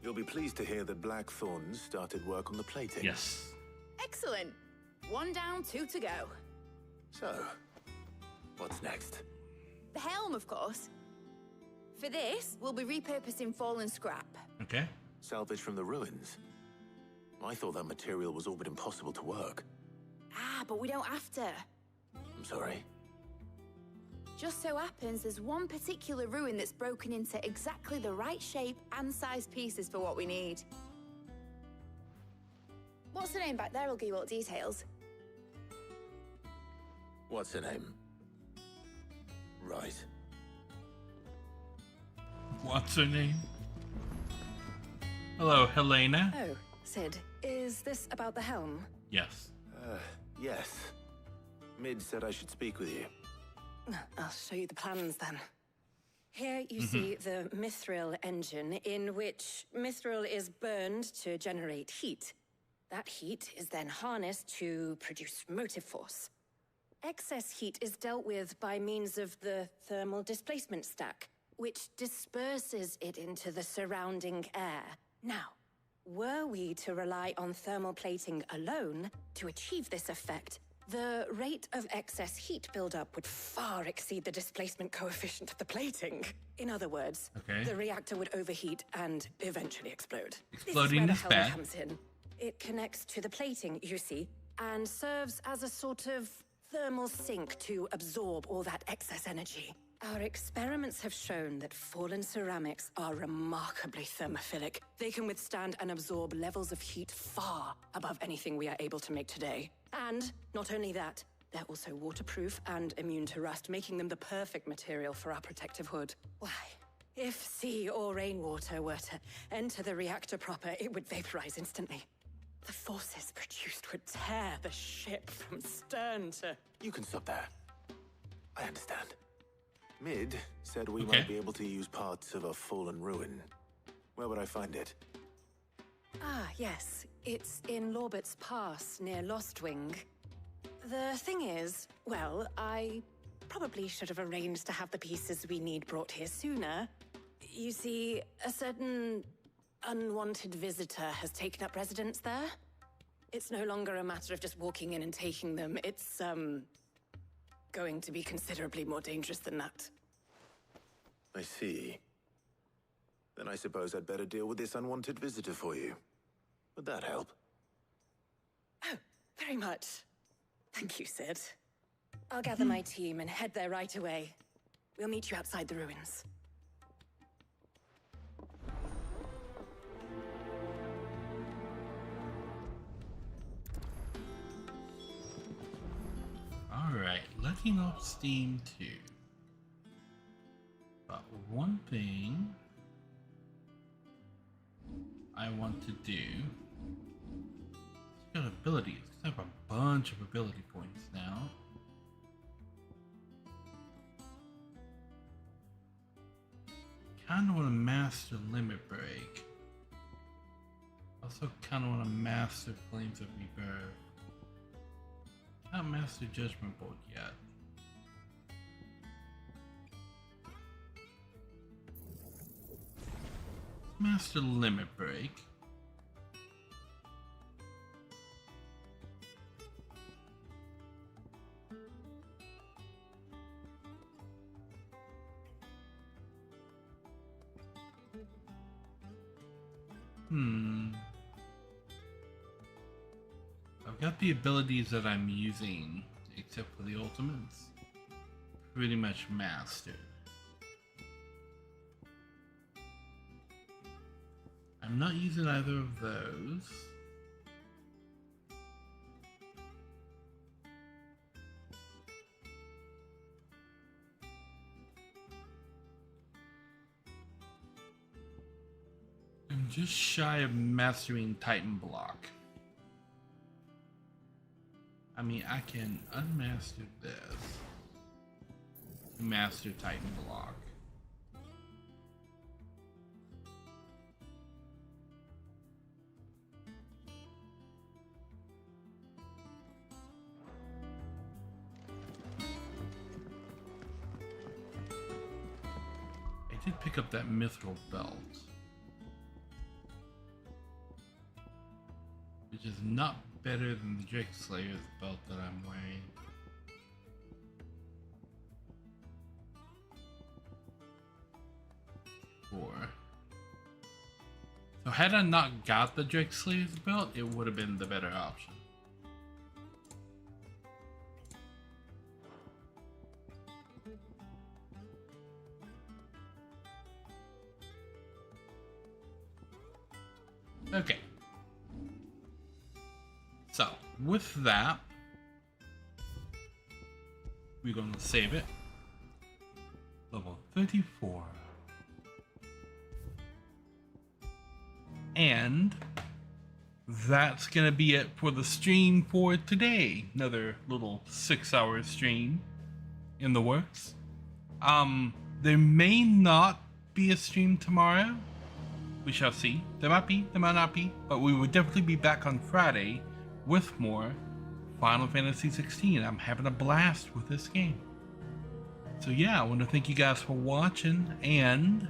You'll be pleased to hear that Blackthorn started work on the plating. Yes. Excellent. 1 down, 2 to go. So, what's next? The helm, of course. For this, we'll be repurposing fallen scrap. Okay. Salvage from the ruins. I thought that material was all but impossible to work. Ah, but we don't have to. I'm sorry. Just so happens there's one particular ruin that's broken into exactly the right shape and size pieces for what we need. What's the name back there? I'll give you all the details. What's her name? Right. What's her name? Hello, Helena. Oh, Sid, is this about the helm? Yes. Yes. Mid said I should speak with you. I'll show you the plans then. Here you see the mithril engine, in which mithril is burned to generate heat. That heat is then harnessed to produce motive force. Excess heat is dealt with by means of the thermal displacement stack, which disperses it into the surrounding air. Now, were we to rely on thermal plating alone to achieve this effect, the rate of excess heat buildup would far exceed the displacement coefficient of the plating. In other words, the reactor would overheat and eventually explode. Exploding this is where the bad. helm comes in. It connects to the plating, you see, and serves as a sort of thermal sink to absorb all that excess energy. Our experiments have shown that fallen ceramics are remarkably thermophilic. They can withstand and absorb levels of heat far above anything we are able to make today. And not only that, they're also waterproof and immune to rust, making them the perfect material for our protective hood. Why, if sea or rainwater were to enter the reactor proper, it would vaporize instantly. The forces produced would tear the ship from stern to... You can stop there. I understand. Mid said we might be able to use parts of a fallen ruin. Where would I find it? Ah, yes. It's in Lorbert's Pass, near Lostwing. The thing is, well, I probably should have arranged to have the pieces we need brought here sooner. You see, a certain unwanted visitor has taken up residence there. It's no longer a matter of just walking in and taking them. It's, going to be considerably more dangerous than that. I see. Then I suppose I'd better deal with this unwanted visitor for you. Would that help? Oh, very much. Thank you, Sid. I'll gather my team and head there right away. We'll meet you outside the ruins. Alright, letting off steam too. But one thing I want to do, it's got abilities. I have a bunch of ability points now. Kind of want to master Limit Break. Also kind of want to master Flames of Rebirth. Not master Judgment Bolt yet. Master Limit Break. I've got the abilities that I'm using, except for the ultimates, pretty much mastered. I'm not using either of those. I'm just shy of mastering Titan Block. I mean, I can unmaster this to master Titan Block. I did pick up that mithril belt, which is not better than the Drake Slayer's belt that I'm wearing. So had I not got the Drake Slayer's belt, it would have been the better option. Okay. So, with that, we're going to save it. Level 34. And that's going to be it for the stream for today. Another little 6-hour stream in the works. There may not be a stream tomorrow. We shall see. There might be, there might not be. But we will definitely be back on Friday with more Final Fantasy 16. I'm having a blast with this game. So yeah, I want to thank you guys for watching, and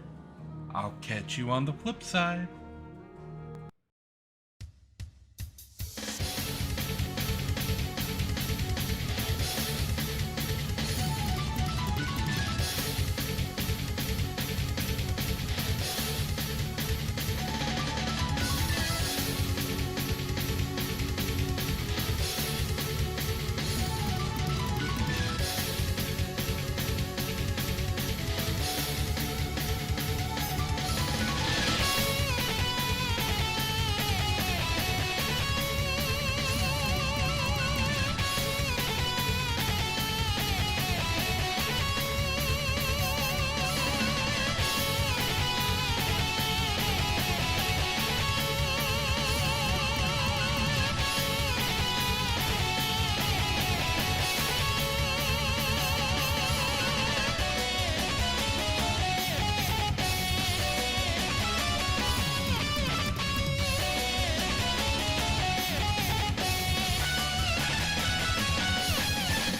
I'll catch you on the flip side.